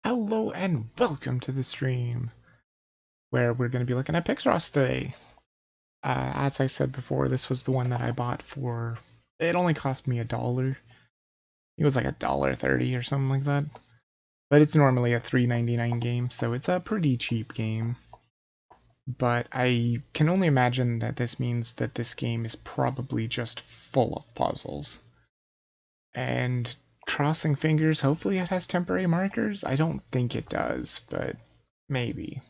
Hello and welcome to the stream, where we're going to be looking at Pixross today. As I said before, this was the one that I bought for, it only cost me $1. It was like $1.30 or something like that. But it's normally a $3.99 game, so it's a pretty cheap game. But I can only imagine that this means that this game is probably just full of puzzles. And crossing fingers, hopefully it has temporary markers. I don't think it does, but maybe.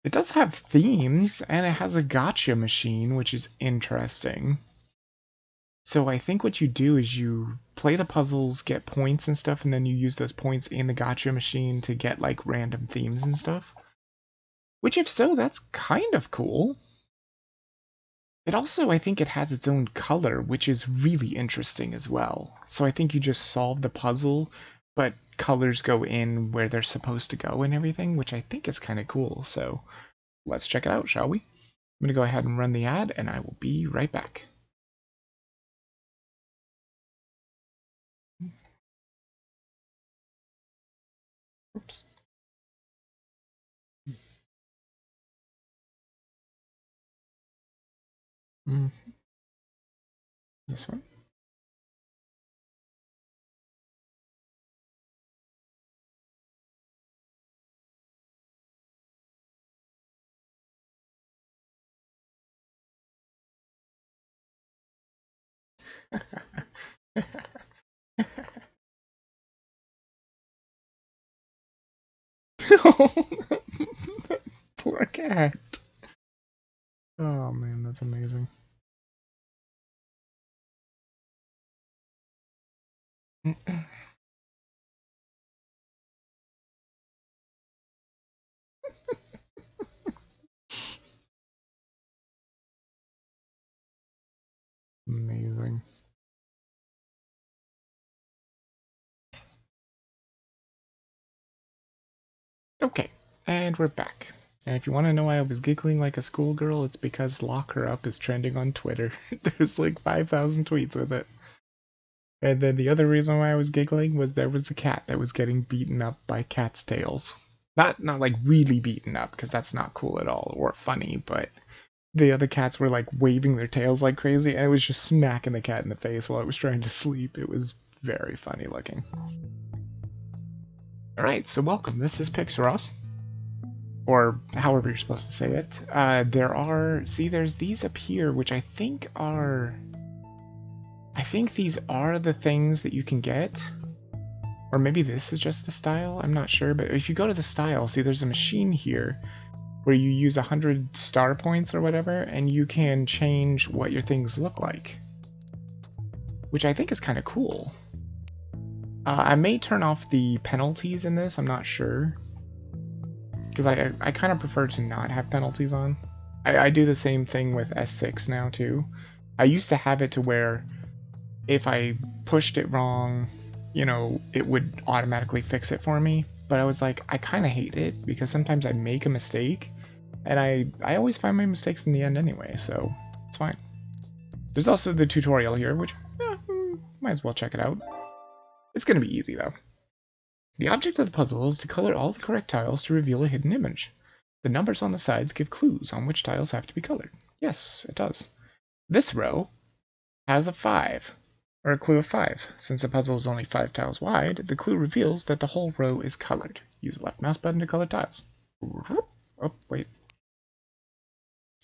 It does have themes, and it has a gotcha machine, which is interesting. So I think what you do is you play the puzzles, get points and stuff, and then you use those points in the gotcha machine to get, like, random themes and stuff. Which, if so, that's kind of cool. It also, I think it has its own color, which is really interesting as well. So I think you just solve the puzzle, but colors go in where they're supposed to go and everything, which I think is kind of cool. So let's check it out, shall we? I'm going to go ahead and run the ad, and I will be right back. Oops. This one. Poor cat. Oh man, that's amazing. Amazing. Okay, and we're back. And if you want to know why I was giggling like a schoolgirl, it's because Lock Her Up is trending on Twitter. There's like 5,000 tweets with it. And then the other reason why I was giggling was there was a cat that was getting beaten up by cat's tails. Not like really beaten up, because that's not cool at all or funny, but the other cats were like waving their tails like crazy, and it was just smacking the cat in the face while it was trying to sleep. It was very funny looking. Alright, so welcome. This is Pixross. Or however you're supposed to say it. There's these up here, which I think these are the things that you can get. Or maybe this is just the style, I'm not sure. But if you go to the style, see there's a machine here where you use 100 star points or whatever, and you can change what your things look like. Which I think is kind of cool. I may turn off the penalties in this, I'm not sure. Because I kind of prefer to not have penalties on. I do the same thing with S6 now too. I used to have it to where if I pushed it wrong, you know, it would automatically fix it for me. But I was like, I kind of hate it because sometimes I make a mistake, and I always find my mistakes in the end anyway, so it's fine. There's also the tutorial here, which might as well check it out. It's going to be easy though. The object of the puzzle is to color all the correct tiles to reveal a hidden image. The numbers on the sides give clues on which tiles have to be colored. Yes, it does. This row has a 5, or a clue of 5. Since the puzzle is only 5 tiles wide, the clue reveals that the whole row is colored. Use the left mouse button to color tiles. Oh, wait.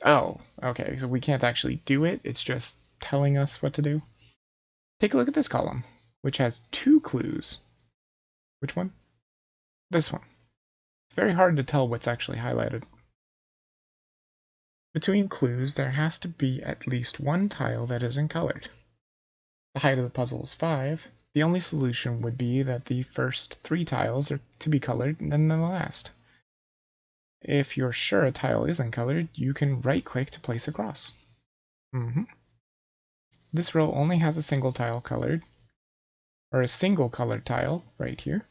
Oh, okay, so we can't actually do it, it's just telling us what to do. Take a look at this column, which has 2 clues. Which one? This one. It's very hard to tell what's actually highlighted. Between clues, there has to be at least one tile that isn't colored. The height of the puzzle is 5. The only solution would be that the first 3 tiles are to be colored, and then the last. If you're sure a tile isn't colored, you can right-click to place a cross. This row only has a single tile colored, or a single colored tile right here.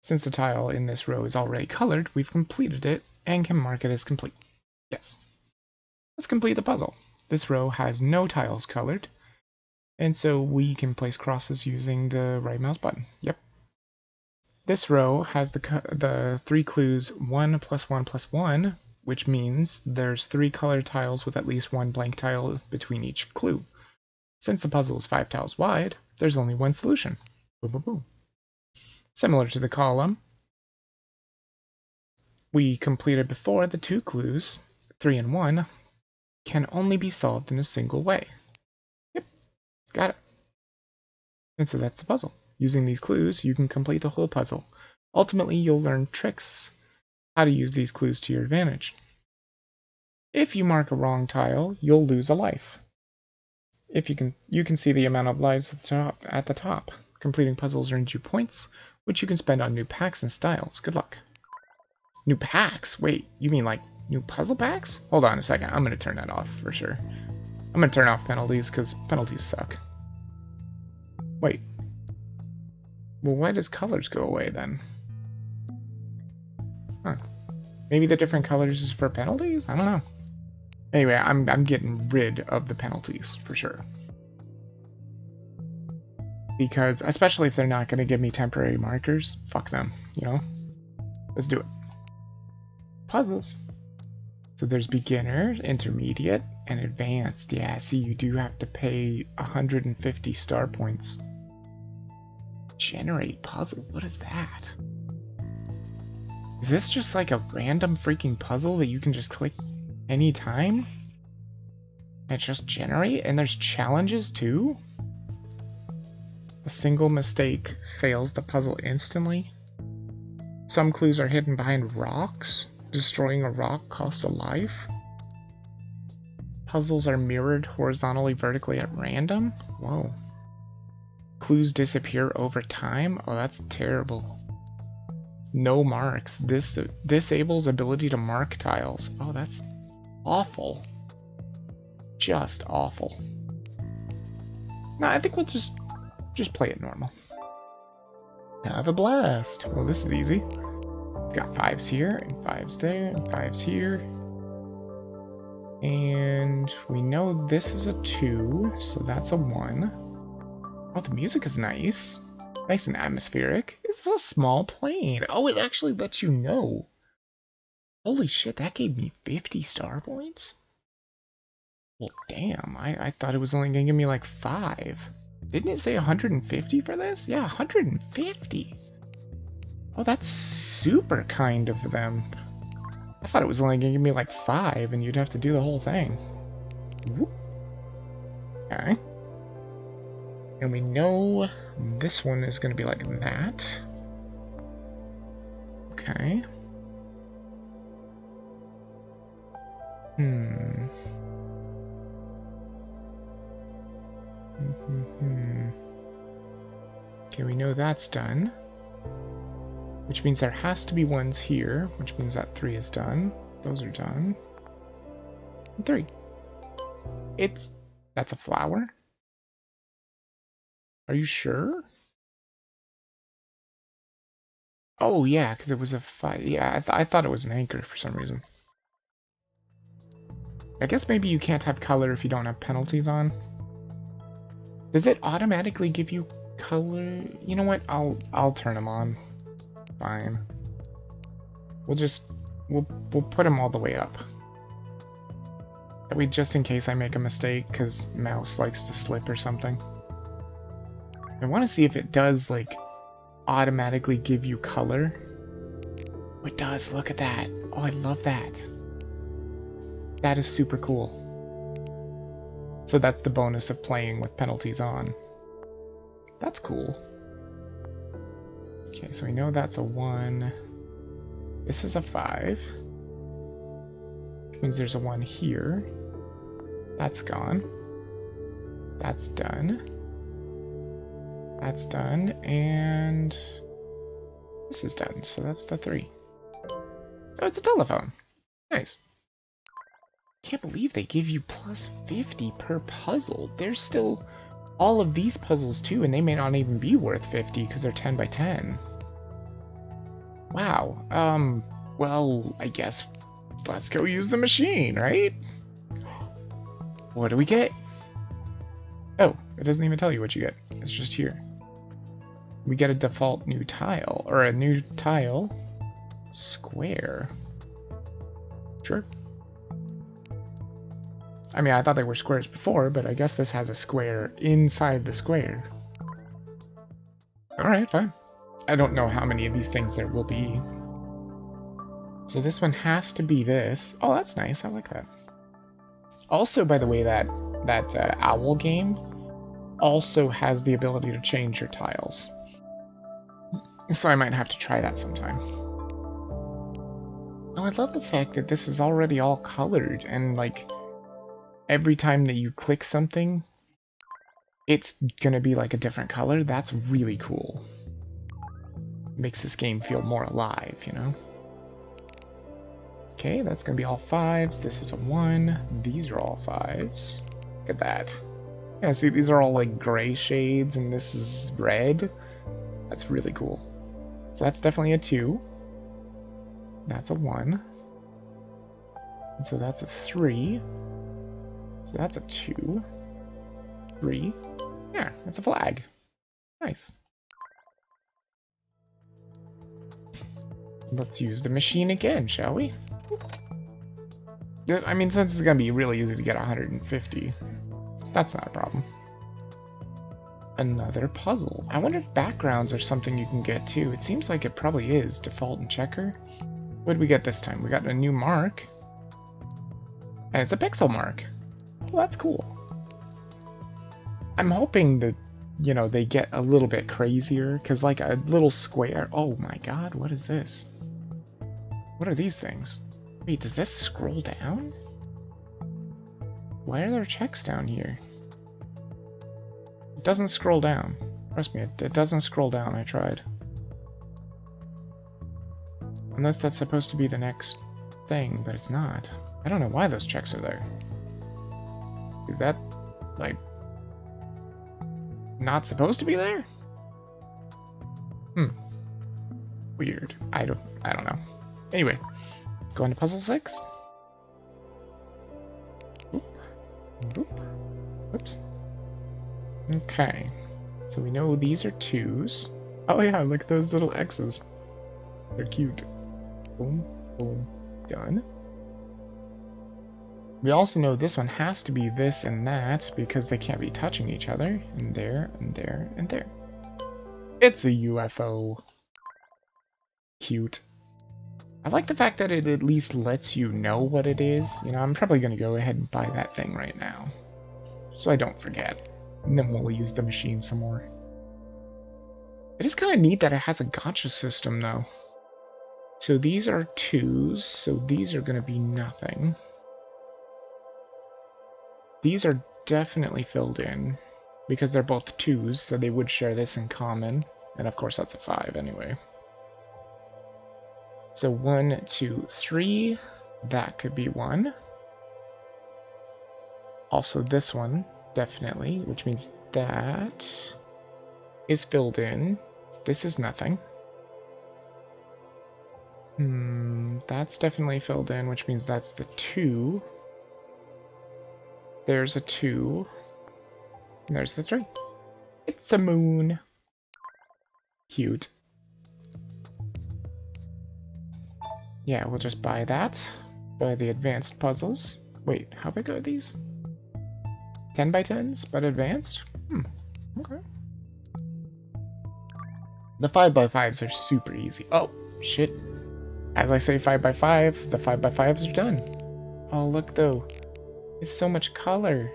Since the tile in this row is already colored, we've completed it and can mark it as complete. Yes. Let's complete the puzzle. This row has no tiles colored, and so we can place crosses using the right mouse button. Yep. This row has the 3 clues 1 plus 1 plus 1, which means there's 3 color tiles with at least 1 blank tile between each clue. Since the puzzle is 5 tiles wide, there's only one solution. Boom, boom, boom. Similar to the column we completed before, the 2 clues, 3 and 1, can only be solved in a single way. Yep, got it. And so that's the puzzle. Using these clues, you can complete the whole puzzle. Ultimately, you'll learn tricks, how to use these clues to your advantage. If you mark a wrong tile, you'll lose a life. If you can see the amount of lives at the top. Completing puzzles earns you points, which you can spend on new packs and styles. Good luck. New packs? Wait, you mean like new puzzle packs? Hold on a second, I'm going to turn that off for sure. I'm going to turn off penalties because penalties suck. Wait. Well, why does colors go away then? Huh. Maybe the different colors is for penalties? I don't know. Anyway, I'm getting rid of the penalties for sure. Because, especially if they're not going to give me temporary markers, fuck them, you know? Let's do it. Puzzles. So there's beginner, intermediate, and advanced. Yeah, see, you do have to pay 150 star points. Generate puzzle? What is that? Is this just like a random freaking puzzle that you can just click anytime? And just generate? And there's challenges too? A single mistake fails the puzzle instantly. Some clues are hidden behind rocks. Destroying a rock costs a life. Puzzles are mirrored horizontally, vertically at random? Whoa. Clues disappear over time? Oh, that's terrible. No marks. This disables ability to mark tiles. Oh, that's awful. Just awful. No, I think we'll just play it normal. Have a blast. Well, this is easy. We've got 5s here, and 5s there, and 5s here. And we know this is a 2, so that's a 1. Oh, the music is nice. Nice and atmospheric. It's a small plane. Oh, it actually lets you know. Holy shit, that gave me 50 star points? Well, damn. I thought it was only going to give me like 5. Didn't it say 150 for this? Yeah, 150. Oh, that's super kind of them. I thought it was only going to give me like 5 and you'd have to do the whole thing. Whoop. Okay. And we know this one is going to be like that. Okay. Okay, we know that's done. Which means there has to be ones here, which means that 3 is done. Those are done. And 3. That's a flower? Are you sure? Oh, yeah, because it was a 5. Yeah, I thought it was an anchor for some reason. I guess maybe you can't have color if you don't have penalties on. Does it automatically give you color? You know what? I'll turn them on. Fine. We'll put them all the way up. That way, just in case I make a mistake, because mouse likes to slip or something. I want to see if it does, like, automatically give you color. Oh, it does. Look at that. Oh, I love that. That is super cool. So that's the bonus of playing with penalties on. That's cool. Okay, so we know that's a 1. This is a 5. Which means there's a 1 here. That's gone. That's done. That's done, and this is done, so that's the 3. Oh, it's a telephone. Nice. Can't believe they give you plus 50 per puzzle. There's still all of these puzzles too, and they may not even be worth 50 because they're 10 by 10. Wow. Well, I guess let's go use the machine, right? What do we get? Oh, it doesn't even tell you what you get. It's just here. we get a default new tile, or a new tile square. Sure. I mean, I thought they were squares before, but I guess this has a square inside the square. Alright, fine. I don't know how many of these things there will be. So this one has to be this. Oh, that's nice. I like that. Also, by the way, that owl game also has the ability to change your tiles. So I might have to try that sometime. Oh, I love the fact that this is already all colored, and like every time that you click something, it's gonna be like a different color. That's really cool. Makes this game feel more alive, you know? Okay, that's gonna be all 5s. This is a 1. These are all 5s. Look at that. Yeah, see, these are all like gray shades, and this is red. That's really cool. So that's definitely a 2. That's a 1. And so that's a 3. So that's a 2. 3. Yeah, that's a flag. Nice. Let's use the machine again, shall we? I mean, since it's gonna be really easy to get 150, that's not a problem. Another puzzle. I wonder if backgrounds are something you can get too. It seems like it probably is, default and checker. What did we get this time? We got a new mark. And it's a pixel mark. Well, that's cool. I'm hoping that, you know, they get a little bit crazier, because like a little square... Oh my god, what is this? What are these things? Wait, does this scroll down? Why are there checks down here? It doesn't scroll down. Trust me, it doesn't scroll down. I tried. Unless that's supposed to be the next thing, but it's not. I don't know why those checks are there. Is that, like, not supposed to be there? Weird. I don't know. Anyway, let's go on to puzzle 6. Oop. Oop. Oops. Okay. So we know these are 2s. Oh yeah, look at those little X's. They're cute. Boom, boom, done. We also know this one has to be this and that because they can't be touching each other. And there, and there, and there. It's a UFO. Cute. I like the fact that it at least lets you know what it is. You know, I'm probably going to go ahead and buy that thing right now, so I don't forget. And then we'll use the machine some more. It is kind of neat that it has a gacha system, though. So these are 2s, so these are going to be nothing. These are definitely filled in, because they're both 2s, so they would share this in common. And of course that's a 5 anyway. So 1, 2, 3, that could be 1. Also this one, definitely, which means that is filled in. This is nothing. That's definitely filled in, which means that's the 2. There's a 2. And there's the 3. It's a moon. Cute. Yeah, we'll just buy that. Buy the advanced puzzles. Wait, how big are these? 10 by 10s, but advanced? Okay. The 5 by 5s are super easy. Oh, shit. As I say 5 by 5, the 5 by 5s are done. Oh, look though. It's so much color.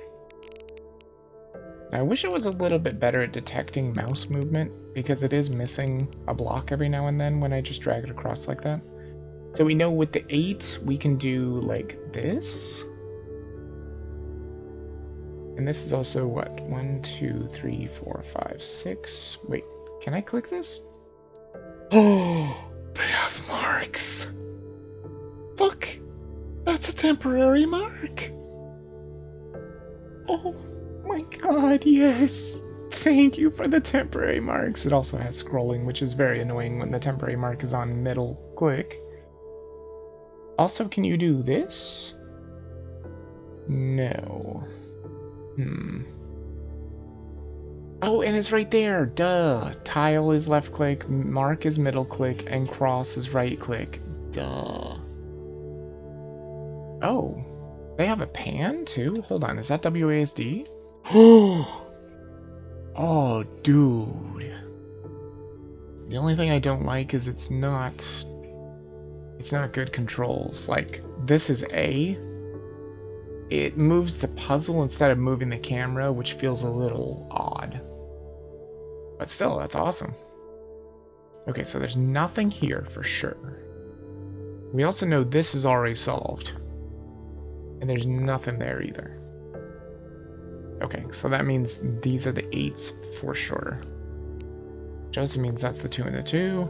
I wish it was a little bit better at detecting mouse movement, because it is missing a block every now and then when I just drag it across like that. So we know with the 8, we can do like this. And this is also what? 1, 2, 3, 4, 5, 6. Wait, can I click this? Oh, they have marks. Look, that's a temporary mark. Oh my god, yes. Thank you for the temporary marks. It also has scrolling, which is very annoying when the temporary mark is on middle click. Also, can you do this? No. Oh, and it's right there. Duh. Tile is left click, mark is middle click, and cross is right click. Duh. Oh, they have a pan too? Hold on, is that WASD? Oh, dude. The only thing I don't like is it's not good controls. Like, this is A. It moves the puzzle instead of moving the camera, which feels a little odd. But still, that's awesome. Okay, so there's nothing here for sure. We also know this is already solved. And there's nothing there either. Okay, so that means these are the 8s for sure. Which also means that's the 2 and the 2.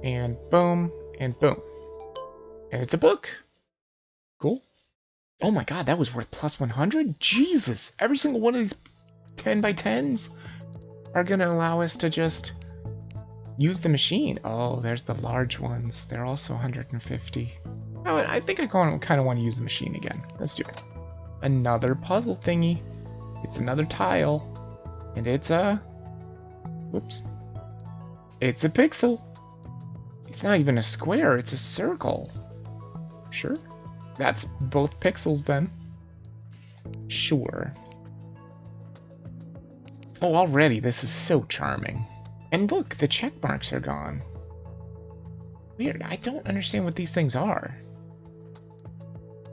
And boom, and boom. And it's a book. Cool. Oh my god, that was worth plus 100? Jesus! Every single one of these 10 by 10s are gonna allow us to just use the machine. Oh, there's the large ones. They're also 150. Oh, I think I kind of want to use the machine again. Let's do it. Another puzzle thingy. It's another tile. And it's a... Whoops. It's a pixel. It's not even a square, it's a circle. Sure. That's both pixels then. Sure. Oh, already this is so charming. And look, the check marks are gone. Weird, I don't understand what these things are.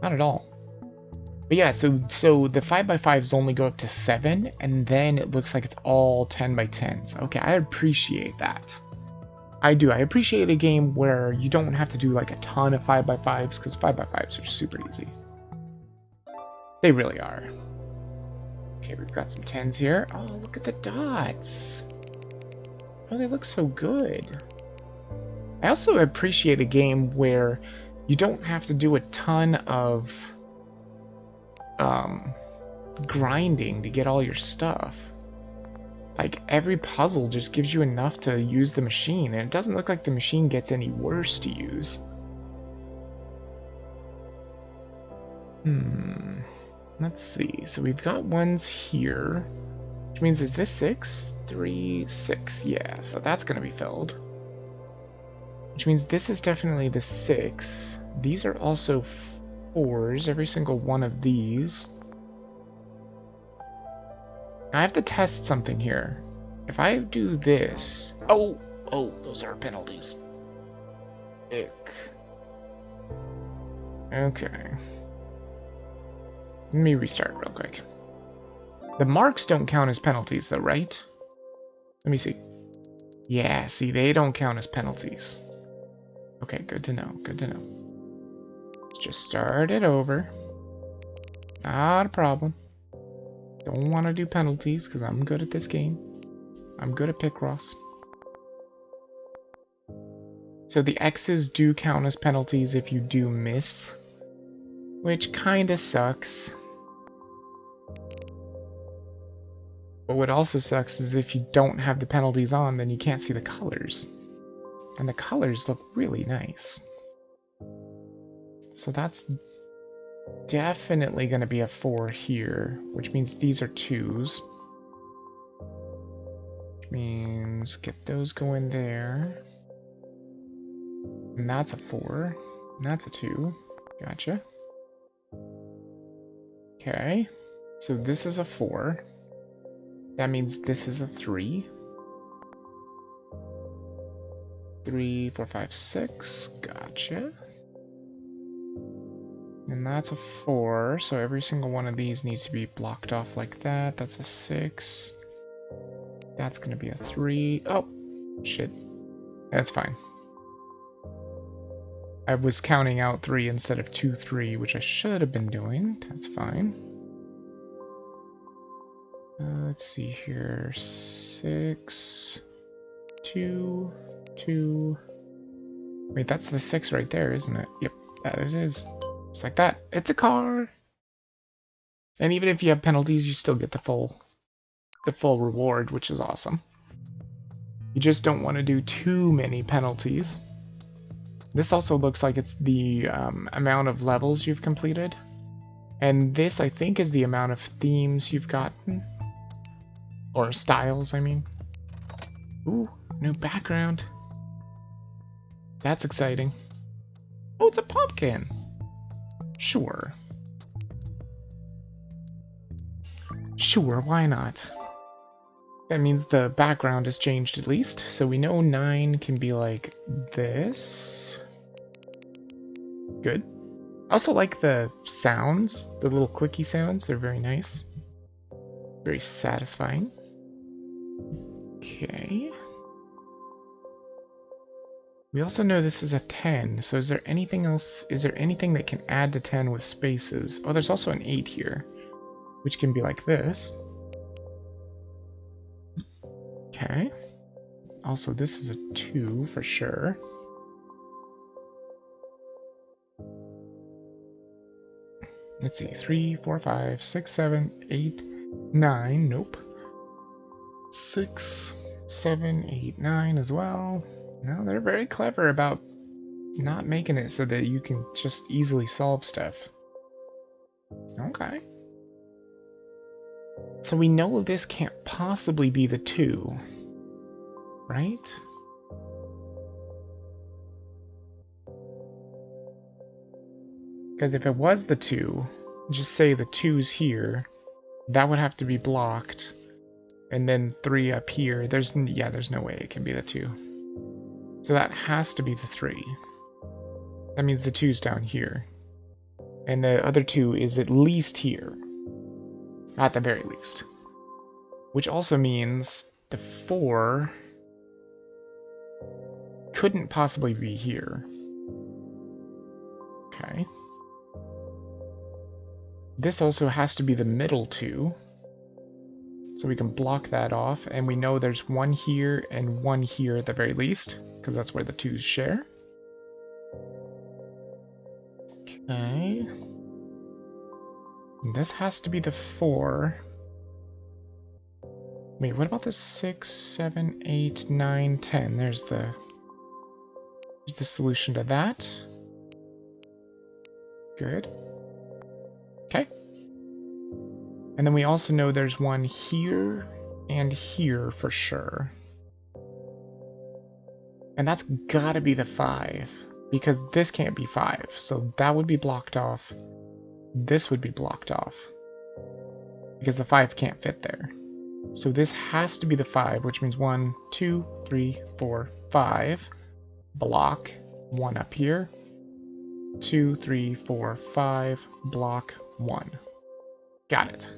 Not at all. But yeah, so the 5x5s only go up to 7, and then it looks like it's all 10 by 10s. Okay, I appreciate that. I do. I appreciate a game where you don't have to do like a ton of 5x5s, because 5x5s are super easy. They really are. Okay, we've got some 10s here. Oh, look at the dots. Oh, they look so good. I also appreciate a game where you don't have to do a ton of grinding to get all your stuff. Like, every puzzle just gives you enough to use the machine, and it doesn't look like the machine gets any worse to use. Let's see. So we've got ones here, which means, is this 6? 3, 6. Yeah, so that's going to be filled. Which means this is definitely the 6. These are also 4s, every single one of these. I have to test something here. If I do this... Oh, those are penalties. Ick. Okay. Let me restart real quick. The marks don't count as penalties though, right? Let me see. Yeah, see, they don't count as penalties. Okay, good to know, good to know. Let's just start it over. Not a problem. Don't want to do penalties, because I'm good at this game. I'm good at Pixross. So the X's do count as penalties if you do miss, which kinda sucks. But what also sucks is if you don't have the penalties on, then you can't see the colors. And the colors look really nice. So that's definitely going to be a 4 here, which means these are 2s. Which means get those going there. And that's a 4. And that's a 2. Gotcha. Okay. So this is a 4. That means this is a 3. 3, 4, 5, 6. Gotcha. And that's a 4, so every single one of these needs to be blocked off like that. That's a 6. That's going to be a 3. Oh, shit. That's fine. I was counting out 3 instead of 2, 3, which I should have been doing. That's fine. Let's see here. 6, 2, 2. Wait, that's the 6 right there, isn't it? Yep, that it is. Just like that. It's a car. And even if you have penalties, you still get the full reward, which is awesome. You just don't want to do too many penalties. This also looks like it's the amount of levels you've completed. And this, I think, is the amount of themes you've gotten. Or styles, I mean. Ooh, new background. That's exciting. Oh, it's a pumpkin. Sure. Sure, why not? That means the background has changed at least. So we know 9 can be like this. Good. I also like the sounds, the little clicky sounds. They're very nice. Very satisfying. Okay. We also know this is a 10, so is there anything else? Is there anything that can add to 10 with spaces? Oh, there's also an 8 here, which can be like this. Okay. Also, this is a 2 for sure. Let's see, 3, 4, 5, 6, 7, 8, 9. Nope. 6, 7, 8, 9 as well. No, they're very clever about not making it so that you can just easily solve stuff. Okay. So we know this can't possibly be the 2, right? Because if it was the 2, just say the 2's here, that would have to be blocked. And then 3 up here. There's no way it can be the 2. So that has to be the 3. That means the 2's down here. And the other 2 is at least here. At the very least. Which also means the 4 couldn't possibly be here. Okay. This also has to be the middle 2. So we can block that off, and we know there's 1 here and 1 here at the very least, because that's where the 2's share. Okay. This has to be the 4. Wait, what about the 6, 7, 8, 9, 10? There's the solution to that. Good. Okay. And then we also know there's 1 here and here for sure. And that's gotta be the 5, because this can't be 5. So that would be blocked off. This would be blocked off, because the 5 can't fit there. So this has to be the 5, which means 1, 2, 3, 4, 5. Block 1 up here. 2, 3, 4, 5. Block 1. Got it.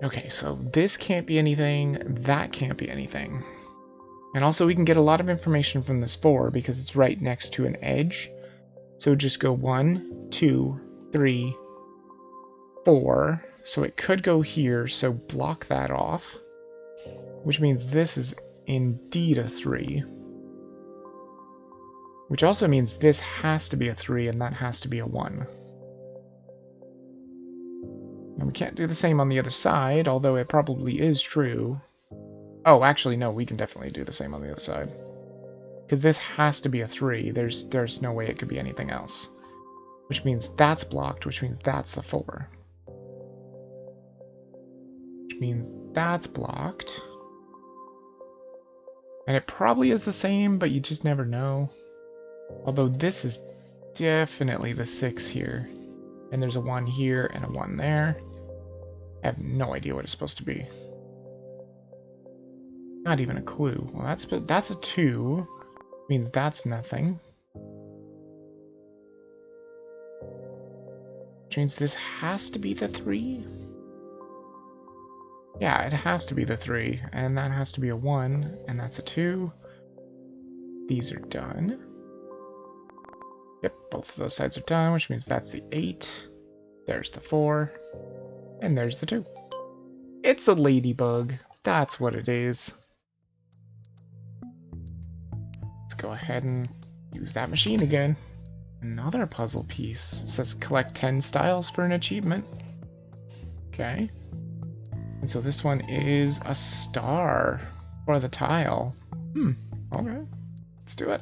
Okay, so this can't be anything, that can't be anything. And also we can get a lot of information from this 4 because it's right next to an edge. So just go 1, 2, 3, 4. So it could go here, so block that off. Which means this is indeed a 3. Which also means this has to be a 3 and that has to be a 1. And we can't do the same on the other side, although it probably is true. Oh, actually, no, we can definitely do the same on the other side. Because this has to be a 3. There's no way it could be anything else. Which means that's blocked, which means that's the 4. Which means that's blocked. And it probably is the same, but you just never know. Although this is definitely the 6 here. And there's a 1 here and a 1 there. I have no idea what it's supposed to be. Not even a clue. Well, that's a 2. Means that's nothing. Which means this has to be the 3? Yeah, it has to be the 3. And that has to be a 1. And that's a 2. These are done. Yep, both of those sides are done, which means that's the 8. There's the 4. And there's the 2. It's a ladybug. That's what it is. Let's go ahead and use that machine again. Another puzzle piece. It says collect 10 styles for an achievement. Okay. And so this one is a star for the tile. Okay. Let's do it.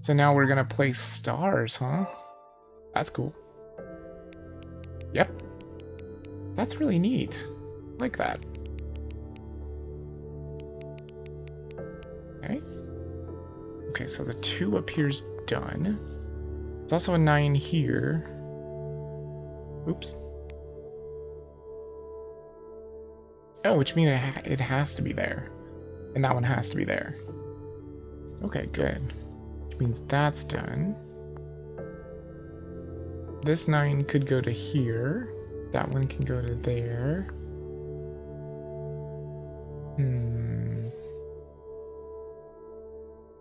So now we're gonna place stars, huh? That's cool. Yep. That's really neat. I like that. Okay. Okay, so the 2 appears done. There's also a 9 here. Oops. Oh, which means it has to be there. And that one has to be there. Okay, good. Which means that's done. This 9 could go to here. That one can go to there.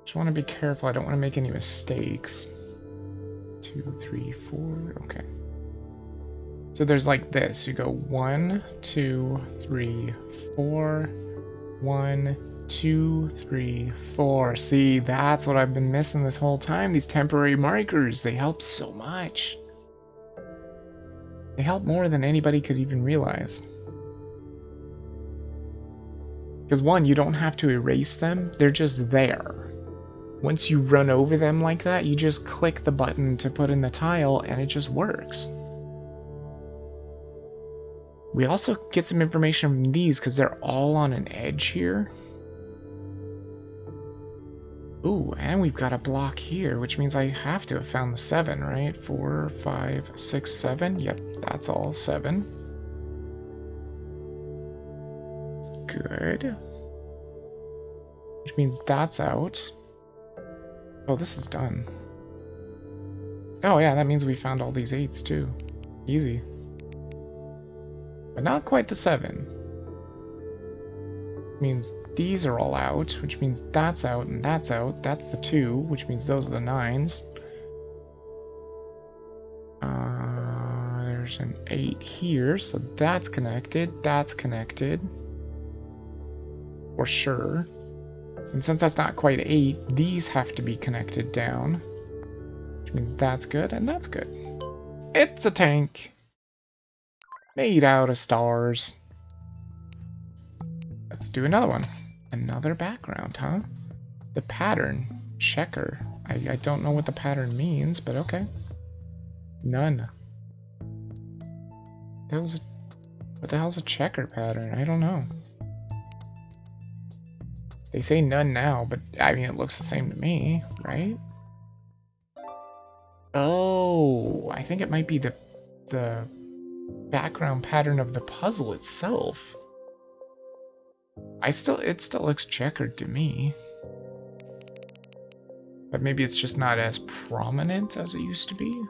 Just want to be careful. I don't want to make any mistakes. 2, 3, 4. Okay. So there's like this. You go 1, 2, 3, 4. 1, 2, 3, 4. See, that's what I've been missing this whole time. These temporary markers, they help so much. They help more than anybody could even realize. Because 1, you don't have to erase them. They're just there. Once you run over them like that, you just click the button to put in the tile and it just works. We also get some information from these because they're all on an edge here. Ooh, and we've got a block here, which means I have to have found the 7, right? 4, 5, 6, 7. Yep, that's all 7. Good. Which means that's out. Oh, this is done. Oh yeah, that means we found all these 8s too. Easy. But not quite the 7. Means these are all out, which means that's out and that's out. That's the 2, which means those are the 9s. There's an 8 here, so that's connected. That's connected. For sure. And since that's not quite 8, these have to be connected down. Which means that's good and that's good. It's a tank. Made out of stars. Let's do another one. Another background, huh? The pattern. Checker. I don't know what the pattern means, but okay. None. What the hell's a checker pattern? I don't know. They say none now, but I mean, it looks the same to me, right? Oh, I think it might be the background pattern of the puzzle itself. It still looks checkered to me. But maybe it's just not as prominent as it used to be.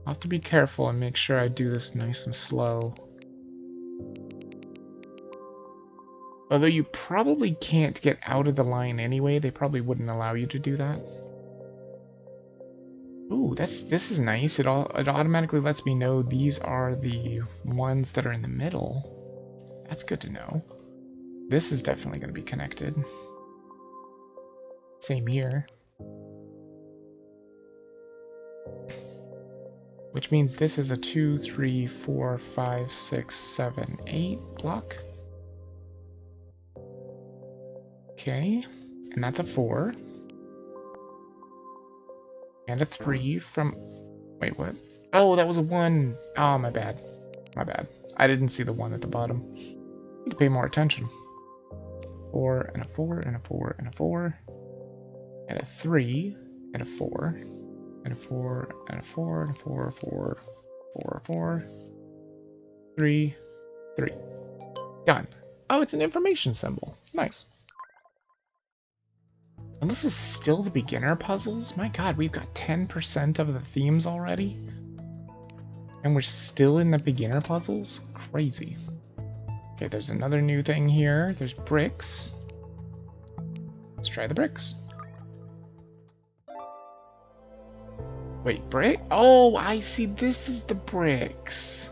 I'll have to be careful and make sure I do this nice and slow. Although you probably can't get out of the line anyway, they probably wouldn't allow you to do that. Ooh, this is nice. It automatically lets me know these are the ones that are in the middle. That's good to know. This is definitely going to be connected. Same here. Which means this is a 2, 3, 4, 5, 6, 7, 8 block. Okay, and that's a 4. And a 3 from... Wait, what? Oh, that was a 1. Oh, my bad. My bad. I didn't see the 1 at the bottom. Need to pay more attention. 4, and a 4, and a 4, and a 4. And a 3, and a 4. And a 4, and a 4, and a 4, 4, 4, 4. 3, 3. Done. Oh, it's an information symbol. Nice. And this is still the beginner puzzles? My god, we've got 10% of the themes already? And we're still in the beginner puzzles? Crazy. Okay, there's another new thing here. There's bricks. Let's try the bricks. Wait, brick? Oh, I see. This is the bricks.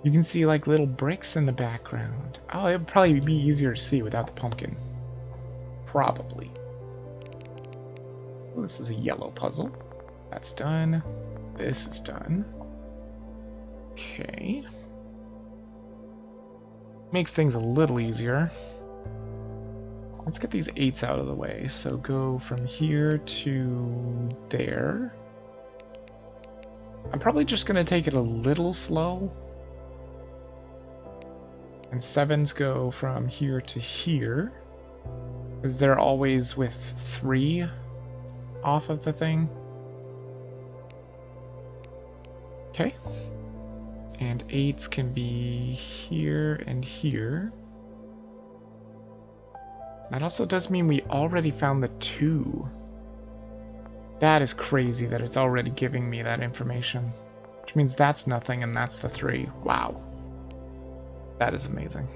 You can see like little bricks in the background. Oh, it would probably be easier to see without the pumpkin. Probably. Well, this is a yellow puzzle. That's done. This is done. Okay. Makes things a little easier. Let's get these 8s out of the way. So go from here to there. I'm probably just going to take it a little slow And 7s go from here to here. Because they're always with 3 off of the thing. Okay. And 8s can be here and here. That also does mean we already found the 2. That is crazy that it's already giving me that information. Which means that's nothing and that's the 3. Wow. That is amazing.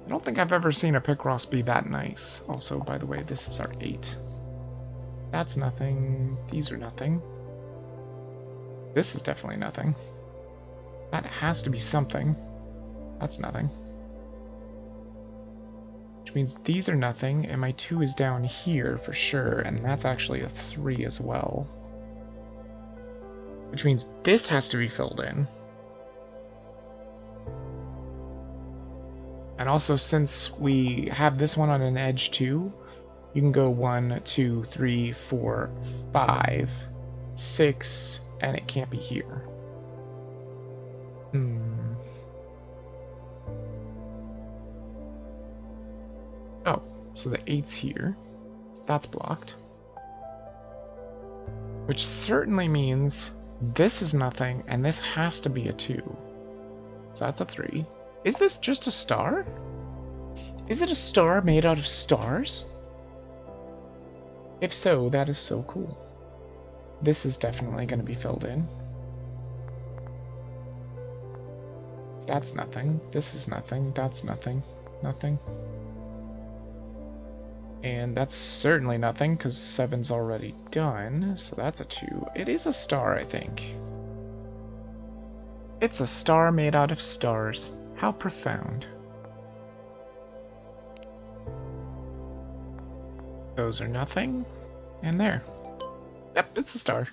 I don't think I've ever seen a Pixross be that nice. Also, by the way, this is our 8. That's nothing. These are nothing. This is definitely nothing. That has to be something. That's nothing. Which means these are nothing, and my 2 is down here for sure, and that's actually a 3 as well. Which means this has to be filled in. And also, since we have this one on an edge too, you can go 1, 2, 3, 4, 5, 6, and it can't be here. Oh, so the 8's here. That's blocked. Which certainly means this is nothing, and this has to be a 2. So that's a 3. Is this just a star? Is it a star made out of stars? If so, that is so cool. This is definitely going to be filled in. That's nothing. This is nothing. That's nothing. Nothing. And that's certainly nothing, because 7's already done, so that's a 2. It is a star, I think. It's a star made out of stars. How profound. Those are nothing. And there. Yep, it's a star.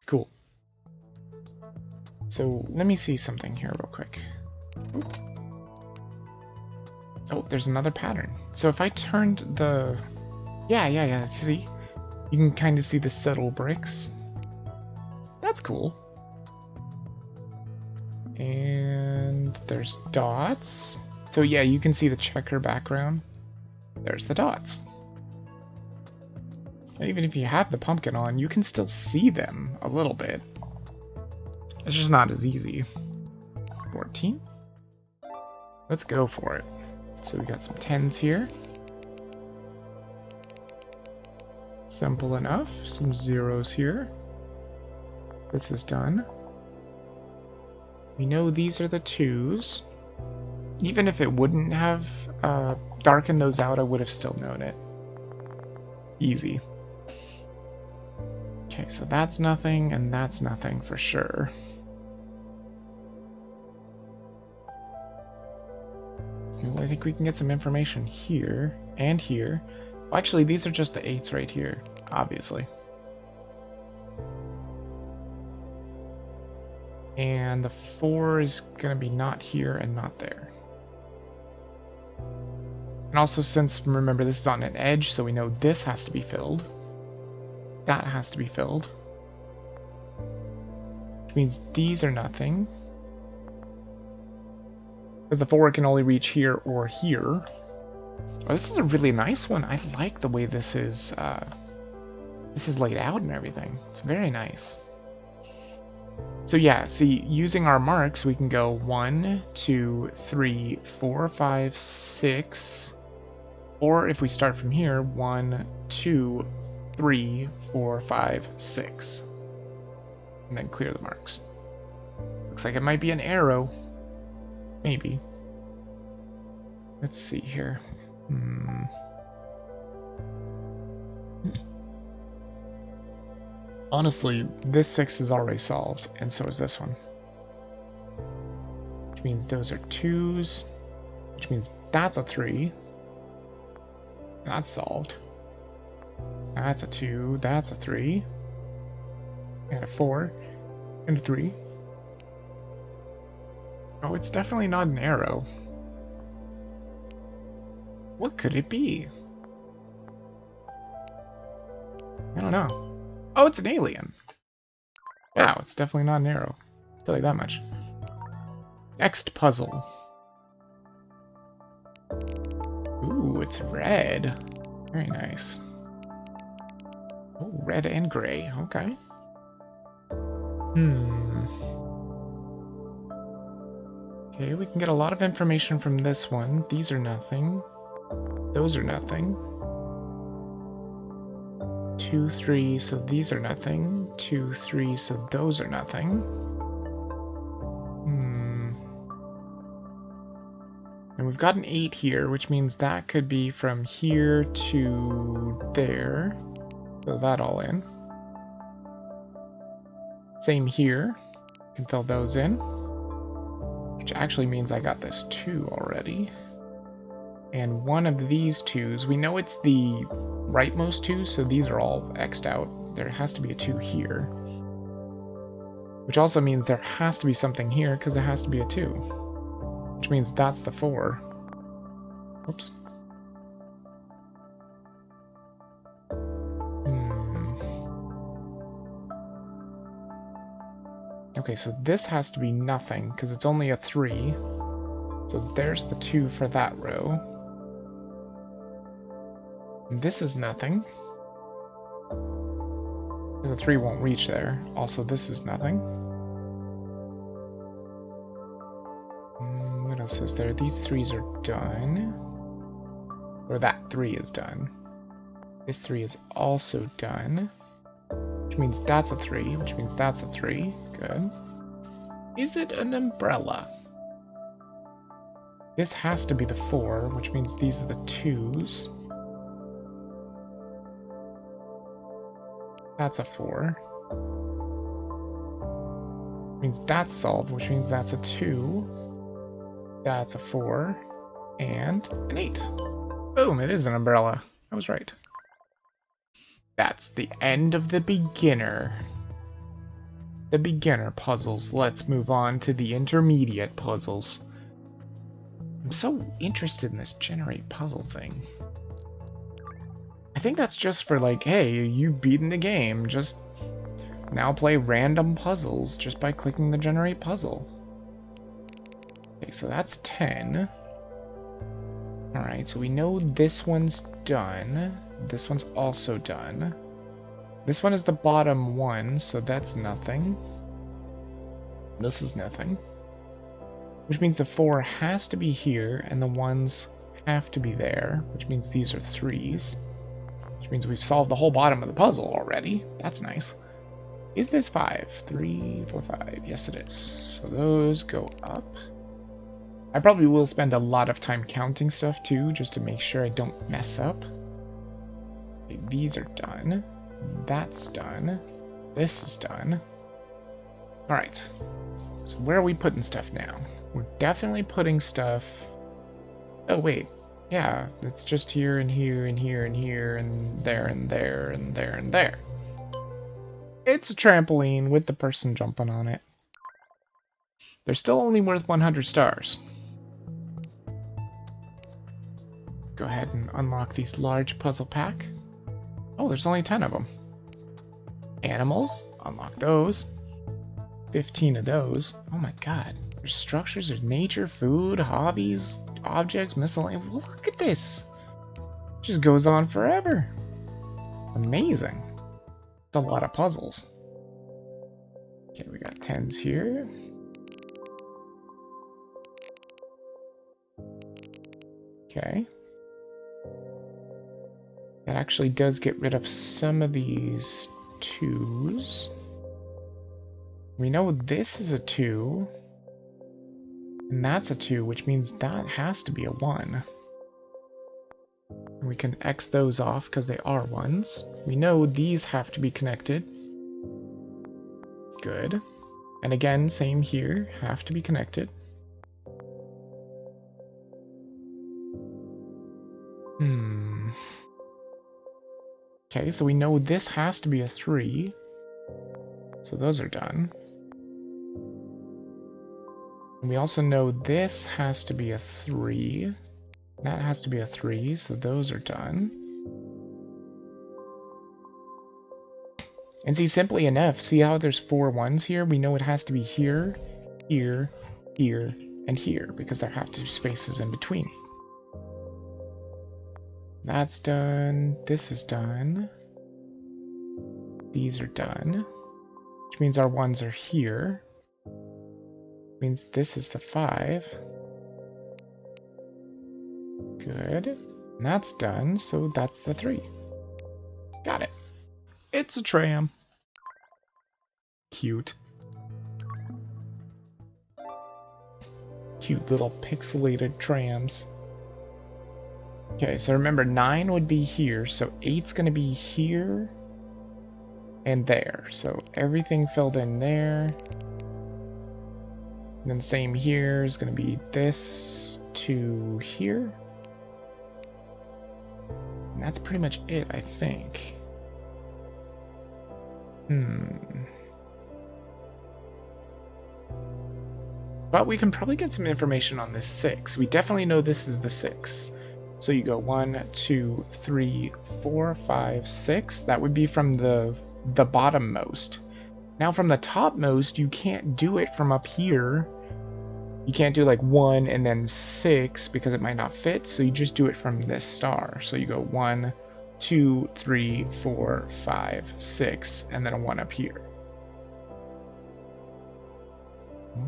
Cool. So, let me see something here real quick. Oh, there's another pattern. So if I turned the... Yeah, see? You can kind of see the subtle bricks. That's cool. And there's dots. So yeah, you can see the checker background. There's the dots. And even if you have the pumpkin on, you can still see them a little bit. It's just not as easy. 14? Let's go for it. So we got some 10s here. Simple enough. Some 0s here. This is done. We know these are the 2s. Even if it wouldn't have darkened those out, I would have still known it. Easy. Okay, so that's nothing, and that's nothing for sure. Well, I think we can get some information here and here. Well, actually, these are just the 8s right here, obviously. And the 4 is going to be not here and not there. And also, since, remember, this is on an edge, so we know this has to be filled. That has to be filled. Which means these are nothing. Because the 4 can only reach here or here. Oh, this is a really nice one. I like the way this is laid out and everything. It's very nice. So yeah, see, using our marks, we can go 1, 2, 3, 4, 5, 6. Or if we start from here, 1, 2, 3, 4, 5, 6. And then clear the marks. Looks like it might be an arrow. Maybe. Let's see here. Honestly, this 6 is already solved, and so is this one. Which means those are 2s. Which means that's a 3. That's solved. That's a 2. That's a 3. And a 4. And a 3. Oh, it's definitely not an arrow. What could it be? I don't know. Oh, it's an alien. Wow, it's definitely not an arrow. I'll tell you that much. Next puzzle. Ooh, it's red. Very nice. Oh, red and gray. Okay. Okay, we can get a lot of information from this one. These are nothing. Those are nothing. 2, 3, so these are nothing. 2, 3, so those are nothing. And we've got an 8 here, which means that could be from here to there. Fill that all in. Same here. Can fill those in. Which actually means I got this 2 already. And one of these 2s, we know it's the rightmost 2, so these are all X'd out. There has to be a 2 here. Which also means there has to be something here, because there has to be a 2. Which means that's the 4. Oops. Okay, so this has to be nothing, because it's only a 3. So there's the 2 for that row. And this is nothing. The 3 won't reach there. Also, this is nothing. What else is there? These 3s are done. Or that 3 is done. This 3 is also done. Which means that's a 3, which means that's a 3. Good. Is it an umbrella? This has to be the 4, which means these are the 2s. That's a 4. Which means that's solved, which means that's a 2. That's a 4. And an 8. Boom, it is an umbrella. I was right. That's the end of the beginner. The beginner puzzles. Let's move on to the intermediate puzzles. I'm so interested in this generate puzzle thing. I think that's just for like, hey, you've beaten the game. Just now play random puzzles just by clicking the generate puzzle. Okay, so that's 10. Alright, so we know this one's done. This one's also done. This one is the bottom one, so that's nothing. This is nothing. Which means the 4 has to be here, and the 1s have to be there, which means these are 3s. Which means we've solved the whole bottom of the puzzle already. That's nice. Is this 5? 3, 4, 5. Yes, it is. So those go up. I probably will spend a lot of time counting stuff too, just to make sure I don't mess up. Okay, these are done. That's done. This is done. Alright. So where are we putting stuff now? We're definitely putting stuff... Oh, wait. Yeah, it's just here and here and here and here and there and there and there and there. It's a trampoline with the person jumping on it. They're still only worth 100 stars. Go ahead and unlock these large puzzle pack. Oh, there's only 10 of them. Animals, unlock those. 15 of those. Oh my god. There's structures, there's nature, food, hobbies, objects, miscellaneous. Look at this. It just goes on forever. Amazing. It's a lot of puzzles. Okay, we got 10s here. Okay. That actually does get rid of some of these 2s. We know this is a 2. And that's a 2, which means that has to be a 1. And we can X those off because they are 1s. We know these have to be connected. Good. And again, same here, have to be connected. Okay, so we know this has to be a 3. So those are done. And we also know this has to be a 3. That has to be a 3, so those are done. And see, simply enough, see how there's 4 1s here? We know it has to be here, here, here, and here, because there have to be spaces in between. That's done. This is done. These are done. Which means our 1s are here. Means this is the 5. Good. And that's done, so that's the 3. Got it. It's a tram. Cute. Cute little pixelated trams. Okay, so remember 9 would be here, so 8's gonna be here and there. So everything filled in there. And then same here is gonna be this to here. And that's pretty much it, I think. But we can probably get some information on this 6. We definitely know this is the 6. So you go 1, 2, 3, 4, 5, 6. That would be from the bottommost. Now from the topmost, you can't do it from up here. You can't do like 1 and then 6 because it might not fit. So you just do it from this star. So you go 1, 2, 3, 4, 5, 6, and then a 1 up here.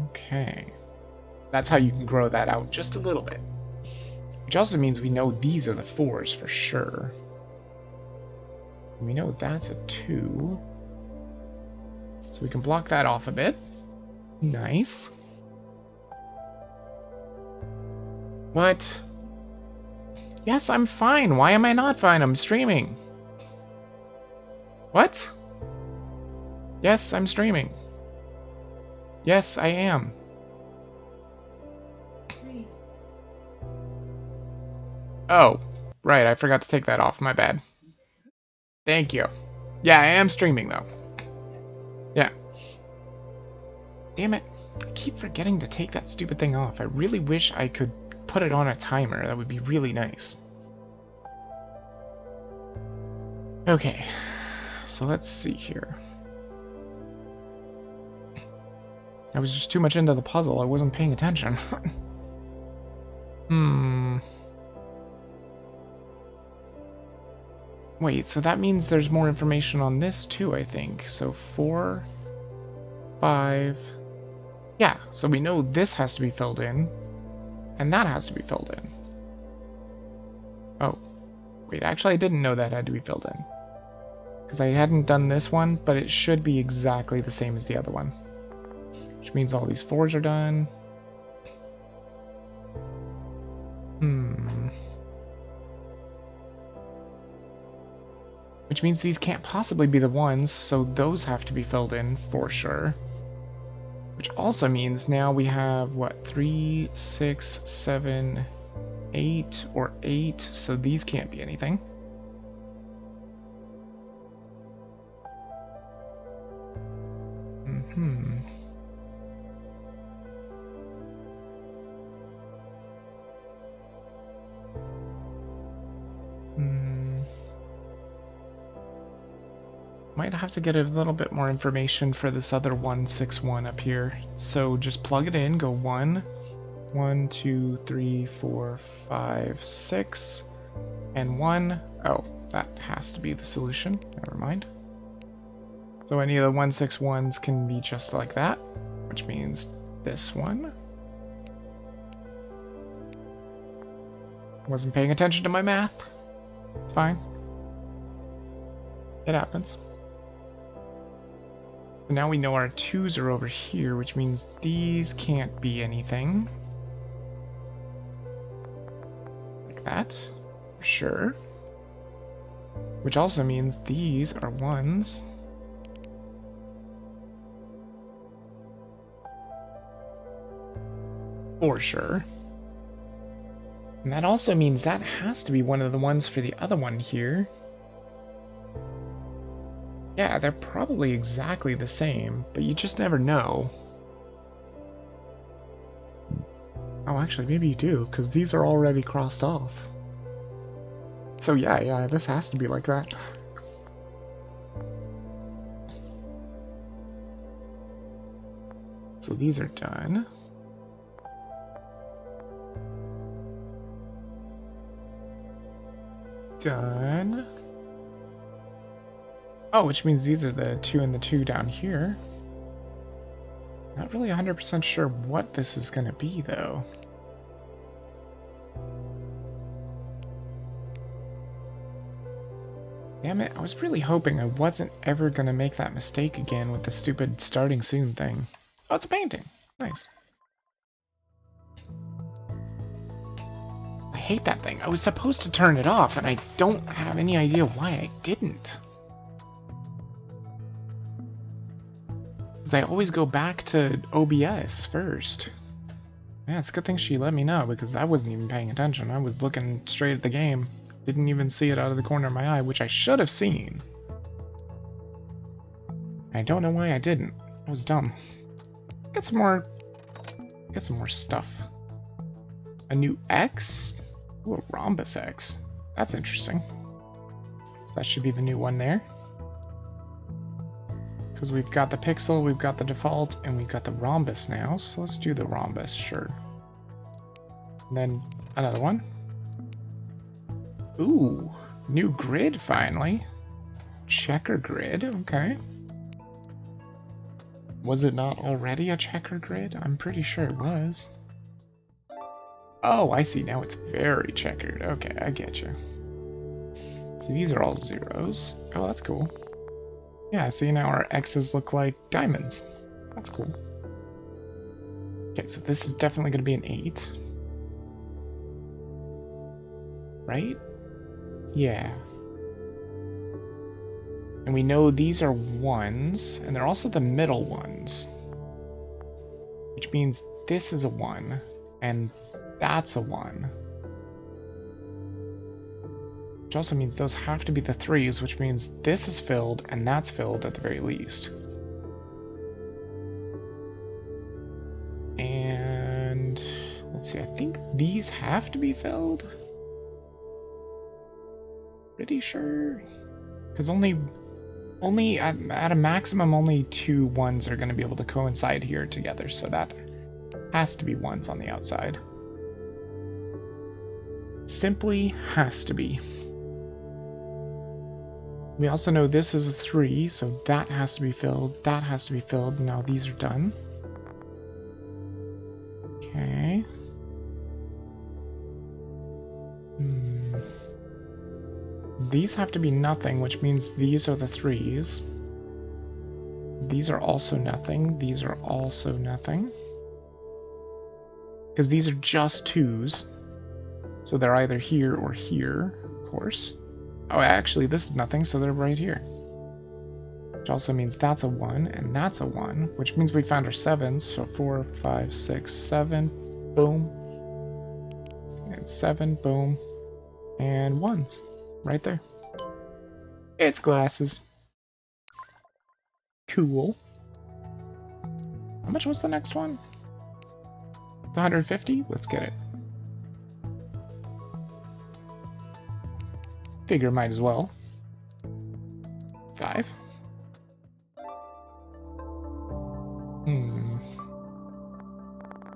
Okay. That's how you can grow that out just a little bit. Which also means we know these are the 4s for sure. We know that's a 2. So we can block that off a bit. Nice. What? Yes, I'm fine. Why am I not fine? I'm streaming. What? Yes, I'm streaming. Yes, I am. Oh, right. I forgot to take that off. My bad. Thank you. Yeah, I am streaming, though. Yeah. Damn it. I keep forgetting to take that stupid thing off. I really wish I could put it on a timer. That would be really nice. Okay. So let's see here. I was just too much into the puzzle. I wasn't paying attention. Wait, so that means there's more information on this too, I think. So 4, 5... Yeah, so we know this has to be filled in, and that has to be filled in. Oh, wait, actually I didn't know that had to be filled in. Because I hadn't done this one, but it should be exactly the same as the other one. Which means all these 4s are done. Which means these can't possibly be the 1s, so those have to be filled in for sure. Which also means now we have, what, 3, 6, 7, 8, or 8, so these can't be anything. Might have to get a little bit more information for this other 161 up here. So just plug it in, go 1, 1, 2, 3, 4, 5, 6, and 1. Oh, that has to be the solution. Never mind. So any of the 161s can be just like that, which means this one. Wasn't paying attention to my math. It's fine. It happens. Now we know our 2s are over here, which means these can't be anything. Like that, for sure. Which also means these are 1s. For sure. And that also means that has to be one of the ones for the other one here. Yeah, they're probably exactly the same, but you just never know. Oh, actually, maybe you do, because these are already crossed off. So yeah, this has to be like that. So these are done. done. Oh, which means these are the 2 and the 2 down here. Not really 100% sure what this is going to be, though. Damn it, I was really hoping I wasn't ever going to make that mistake again with the stupid starting soon thing. Oh, it's a painting. Nice. I hate that thing. I was supposed to turn it off, and I don't have any idea why I didn't. Because I always go back to OBS first. Yeah, it's a good thing she let me know, because I wasn't even paying attention. I was looking straight at the game. Didn't even see it out of the corner of my eye, which I should have seen. I don't know why I didn't. I was dumb. Get some more stuff. A new X? Ooh, a rhombus X. That's interesting. So that should be the new one there. Because we've got the pixel, we've got the default, and we've got the rhombus now. So let's do the rhombus, sure. And then another one. Ooh, new grid finally. Checker grid, okay. Was it not already a checker grid? I'm pretty sure it was. Oh, I see, now it's very checkered. Okay, I get you. So these are all zeros. Oh, that's cool. Yeah, see, now our X's look like diamonds. That's cool. Okay, so this is definitely going to be an 8. Right? Yeah. And we know these are 1s, and they're also the middle ones. Which means this is a 1, and that's a 1. Which also means those have to be the 3s, which means this is filled, and that's filled at the very least. And let's see, I think these have to be filled. Pretty sure. Because only at a maximum, only 2 1s are going to be able to coincide here together, so that has to be 1s on the outside. Simply has to be. We also know this is a 3, so that has to be filled, that has to be filled. Now these are done. Okay. These have to be nothing, which means these are the 3s. These are also nothing. These are also nothing. Because these are just 2s. So they're either here or here, of course. Oh, actually, this is nothing, so they're right here. Which also means that's a 1, and that's a 1, which means we found our 7s. So 4, 5, 6, 7, boom. And 7, boom. And 1s. Right there. It's glasses. Cool. How much was the next one? 150? Let's get it. Figure might as well. 5.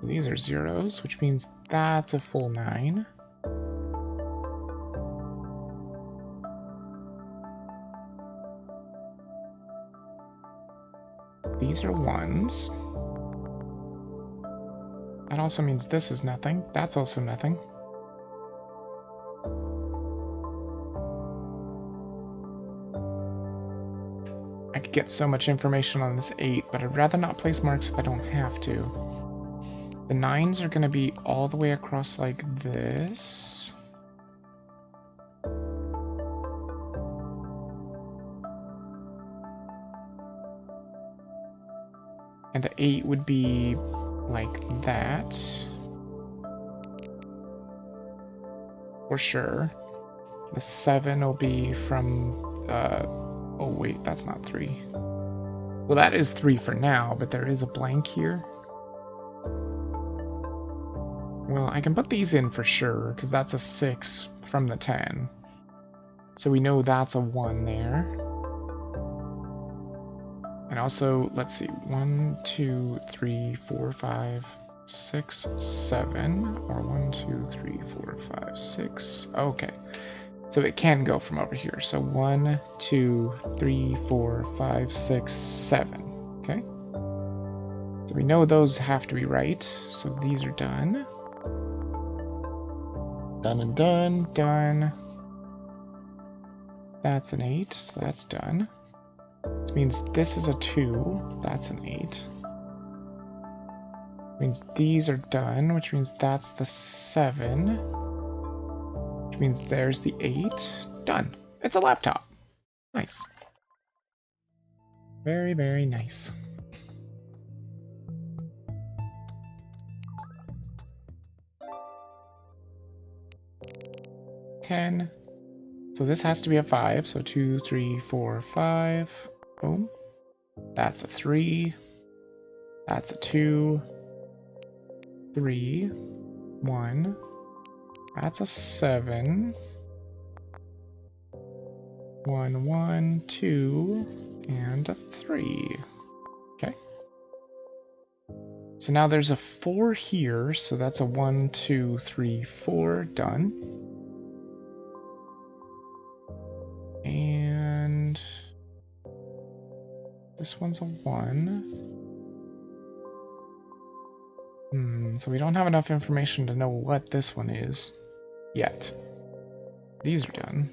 These are zeros, which means that's a full 9. These are 1s. That also means this is nothing. That's also nothing. I could get so much information on this 8, but I'd rather not place marks if I don't have to. The 9s are going to be all the way across like this. And the 8 would be like that. For sure. The 7 will be from, oh wait, that's not 3. Well, that is 3 for now, but there is a blank here. Well, I can put these in for sure, because that's a 6 from the 10. So we know that's a 1 there. And also, let's see, 1, 2, 3, 4, 5, 6, 7, or 1, 2, 3, 4, 5, 6. Okay. So it can go from over here. So 1, 2, 3, 4, 5, 6, 7. Okay. So we know those have to be right. So these are done. Done and done. Done. That's an 8. So that's done. This means this is a 2. That's an 8. Means these are done, which means that's the 7. Which means there's the 8. Done. It's a laptop. Nice. Very, very nice. $10. So this has to be a 5. So 2, 3, 4, 5. Boom. That's a 3. That's a 2. 3. 1. That's a 7. 1, 1, 2, and a 3. Okay. So now there's a 4 here, so that's a 1, 2, 3, 4. Done. And this one's a 1. So we don't have enough information to know what this one is yet. These are done.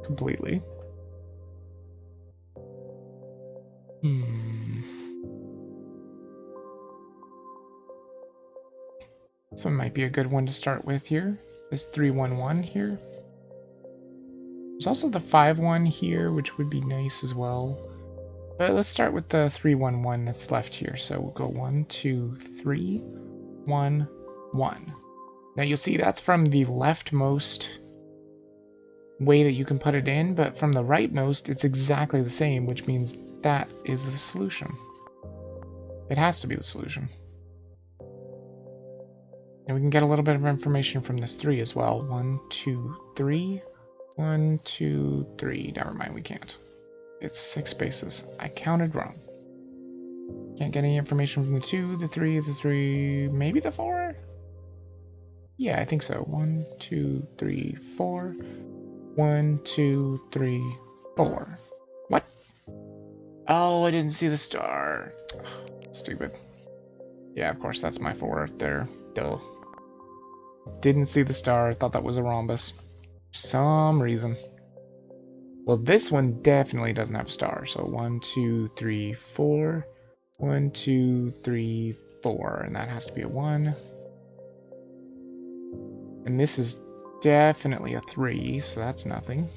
Completely. This one might be a good one to start with here. This 311 here. There's also the 5-1 here, which would be nice as well. But let's start with the 311 that's left here. So we'll go 1, 2, 3, 1, 1. Now you'll see that's from the leftmost way that you can put it in, but from the rightmost, it's exactly the same, which means that is the solution. It has to be the solution. And we can get a little bit of information from this 3 as well. 1, 2, 3. 1, 2, 3. Never mind, we can't. It's 6 spaces. I counted wrong. Can't get any information from the 2, the 3, maybe the 4? Yeah, I think so. 1, 2, 3, 4. 1, 2, 3, 4. What? Oh, I didn't see the star. Stupid. Yeah, of course, that's my 4 right there. Duh. Didn't see the star. Thought that was a rhombus. For some reason. Well, this one definitely doesn't have a star. So 1, 2, 3, 4. 1, 2, 3, 4. And that has to be a 1. And this is definitely a 3, so that's nothing.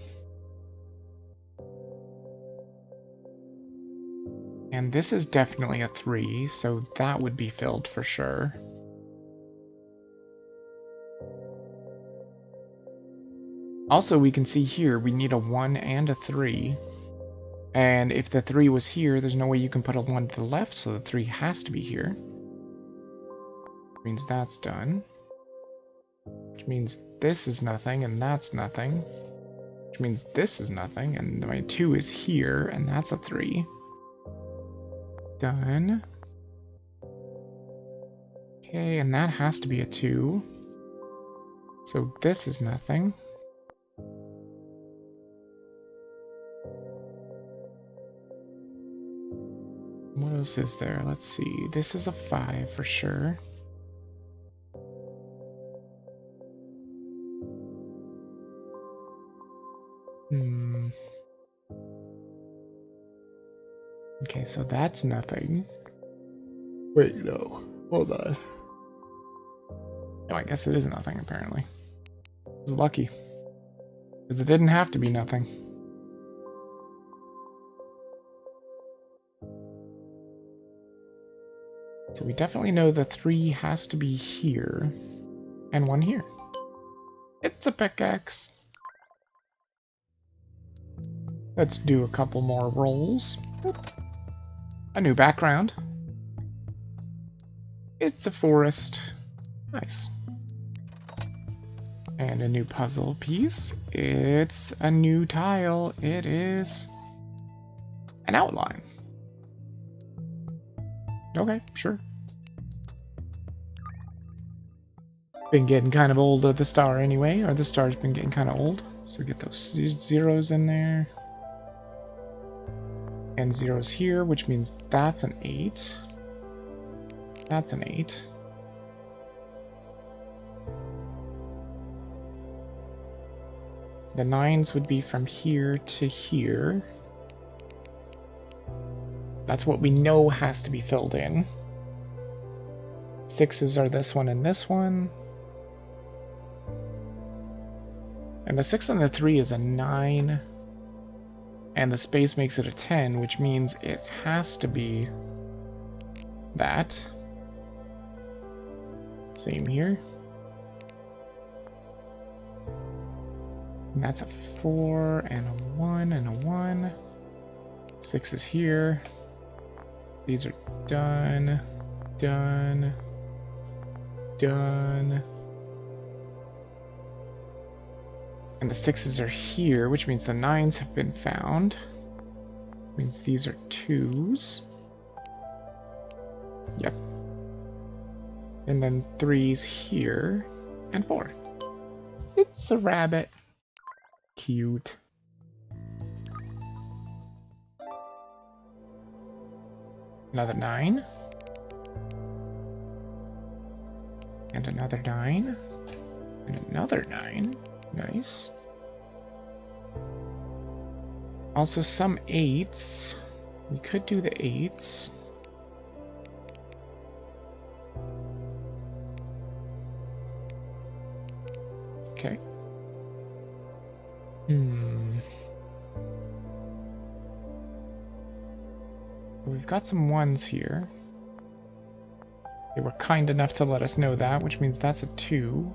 And this is definitely a 3, so that would be filled for sure. Also, we can see here, we need a 1 and a 3. And if the 3 was here, there's no way you can put a 1 to the left, so the 3 has to be here. Which means that's done. Which means this is nothing, and that's nothing. Which means this is nothing, and my 2 is here, and that's a 3. Done. Okay, and that has to be a 2. So this is nothing. What else is there? Let's see. This is a 5 for sure. Okay, so that's nothing. Wait, no. Hold on. No, I guess it is nothing, apparently. I was lucky. Because it didn't have to be nothing. So we definitely know the 3 has to be here. And 1 here. It's a pickaxe. Let's do a couple more rolls. A new background. It's a forest. Nice. And a new puzzle piece. It's a new tile. It is an outline. Okay, sure. been getting kind of old of the star anyway, or the star's been getting kind of old. So get those zeros in there. And zeros here, which means that's an 8. That's an 8. The 9s would be from here to here. That's what we know has to be filled in. 6s are this one and this one. And the 6 and the 3 is a 9. And the space makes it a 10, which means it has to be that. Same here. And that's a 4 and a 1 and a 1. 6 is here. These are done. Done. Done. And the 6s are here, which means the 9s have been found. Means these are 2s. Yep. And then 3s here. And 4. It's a rabbit. Cute. Another 9. And another 9. And another 9. Nice. Also some 8s. We could do the 8s. Okay. We've got some 1s here. They were kind enough to let us know that, which means that's a 2.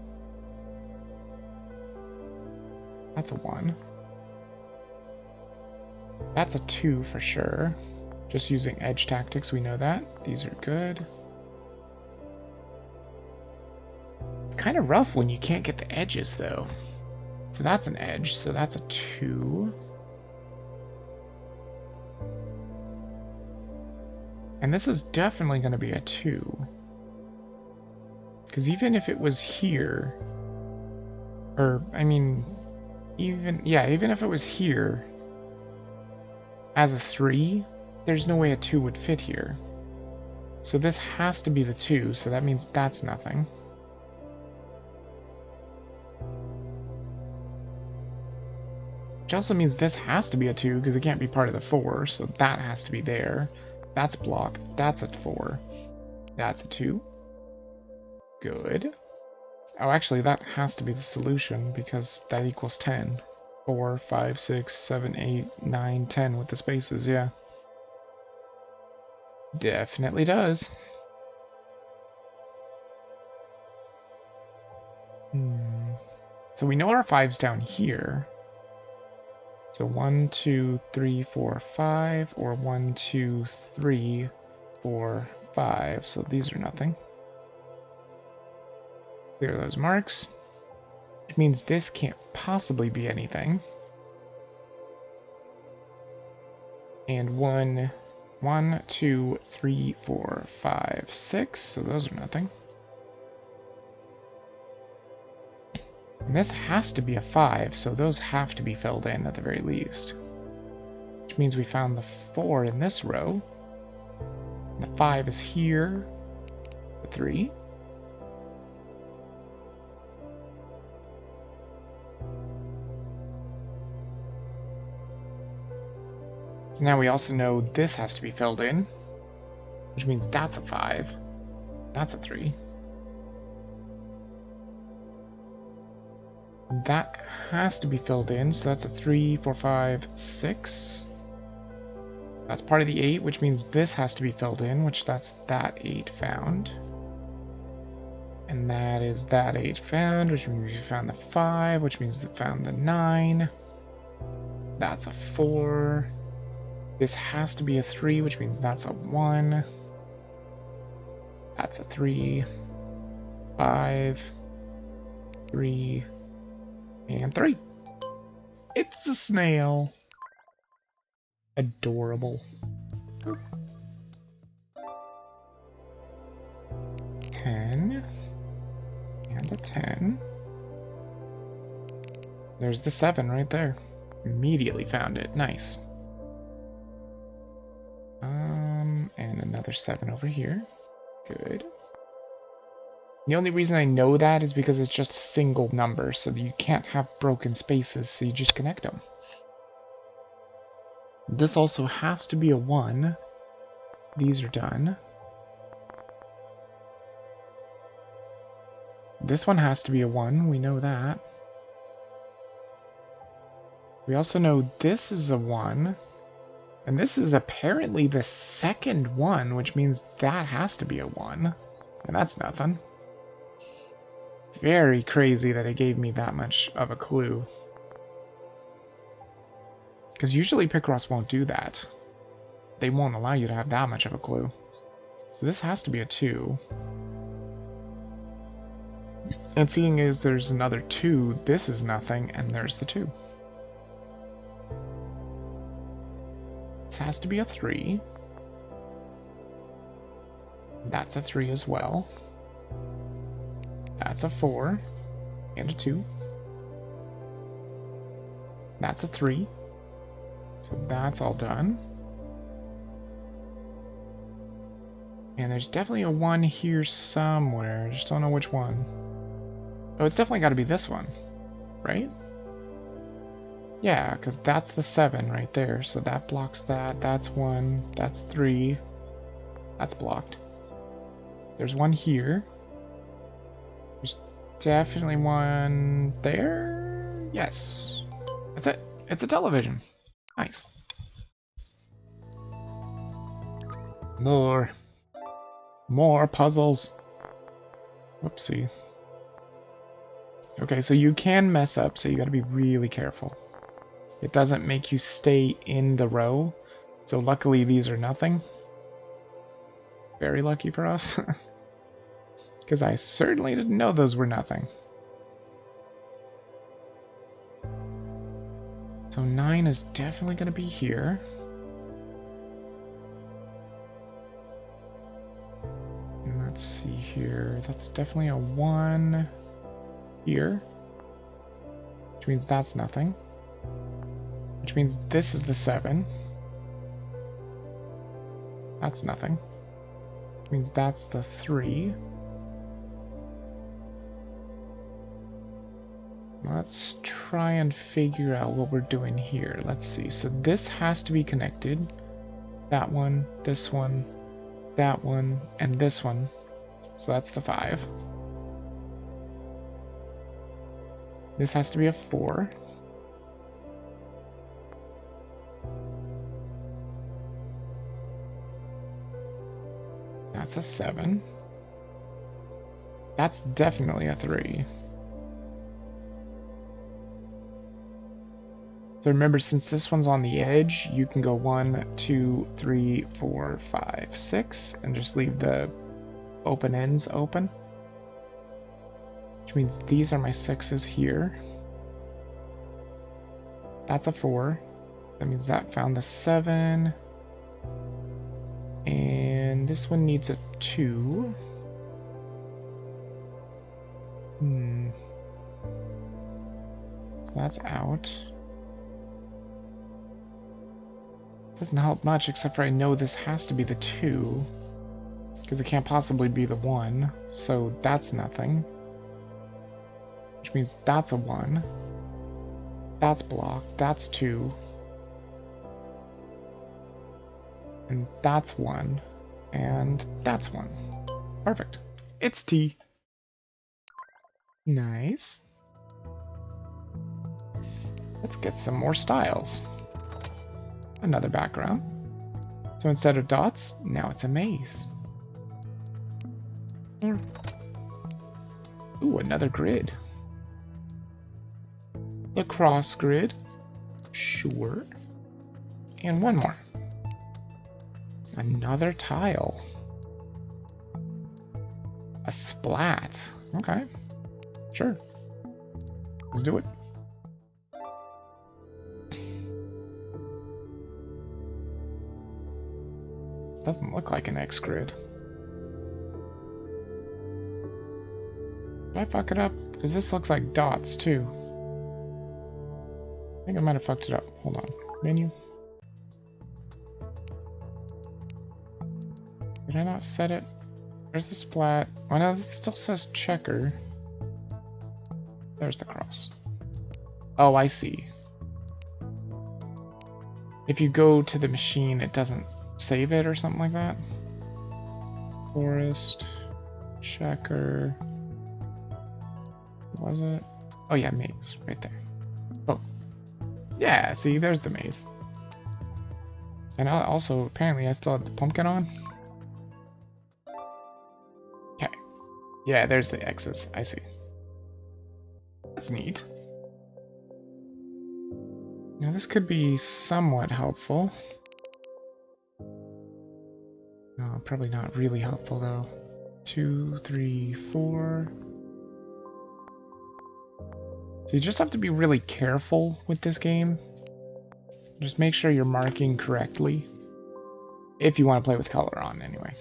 That's a 1. That's a 2 for sure. Just using edge tactics, we know that. These are good. It's kind of rough when you can't get the edges, though. So that's an edge, so that's a 2. And this is definitely going to be a 2. Because even if it was here, or, I mean, even if it was here as a 3, there's no way a 2 would fit here. So this has to be the 2, so that means that's nothing. Which also means this has to be a 2, because it can't be part of the 4, so that has to be there. That's blocked. That's a 4. That's a 2. Good. Oh, actually, that has to be the solution, because that equals 10. 4, 5, 6, 7, 8, 9, 10 with the spaces, yeah. Definitely does. So we know our 5's down here. So 1, 2, 3, 4, 5, or 1, 2, 3, 4, 5. So these are nothing. Clear those marks. Which means this can't possibly be anything. And 1, 2, 3, 4, 5, 6. So those are nothing. And this has to be a 5, so those have to be filled in at the very least. Which means we found the 4 in this row. The 5 is here. The 3. So now we also know this has to be filled in. Which means that's a 5. That's a 3. That has to be filled in, so that's a 3, 4, 5, 6. That's part of the 8, which means this has to be filled in, which that's that 8 found. And that is that 8 found, which means we found the 5, which means we found the 9. That's a 4. This has to be a 3, which means that's a 1. That's a 3. 5. 3. And 3. It's a snail. Adorable. 10. And And a 10. There's the 7 right there. Immediately found it. Nice. And another 7 over here. Good. The only reason I know that is because it's just a single number, so that you can't have broken spaces, so you just connect them. This also has to be a 1. These are done. This one has to be a 1, we know that. We also know this is a 1. And this is apparently the second one, which means that has to be a 1. And that's nothing. Very crazy that it gave me that much of a clue. Because usually Pixross won't do that. They won't allow you to have that much of a clue. So this has to be a 2. And seeing as there's another 2, this is nothing, and there's the 2. This has to be a 3. That's a 3 as well. That's a 4. And a 2. That's a 3. So that's all done. And there's definitely a 1 here somewhere. I just don't know which one. Oh, it's definitely got to be this one, right? Yeah, because that's the 7 right there. So that blocks that. That's 1. That's 3. That's blocked. There's 1 here. There's definitely 1 there. Yes. That's it. It's a television. Nice. More puzzles. Whoopsie. Okay, so you can mess up, so you gotta be really careful. It doesn't make you stay in the row, so luckily these are nothing. Very lucky for us. Because I certainly didn't know those were nothing. So 9 is definitely gonna be here. And let's see here. That's definitely a 1 here. Which means that's nothing. Which means this is the 7. That's nothing. Which means that's the 3. Let's try and figure out what we're doing here. Let's see. So this has to be connected. That one, this one, that one, and this one. So that's the 5. This has to be a 4. That's a 7. That's definitely a 3. So remember, since this one's on the edge, you can go 1, 2, 3, 4, 5, 6, and just leave the open ends open. Which means these are my 6s here. That's a 4. That means that found the 7. And this one needs a 2. So that's out. Doesn't help much, except for I know this has to be the 2. Because it can't possibly be the 1. So that's nothing. Which means that's a 1. That's blocked. That's 2. And that's 1. And that's 1. Perfect. It's T. Nice. Let's get some more styles. Another background. So instead of dots, now it's a maze. Ooh, another grid. Lacrosse grid. Sure. And one more. Another tile. A splat. Okay. Sure. Let's do it. Doesn't look like an X grid. Did I fuck it up? Because this looks like dots, too. I think I might have fucked it up. Hold on. Menu. Did I not set it? There's the splat. Oh no, this still says checker. There's the cross. Oh, I see. If you go to the machine, it doesn't save it or something like that. Forest. Checker. What was it? Oh yeah, maze. Right there. Oh. Yeah, see, there's the maze. And also, apparently, I still have the pumpkin on. Okay. Yeah, there's the X's. I see. That's neat. Now, this could be somewhat helpful. No, probably not really helpful, though. 2, 3, 4. So you just have to be really careful with this game. Just make sure you're marking correctly. If you want to play with color on, anyway.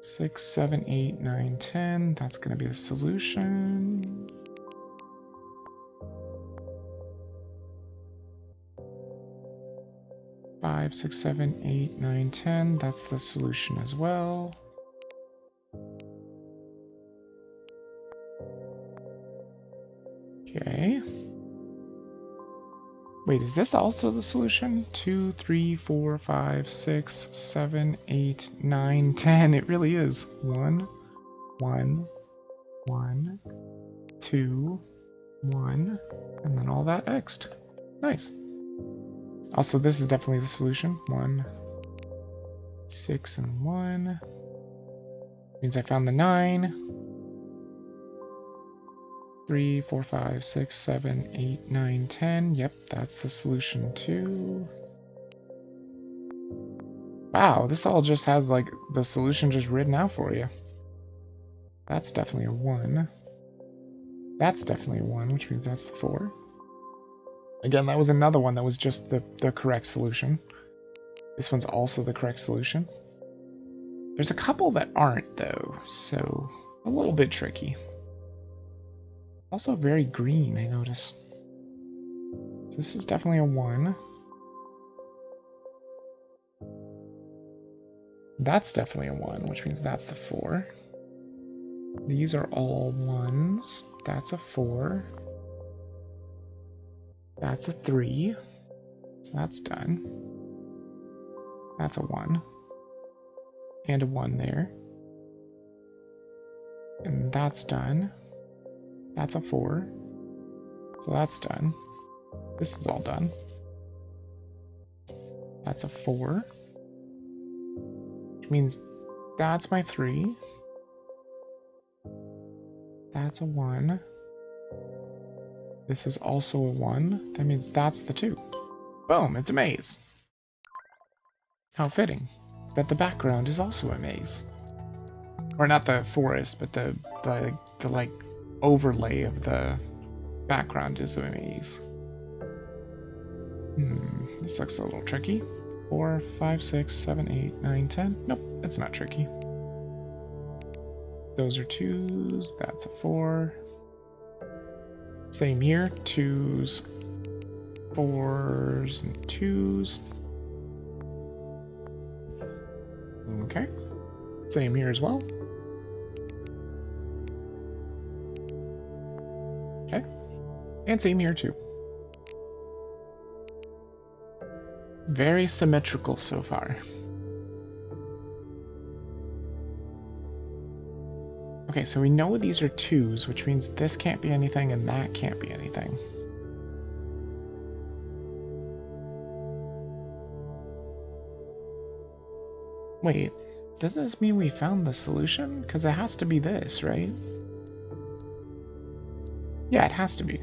6, 7, 8, 9, 10. That's going to be the solution. Five, 6, 7, 8, 9, 10. That's the solution as well. Okay. Wait, is this also the solution? 2, 3, 4, 5, 6, 7, 8, 9, 10. It really is. 1, 1, 1, 2, 1, and then all that X'd. Nice. Also, this is definitely the solution. 1, 6, and 1. Means I found the 9. 3, 4, 5, 6, 7, 8, 9, 10. Yep, that's the solution too. Wow, this all just has like the solution just written out for you. That's definitely a 1. That's definitely a 1, which means that's the 4. Again, that was another one that was just the correct solution. This one's also the correct solution. There's a couple that aren't, though, so a little bit tricky. Also very green, I noticed. So this is definitely a 1. That's definitely a 1, which means that's the 4. These are all 1s. That's a 4. That's a 3. So that's done. That's a 1. And a 1 there. And that's done. That's a 4. So that's done. This is all done. That's a 4. Which means that's my 3. That's a 1. This is also a 1. That means that's the 2. Boom, it's a maze. How fitting that the background is also a maze. Or not the forest, but the like overlay of the background is a maze. This looks a little tricky. 4, 5, 6, 7, 8, 9, 10. Nope, it's not tricky. Those are 2s. That's a 4. Same here. 2s, 4s, and 2s. Okay. Same here as well. Okay. And same here too. Very symmetrical so far. Okay, so we know these are 2s, which means this can't be anything and that can't be anything. Wait, doesn't this mean we found the solution? Because it has to be this, right? Yeah, it has to be.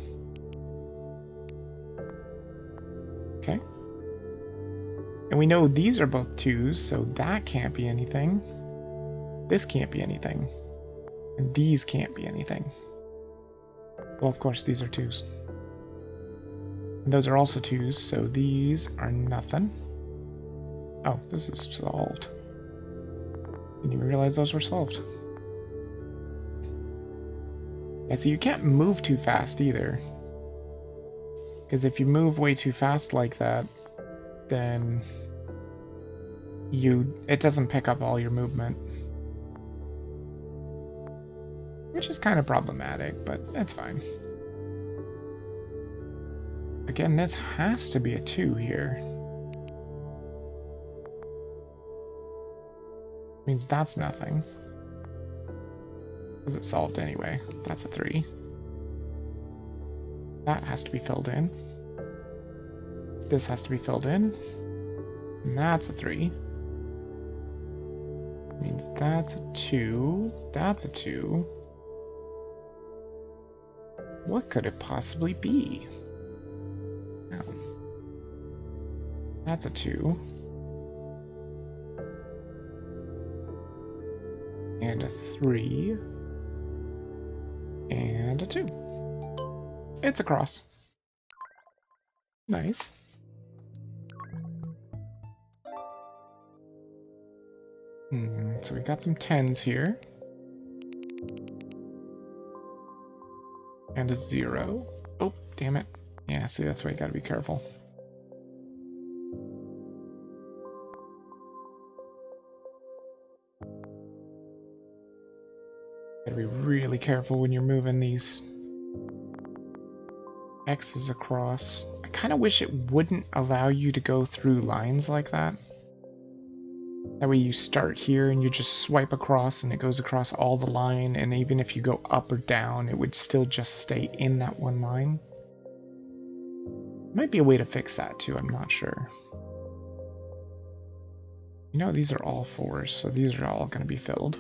Okay. And we know these are both 2s, so that can't be anything. This can't be anything. And these can't be anything. Well, of course, these are 2s. And those are also 2s, so these are nothing. Oh, this is solved. Didn't even realize those were solved. Yeah, so you can't move too fast either. Because if you move way too fast like that, then it doesn't pick up all your movement. Which is kind of problematic, but that's fine. Again, this has to be a 2 here. Means that's nothing. Because it's solved anyway. That's a 3. That has to be filled in. This has to be filled in. And that's a 3. Means that's a 2. That's a 2. What could it possibly be? Oh. That's a 2. And a 3. And a 2. It's a cross. Nice. So we got some 10s here. And a 0. Oh, damn it. Yeah, see, that's why you gotta be careful. Gotta be really careful when you're moving these X's across. I kind of wish it wouldn't allow you to go through lines like that. That way you start here and you just swipe across and it goes across all the line, and even if you go up or down, it would still just stay in that one line. Might be a way to fix that too, I'm not sure. You know, these are all 4s, so these are all going to be filled.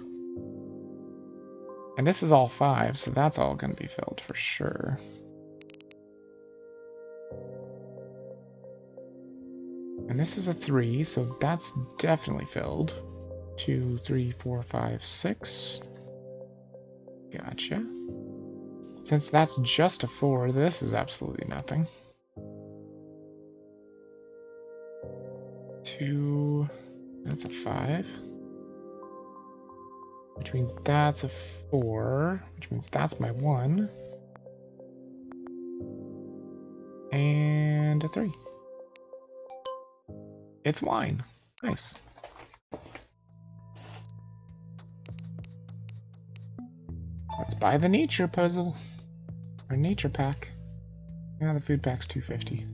And this is all 5, so that's all going to be filled for sure. And this is a 3, so that's definitely filled. 2, 3, 4, 5, 6. Gotcha. Since that's just a 4, this is absolutely nothing. 2, that's a 5. Which means that's a 4, which means that's my 1. And a 3. It's wine. Nice. Let's buy the nature puzzle. Or nature pack. Yeah, the food pack's $2.50.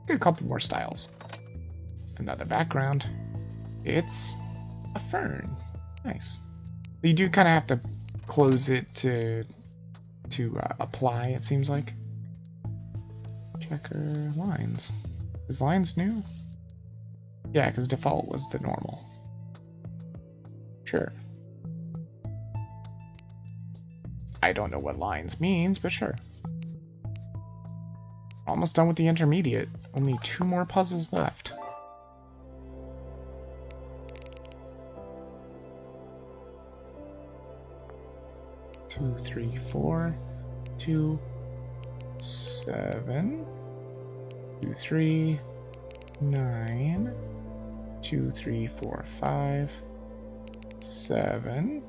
Get a couple more styles. Another background. It's a fern. Nice. You do kind of have to close it to apply, it seems like. Checker lines. Is lines new? Yeah, because default was the normal. Sure. I don't know what lines means, but sure. Almost done with the intermediate. Only 2 more puzzles left. Two, 3, 4, 2, 7, 2, 3, 9, 2, 3, 4, 5, 7,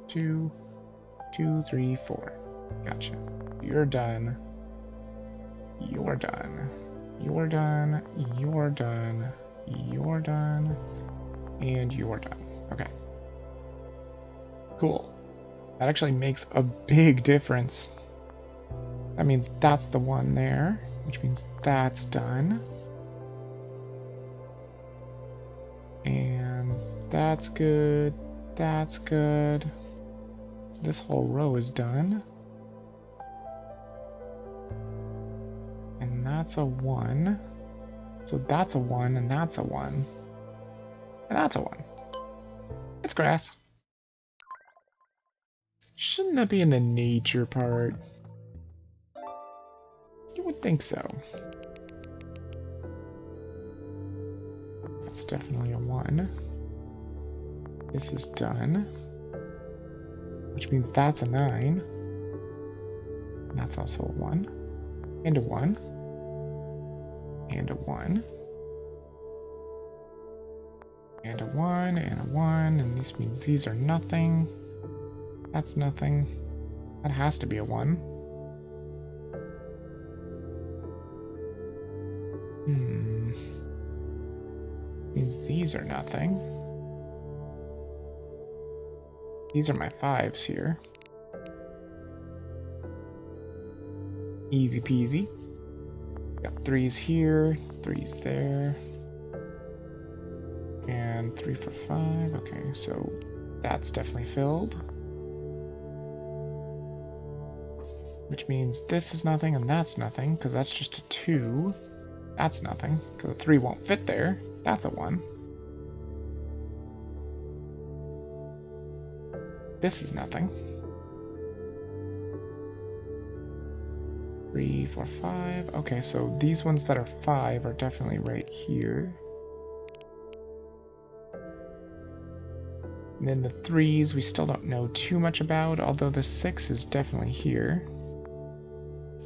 2, 2, 3, 4. Gotcha. You're done. You're done. You're done. You're done. You're done. And you're done. Okay. Cool. That actually makes a big difference. That means that's the one there, which means that's done. And that's good. That's good. This whole row is done. And that's a 1. So that's a 1, and that's a 1. And that's a 1. It's grass. Shouldn't that be in the nature part? You would think so. That's definitely a 1. This is done. Which means that's a 9. And that's also a 1. And a 1. And a 1. And a 1, and a 1, and this means these are nothing. That's nothing. That has to be a 1. Means these are nothing. These are my 5s here. Easy peasy. Got 3s here, 3s there. And 3 for 5. Okay, so that's definitely filled. Which means this is nothing and that's nothing, because that's just a 2. That's nothing, because a 3 won't fit there. That's a 1. This is nothing. 3, 4, 5. Okay, so these ones that are 5 are definitely right here. And then the 3s we still don't know too much about, although the 6 is definitely here.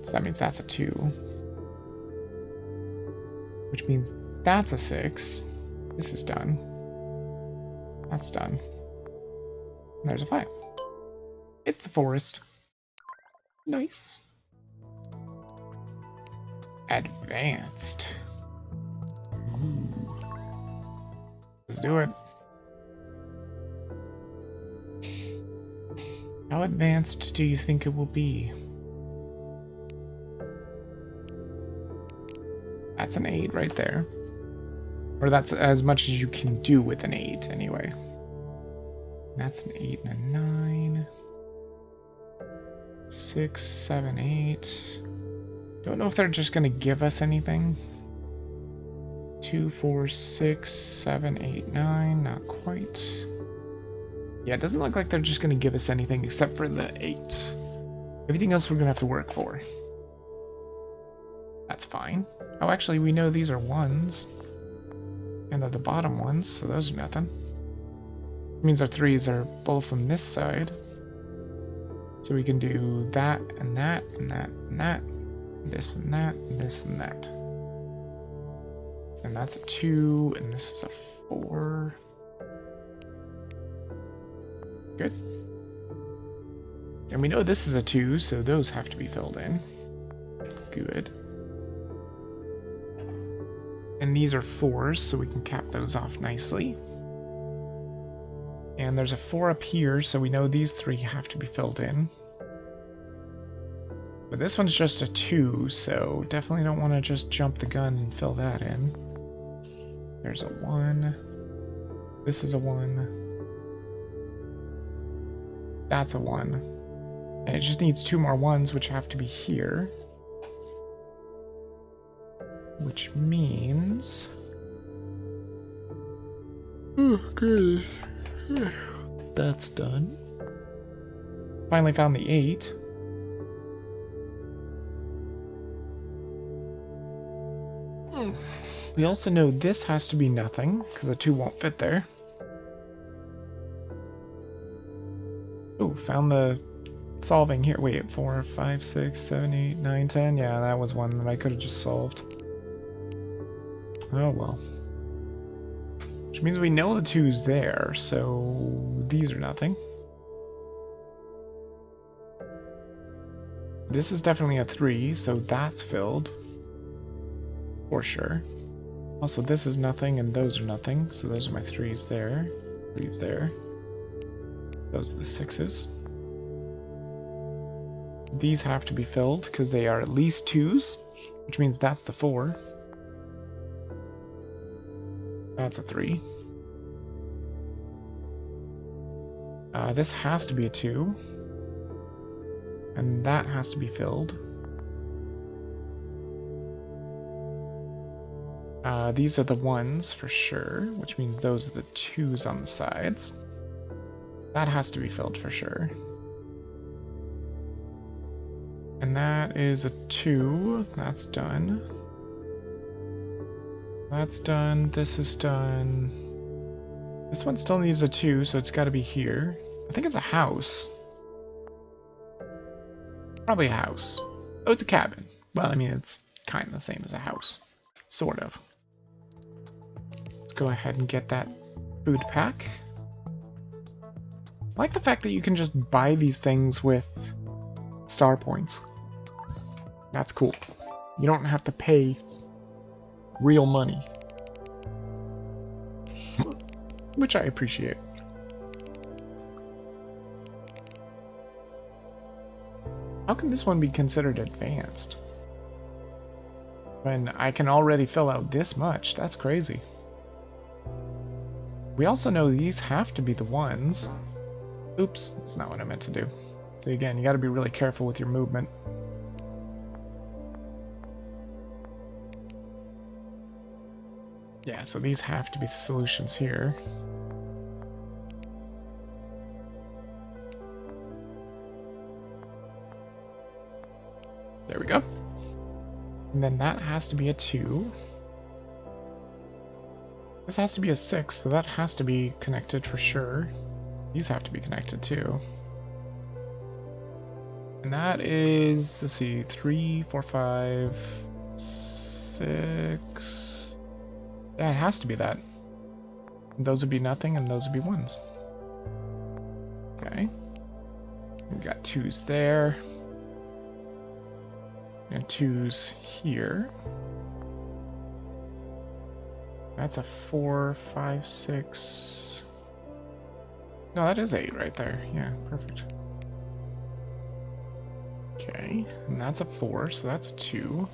So that means that's a 2. Which means that's a 6. This is done. That's done. And there's a 5. It's a forest. Nice. Advanced. Ooh. Let's do it. How advanced do you think it will be? That's an 8 right there. Or that's as much as you can do with an 8, anyway. That's an 8 and a 9. 6, 7, 8. Don't know if they're just going to give us anything. 2, 4, 6, 7, 8, 9. Not quite. Yeah, it doesn't look like they're just going to give us anything except for the 8. Everything else we're going to have to work for. That's fine. Oh, actually, we know these are 1s. And they're the bottom ones, so those are nothing. It means our 3s are both on this side. So we can do that, and that, and that, and that. This and that, and this and that. And that's a 2, and this is a 4. Good. And we know this is a 2, so those have to be filled in. Good. And these are 4s, so we can cap those off nicely. And there's a 4 up here, so we know these 3 have to be filled in. But this one's just a 2, so definitely don't want to just jump the gun and fill that in. There's a 1. This is a 1. That's a 1. And it just needs 2 more 1s, which have to be here. Which means... oh, goodness. That's done. Finally found the 8. We also know this has to be nothing, because a 2 won't fit there. Oh, found the solving here. Wait, 4, 5, 6, 7, 8, 9, 10. Yeah, that was one that I could have just solved. Oh well. Which means we know the 2's there, so these are nothing. This is definitely a 3, so that's filled. For sure. Also, this is nothing, and those are nothing, so those are my 3's there. 3's there. Those are the 6's. These have to be filled, because they are at least 2's, which means that's the 4. That's a 3. This has to be a 2. And that has to be filled. These are the 1s for sure, which means those are the 2's on the sides. That has to be filled for sure. And that is a 2. That's done. That's done. This is done. This one still needs a 2, so it's got to be here. I think it's a house. Probably a house. Oh, it's a cabin. Well, I mean, it's kind of the same as a house. Sort of. Let's go ahead and get that food pack. I like the fact that you can just buy these things with star points. That's cool. You don't have to pay real money. Which I appreciate. How can this one be considered advanced? When I can already fill out this much, that's crazy. We also know these have to be the ones. Oops, that's not what I meant to do. So again, you gotta be really careful with your movement. Yeah, so these have to be the solutions here. There we go. And then that has to be a 2. This has to be a 6, so that has to be connected for sure. These have to be connected too. And that is, let's see, 3, 4, 5, 6. Yeah, it has to be that. And those would be nothing, and those would be 1s. Okay. We got 2s there. And 2s here. That's a 4, 5, 6. No, that is 8 right there. Yeah, perfect. Okay, and that's a 4, so that's a 2.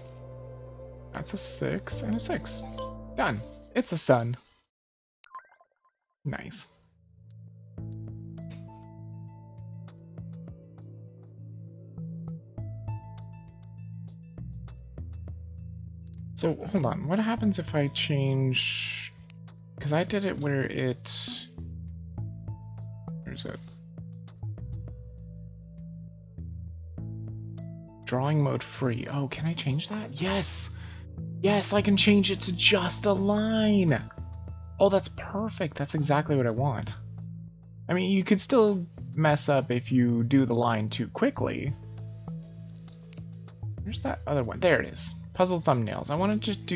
That's a 6 and a 6. Done. It's a sun. Nice. So, hold on. What happens if I change... Because I did it where it... Where's it? Drawing mode free. Oh, can I change that? Yes! Yes, I can change it to just a line! Oh, that's perfect. That's exactly what I want. I mean, you could still mess up if you do the line too quickly. Where's that other one? There it is. Puzzle thumbnails. I want to just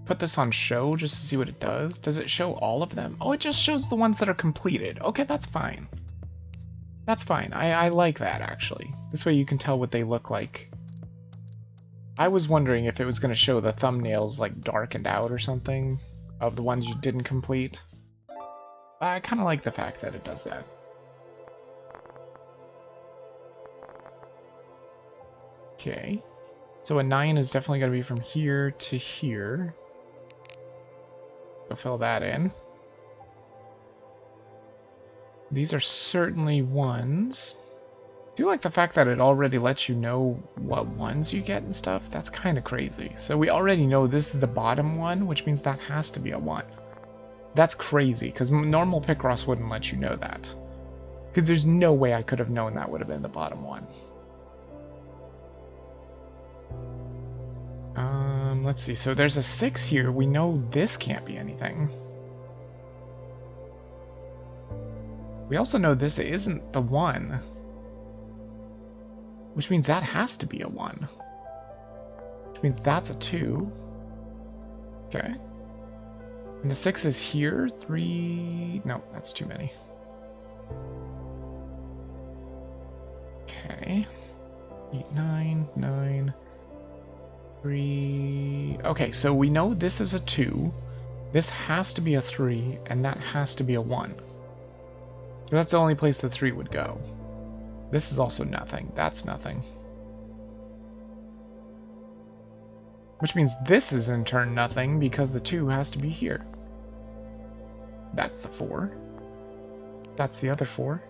put this on show just to see what it does. Does it show all of them? Oh, it just shows the ones that are completed. Okay, that's fine. That's fine. I like that, actually. This way you can tell what they look like. I was wondering if it was going to show the thumbnails, like, darkened out or something of the ones you didn't complete. I kind of like the fact that it does that. Okay. So a 9 is definitely going to be from here to here. So fill that in. These are certainly 1s. I do like the fact that it already lets you know what 1s you get and stuff. That's kind of crazy. So we already know this is the bottom one, which means that has to be a 1. That's crazy, because normal Pixross wouldn't let you know that. Because there's no way I could have known that would have been the bottom one. Let's see. So there's a 6 here. We know this can't be anything. We also know this isn't the 1. Which means that has to be a 1. Which means that's a 2. Okay. And the 6 is here. 3... No, that's too many. Okay. 8, 9, 9... 3... Okay, so we know this is a 2. This has to be a 3, and that has to be a 1. So that's the only place the 3 would go. This is also nothing. That's nothing. Which means this is in turn nothing, because the 2 has to be here. That's the 4. That's the other 4.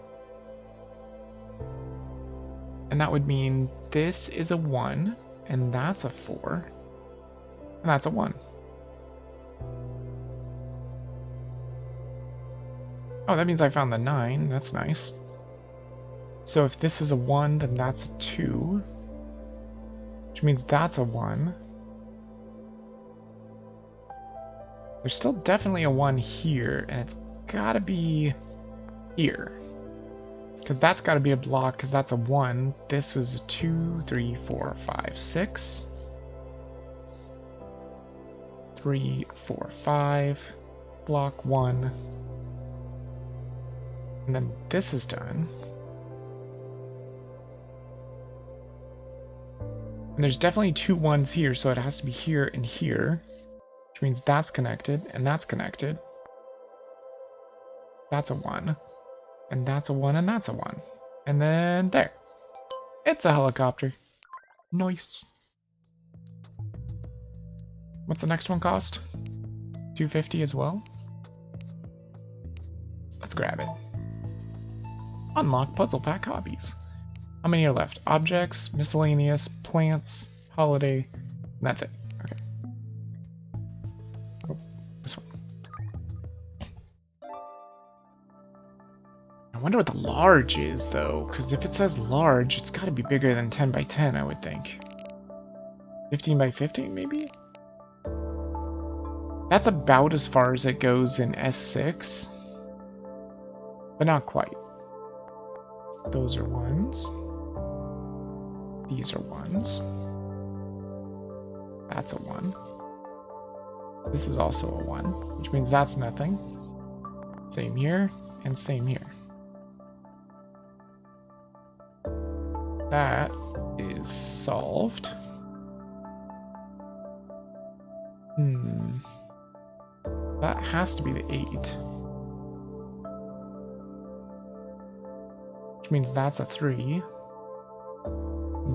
And that would mean this is a 1. And that's a 4. And that's a 1. Oh, that means I found the 9. That's nice. So if this is a 1, then that's a 2. Which means that's a 1. There's still definitely a 1 here, and it's gotta be here. Because that's got to be a block, because that's a 1. This is a 2, 3, 4, 5, 6. 3, 4, 5. Block 1. And then this is done. And there's definitely 2 1s here, so it has to be here and here. Which means that's connected, and that's connected. That's a 1. And that's a 1, and that's a 1. And then there. It's a helicopter. Nice. What's the next one cost? 250 as well? Let's grab it. Unlock puzzle pack hobbies. How many are left? Objects, miscellaneous, plants, holiday, and that's it. Okay. Oh, this one. I wonder what the large is, though, because if it says large, it's got to be bigger than 10 by 10, I would think. 15 by 15, maybe? That's about as far as it goes in S6, but not quite. Those are 1s. These are 1s. That's a 1. This is also a 1, which means that's nothing. Same here, and same here. That is solved. That has to be the 8. Which means that's a 3.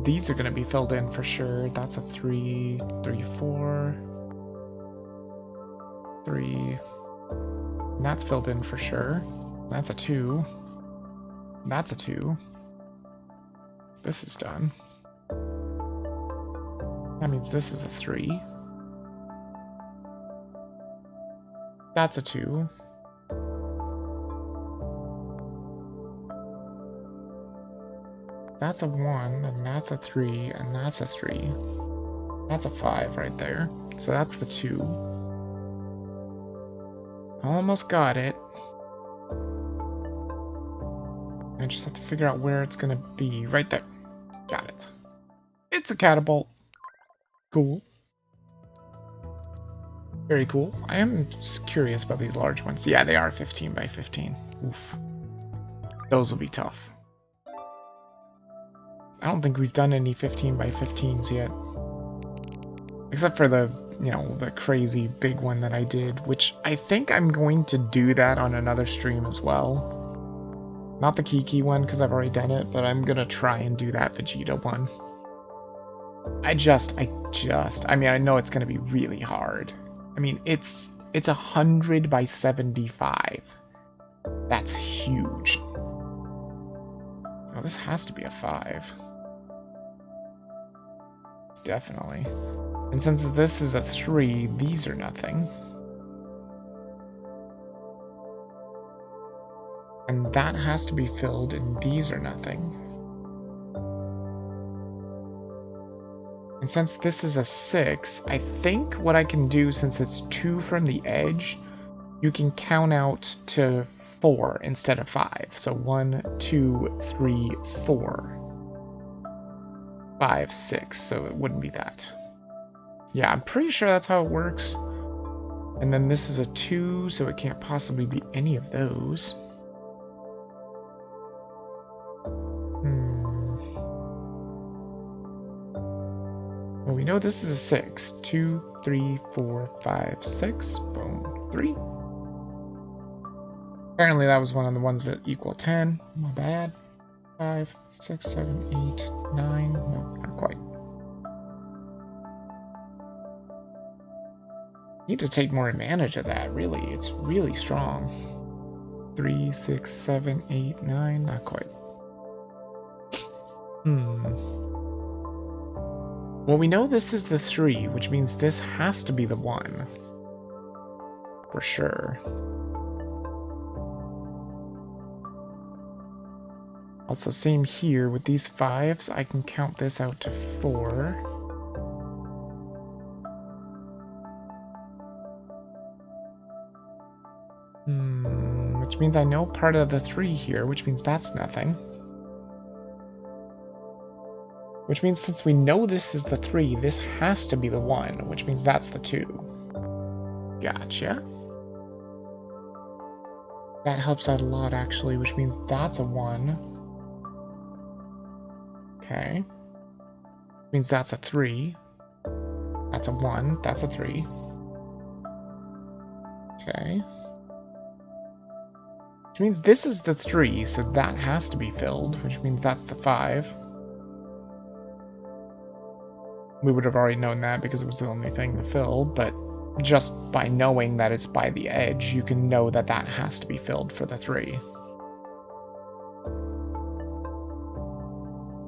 These are going to be filled in for sure. That's a 3, 3, 4, 3. And that's filled in for sure. That's a 2. That's a 2. This is done. That means this is a 3. That's a 2. That's a 1, and that's a 3, and that's a 3. That's a 5 right there. So that's the 2. Almost got it. I just have to figure out where it's gonna be. Right there. Got it. It's a catapult. Cool. Very cool. I am just curious about these large ones. Yeah, they are 15 by 15. Oof. Those will be tough. I don't think we've done any 15 by 15s yet. Except for the, you know, the crazy big one that I did, which I think I'm going to do that on another stream as well. Not the Kiki one, because I've already done it, but I'm going to try and do that Vegeta one. I mean, I know it's going to be really hard. I mean, it's 100 by 75. That's huge. Oh, this has to be a 5. Definitely. And since this is a 3, these are nothing. And that has to be filled, and these are nothing. And since this is a 6, I think what I can do, since it's 2 from the edge, you can count out to 4 instead of 5. So 1, 2, 3, 4. 5, 6, so it wouldn't be that. Yeah, I'm pretty sure that's how it works. And then this is a 2, so it can't possibly be any of those. Well, we know this is a 6. 2, 3, 4, 5, 6. Boom. 3. Apparently that was one of the ones that equal 10. My bad. 5, 6, 7, 8, 9. No, not quite. Need to take more advantage of that, really. It's really strong. 3, 6, 7, 8, 9. Not quite. Well, we know this is the 3, which means this has to be the 1. For sure. Also, same here. With these 5s, I can count this out to 4. Which means I know part of the 3 here, which means that's nothing. Which means since we know this is the 3, this has to be the 1, which means that's the 2. Gotcha. That helps out a lot, actually, which means that's a 1. Okay. Means that's a 3. That's a 1. That's a 3. Okay. Which means this is the 3, so that has to be filled, which means that's the 5. We would have already known that because it was the only thing to fill, but just by knowing that it's by the edge, you can know that that has to be filled for the 3.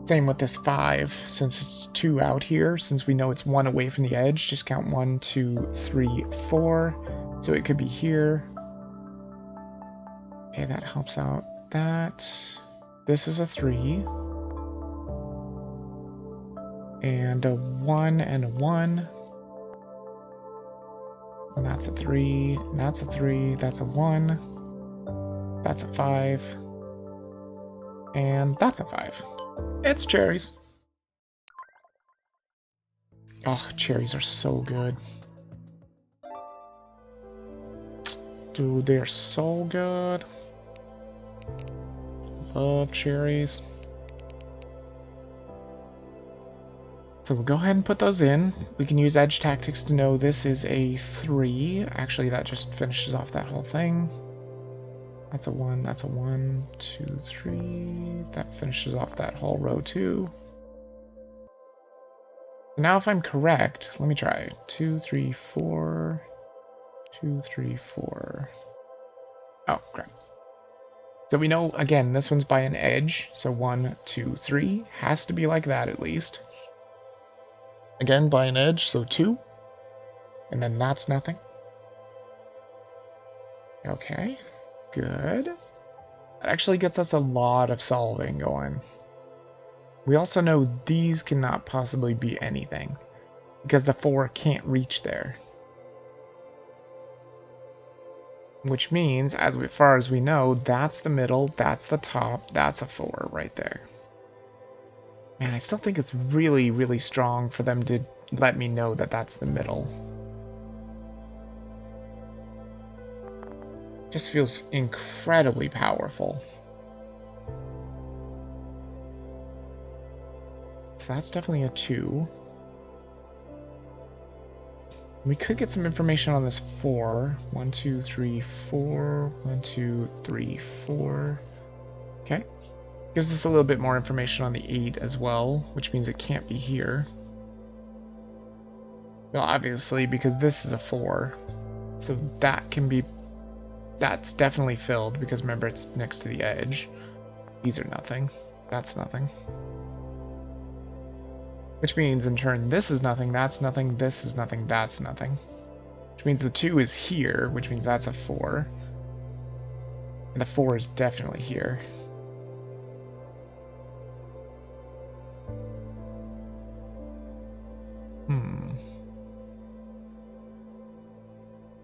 Same with this 5, since it's 2 out here, since we know it's 1 away from the edge, just count 1, 2, 3, 4. So it could be here. Okay, that helps out that. This is a 3. And a 1 and a 1. And that's a 3. And that's a 3. That's a 1. That's a 5. And that's a 5. It's cherries. Oh, cherries are so good. Dude, they're so good. Love cherries. So we'll go ahead and put those in. We can use edge tactics to know this is a 3. Actually, that just finishes off that whole thing. That's a 1, that's a 1, 2, 3. That finishes off that whole row too. Now if I'm correct, let me try. 2, 3, 4. 2, 3, 4. Oh, crap. So we know, again, this one's by an edge. So 1, 2, 3. Has to be like that at least. Again, by an edge, so 2. And then that's nothing. Okay, good. That actually gets us a lot of solving going. We also know these cannot possibly be anything, because the 4 can't reach there. Which means, as far as we know, that's the middle, that's the top, that's a 4 right there. Man, I still think it's really, really strong for them to let me know that that's the middle. Just feels incredibly powerful. So that's definitely a 2. We could get some information on this 4. 1, 2, 3, 4. 1, 2, 3, 4. Okay. Gives us a little bit more information on the 8 as well, which means it can't be here. Well, obviously, because this is a 4. So that can be... That's definitely filled, because remember, it's next to the edge. These are nothing. That's nothing. Which means, in turn, this is nothing, that's nothing, this is nothing, that's nothing. Which means the 2 is here, which means that's a 4. And the 4 is definitely here.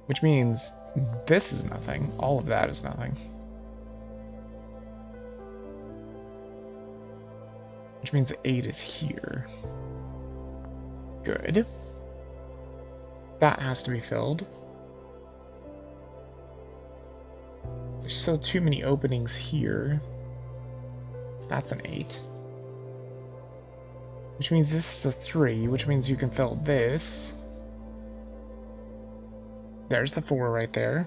Which means this is nothing, all of that is nothing. Which means the 8 is here. Good. That has to be filled. There's still too many openings here. That's an 8. Which means this is a 3, which means you can fill this. There's the 4 right there.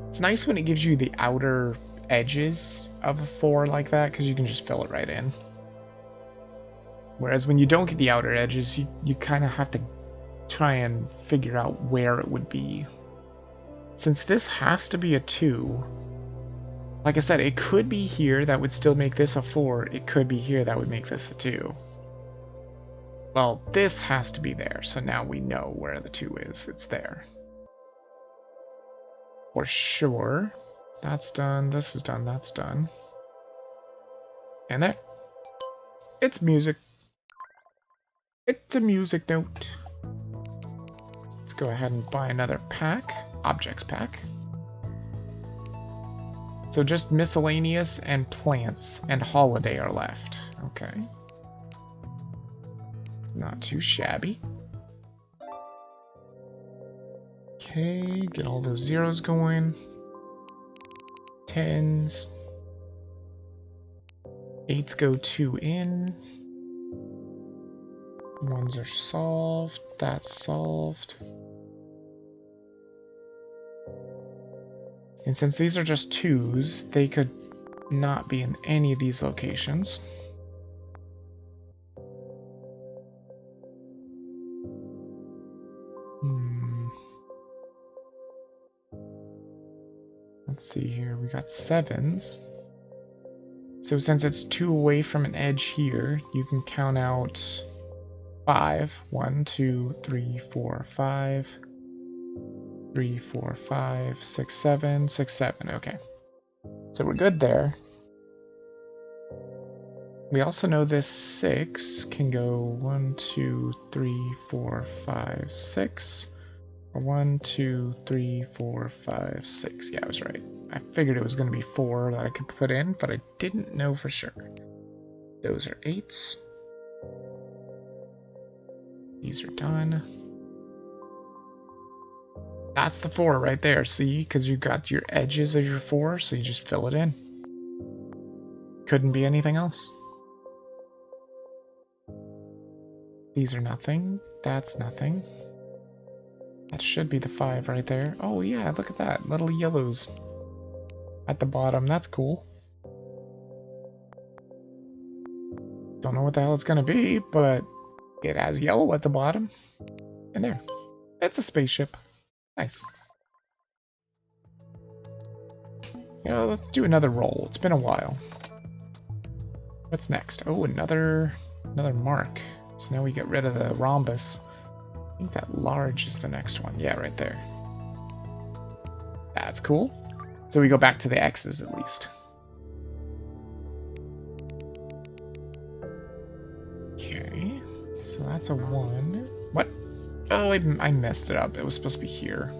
It's nice when it gives you the outer edges of a 4 like that, because you can just fill it right in. Whereas when you don't get the outer edges, you kind of have to try and figure out where it would be. Since this has to be a 2, like I said, it could be here, that would still make this a 4. It could be here, that would make this a 2. Well, this has to be there, so now we know where the 2 is. It's there. For sure. That's done, this is done, that's done. And there. It's music. It's a music note. Let's go ahead and buy another pack. Objects pack. So just miscellaneous and plants and holiday are left. Okay. Not too shabby. Okay, get all those zeros going. 10s. 8s go 2 in. 1s are solved. That's solved. And since these are just 2s, they could not be in any of these locations. Let's see here. We got 7s. So since it's 2 away from an edge here, you can count out 5. 1, 2, 3, 4, 5. 3, 4, 5, 6, 7, 6, 7. Okay. So we're good there. We also know this 6 can go 1, 2, 3, 4, 5, 6. Or 1, 2, 3, 4, 5, 6. Yeah, I was right. I figured it was going to be 4 that I could put in, but I didn't know for sure. Those are 8s. These are done. That's the 4 right there, see? Because you got your edges of your 4, so you just fill it in. Couldn't be anything else. These are nothing. That's nothing. That should be the 5 right there. Oh yeah, look at that. Little yellows at the bottom. That's cool. Don't know what the hell it's going to be, but it has yellow at the bottom. And there. It's a spaceship. Nice. Yeah, let's do another roll. It's been a while. What's next? Oh, another mark. So now we get rid of the rhombus. I think that large is the next one. Yeah, right there. That's cool. So we go back to the X's at least. Okay. So that's a 1. What? Oh, I messed it up. It was supposed to be here.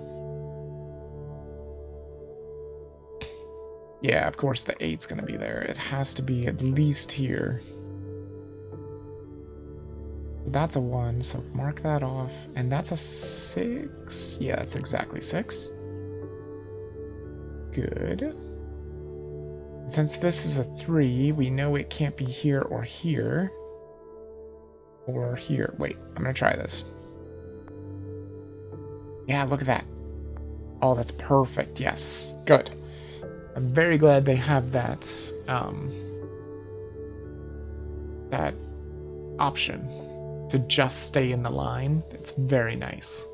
Yeah, of course the 8's going to be there. It has to be at least here. That's a 1, so mark that off. And that's a 6. Yeah, that's exactly 6. Good. Since this is a 3, we know it can't be here or here. Or here. Wait, I'm going to try this. Yeah, look at that. Oh, that's perfect. Yes. Good. I'm very glad they have that, that option to just stay in the line. It's very nice.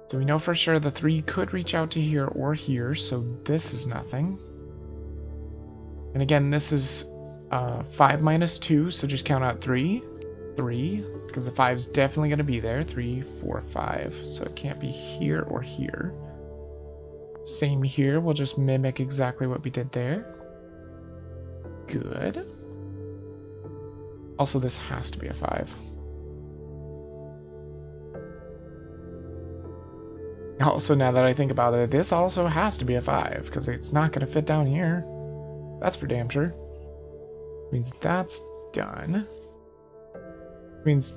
So we know for sure the 3 could reach out to here or here, so this is nothing. And again, this is 5 minus 2, so just count out 3. 3, because the 5's definitely going to be there. 3, 4, 5, so it can't be here or here. Same here, we'll just mimic exactly what we did there. Good. Also, this has to be a 5. Also, now that I think about it, this also has to be a 5, because it's not going to fit down here. That's for damn sure. Means that's done. Means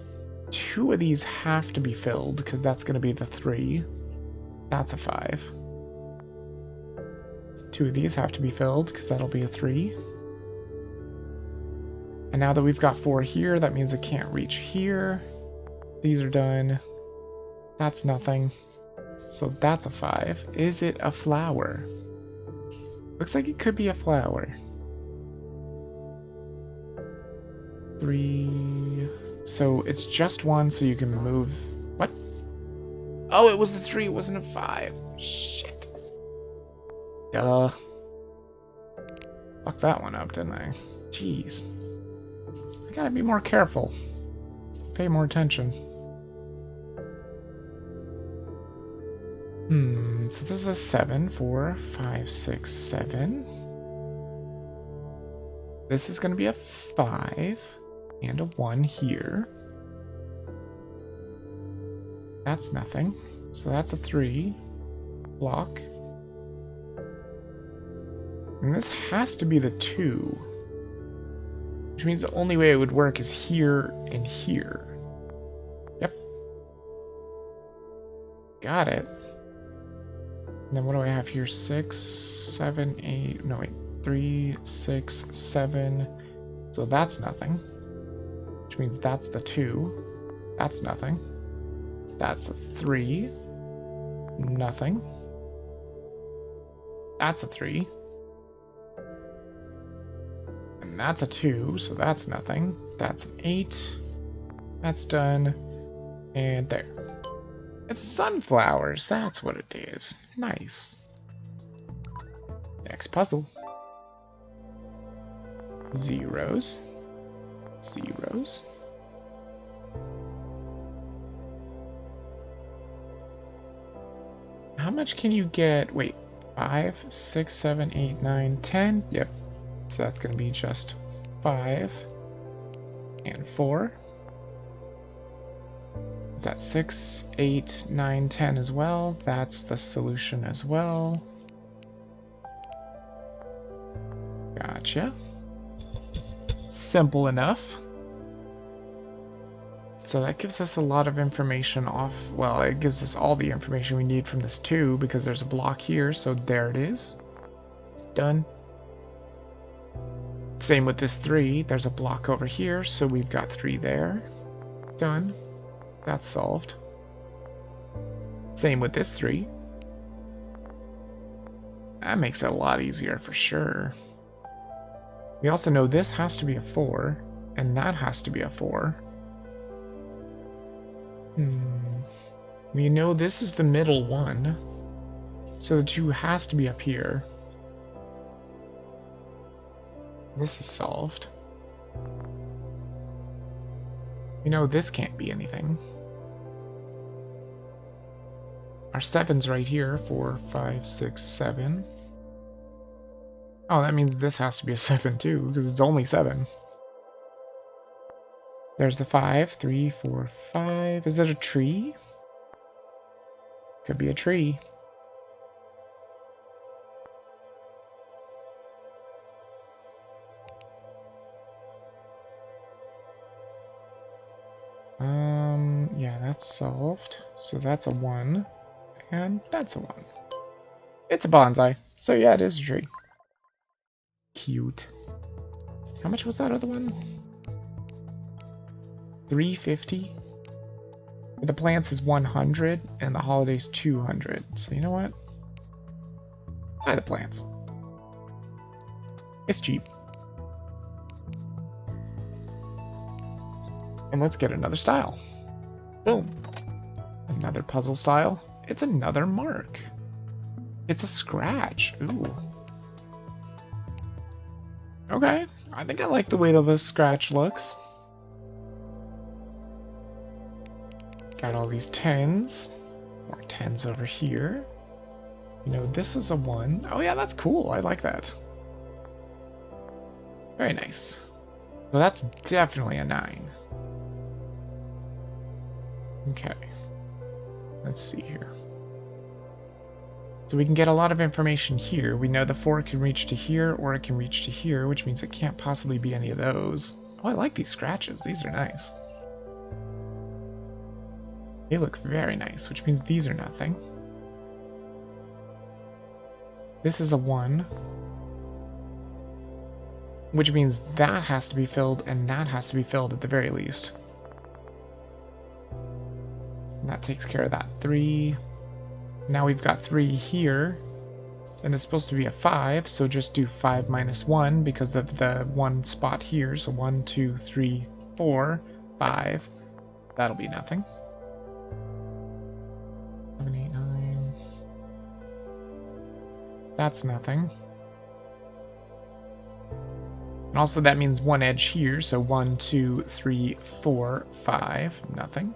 2 of these have to be filled, because that's going to be the 3. That's a 5. 2 of these have to be filled, because that'll be a 3. And now that we've got 4 here, that means it can't reach here. These are done. That's nothing. So that's a 5. Is it a flower? Looks like it could be a flower. 3. So it's just 1, so you can move. What? Oh, it was the 3, it wasn't a 5. Shit. Duh. Fucked that one up, didn't I? Jeez. I gotta be more careful. Pay more attention. So this is a 7, 4, 5, 6, 7. This is gonna be a 5 and a 1 here. That's nothing. So that's a 3 block. And this has to be the 2. Which means the only way it would work is here and here. Yep. Got it. And then what do I have here? 6, 7, 8. No, wait. 3, 6, 7. So that's nothing. Which means that's the 2. That's nothing. That's a 3. Nothing. That's a 3. And that's a 2, so that's nothing. That's an 8. That's done. And there. It's sunflowers, that's what it is. Nice. Next puzzle. Zeros. Zeros. How much can you get? Wait, 5, 6, 7, 8, 9, 10? Yep. So that's going to be just 5 and 4. Is that 6, 8, 9, 10 as well? That's the solution as well. Gotcha. Simple enough. So that gives us a lot of information off, well, it gives us all the information we need from this 2 because there's a block here, so there it is. Done. Same with this 3, there's a block over here, so we've got 3 there. Done. That's solved. Same with this 3. That makes it a lot easier for sure. We also know this has to be a 4, and that has to be a 4. We know this is the middle one, so the 2 has to be up here. This is solved. We know this can't be anything. Our 7's right here. 4, 5, 6, 7. Oh, that means this has to be a 7 too, because it's only 7. There's the 5. 3, 4, 5. Is it a tree? Could be a tree. Yeah, that's solved. So that's a 1. And that's a 1. It's a bonsai. So yeah, it is a tree. Cute. How much was that other one? 350? The plants is 100 and the holidays 200. So you know what? Buy the plants. It's cheap. And let's get another style. Boom. Another puzzle style. It's another mark. It's a scratch. Ooh. Okay. I think I like the way that this scratch looks. Got all these 10s. More 10s over here. You know, this is a 1. Oh yeah, that's cool. I like that. Very nice. So that's definitely a 9. Okay. Let's see here. So we can get a lot of information here. We know the 4 can reach to here, or it can reach to here, which means it can't possibly be any of those. Oh, I like these scratches. These are nice. They look very nice, which means these are nothing. This is a 1. Which means that has to be filled, and that has to be filled at the very least. And that takes care of that 3. Now we've got 3 here. And it's supposed to be a 5, so just do 5 minus 1 because of the 1 spot here. So 1, 2, 3, 4, 5. That'll be nothing. 7, 8, 9. That's nothing. And also that means 1 edge here, so 1, 2, 3, 4, 5. Nothing.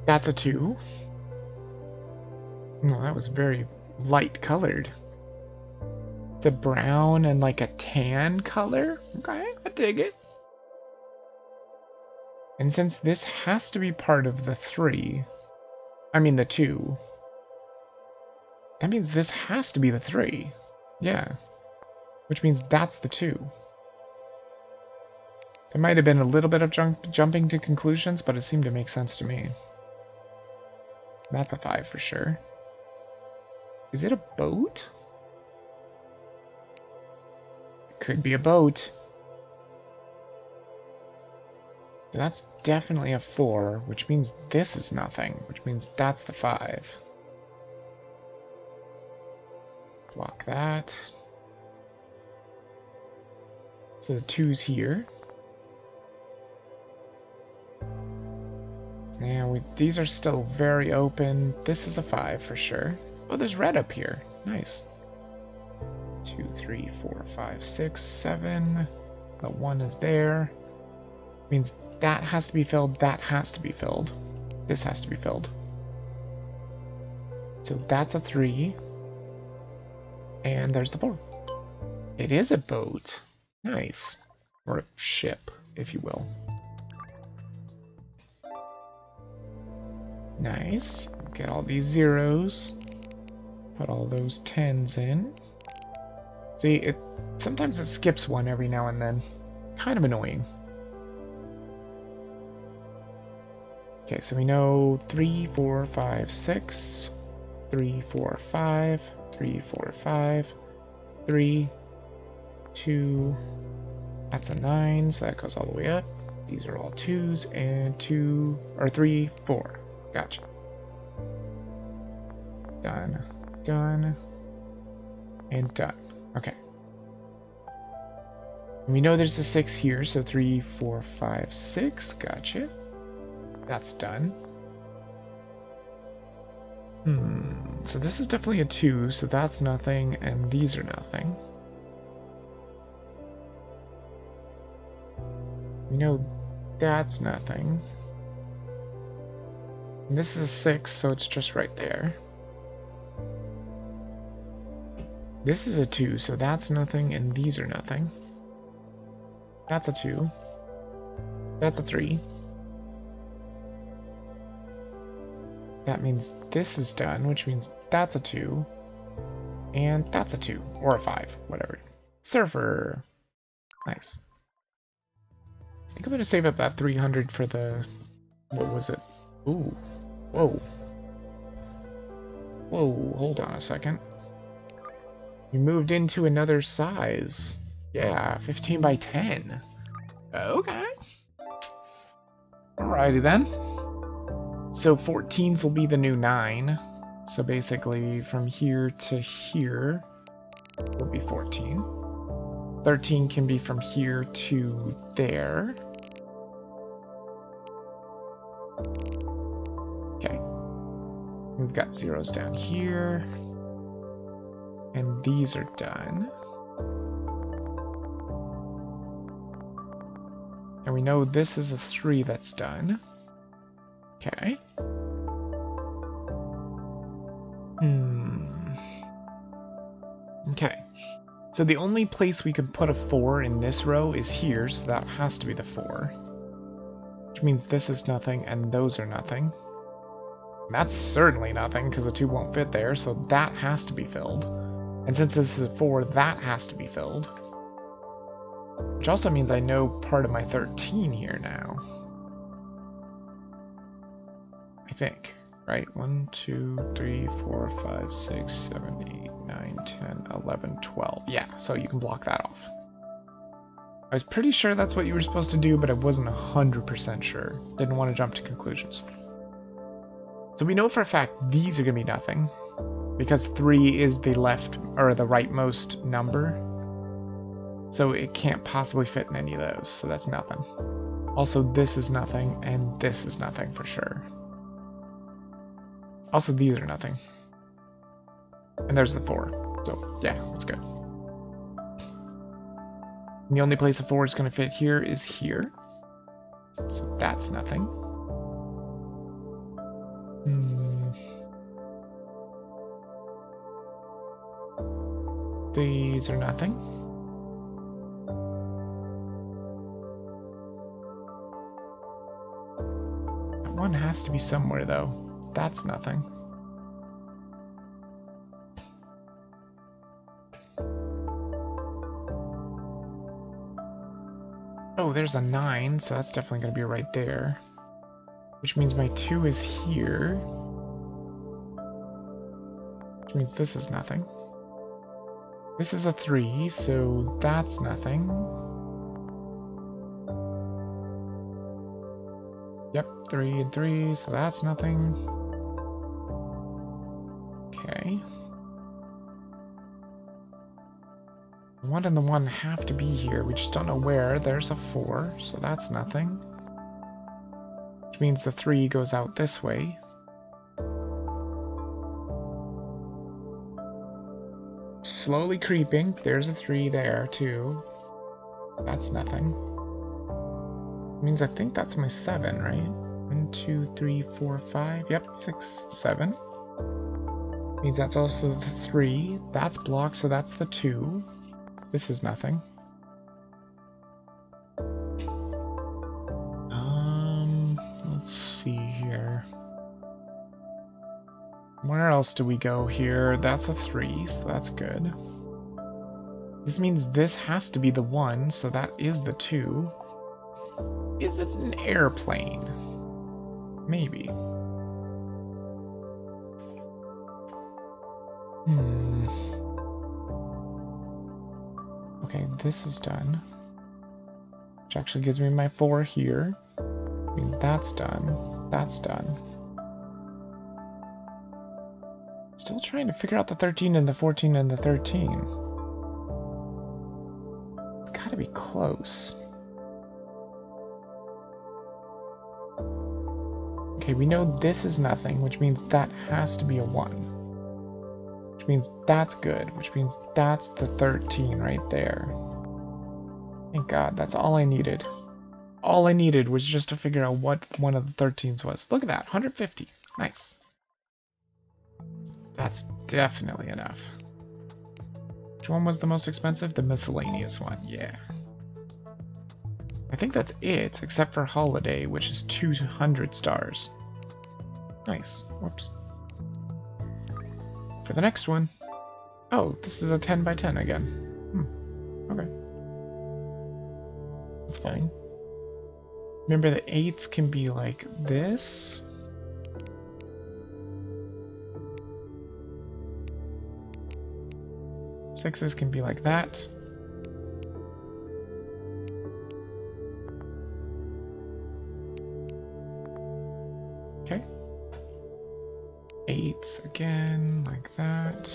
That's a 2. Oh, that was very light colored. It's a brown and like a tan color. Okay, I dig it. And since this has to be part of the 3, I mean the 2, that means this has to be the 3. Yeah. Which means that's the 2. There might have been a little bit of jumping to conclusions, but it seemed to make sense to me. That's a 5 for sure. Is it a boat? It could be a boat. That's definitely a 4, which means this is nothing, which means that's the 5. Block that. So the 2's here. Now, these are still very open. This is a 5 for sure. Oh, there's red up here. Nice. 2, 3, 4, 5, 6, 7. The 1 is there. Means that has to be filled. That has to be filled. This has to be filled. So that's a 3. And there's the 4. It is a boat. Nice. Or a ship, if you will. Nice. Get all these zeros. Put all those 10s in. See, sometimes it skips one every now and then. Kind of annoying. Okay, so we know 3, 4, 5, 6. 3, 4, 5. 3, 4, 5. 3, 2. That's a 9, so that goes all the way up. These are all 2s, and 2, or 3, 4. Gotcha. Done. Done. And done. Okay. We know there's a 6 here, so 3, 4, 5, 6. Gotcha. That's done. So this is definitely a 2, so that's nothing, and these are nothing. We know that's nothing. And this is a 6, so it's just right there. This is a 2, so that's nothing, and these are nothing. That's a 2. That's a 3. That means this is done, which means that's a 2. And that's a 2. Or a 5. Whatever. Surfer! Nice. I think I'm going to save up that 300 for the... What was it? Ooh. Whoa. Whoa, hold on a second. You moved into another size. Yeah, 15 by 10. Okay. Alrighty then. So 14s will be the new 9. So basically from here to here will be 14. 13 can be from here to there. Okay. We've got zeros down here. And these are done. And we know this is a 3 that's done. Okay. Okay. So the only place we can put a 4 in this row is here, so that has to be the 4. Which means this is nothing, and those are nothing. And that's certainly nothing, because the 2 won't fit there, so that has to be filled. And since this is a 4, that has to be filled. Which also means I know part of my 13 here now. I think. Right? 1, 2, 3, 4, 5, 6, 7, 8, 9, 10, 11, 12. Yeah, so you can block that off. I was pretty sure that's what you were supposed to do, but I wasn't 100% sure. Didn't want to jump to conclusions. So we know for a fact these are going to be nothing. Because 3 is the left, or the rightmost number. So it can't possibly fit in any of those, so that's nothing. Also, this is nothing, and this is nothing for sure. Also, these are nothing. And there's the 4. So, yeah, that's good. And the only place a 4 is going to fit here is here. So that's nothing. These are nothing. That one has to be somewhere, though. That's nothing. Oh, there's a 9, so that's definitely going to be right there. Which means my 2 is here. which means this is nothing. This is a 3, so that's nothing. Yep, 3 and 3, so that's nothing. Okay. The 1 and the 1 have to be here. We just don't know where. There's a 4, so that's nothing. Which means the 3 goes out this way. Slowly creeping. There's a 3 there, too. That's nothing. Means I think that's my 7, right? 1, 2, 3, 4, 5. Yep, 6, 7. Means that's also the 3. That's blocked, so that's the 2. This is nothing. Let's see here. Where else do we go here? That's a 3, so that's good. This means this has to be the 1, so that is the 2. Is it an airplane? Maybe. Okay, this is done. Which actually gives me my 4 here. Means that's done. That's done. Still trying to figure out the 13 and the 14 and the 13. It's gotta be close. Okay, we know this is nothing, which means that has to be a 1. Which means that's good, which means that's the 13 right there. Thank God, that's all I needed. All I needed was just to figure out what one of the 13s was. Look at that, 150. Nice. That's definitely enough. Which one was the most expensive? The miscellaneous one, yeah. I think that's it, except for Holiday, which is 200 stars. Nice. Whoops. For the next one. Oh, this is a 10 by 10 again. Okay. That's fine. Remember, the 8s can be like this. Sixes can be like that. Okay. 8s again, like that.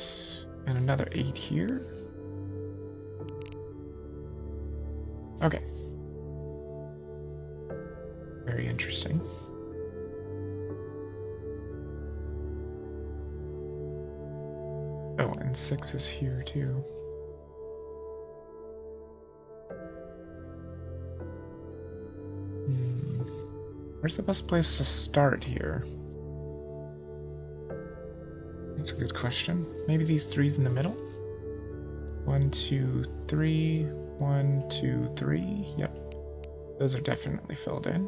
And another 8 here. Okay. Very interesting. Oh, and 6 is here too. Where's the best place to start here? That's a good question. Maybe these 3s in the middle? 1, 2, 3. 1, 2, 3. Yep. Those are definitely filled in.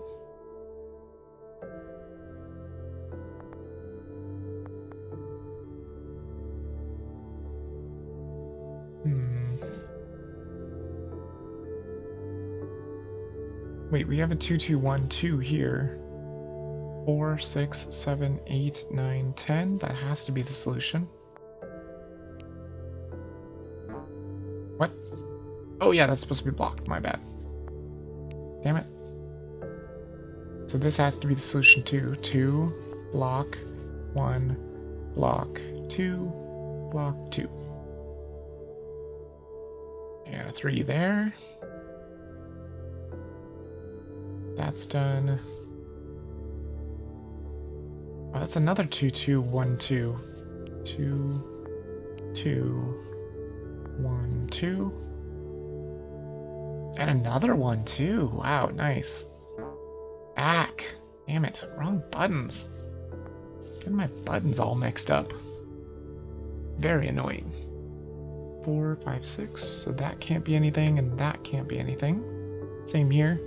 Wait, we have a 2, 2, 1, 2 here. 4, 6, 7, 8, 9, 10. That has to be the solution. What? Oh yeah, that's supposed to be blocked. My bad. Damn it. So this has to be the solution too. 2, block, 1, block, 2, block, 2. And a 3 there. That's done. Oh, that's another 2, 2, 1, 2. 2, 2, 1, 2. And another one too. Wow, nice. Back. Damn it. Wrong buttons. Getting my buttons all mixed up. Very annoying. 4, 5, 6. So that can't be anything, and that can't be anything. Same here.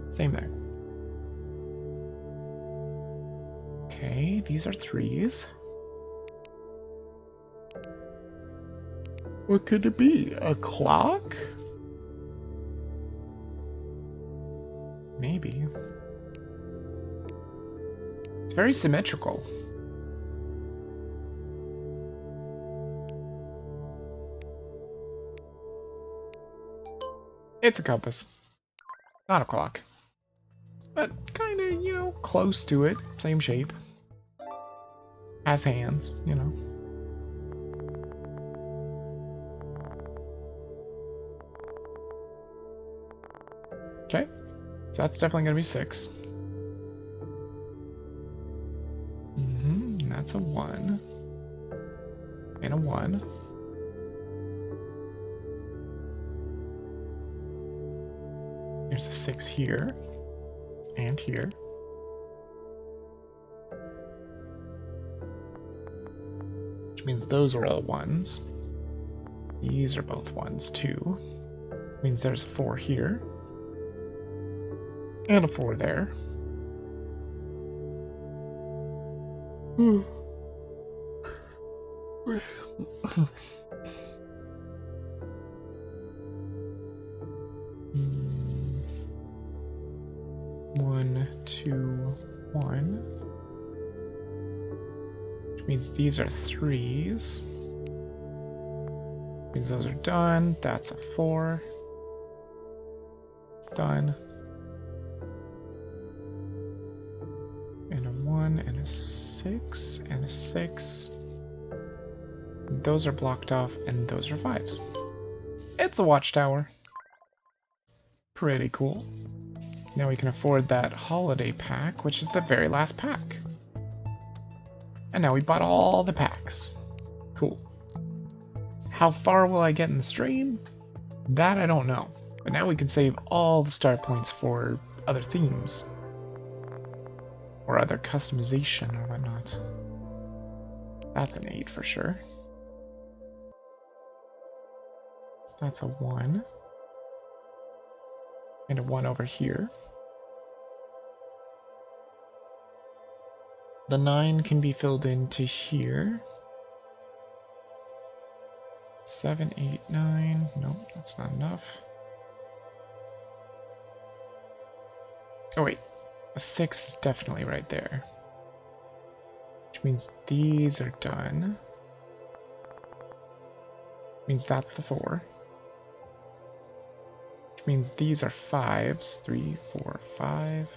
Same there. Okay, these are 3s. What could it be? A clock? Maybe. It's very symmetrical. It's a compass. Not a clock. But kind of, you know, close to it. Same shape. Has hands, you know. Okay. So that's definitely going to be 6. That's a 1. And a 1. There's a 6 here. And here. Which means those are all 1s. These are both 1s too. Means there's a 4 here. And a 4 there. One, 2, 1. Which means these are 3s. Means those are done. That's a 4. Done. And a 1 and a 6 and a 6. Those are blocked off and those are 5s. It's a watchtower. Pretty cool. Now we can afford that holiday pack, which is the very last pack. And now we bought all the packs. Cool. How far will I get in the stream? That I don't know. But now we can save all the star points for other themes. Or other customization or whatnot. That's an 8 for sure. That's a 1. And a 1 over here. The 9 can be filled into here. 7, 8, 9. Nope, that's not enough. Oh wait, a 6 is definitely right there. Which means these are done. Means that's the 4. Which means these are 5s. 3, 4, 5.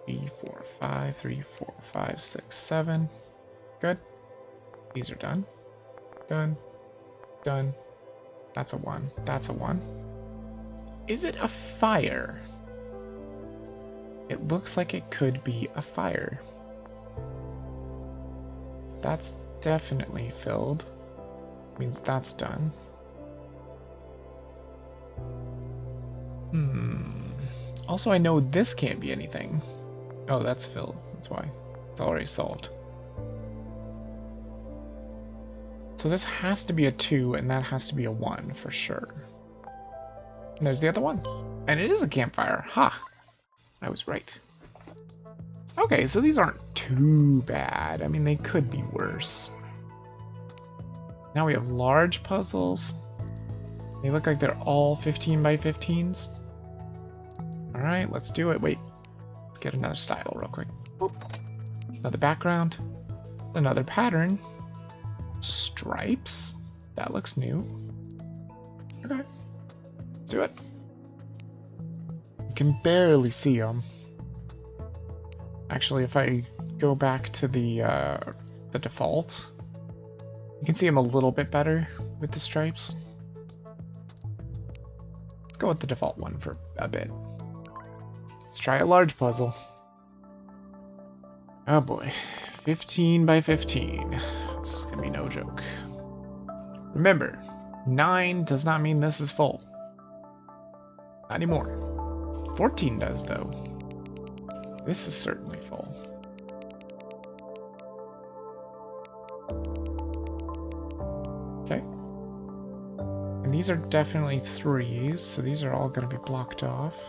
3, 4, 5. 3, 4, 5, 6, 7. Good. These are done. Done. Done. That's a 1. That's a 1. Is it a fire? It looks like it could be a fire. That's definitely filled. Means that's done. Also, I know this can't be anything. Oh, that's filled. That's why. It's already solved. So this has to be a 2, and that has to be a 1 for sure. And there's the other one. And it is a campfire. Ha! I was right. Okay, so these aren't too bad. I mean, they could be worse. Now we have large puzzles. They look like they're all 15 by 15s. Alright, let's do it. Wait. Let's get another style real quick. Boop. Another background. Another pattern. Stripes. That looks new. Okay. Let's do it. You can barely see them. Actually, if I go back to the default, you can see them a little bit better with the stripes. Let's go with the default one for a bit. Let's try a large puzzle. Oh boy. 15 by 15. It's gonna be no joke. Remember, 9 does not mean this is full. Not anymore. 14 does, though. This is certainly full. Okay. And these are definitely 3s, so these are all going to be blocked off.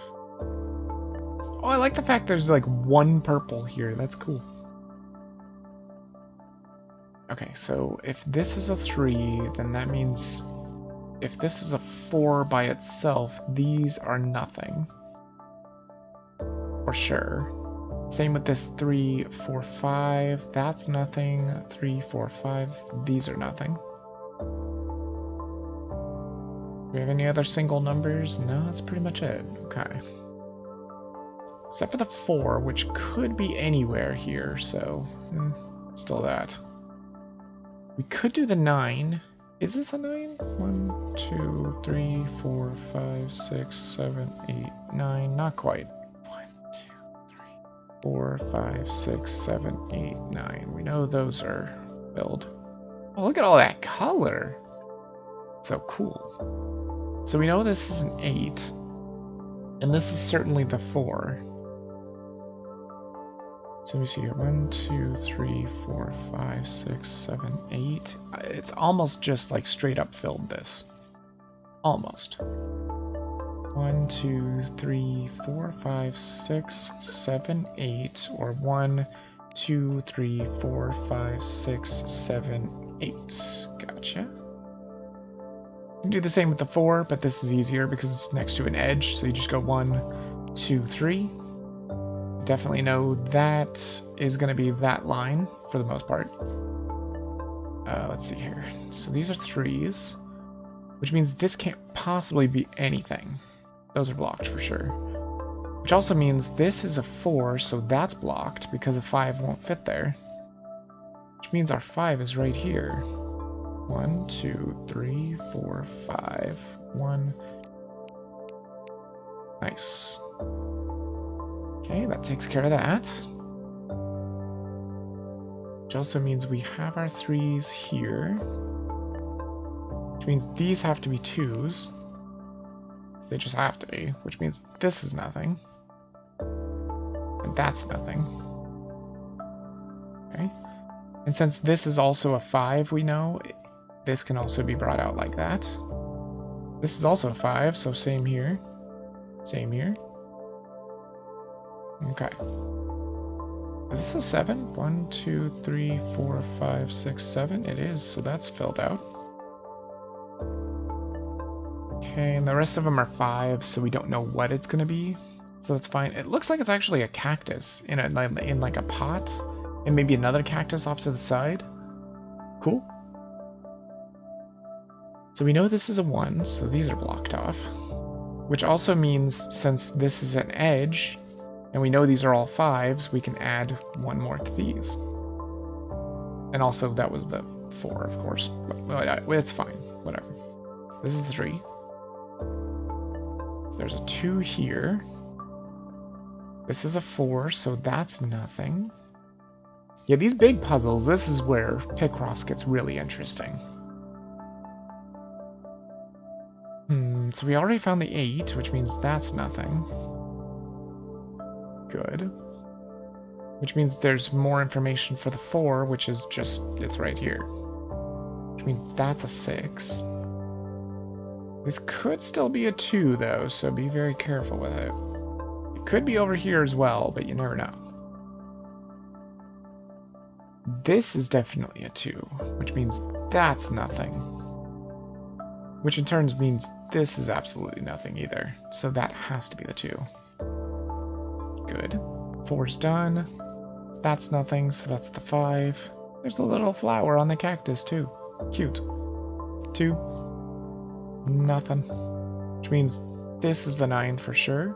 Oh, I like the fact there's like one purple here. That's cool. Okay, so if this is a 3, then that means if this is a 4 by itself, these are nothing. For sure. Same with this 3, 4, 5. That's nothing. 3, 4, 5. These are nothing. we have any other single numbers? No, that's pretty much it. Okay. Except for the 4, which could be anywhere here, so still that. We could do the 9. Is this a 9? 1, 2, 3, 4, 5, 6, 7, 8, 9. Not quite. 1, 2, 3, 4, 5, 6, 7, 8, 9. We know those are filled. Oh, look at all that color. So cool. So we know this is an 8. And this is certainly the 4. So let me see here. 1, 2, 3, 4, 5, 6, 7, 8. It's almost just like straight up filled this. Almost. 1, 2, 3, 4, 5, 6, 7, 8. Or 1, 2, 3, 4, 5, 6, 7, 8. Gotcha. You can do the same with the 4, but this is easier because it's next to an edge. So you just go 1, 2, 3. Definitely know that is going to be that line for the most part. Let's see here. So these are 3s, which means this can't possibly be anything. Those are blocked for sure. Which also means this is a 4, so that's blocked because a 5 won't fit there. Which means our 5 is right here. 1, 2, 3, 4, 5. 1. Nice. Okay, that takes care of that. Which also means we have our 3s here. Which means these have to be 2s. They just have to be, which means this is nothing. And that's nothing. Okay. And since this is also a 5, we know, this can also be brought out like that. This is also a 5, so same here. Same here. Okay. Is this a 7? 1, 2, 3, 4, 5, 6, 7. It is, so that's filled out. Okay, and the rest of them are 5, so we don't know what it's going to be. So that's fine. It looks like it's actually a cactus in like a pot, and maybe another cactus off to the side. Cool. So we know this is a 1, so these are blocked off. Which also means since this is an edge, and we know these are all 5s, we can add 1 more to these. And also that was the 4, of course. But it's fine. Whatever. This is 3. There's a 2 here. This is a 4, so that's nothing. Yeah, these big puzzles, this is where Pixross gets really interesting. So we already found the 8, which means that's nothing. Good. Which means there's more information for the 4, which is just, it's right here. Which means that's a 6. This could still be a 2, though, so be very careful with it. It could be over here as well, but you never know. This is definitely a 2, which means that's nothing. Which in turn means this is absolutely nothing either, so that has to be the 2. Good. 4's done. That's nothing, so that's the 5. There's a little flower on the cactus, too. Cute. 2. Nothing. Which means this is the 9 for sure.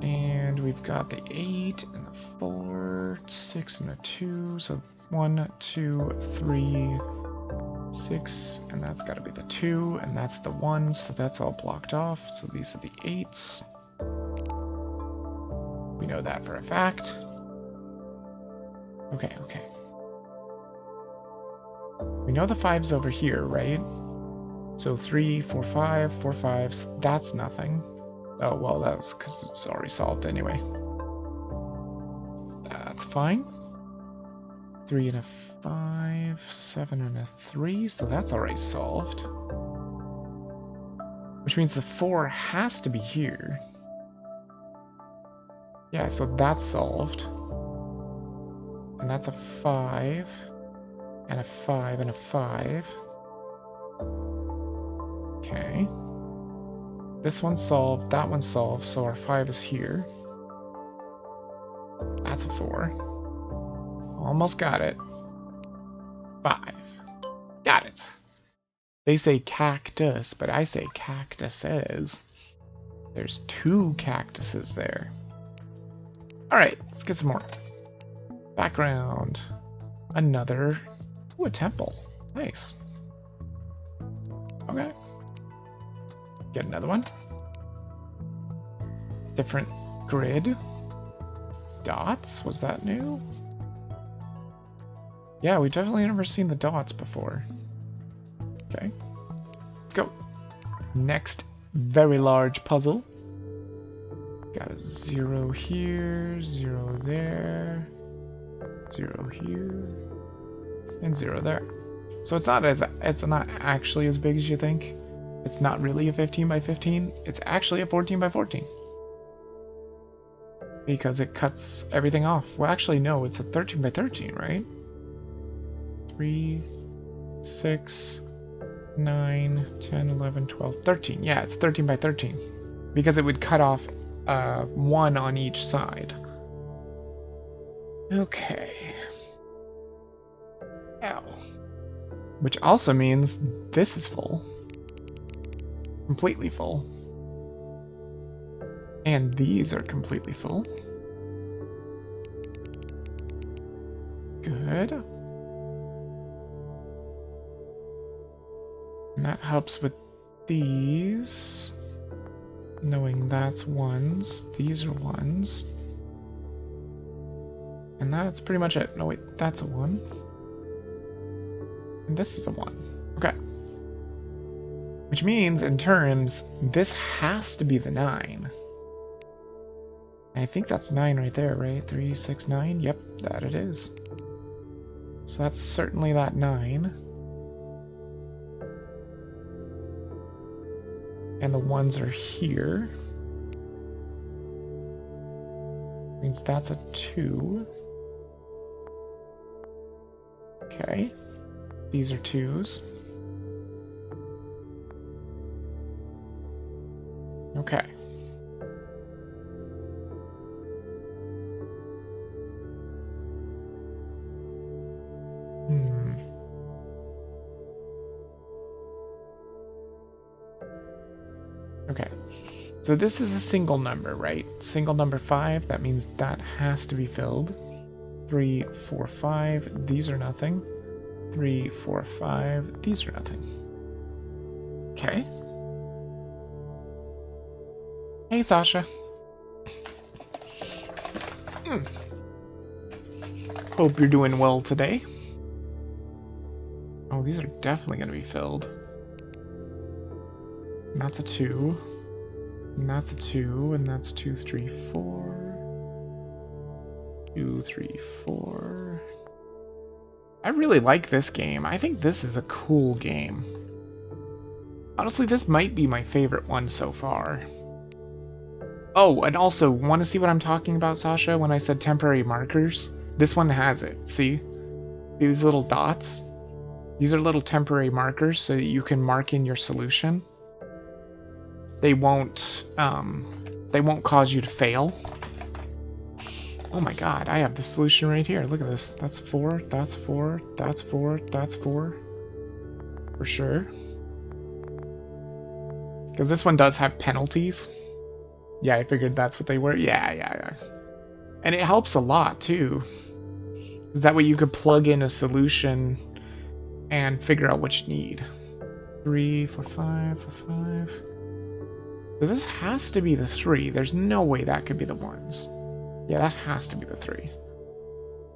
And we've got the 8 and the 4, 6 and a 2. So 1, 2, 3, 6, and that's got to be the 2, and that's the 1, so that's all blocked off. So these are the 8s. We know that for a fact. Okay. We know the 5's over here, right? So 3, 4, 5, 4, 5s, that's nothing. Oh, well, that was because it's already solved anyway. That's fine. 3 and a 5, 7 and a 3, so that's already solved. Which means the 4 has to be here. Yeah, so that's solved. And that's a 5, and a 5, and a 5. Okay. This one's solved, that one's solved, so our 5 is here. That's a 4. Almost got it. 5. Got it. They say cactus, but I say cactuses. There's 2 cactuses there. Alright, let's get some more. Background. Another... Ooh, a temple. Nice. Okay. Get another one. Different grid. Dots? Was that new? Yeah, we've definitely never seen the dots before. Okay. Let's go. Next very large puzzle. Got a 0 here, 0 there, 0 here, and 0 there. So it's not actually as big as you think. It's not really a 15 by 15. It's actually a 14 by 14. Because it cuts everything off. Well, actually, no, it's a 13 by 13, right? 3, 6, 9, 10, 11, 12, 13. Yeah, it's 13 by 13. Because it would cut off 1 on each side. Okay. Ow. Which also means this is full. Completely full. And these are completely full. Good. And that helps with these. Knowing that's 1s. These are 1s. And that's pretty much it. No, wait, that's a 1. And this is a 1. Okay. Which means, in terms, this has to be the 9. And I think that's 9 right there, right? 3, 6, 9? Yep, that it is. So that's certainly that 9. And the 1s are here. Means that's a 2. Okay. These are 2s. Okay. Okay. So this is a single number, right? Single number 5, that means that has to be filled. 3, 4, 5, these are nothing. 3, 4, 5, these are nothing. Okay. Hey, Sasha. Hope you're doing well today. Oh, these are definitely going to be filled. And that's a 2. And that's a 2. And that's 2, 3, 4. 2, 3, 4. I really like this game. I think this is a cool game. Honestly, this might be my favorite one so far. Oh, and also, want to see what I'm talking about, Sasha, when I said temporary markers? This one has it, see? These little dots? These are little temporary markers so that you can mark in your solution. They won't cause you to fail. Oh my god, I have the solution right here. Look at this. That's 4, that's 4, that's 4, that's 4. For sure. Because this one does have penalties. Yeah, I figured that's what they were. Yeah. And it helps a lot, too. Because that way you could plug in a solution and figure out what you need. 3, 4, 5, 4, 5. So this has to be the 3. There's no way that could be the 1s. Yeah, that has to be the 3.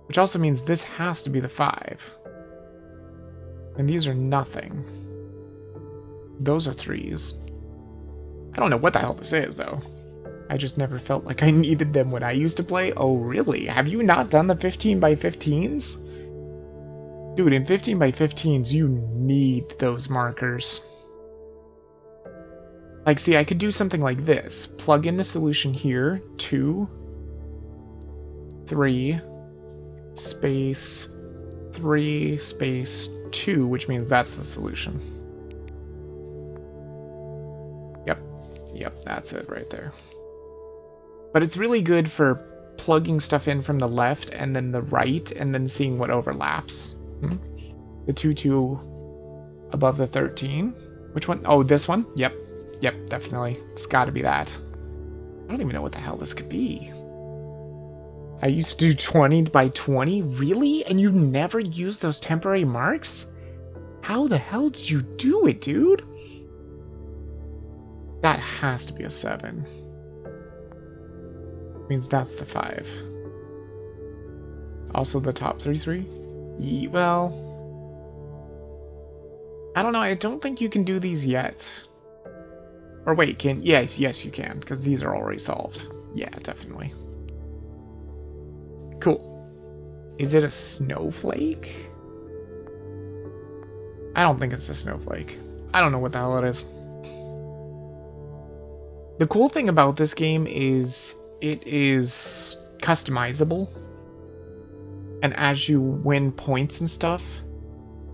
Which also means this has to be the 5. And these are nothing. Those are 3s. I don't know what the hell this is, though. I just never felt like I needed them when I used to play. Oh, really? Have you not done the 15 by 15s? Dude, in 15 by 15s, you need those markers. Like, see, I could do something like this. Plug in the solution here. 2, 3, space, 3, space, 2, which means that's the solution. Yep, that's it right there. But it's really good for plugging stuff in from the left and then the right and then seeing what overlaps. The 2, 2 above the 13. Which one? Oh, this one? Yep. Yep, definitely. It's got to be that. I don't even know what the hell this could be. I used to do 20 by 20? Really? And you never used those temporary marks? How the hell did you do it, dude? That has to be a 7. Means that's the 5. Also the top 3? Well, I don't know. I don't think you can do these yet. Or wait, can... Yes, you can, because these are already solved. Yeah, definitely. Cool. Is it a snowflake? I don't think it's a snowflake. I don't know what the hell it is. The cool thing about this game is it is customizable. And as you win points and stuff,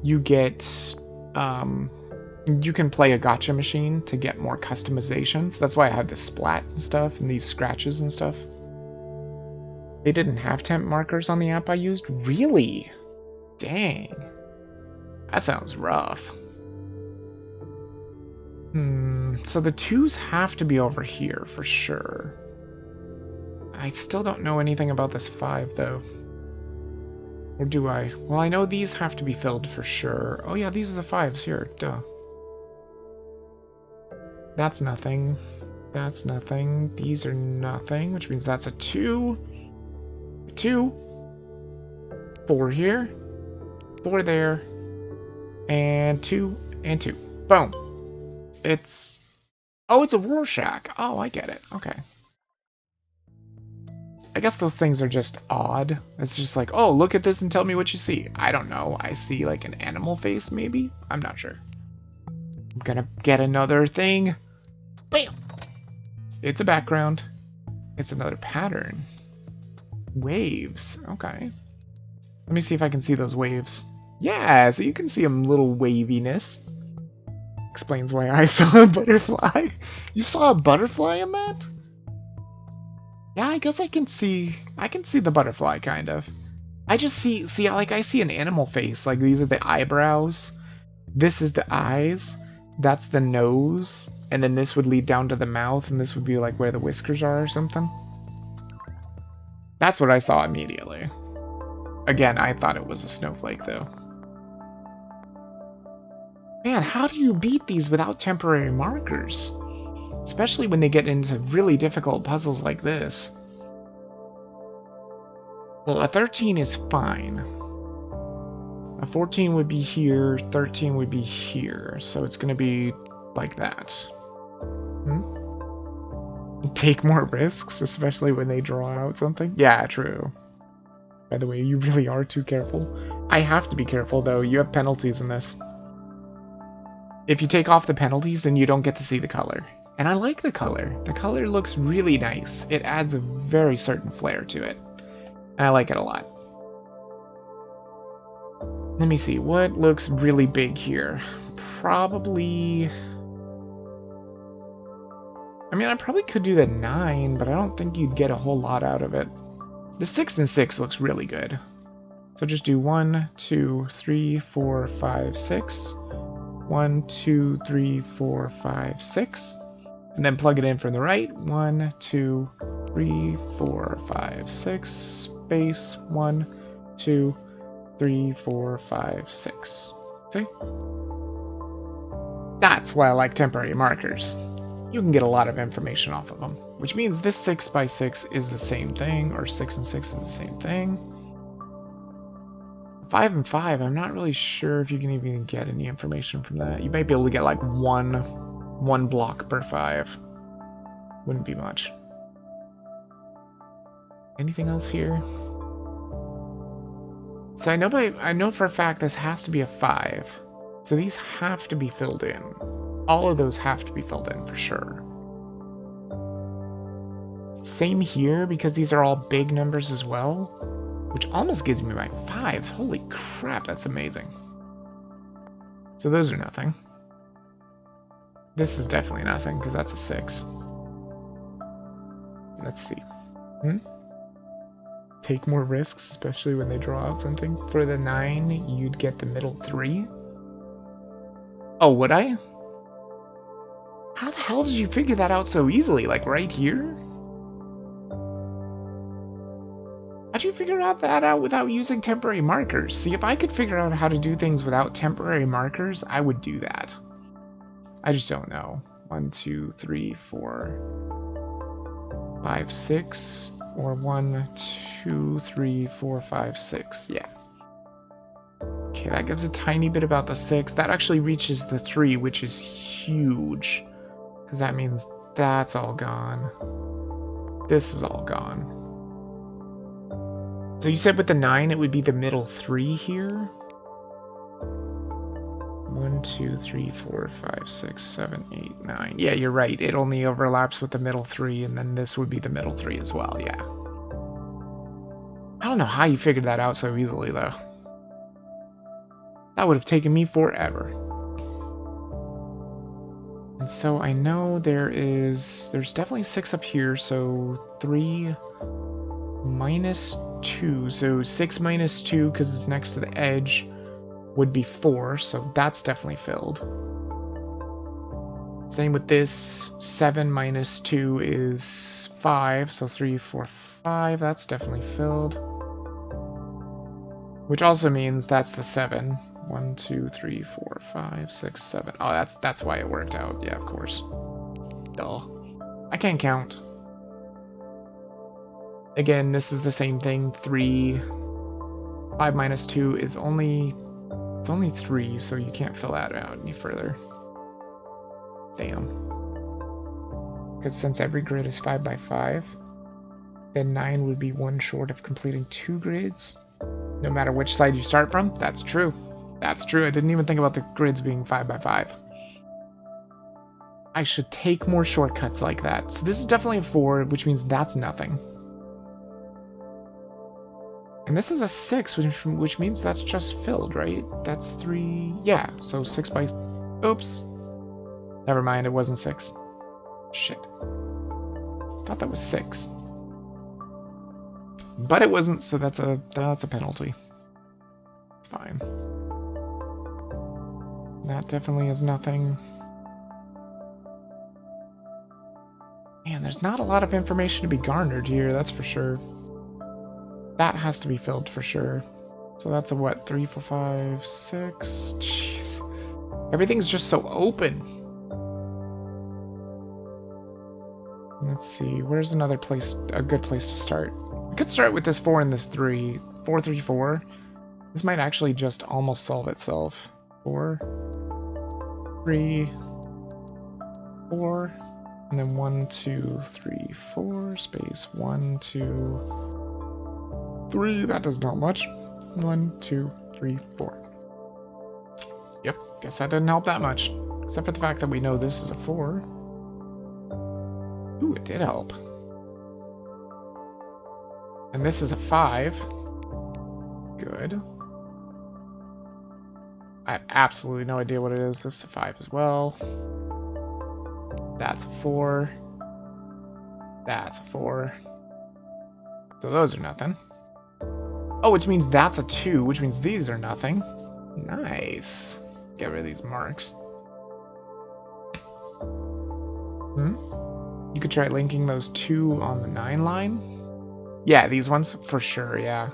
you get... you can play a gacha machine to get more customizations. That's why I have this splat and stuff and these scratches and stuff. They didn't have temp markers on the app I used? Really? Dang. That sounds rough. So the 2s have to be over here for sure. I still don't know anything about this 5 though. Or do I? Well, I know these have to be filled for sure. Oh yeah, these are the 5s here. Duh. That's nothing. That's nothing. These are nothing, which means that's a 2. 2. 4 here. 4 there. And 2 and 2. Boom. It's... Oh, it's a Rorschach. Oh, I get it. Okay. I guess those things are just odd. It's just like, oh, look at this and tell me what you see. I don't know. I see like an animal face, maybe? I'm not sure. I'm gonna get another thing. Bam! It's a background. It's another pattern. Waves. Okay. Let me see if I can see those waves. Yeah, so you can see a little waviness. Explains why I saw a butterfly. You saw a butterfly in that? Yeah, I guess I can see the butterfly kind of. I just see like I see an animal face. Like these are the eyebrows. This is the eyes. That's the nose. And then this would lead down to the mouth, and this would be like where the whiskers are or something. That's what I saw immediately. Again, I thought it was a snowflake though. Man, how do you beat these without temporary markers? Especially when they get into really difficult puzzles like this. Well, a 13 is fine. A 14 would be here, 13 would be here. So it's going to be like that. Take more risks, especially when they draw out something. Yeah, true. By the way, you really are too careful. I have to be careful, though. You have penalties in this. If you take off the penalties, then you don't get to see the color. And I like the color. The color looks really nice. It adds a very certain flair to it. And I like it a lot. Let me see. What looks really big here? Probably... I mean, I probably could do the 9, but I don't think you'd get a whole lot out of it. The 6 and 6 looks really good. So just do 1, 2, 3, 4, 5, 6. 1, 2, 3, 4, 5, 6. And then plug it in from the right. 1, 2, 3, 4, 5, 6. Space. 1, 2, 3, 4, 5, 6. See? That's why I like temporary markers. You can get a lot of information off of them. Which means this 6 by 6 is the same thing, or 6 and 6 is the same thing. 5 and 5, I'm not really sure if you can even get any information from that. You might be able to get like one block per 5. Wouldn't be much. Anything else here? So I know for a fact this has to be a 5. So these have to be filled in. All of those have to be filled in for sure. Same here, because these are all big numbers as well, which almost gives me my 5s. Holy crap, that's amazing. So those are nothing. This is definitely nothing, because that's a 6. Let's see. Take more risks, especially when they draw out something. For the 9, you'd get the middle 3. Oh, would I? How the hell did you figure that out so easily? Like right here? How'd you figure that out without using temporary markers? See, if I could figure out how to do things without temporary markers, I would do that. I just don't know. 1, 2, 3, 4, 5, 6, or 1, 2, 3, 4, 5, 6. Yeah. Okay, that gives a tiny bit about the 6. That actually reaches the 3, which is huge. Because that means that's all gone. This is all gone. So you said with the 9, it would be the middle 3 here? 1, 2, 3, 4, 5, 6, 7, 8, 9. Yeah, you're right. It only overlaps with the middle 3, and then this would be the middle 3 as well, yeah. I don't know how you figured that out so easily, though. That would have taken me forever. And so I know there's definitely 6 up here, so 3 minus 2. So 6 minus 2, because it's next to the edge, would be 4, so that's definitely filled. Same with this. 7 minus 2 is 5, so 3, 4, 5, that's definitely filled. Which also means that's the 7. 1, 2, 3, 4, 5, 6, 7. Oh, that's why it worked out. Yeah, of course. Duh. I can't count. Again, this is the same thing. 3. 5 minus 2 is only... It's only 3, so you can't fill that out any further. Damn. Because since every grid is 5 by 5, then 9 would be 1 short of completing 2 grids. No matter which side you start from. That's true. That's true. I didn't even think about the grids being 5 by 5. I should take more shortcuts like that. So this is definitely a 4, which means that's nothing. And this is a 6, which means that's just filled, right? That's 3... Yeah, so 6 by... Oops. Never mind, it wasn't 6. Shit. Thought that was 6. But it wasn't, so that's a penalty. It's fine. That definitely is nothing. Man, there's not a lot of information to be garnered here, that's for sure. That has to be filled for sure. So that's a what? 3, 4, 5, 6. Jeez. Everything's just so open. Let's see. Where's another place? A good place to start? We could start with this 4 and this 3. 4, 3, 4. This might actually just almost solve itself. 4, 3, 4, and then 1, 2, 3, 4. Space 1, 2. 3, that does not much. 1, 2, 3, 4. Yep, guess that didn't help that much. Except for the fact that we know this is a 4. Ooh, it did help. And this is a 5. Good. I have absolutely no idea what it is. This is a 5 as well. That's a 4. That's a 4. So those are nothing. Oh, which means that's a 2, which means these are nothing. Nice. Get rid of these marks. You could try linking those 2 on the 9 line. Yeah, these ones for sure, yeah.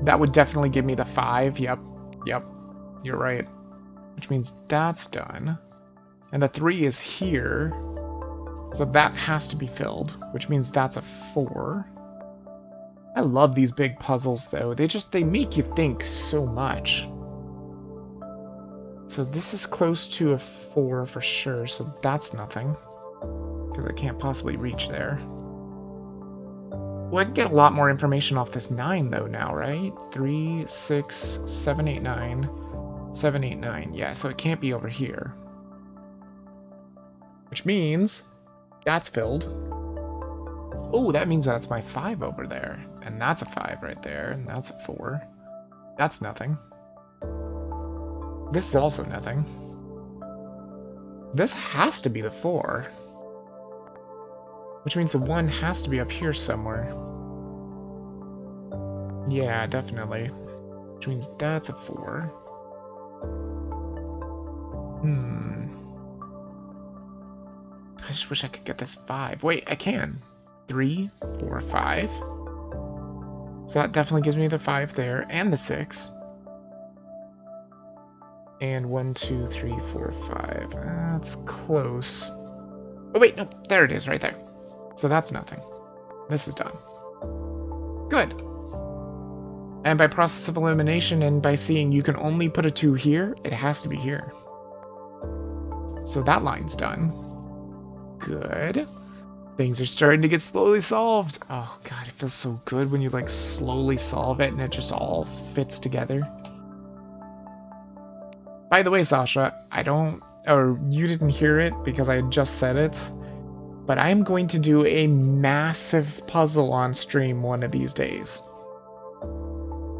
That would definitely give me the 5. Yep. Yep. You're right. Which means that's done. And the 3 is here. So that has to be filled, which means that's a 4. I love these big puzzles, though. They make you think so much. So this is close to a 4 for sure, so that's nothing. Because I can't possibly reach there. Well, I can get a lot more information off this 9, though, now, right? 3, 6, 7, 8, 9. 7, 8, 9. Yeah, so it can't be over here. Which means that's filled. Oh, that means that's my 5 over there. And that's a 5 right there. And that's a 4. That's nothing. This is also nothing. This has to be the 4. Which means the 1 has to be up here somewhere. Yeah, definitely. Which means that's a 4. I just wish I could get this 5. Wait, I can. 3, 4, 5. So that definitely gives me the 5 there, and the 6. And 1, 2, 3, 4, 5. That's close. Oh wait, no, there it is, right there. So that's nothing. This is done. Good. And by process of elimination and by seeing you can only put a 2 here, it has to be here. So that line's done. Good. Things are starting to get slowly solved. Oh god, it feels so good when you like slowly solve it and it just all fits together. By the way, Sasha, you didn't hear it because I had just said it, but I'm going to do a massive puzzle on stream one of these days.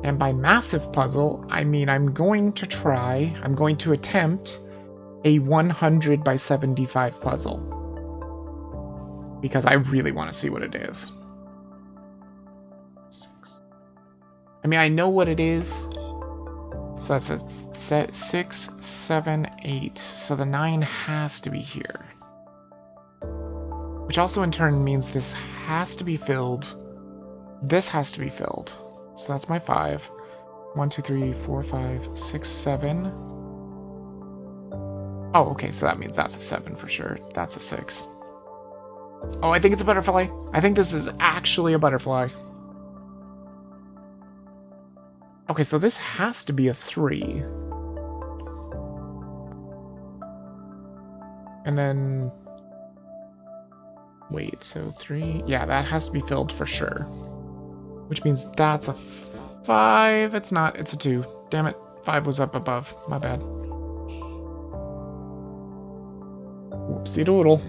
And by massive puzzle, I mean I'm going to attempt a 100 by 75 puzzle. Because I really want to see what it is. 6. I mean, I know what it is. So that's 6, 7, 8. So the 9 has to be here. Which also in turn means this has to be filled. This has to be filled. So that's my 5. 1, 2, 3, 4, 5, 6, 7. Oh, okay, so that means that's a 7 for sure. That's a 6. Oh, I think it's a butterfly. I think this is actually a butterfly. Okay, so this has to be a 3. And then... Wait, so 3... Yeah, that has to be filled for sure. Which means that's a 5. It's not, it's a 2. Damn it, 5 was up above. My bad. Whoopsie doodle.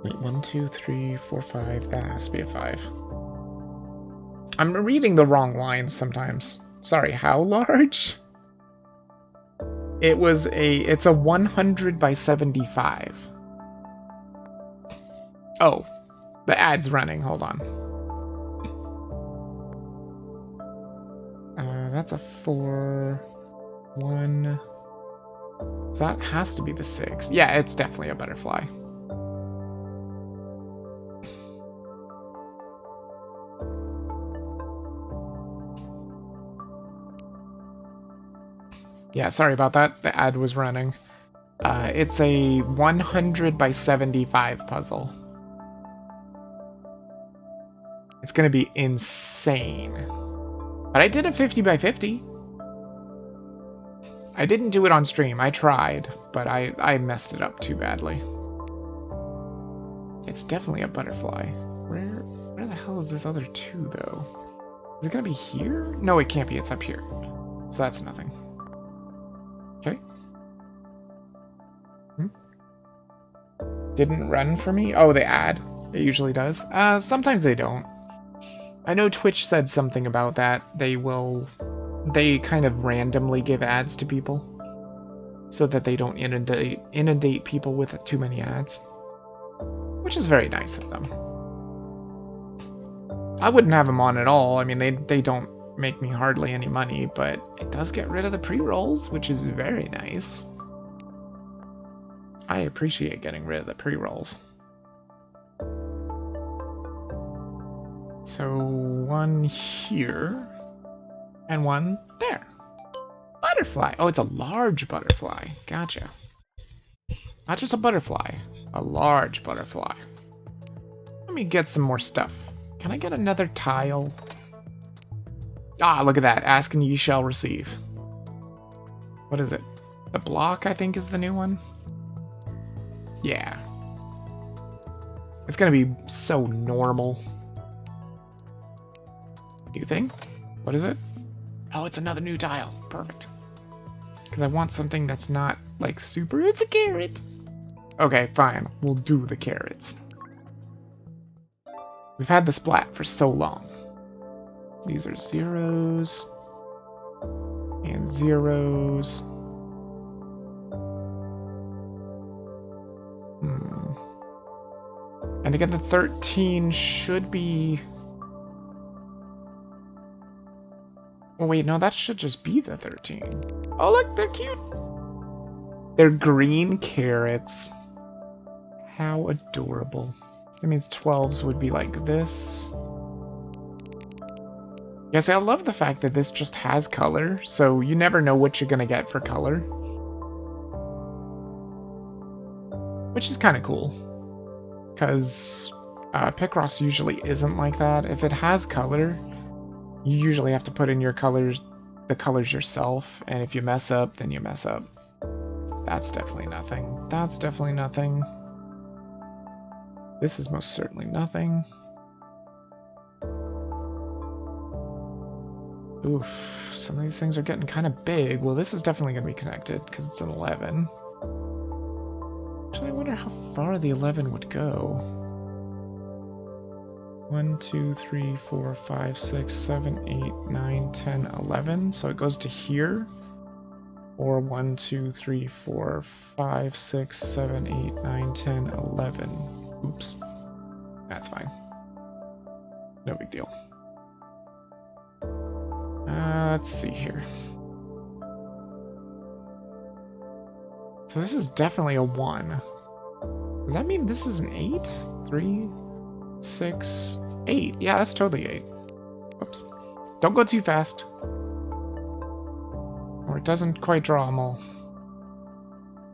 Wait, 1, 2, 3, 4, 5. That has to be a 5. I'm reading the wrong lines sometimes. Sorry, how large? It's a 100 by 75. Oh, the ad's running. Hold on. That's a 4, 1. So that has to be the 6. Yeah, it's definitely a butterfly. Yeah, sorry about that. The ad was running. It's a 100 by 75 puzzle. It's gonna be insane. But I did a 50 by 50. I didn't do it on stream. I tried, but I messed it up too badly. It's definitely a butterfly. Where the hell is this other 2, though? Is it gonna be here? No, it can't be. It's up here. So that's nothing. Okay. Didn't run for me? Oh, the ad. It usually does. Sometimes they don't. I know Twitch said something about that. They kind of randomly give ads to people so that they don't inundate people with too many ads, which is very nice of them. I wouldn't have them on at all. I mean, they don't make me hardly any money, but it does get rid of the pre-rolls, which is very nice. I appreciate getting rid of the pre-rolls. So 1 here and 1 there. Butterfly. Oh, it's a large butterfly. Gotcha. Not just a butterfly, a large butterfly. Let me get some more stuff. Can I get another tile? Ah, look at that. Ask and ye shall receive. What is it? The block, I think, is the new one? Yeah. It's gonna be so normal. You think? What is it? Oh, it's another new tile. Perfect. Because I want something that's not, like, super... It's a carrot! Okay, fine. We'll do the carrots. We've had the splat for so long. These are 0s. And 0s. And again, the 13 should be... Oh, wait, no, that should just be the 13. Oh, look, they're cute. They're green carrots. How adorable. That means 12s would be like this. Yeah, see, I love the fact that this just has color, so you never know what you're gonna get for color. Which is kind of cool. Because Picross usually isn't like that. If it has color, you usually have to put in your colors, the colors yourself, and if you mess up, then you mess up. That's definitely nothing. That's definitely nothing. This is most certainly nothing. Oof, some of these things are getting kind of big. Well, this is definitely going to be connected because it's an 11. Actually, I wonder how far the 11 would go. 1, 2, 3, 4, 5, 6, 7, 8, 9, 10, 11. So it goes to here. Or 1, 2, 3, 4, 5, 6, 7, 8, 9, 10, 11. Oops. That's fine. No big deal. Let's see here. So this is definitely a 1. Does that mean this is an 8? 3, 6, 8. Yeah, that's totally 8. Whoops. Don't go too fast. Or it doesn't quite draw them all.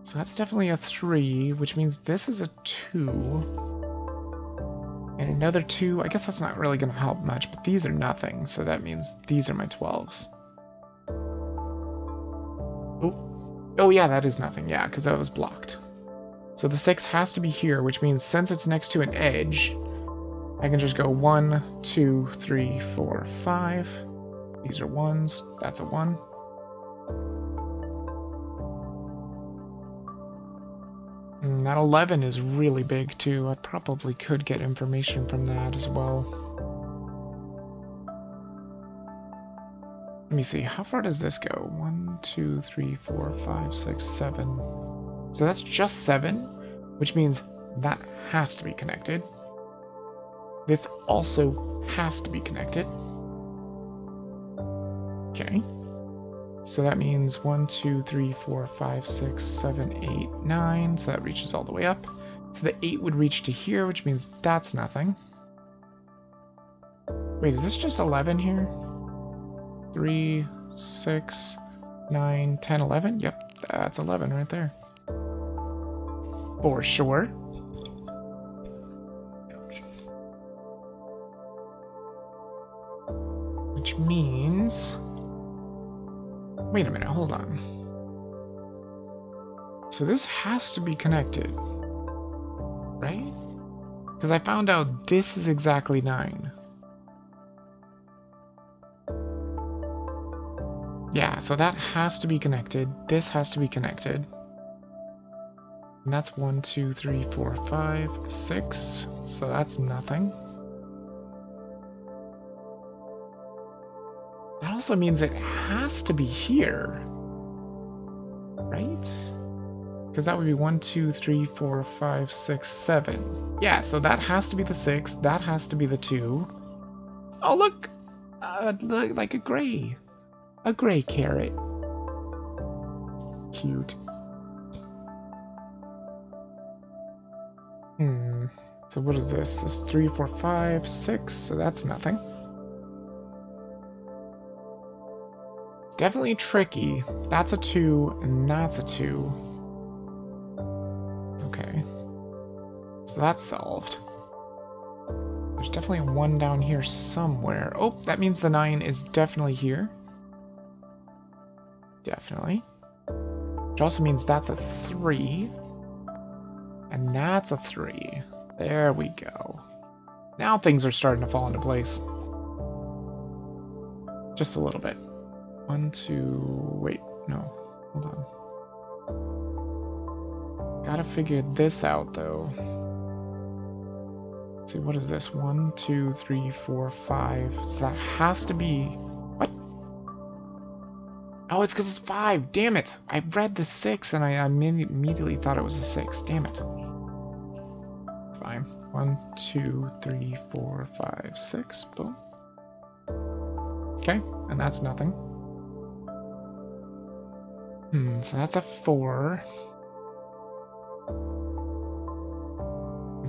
So that's definitely a 3, which means this is a 2. And another 2. I guess that's not really going to help much, but these are nothing, so that means these are my 12s. Oh yeah, that is nothing, yeah, because that was blocked. So the 6 has to be here, which means since it's next to an edge, I can just go 1, 2, 3, 4, 5. These are 1s, that's a 1. And that 11 is really big too. I probably could get information from that as well. Let me see, how far does this go? 1, 2, 3, 4, 5, 6, 7. So that's just 7, which means that has to be connected. This also has to be connected. Okay. So that means 1, 2, 3, 4, 5, 6, 7, 8, 9. So that reaches all the way up. So the 8 would reach to here, which means that's nothing. Wait, is this just 11 here? 3, 6, 9, 10, 11? Yep, that's 11 right there. For sure. Which means... Wait a minute, hold on. So this has to be connected, right? Because I found out this is exactly 9. Yeah, so that has to be connected. This has to be connected. And that's 1, 2, 3, 4, 5, 6. So that's nothing. That also means it has to be here. Right? Because that would be 1, 2, 3, 4, 5, 6, 7. Yeah, so that has to be the 6. That has to be the 2. Oh, look! Like a gray. A gray carrot. Cute. So what is this? This is 3, 4, 5, 6, so that's nothing. Definitely tricky. That's a 2, and that's a 2. Okay. So that's solved. There's definitely a 1 down here somewhere. Oh, that means the 9 is definitely here. Definitely. Which also means that's a 3. And that's a 3. There we go. Now things are starting to fall into place. Just a little bit. 1, 2... Wait, no. Hold on. Gotta figure this out, though. Let's see, what is this? 1, 2, 3, 4, 5. So that has to be... What? Oh, it's because it's 5. Damn it! I read the 6 and I immediately thought it was a 6. Damn it. Fine. 1, 2, 3, 4, 5, 6. Boom. Okay, and that's nothing. So that's a 4.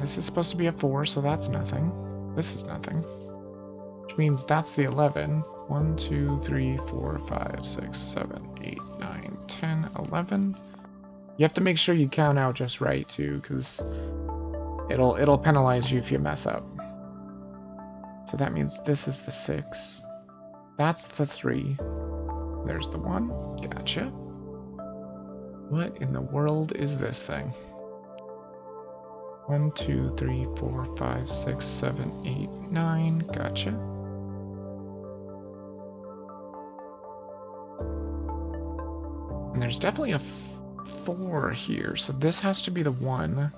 this is supposed to be a 4, so that's nothing. This is nothing. Which means that's the 11. 1, 2, 3, 4, 5, 6, 7, 8, 9, 10, 11. You have to make sure you count out just right, too, because it'll penalize you if you mess up. So that means this is the 6. That's the 3. There's the 1. Gotcha. What in the world is this thing? 1, 2, 3, 4, 5, 6, 7, 8, 9. Gotcha. And there's definitely a 4 here, so this has to be the 1.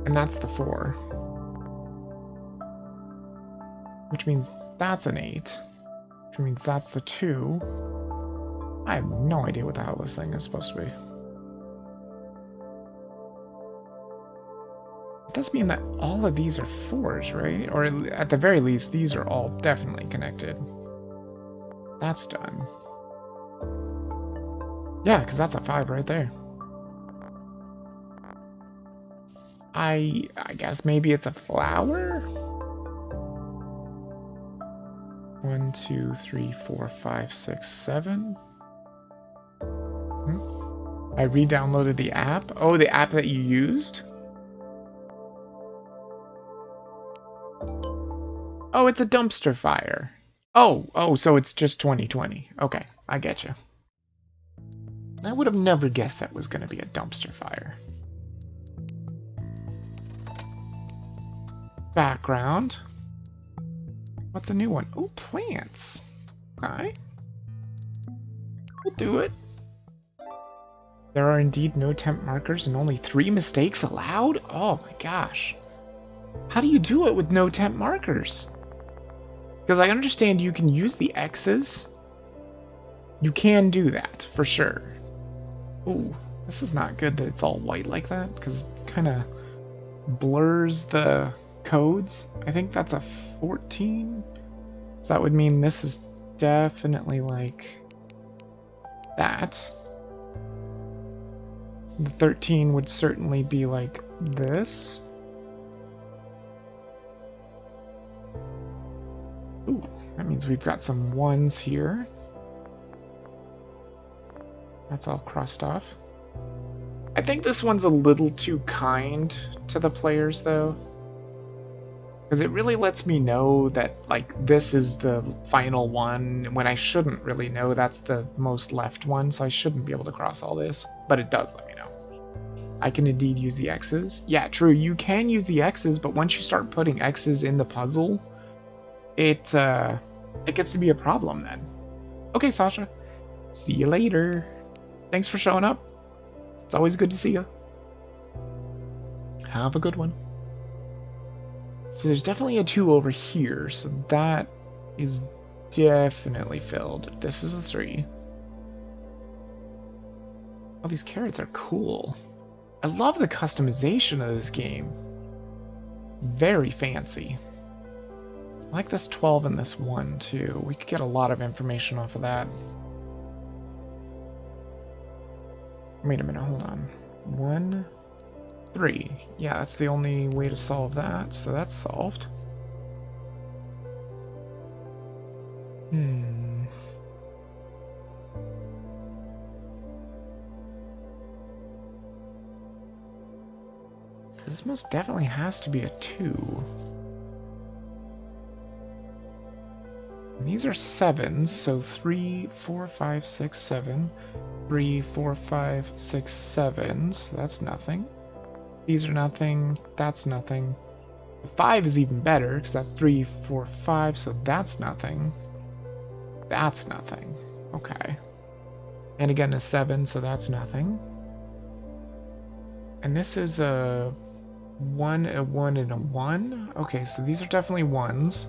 And that's the 4. Which means that's an 8. Which means that's the 2. I have no idea what the hell this thing is supposed to be. It does mean that all of these are 4s, right? Or at the very least, these are all definitely connected. That's done. Yeah, because that's a 5 right there. I guess maybe it's a flower? 1, 2, 3, 4, 5, 6, 7. I re-downloaded the app. Oh, the app that you used? Oh, it's a dumpster fire. Oh, so it's just 2020. Okay, I get you. I would have never guessed that was going to be a dumpster fire. Background. What's a new one? Oh, plants. Alright. We'll do it. There are indeed no temp markers and only 3 mistakes allowed? Oh my gosh. How do you do it with no temp markers? Because I understand you can use the X's. You can do that, for sure. Ooh, this is not good that it's all white like that, because it kind of blurs the codes. I think that's a 14. So that would mean this is definitely like that. The 13 would certainly be like this. Ooh, that means we've got some 1s here. That's all crossed off. I think this one's a little too kind to the players, though. Because it really lets me know that, like, this is the final one, when I shouldn't really know that's the most left one, so I shouldn't be able to cross all this. But it does let me know. I can indeed use the X's. Yeah, true, you can use the X's, but once you start putting X's in the puzzle, it gets to be a problem then. Okay, Sasha. See you later. Thanks for showing up. It's always good to see you. Have a good one. So there's definitely a 2 over here, so that is definitely filled. This is the 3. Oh, these carrots are cool. I love the customization of this game. Very fancy. I like this 12 and this 1 too. We could get a lot of information off of that. Wait a minute, hold on. 1, 3. Yeah, that's the only way to solve that, so that's solved. This most definitely has to be a 2. And these are 7s, so 3, 4, 5, 6, 7. 3, 4, 5, 6, 7. So that's nothing. These are nothing. That's nothing. The 5 is even better, because that's 3, 4, 5, so that's nothing. That's nothing. Okay. And again, a 7, so that's nothing. And this is a 1, a 1, and a 1. Okay, so these are definitely 1s.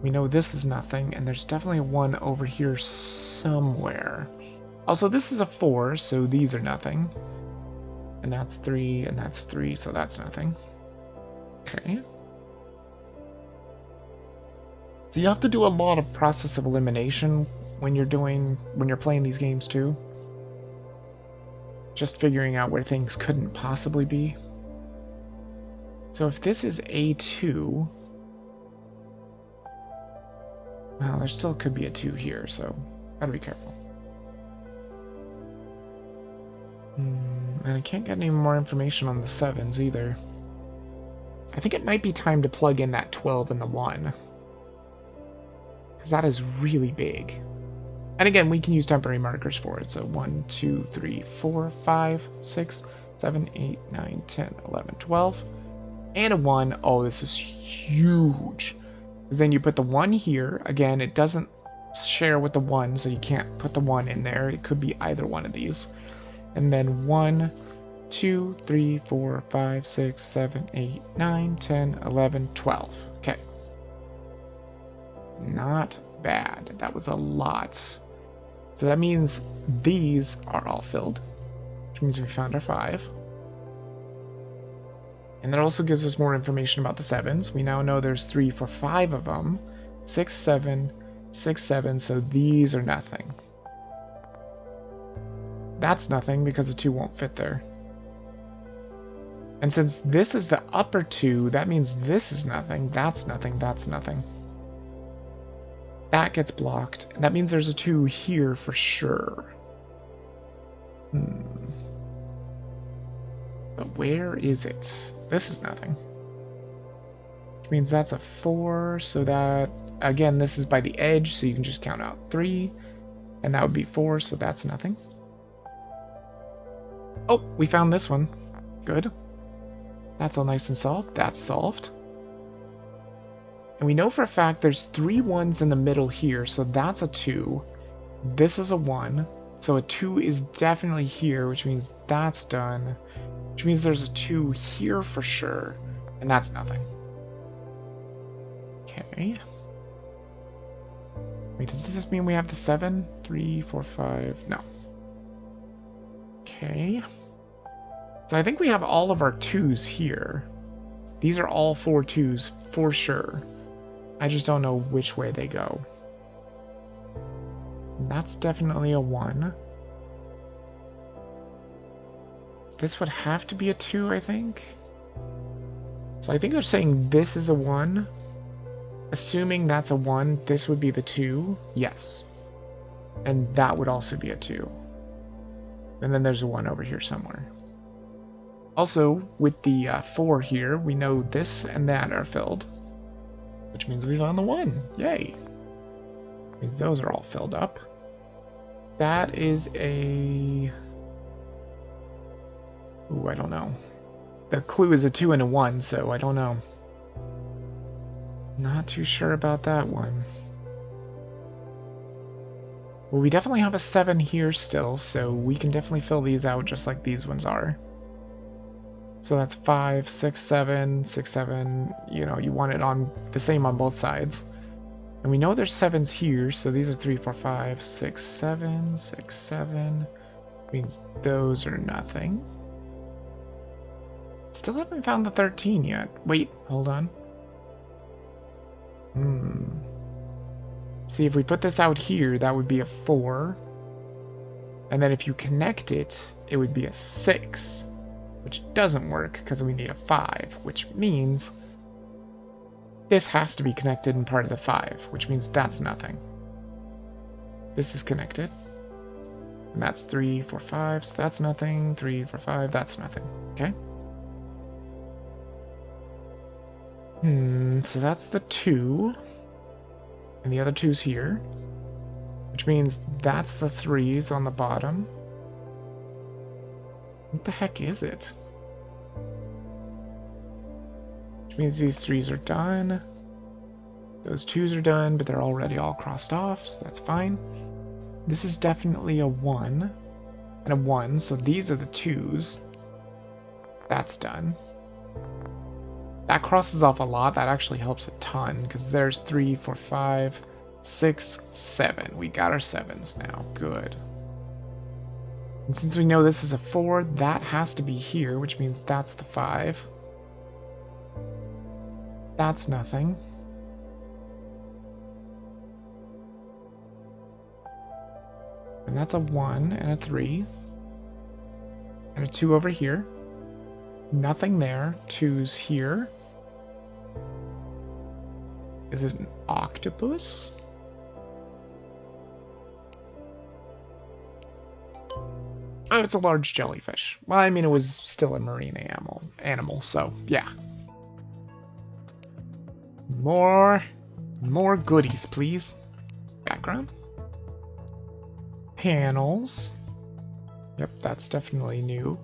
We know this is nothing, and there's definitely a 1 over here somewhere. Also, this is a 4, so these are nothing. And that's 3, and that's 3, so that's nothing. Okay. So you have to do a lot of process of elimination when you're playing these games too. Just figuring out where things couldn't possibly be. So if this is A2, well, there still could be a 2 here, so gotta be careful. And I can't get any more information on the 7s either. I think it might be time to plug in that 12 and the 1. Because that is really big. And again, we can use temporary markers for it. So 1, 2, 3, 4, 5, 6, 7, 8, 9, 10, 11, 12. And a 1. Oh, this is huge. Because then you put the 1 here. Again, it doesn't share with the 1, so you can't put the 1 in there. It could be either one of these. And then 1, 2, 3, 4, 5, 6, 7, 8, 9, 10, 11, 12. Okay. Not bad. That was a lot. So that means these are all filled, which means we found our 5. And that also gives us more information about the 7s. We now know there's 3 for 5 of them. 6, 7, 6, 7, so these are nothing. That's nothing because the 2 won't fit there. And since this is the upper 2, that means this is nothing, that's nothing, that's nothing. That gets blocked. That means there's a 2 here for sure. But where is it? This is nothing. Which means that's a 4, so that, again, this is by the edge, so you can just count out 3. And that would be 4, so that's nothing. Oh, we found this one. Good. That's all nice and solved. That's solved. And we know for a fact there's 3 1s in the middle here, so that's a 2. This is a 1, so a 2 is definitely here, which means that's done. Which means there's a 2 here for sure, and that's nothing. Okay. Wait, does this mean we have the 7? 3, 4, 5, no. Okay. So I think we have all of our 2s here. These are all 4 2s for sure. I just don't know which way they go. That's definitely a 1. This would have to be a 2, I think. So I think they're saying this is a 1. Assuming that's a 1, this would be the 2. Yes. And that would also be a 2. And then there's a 1 over here somewhere. Also, with the 4 here, we know this and that are filled. Which means we found the 1. Yay. Means those are all filled up. That is a... Ooh, I don't know. The clue is a 2 and a 1, so I don't know. Not too sure about that one. Well, we definitely have a 7 here still, so we can definitely fill these out just like these ones are. So that's 5, 6, 7, 6, 7. You know, you want it on the same on both sides. And we know there's 7s here, so these are 3, 4, 5, 6, 7, 6, 7. Means those are nothing. Still haven't found the 13 yet. Wait, hold on. See, if we put this out here, that would be a 4. And then if you connect it, it would be a 6. Which doesn't work because we need a 5, which means this has to be connected in part of the 5, which means that's nothing. This is connected. And that's 3, 4, 5, so that's nothing. 3, 4, 5, that's nothing. Okay? So that's the 2. And the other 2's here. Which means that's the 3's on the bottom. What the heck is it? Which means these 3's are done. Those 2's are done, but they're already all crossed off, so that's fine. This is definitely a 1 and a 1, so these are the 2's. That's done. That crosses off a lot. That actually helps a ton, because there's 3, 4, 5, 6, 7. We got our 7's now. Good. And since we know this is a 4, that has to be here, which means that's the 5. That's nothing. And that's a 1 and a 3. And a 2 over here. Nothing there. 2's here. Is it an octopus? Oh, it's a large jellyfish. Well, I mean, it was still a marine animal, so yeah. More goodies, please. Background. Panels. Yep, that's definitely new.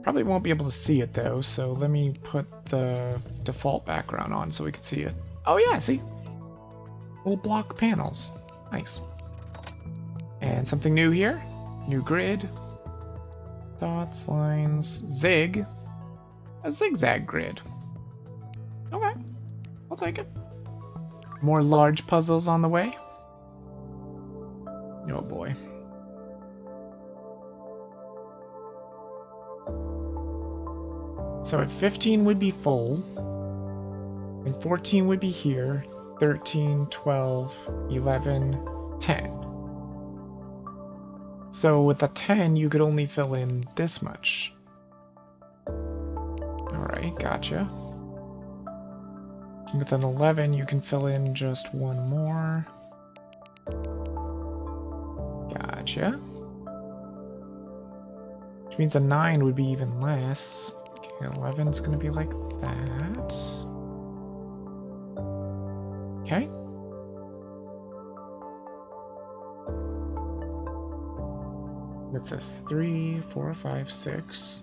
Probably won't be able to see it though, so let me put the default background on so we can see it. Oh yeah, see? Little block panels. Nice. And something new here. New grid. Dots, lines, zig. A zigzag grid. Okay, I'll take it. More large puzzles on the way. Oh boy. So if 15 would be full, and 14 would be here, 13, 12, 11, 10. So with a 10, you could only fill in this much. Alright, gotcha. With an 11, you can fill in just one more. Gotcha. Which means a 9 would be even less. Okay, 11's gonna be like that. Okay. What's this? 3, 4, 5, 6.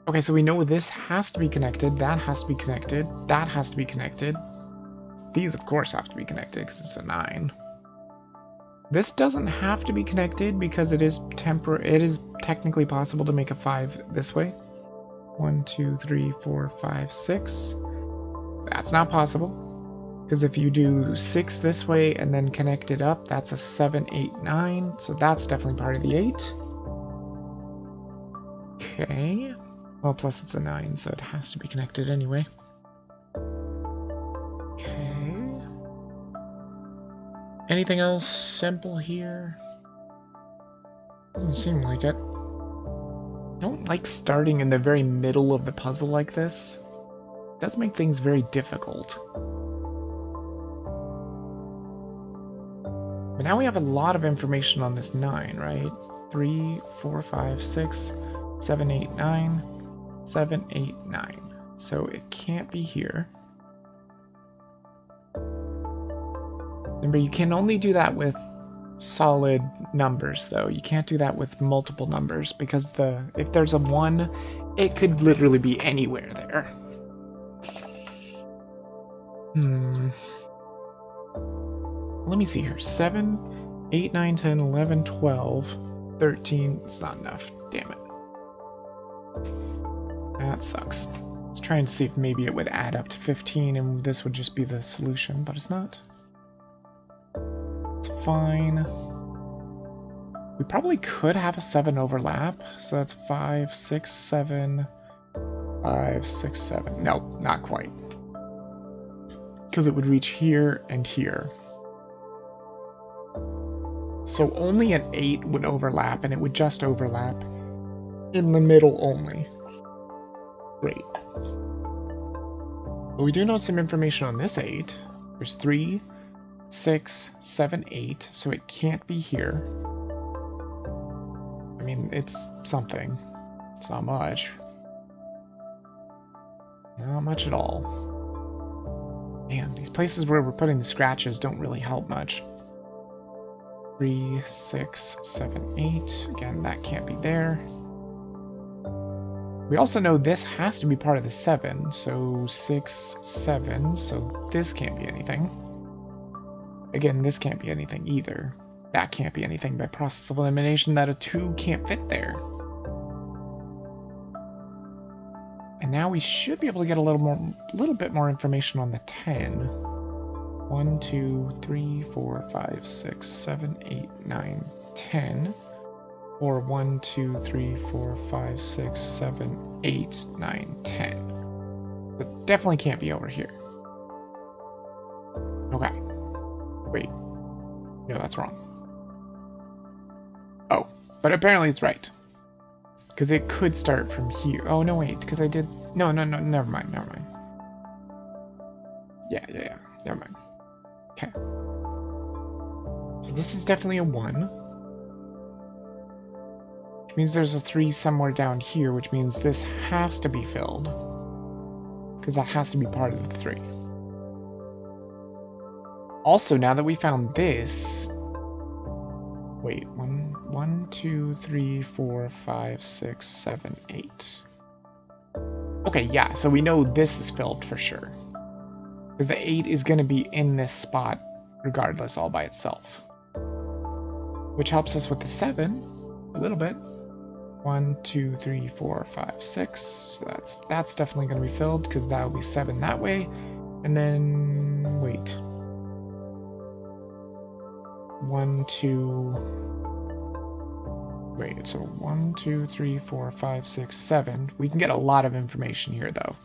Okay, so we know this has to be connected, that has to be connected, that has to be connected. These, of course, have to be connected because it's a 9. This doesn't have to be connected because it is technically possible to make a 5 this way. 1, 2, 3, 4, 5, 6. That's not possible. Because if you do 6 this way and then connect it up, that's a 7, 8, 9. So that's definitely part of the 8. Okay. Well, plus it's a 9, so it has to be connected anyway. Okay. Anything else simple here? Doesn't seem like it. I don't like starting in the very middle of the puzzle like this. It does make things very difficult. But now we have a lot of information on this 9, right? 3, 4, 5, 6, 7, 8, 9. 7, 8, 9. So it can't be here. Remember, you can only do that with solid numbers, though. You can't do that with multiple numbers, because if there's a 1, it could literally be anywhere there. Let me see here. 7, 8, 9, 10, 11, 12, 13. It's not enough. Damn it. That sucks. I was trying to see if maybe it would add up to 15 and this would just be the solution, but it's not. It's fine. We probably could have a 7 overlap, so that's 5, 6, 7, 5, 6, 7. No, not quite. Because it would reach here and here. So only an 8 would overlap, and it would just overlap in the middle only. Great. But we do know some information on this 8. There's 3, 6, 7, 8, so it can't be here. I mean, it's something. It's not much. Not much at all. Man, these places where we're putting the scratches don't really help much. 3, 6, 7, 8. Again, that can't be there. We also know this has to be part of the 7, so 6, 7, so this can't be anything. Again, this can't be anything either. That can't be anything by process of elimination. That a 2 can't fit there. And now we should be able to get a little bit more information on the 10. 1, 2, 3, 4, 5, 6, 7, 8, 9, 10. Or 1, 2, 3, 4, 5, 6, 7, 8, 9, 10. But definitely can't be over here. Okay. Wait. No, that's wrong. Oh, but apparently it's right. Because it could start from here. Oh, no, wait, because I did... No, never mind. Yeah, never mind. Okay. So this is definitely a 1. Which means there's a 3 somewhere down here, which means this has to be filled. Because that has to be part of the 3. Also, now that we found this... Wait, 1, 2, 3, 4, 5, 6, 7, 8. Okay, yeah, so we know this is filled for sure. Because the 8 is going to be in this spot regardless, all by itself. Which helps us with the 7 a little bit. 1, 2, 3, 4, 5, 6. So that's definitely going to be filled because that will be 7 that way. And then, wait. 1, 2... Wait, so 1, 2, 3, 4, 5, 6, 7. We can get a lot of information here, though.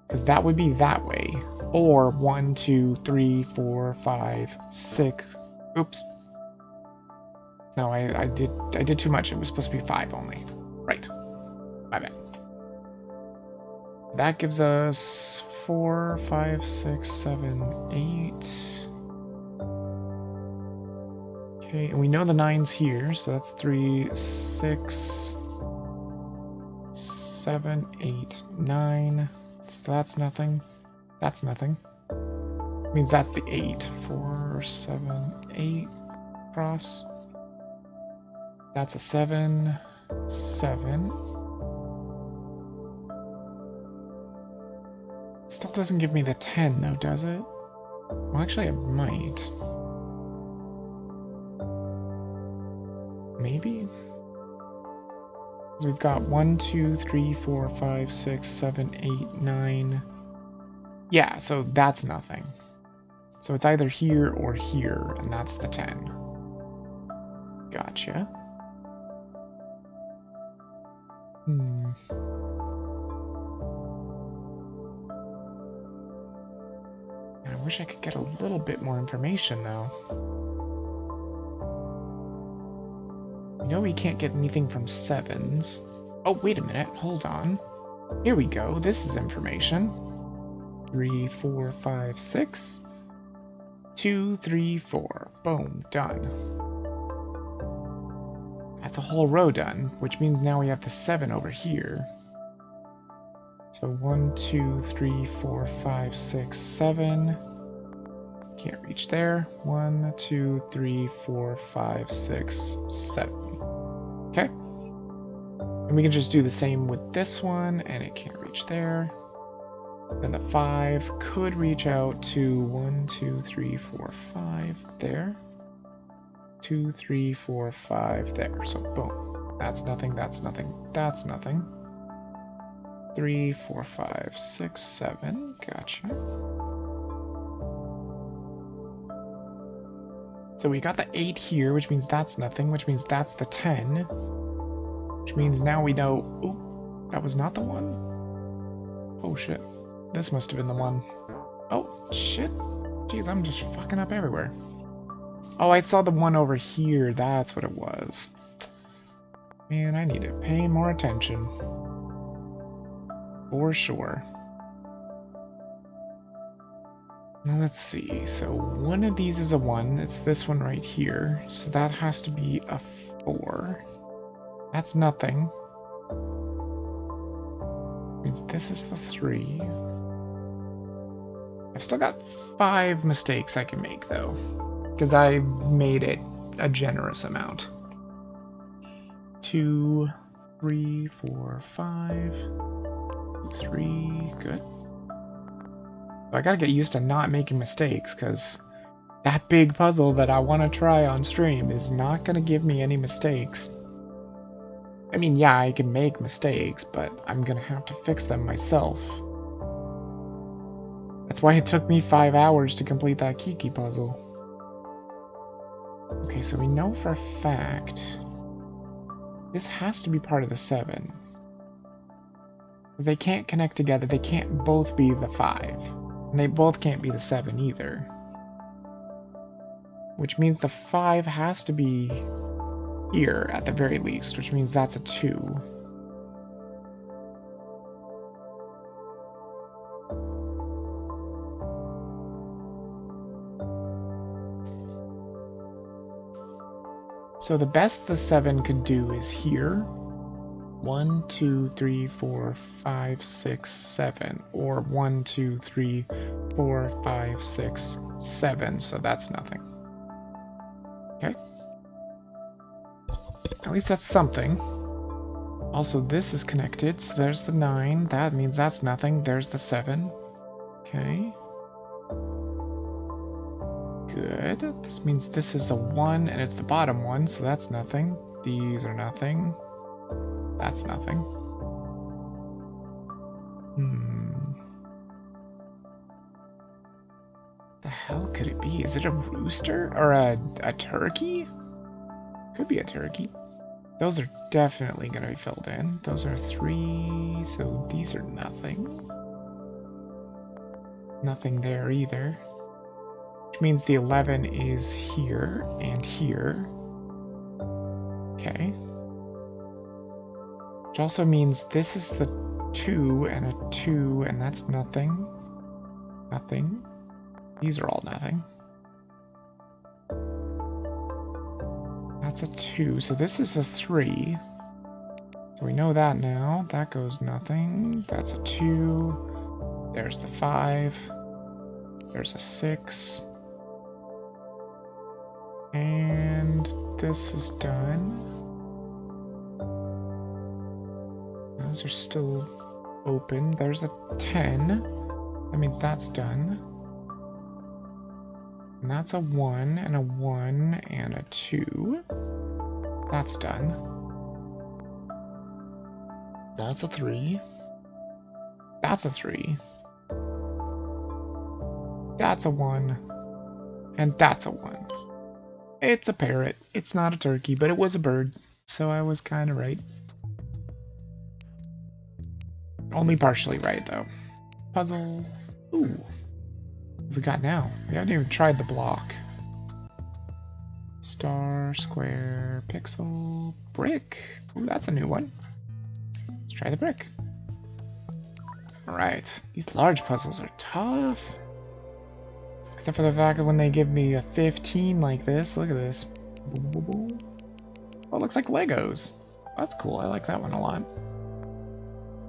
Because that would be that way. Or 1, 2, 3, 4, 5, 6. Oops. No, I did too much. It was supposed to be 5 only. Right. My bad. That gives us 4, 5, 6, 7, 8. Okay, and we know the 9's here, so that's 3, 6, 7, 8, 9. So that's nothing. That's nothing. It means that's the 8. 4, 7, 8 cross. That's a 7, 7. It still doesn't give me the 10 though, does it? Well, actually it might. Maybe? So we've got 1, 2, 3, 4, 5, 6, 7, 8, 9. Yeah, so that's nothing. So it's either here or here, and that's the 10. Gotcha. I wish I could get a little bit more information, though. We know we can't get anything from 7s. Oh, wait a minute. Hold on. Here we go. This is information. 3, 4, 5, 6. 2, 3, 4. Boom. Done. That's a whole row done, which means now we have the 7 over here. So 1, 2, 3, 4, 5, 6, 7. Can't reach there. 1, 2, 3, 4, 5, 6, 7. Okay. And we can just do the same with this one, and it can't reach there. Then the 5 could reach out to 1, 2, 3, 4, 5 there. 2, 3, 4, 5 there. So boom. That's nothing, that's nothing, that's nothing. 3, 4, 5, 6, 7. Gotcha. So we got the 8 here, which means that's nothing, which means that's the 10. Which means now we know... Oh, that was not the one? Oh, shit. This must have been the one. Oh, shit. Jeez, I'm just fucking up everywhere. Oh, I saw the one over here. That's what it was. Man, I need to pay more attention. For sure. Now let's see. So one of these is a 1. It's this one right here. So that has to be a 4. That's nothing. Means this is the 3. I've still got 5 mistakes I can make though, because I made it a generous amount. 2, 3, 4, 5, 3, good. So I gotta get used to not making mistakes, because that big puzzle that I want to try on stream is not gonna give me any mistakes. I mean, yeah, I can make mistakes, but I'm gonna have to fix them myself. That's why it took me 5 hours to complete that Kiki puzzle. Okay, so we know for a fact this has to be part of the 7. Because they can't connect together, they can't both be the 5. And they both can't be the 7 either. Which means the 5 has to be here at the very least, which means that's a 2. So the best the 7 could do is here. 1, 2, 3, 4, 5, 6, 7. Or 1, 2, 3, 4, 5, 6, 7. So that's nothing. Okay. At least that's something. Also, this is connected, so there's the 9. That means that's nothing. There's the 7. Okay. Good. This means this is a 1, and it's the bottom one, so that's nothing. These are nothing. That's nothing. The hell could it be? Is it a rooster or a turkey? Could be a turkey. Those are definitely going to be filled in. Those are 3, so these are nothing. Nothing there either. Which means the 11 is here and here. Okay. Which also means this is the 2 and a 2, and that's nothing. Nothing. These are all nothing. That's a 2, so this is a 3. So we know that now. That goes nothing. That's a 2. There's the 5. There's a 6. And this is done. Those are still open. There's a 10. That means that's done. And that's a 1, and a 1, and a 2. That's done. That's a 3. That's a 3. That's a 1. And that's a 1. It's a parrot. It's not a turkey, but it was a bird, so I was kind of right. Only partially right, though. Puzzle. Ooh. What have we got now? We haven't even tried the block. Star, square, pixel, brick. Ooh, that's a new one. Let's try the brick. Alright. These large puzzles are tough. Except for the fact that when they give me a 15 like this, look at this. Oh, it looks like Legos. That's cool. I like that one a lot.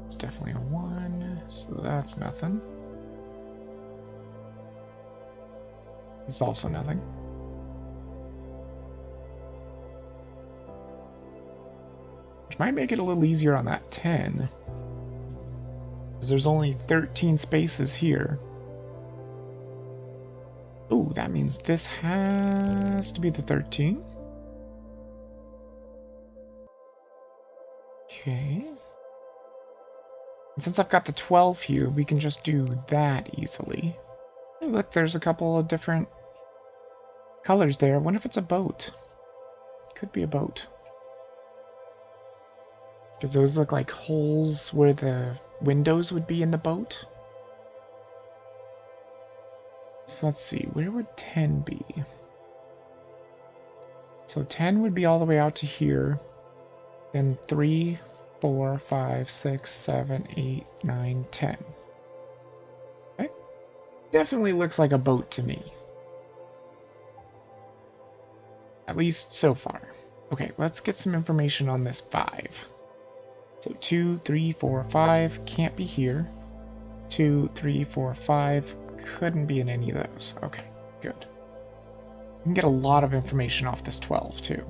It's definitely a 1, so that's nothing. This is also nothing. Which might make it a little easier on that 10. Because there's only 13 spaces here. Oh, that means this has to be the 13. Okay. And since I've got the 12 here, we can just do that easily. Hey, look, there's a couple of different colors there. I wonder if it's a boat. Could be a boat. Because those look like holes where the windows would be in the boat. So let's see, where would 10 be? So 10 would be all the way out to here. Then 3, 4, 5, 6, 7, 8, 9, 10. Okay. Definitely looks like a boat to me. At least so far. Okay, let's get some information on this 5. So 2, 3, 4, 5 can't be here. 2, 3, 4, 5 couldn't be in any of those. Okay, good. We can get a lot of information off this 12 too.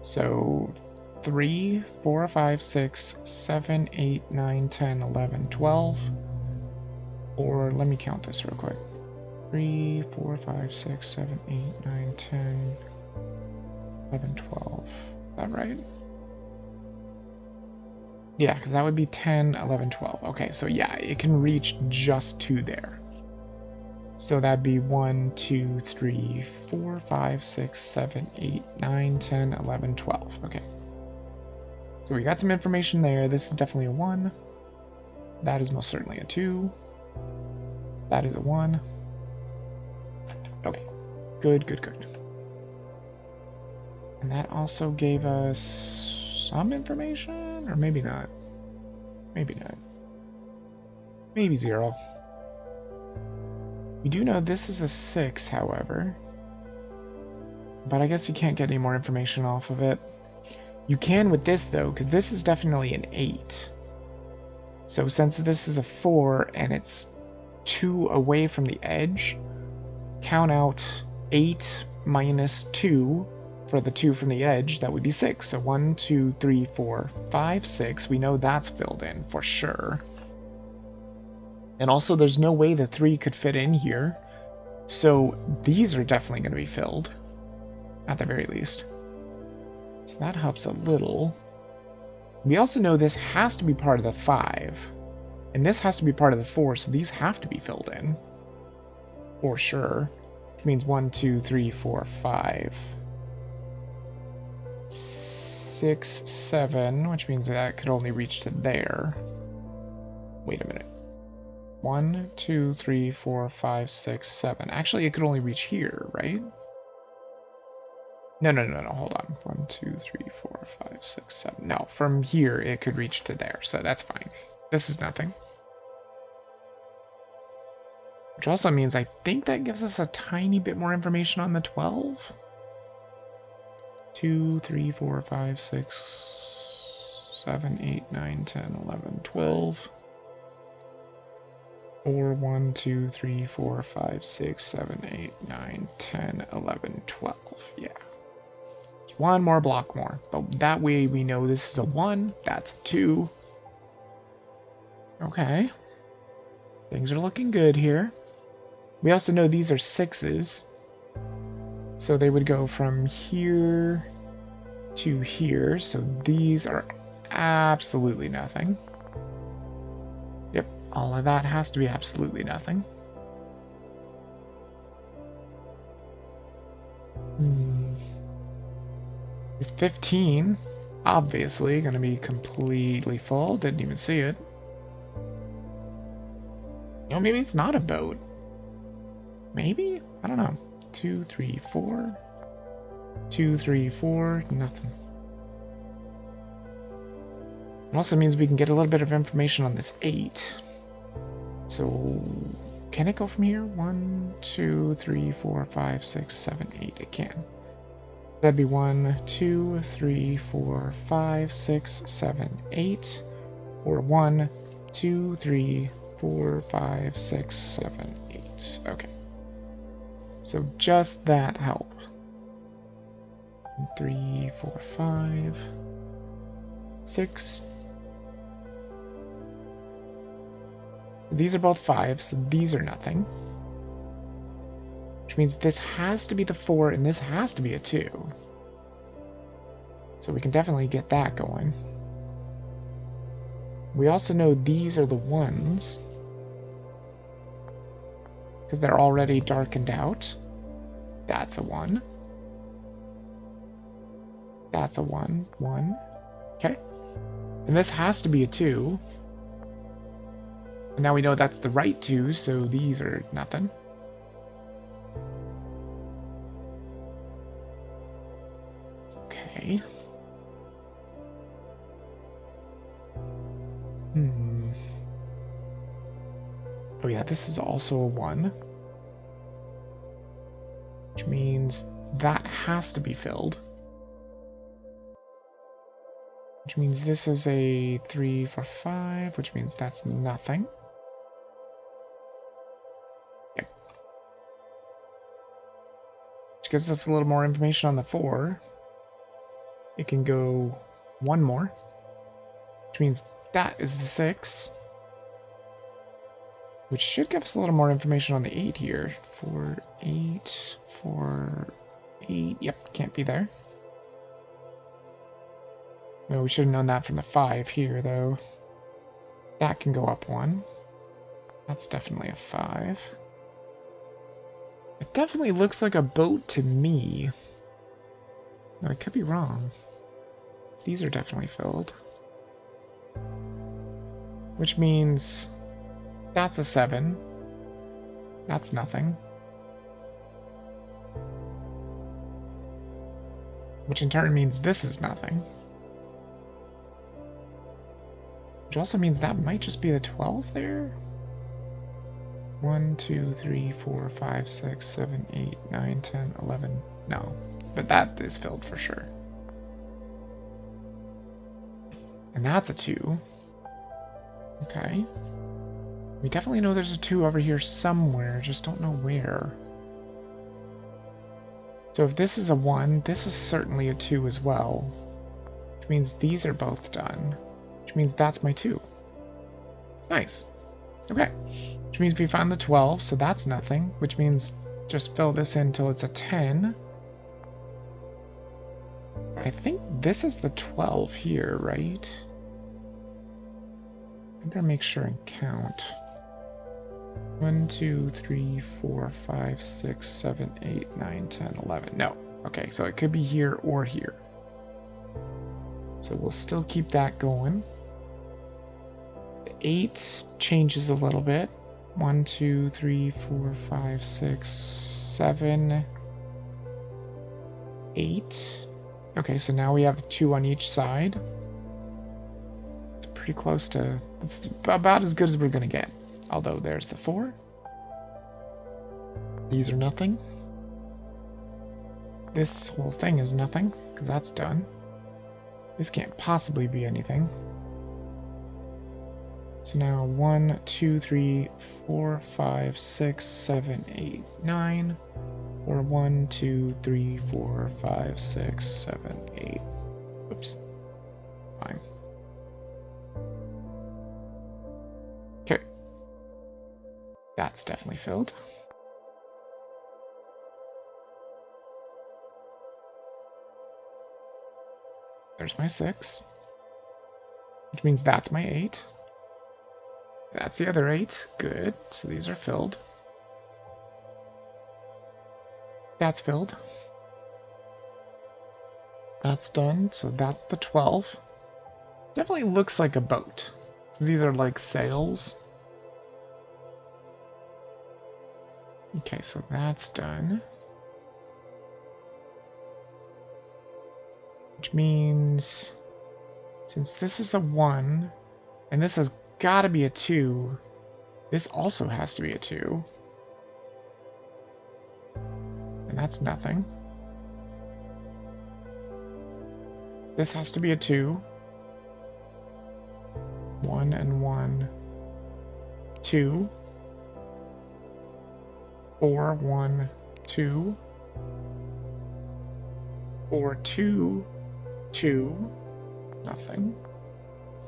So 3, 4, 5, 6, 7, 8, 9, 10, 11, 12. Or let me count this real quick. 3, 4, 5, 6, 7, 8, 9, 10, 11, 12. Is that right? Yeah, because that would be 10, 11, 12. Okay, so yeah, it can reach just to there. So that'd be 1, 2, 3, 4, 5, 6, 7, 8, 9, 10, 11, 12. Okay. So we got some information there. This is definitely a 1. That is most certainly a 2. That is a 1. Okay. Good, good, good. And that also gave us some information? Or maybe not. Maybe not. Maybe 0. We do know this is a 6, however. But I guess you can't get any more information off of it. You can with this, though, because this is definitely an 8. So since this is a 4 and it's 2 away from the edge, count out 8 minus 2 for the 2 from the edge. That would be 6. So 1, 2, 3, 4, 5, 6. We know that's filled in for sure. And also there's no way the 3 could fit in here. So these are definitely going to be filled, at the very least. So that helps a little. We also know this has to be part of the 5. And this has to be part of the 4, so these have to be filled in. For sure. Which means 1, 2, 3, 4, 5. 6, 7, which means that could only reach to there. Wait a minute. 1, 2, 3, 4, 5, 6, 7. Actually, it could only reach here, right? No, hold on. 1, 2, 3, 4, 5, 6, 7. No, from here it could reach to there, so that's fine. This is nothing. Which also means I think that gives us a tiny bit more information on the 12. 2, 3, 4, 5, 6, 7, 8, 9, 10, 11, 12. Or 1, 2, 3, 4, 5, 6, 7, 8, 9, 10, 11, 12. Yeah. One more block more. But that way we know this is a 1, that's a 2. Okay. Things are looking good here. We also know these are 6s. So they would go from here to here. So these are absolutely nothing. Yep, all of that has to be absolutely nothing. Is 15 obviously going to be completely full? Didn't even see it. Oh, maybe it's not a boat. Maybe? I don't know. 2, 3, 4. 2, 3, 4. Nothing. It also means we can get a little bit of information on this 8. So, can it go from here? 1, 2, 3, 4, 5, 6, 7, 8. It can. That'd be 1, 2, 3, 4, 5, 6, 7, 8. Or 1, 2, 3, 4, 5, 6, 7, 8. Okay. So just that help. 3, 4, 5, 6. These are both 5, so these are nothing. Which means this has to be the 4 and this has to be a 2. So we can definitely get that going. We also know these are the 1s. Because they're already darkened out. That's a 1. That's a 1. 1. Okay. And this has to be a 2. And now we know that's the right 2, so these are nothing. Okay. Oh yeah, this is also a 1. Which means that has to be filled. Which means this is a 3, 4, 5, which means that's nothing. Yep. Which gives us a little more information on the 4. It can go 1 more. Which means that is the 6. Which should give us a little more information on the 8 here. 4, 8, 4, 8. Yep, can't be there. No, we should have known that from the 5 here, though. That can go up 1. That's definitely a 5. It definitely looks like a boat to me. No, I could be wrong. These are definitely filled. Which means that's a 7. That's nothing. Which in turn means this is nothing. Which also means that might just be the 12 there. 1, 2, 3, 4, 5, 6, 7, 8, 9, 10, 11. No, but that is filled for sure. And that's a 2. Okay. We definitely know there's a 2 over here somewhere, just don't know where. So if this is a 1, this is certainly a 2 as well. Which means these are both done. Which means that's my 2. Nice. Okay. Which means we found the 12, so that's nothing. Which means just fill this in until it's a 10. I think this is the 12 here, right? I better make sure and count. 1, 2, 3, 4, 5, 6, 7, 8, 9, 10, 11. No. Okay, so it could be here or here. So we'll still keep that going. The 8 changes a little bit. 1, 2, 3, 4, 5, 6, 7, 8. Okay, so now we have 2 on each side. It's pretty close to... It's about as good as we're going to get. Although there's the 4. These are nothing. This whole thing is nothing, because that's done. This can't possibly be anything. So now 1, 2, 3, 4, 5, 6, 7, 8, 9. Or 1, 2, 3, 4, 5, 6, 7, 8. Oops. Fine. Okay. That's definitely filled. There's my 6. Which means that's my 8. That's the other 8. Good. So these are filled. That's filled. That's done. So that's the 12. Definitely looks like a boat. So these are like sails. Okay, so that's done. Which means, since this is a 1, and this has got to be a 2, this also has to be a 2. And that's nothing. This has to be a 2. 1 and 1. 2. 4, 1, 2. 4, 2. 2. Nothing.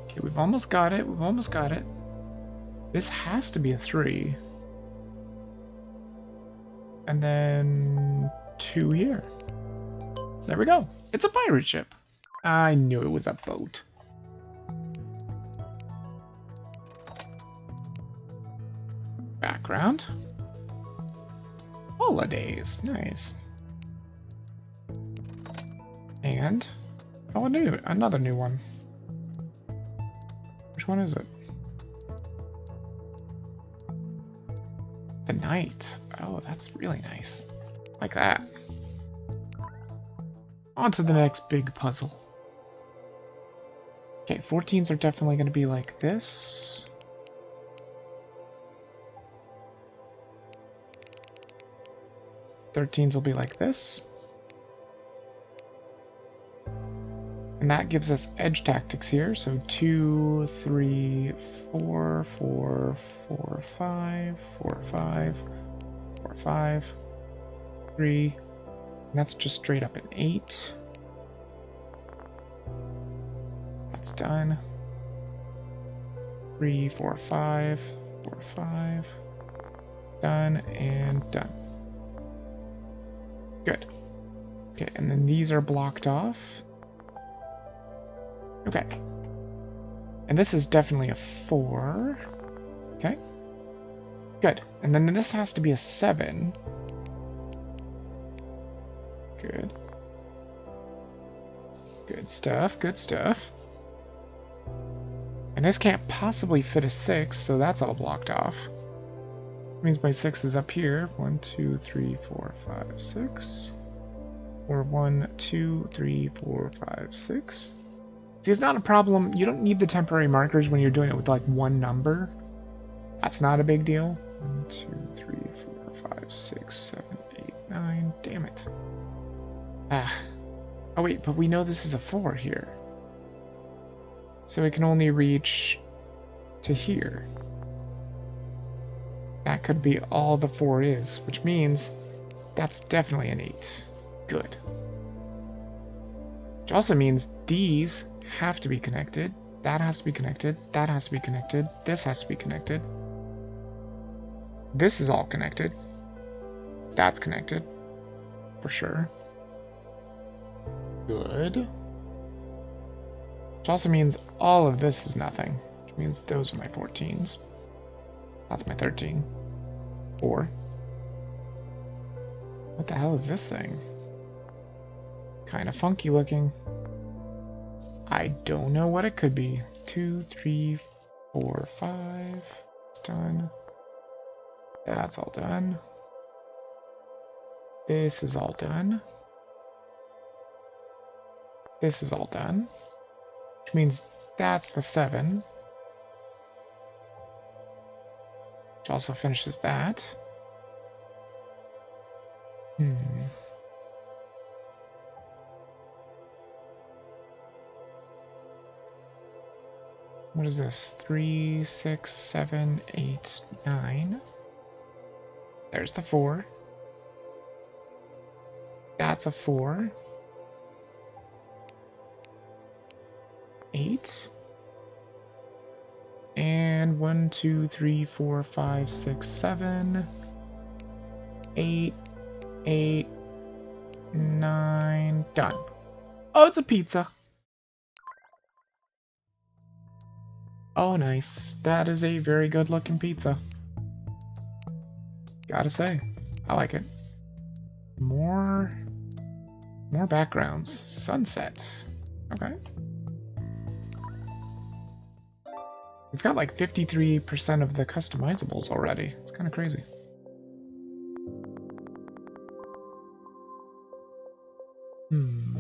Okay, we've almost got it. We've almost got it. This has to be a 3. And then 2 here. There we go. It's a pirate ship. I knew it was a boat. Background. Holidays. Nice. And oh, another new one. Which one is it? The night. Oh, that's really nice. Like that. On to the next big puzzle. Okay, 14s are definitely going to be like this. Thirteens will be like this. And that gives us edge tactics here. So 2, 3, 4, 4, 4, 5, 4, 5, 4, 5, 3. And that's just straight up an 8. That's done. 3, 4, 5, 4, 5. Done and done. Good. Okay, and then these are blocked off. Okay. And this is definitely a 4. Okay. Good. And then this has to be a 7. Good. Good stuff, good stuff. And this can't possibly fit a 6, so that's all blocked off. That means my 6 is up here. 1, 2, 3, 4, 5, 6. Or 1, 2, 3, 4, 5, 6. See, it's not a problem. You don't need the temporary markers when you're doing it with like one number. That's not a big deal. 1, 2, 3, 4, 5, 6, 7, 8, 9. Damn it. Ah. Oh wait, but we know this is a 4 here. So it can only reach to here. That could be all the 4 is, which means that's definitely an 8. Good. Which also means these have to be connected. That has to be connected. That has to be connected. This has to be connected. This is all connected. That's connected. For sure. Good. Which also means all of this is nothing. Which means those are my 14s. That's my 13. 4. What the hell is this thing? Kind of funky looking. I don't know what it could be. 2, 3, 4, 5. It's done. That's all done. This is all done. This is all done. Which means that's the 7. Which also finishes that. What is this? 3, 6, 7, 8, 9. There's the 4. That's a 4. 8. And 1, 2, 3, 4, 5, 6, 7. 8. 8. 9. Done. Oh, it's a pizza. Oh, nice. That is a very good looking pizza. Gotta say, I like it. More backgrounds. Sunset. Okay. We've got like 53% of the customizables already. It's kind of crazy. Hmm.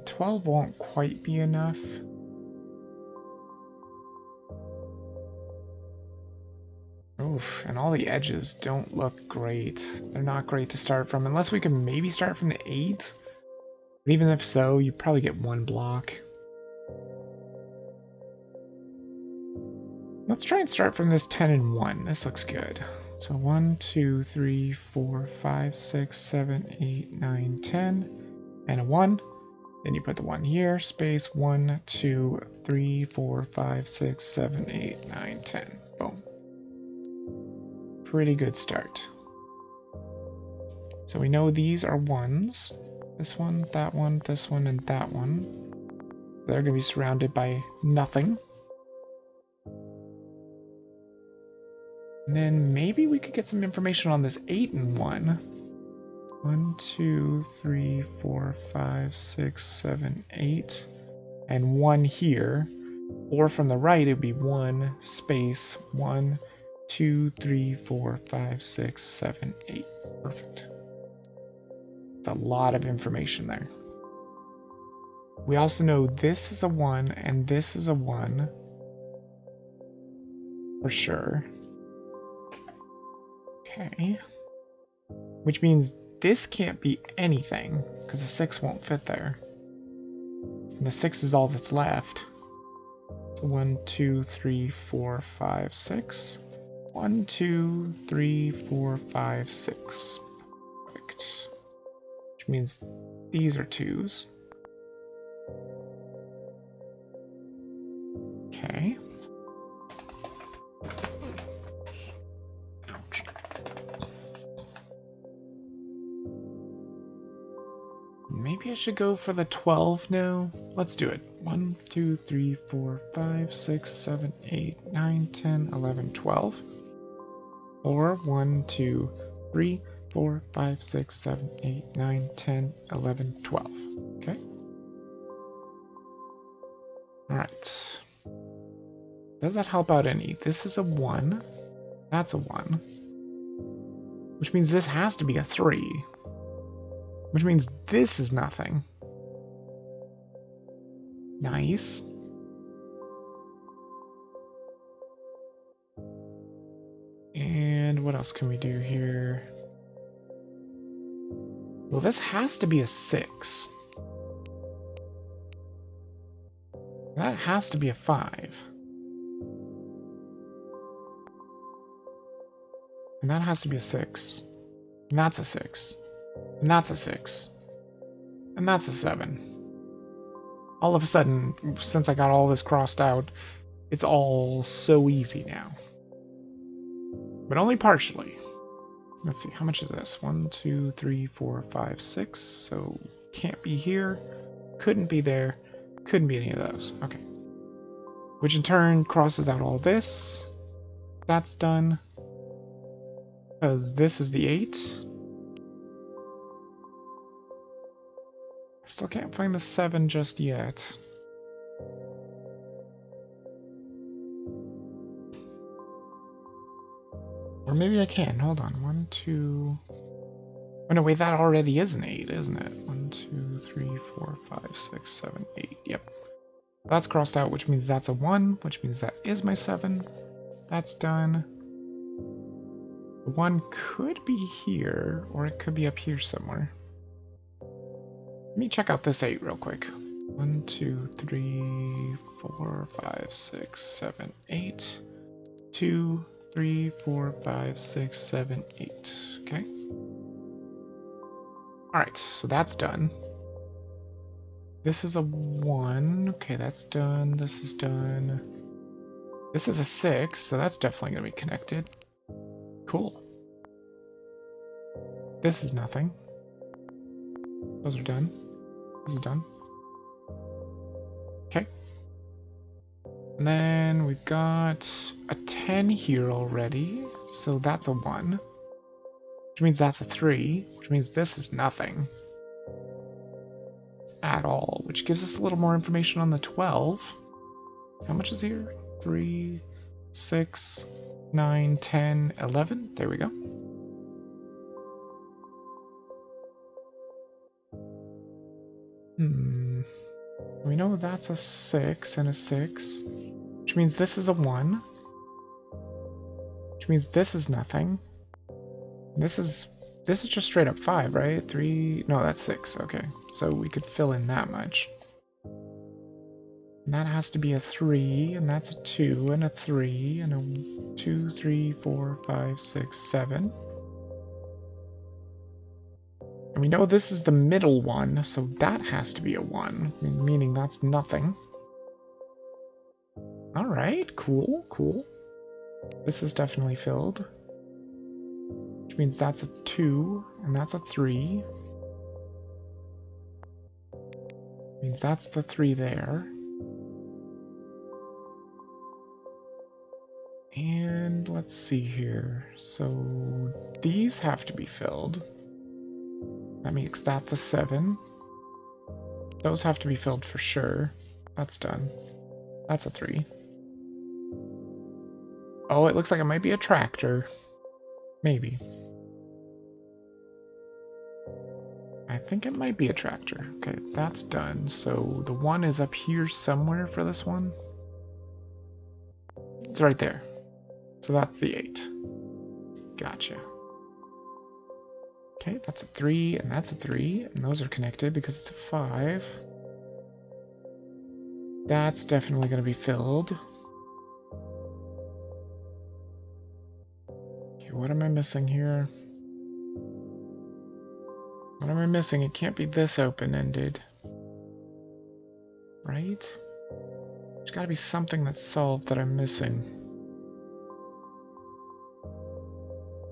12 won't quite be enough. Oof, and all the edges don't look great. They're not great to start from, unless we can maybe start from the 8. But even if so, you probably get 1 block. Let's try and start from this 10 and 1. This looks good. So 1, 2, 3, 4, 5, 6, 7, 8, 9, 10, and a 1. Then you put the 1 here, space 1, 2, 3, 4, 5, 6, 7, 8, 9, 10. Boom. Pretty good start. So we know these are 1s. This one, this one, and that one. They're going to be surrounded by nothing. And then maybe we could get some information on this 8 and 1. 1, 2, 3, 4, 5, 6, 7, 8. And 1 here. Or from the right, it would be 1, space, 1, 2, 3, 4, 5, 6, 7, 8. Perfect. It's a lot of information there. We also know this is a 1 and this is a 1. For sure. Okay. Which means this can't be anything, because a 6 won't fit there. And the 6 is all that's left. So 1, 2, 3, 4, 5, 6. 1, 2, 3, 4, 5, 6. Perfect. Which means these are 2s. Okay. Ouch. Maybe I should go for the 12 now. Let's do it. 1, 2, 3, 4, 5, 6, 7, 8, 9, 10, 11, 12. Or 1, 2, 3, 4, 5, 6, 7, 8, 9, 10, 11, 12. Okay. Alright. Does that help out any? This is a 1. That's a 1. Which means this has to be a 3. Which means this is nothing. Nice. And what else can we do here? Well, this has to be a 6. That has to be a 5. And that has to be a 6. And that's a 6. And that's a 6. And that's a 7. All of a sudden, since I got all this crossed out, it's all so easy now. But only partially. Let's see, how much is this? 1, 2, 3, 4, 5, 6. So can't be here. Couldn't be there. Couldn't be any of those. Okay. Which in turn crosses out all this. That's done. Because this is the 8. I still can't find the 7 just yet. Or maybe I can. Hold on. 1, 2... Oh, no, wait, that already is an 8, isn't it? 1, 2, 3, 4, 5, 6, 7, 8. Yep. That's crossed out, which means that's a 1, which means that is my 7. That's done. The 1 could be here, or it could be up here somewhere. Let me check out this 8 real quick. 1, 2, 3, 4, 5, 6, 7, 8. 2, 3, 4, 5, 6, 7, 8. Okay. Alright, so that's done. This is a 1. Okay, that's done. This is done. This is a 6, so that's definitely going to be connected. Cool. This is nothing. Those are done. This is done. Okay. And then we've got a 10 here already, so that's a 1. Which means that's a 3, which means this is nothing. At all, which gives us a little more information on the 12. How much is here? 3, 6, 9, 10, 11. There we go. We know that's a 6 and a 6, which means this is a 1, which means this is nothing. This is just straight up 5, right? 3, no, that's 6. Okay, so we could fill in that much. And that has to be a 3, and that's a 2, and a 3, and a 2, 3, 4, 5, 6, 7. And we know this is the middle one, so that has to be a 1, meaning that's nothing. Alright, cool, cool. This is definitely filled. Which means that's a 2, and that's a 3. Means that's the 3 there. And let's see here. So these have to be filled. That makes that the 7. Those have to be filled for sure. That's done. That's a 3. Oh, it looks like it might be a tractor. Maybe. I think it might be a tractor. Okay, that's done. So the 1 is up here somewhere for this one. It's right there. So that's the 8. Gotcha. Okay, that's a 3, and that's a 3, and those are connected because it's a 5. That's definitely going to be filled. Okay, what am I missing here? What am I missing? It can't be this open-ended. Right? There's got to be something that's solved that I'm missing.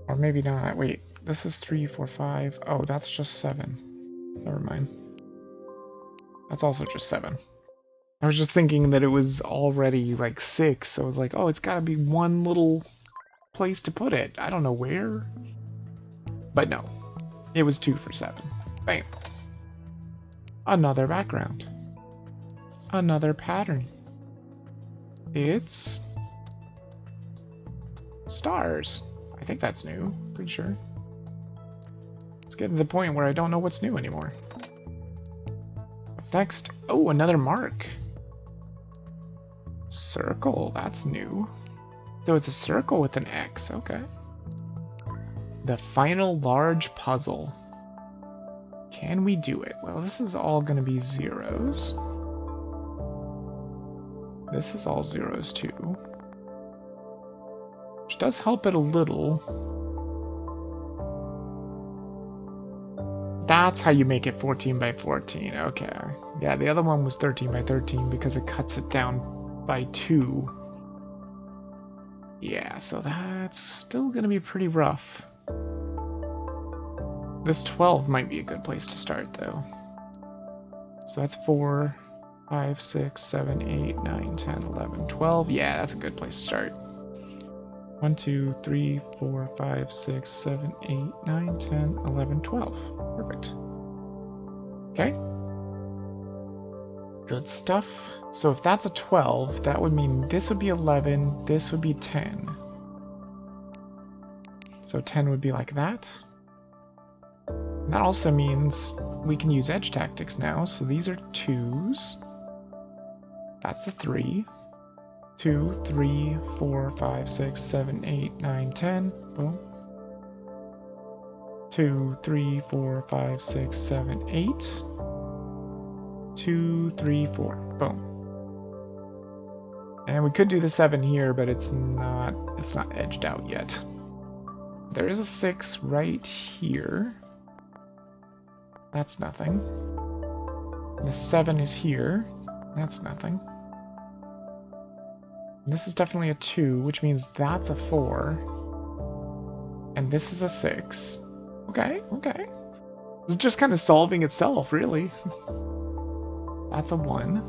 Or maybe not. Wait. This is 3, 4, 5. Oh, that's just 7. Never mind. That's also just 7. I was just thinking that it was already like 6. So I was like, oh, it's got to be one little place to put it. I don't know where. But no. It was 2 for 7. Bam. Another background. Another pattern. It's stars. I think that's new. Pretty sure. It's getting to the point where I don't know what's new anymore. What's next? Oh, another mark. Circle, that's new. So it's a circle with an X, okay. The final large puzzle. Can we do it? Well, this is all going to be zeros. This is all zeros too. Which does help it a little. That's how you make it 14 by 14. Okay. Yeah, the other one was 13 by 13 because it cuts it down by 2. Yeah, so that's still going to be pretty rough. This 12 might be a good place to start, though. So that's 4, 5, 6, 7, 8, 9, 10, 11, 12. Yeah, that's a good place to start. 1, 2, 3, 4, 5, 6, 7, 8, 9, 10, 11, 12. Perfect. Okay. Good stuff. So if that's a 12, that would mean this would be 11, this would be 10. So 10 would be like that. And that also means we can use edge tactics now. So these are 2s. That's the 3. 2, 3, 4, 5, 6, 7, 8, 9, 10. Boom. 2, 3, 4, 5, 6, 7, 8. 2, 3, 4. Boom. And we could do the 7 here, but it's not edged out yet. There is a 6 right here. That's nothing. And the 7 is here. That's nothing. And this is definitely a 2, which means that's a 4. And this is a 6. Okay, okay. It's just kind of solving itself, really. That's a 1.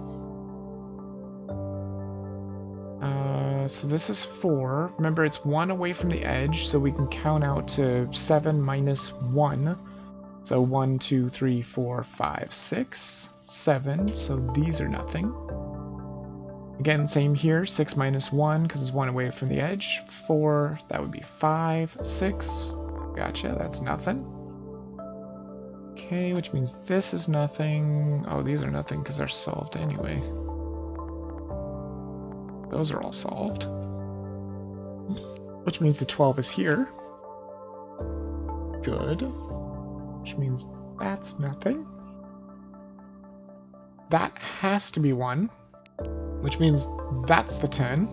So this is 4. Remember, it's 1 away from the edge, so we can count out to 7 minus 1. So 1, 2, 3, 4, 5, 6, 7. So these are nothing. Again, same here. 6 minus 1, because it's 1 away from the edge. 4, that would be 5, 6. Gotcha, that's nothing. Okay, which means this is nothing. Oh, these are nothing because they're solved anyway. Those are all solved. Which means the 12 is here. Good. Which means that's nothing. That has to be 1. Which means that's the 10.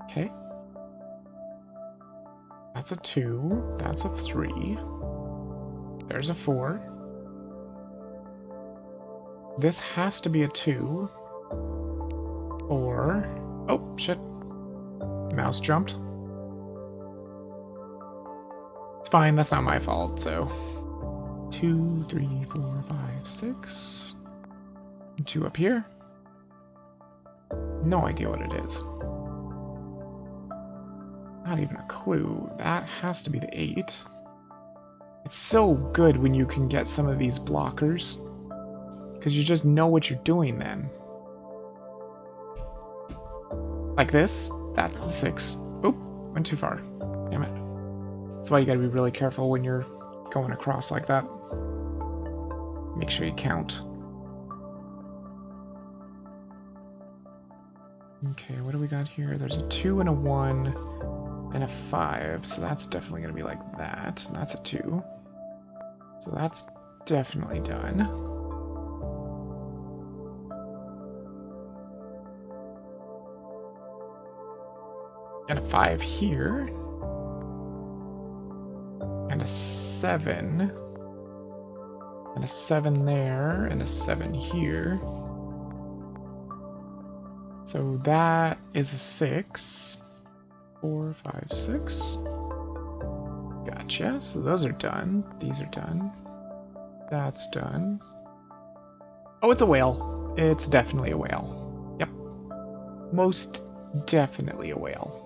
Okay. That's a 2. That's a 3. There's a 4. This has to be a 2. Or... oh, shit. Mouse jumped. It's fine, that's not my fault, so... 2, 3, 4, 5, 6... 2 up here. No idea what it is. Not even a clue. That has to be the 8. It's so good when you can get some of these blockers, because you just know what you're doing then. Like this. That's the 6. Oop, went too far. Damn it. That's why you gotta be really careful when you're going across like that. Make sure you count. Okay, what do we got here? There's a 2 and a 1 and a 5, so that's definitely gonna be like that. And that's a 2. So that's definitely done. And a 5 here. And a 7. And a 7 there. And a 7 here. So that is a 6. 4, 5, 6. Gotcha. So those are done. These are done. That's done. Oh, it's a whale. It's definitely a whale. Yep. Most definitely a whale.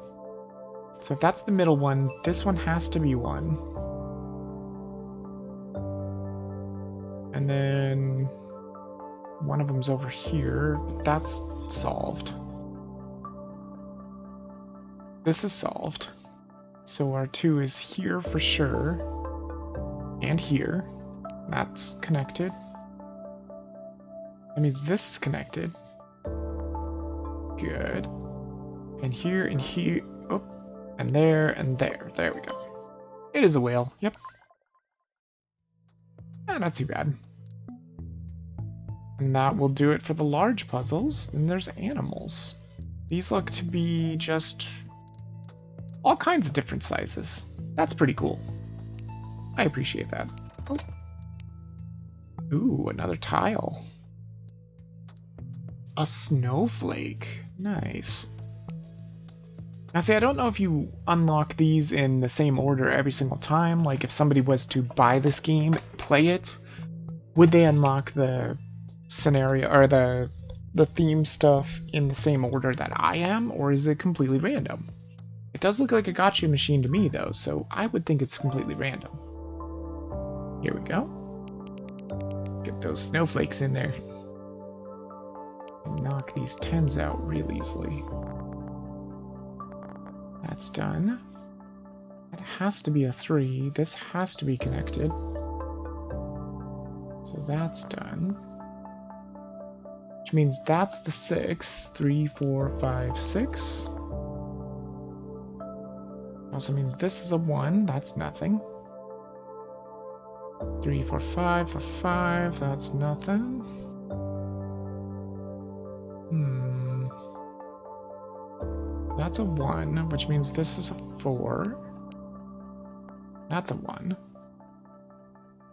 So if that's the middle one, this one has to be 1. And then one of them's over here, but that's solved. This is solved. So our 2 is here for sure. And here. That's connected. That means this is connected. Good. And here and here. Oh, and there and there. There we go. It is a whale. Yep. not too bad. And that will do it for the large puzzles. Then there's animals. These look to be just all kinds of different sizes. That's pretty cool. I appreciate that. Oh. Ooh, another tile. A snowflake. Nice. Now see, I don't know if you unlock these in the same order every single time. Like if somebody was to buy this game, play it, would they unlock the scenario or the theme stuff in the same order that I am, or is it completely random? It does look like a gotcha machine to me though, so I would think it's completely random. Here we go. Get those snowflakes in there. Knock these 10s out real easily. That's done. That has to be a 3. This has to be connected. So that's done. Which means that's the 6. 3, 4, 5, 6. Also means this is a 1. That's nothing. 3, 4, 5 for 5. That's nothing. That's a 1, which means this is a 4. That's a 1.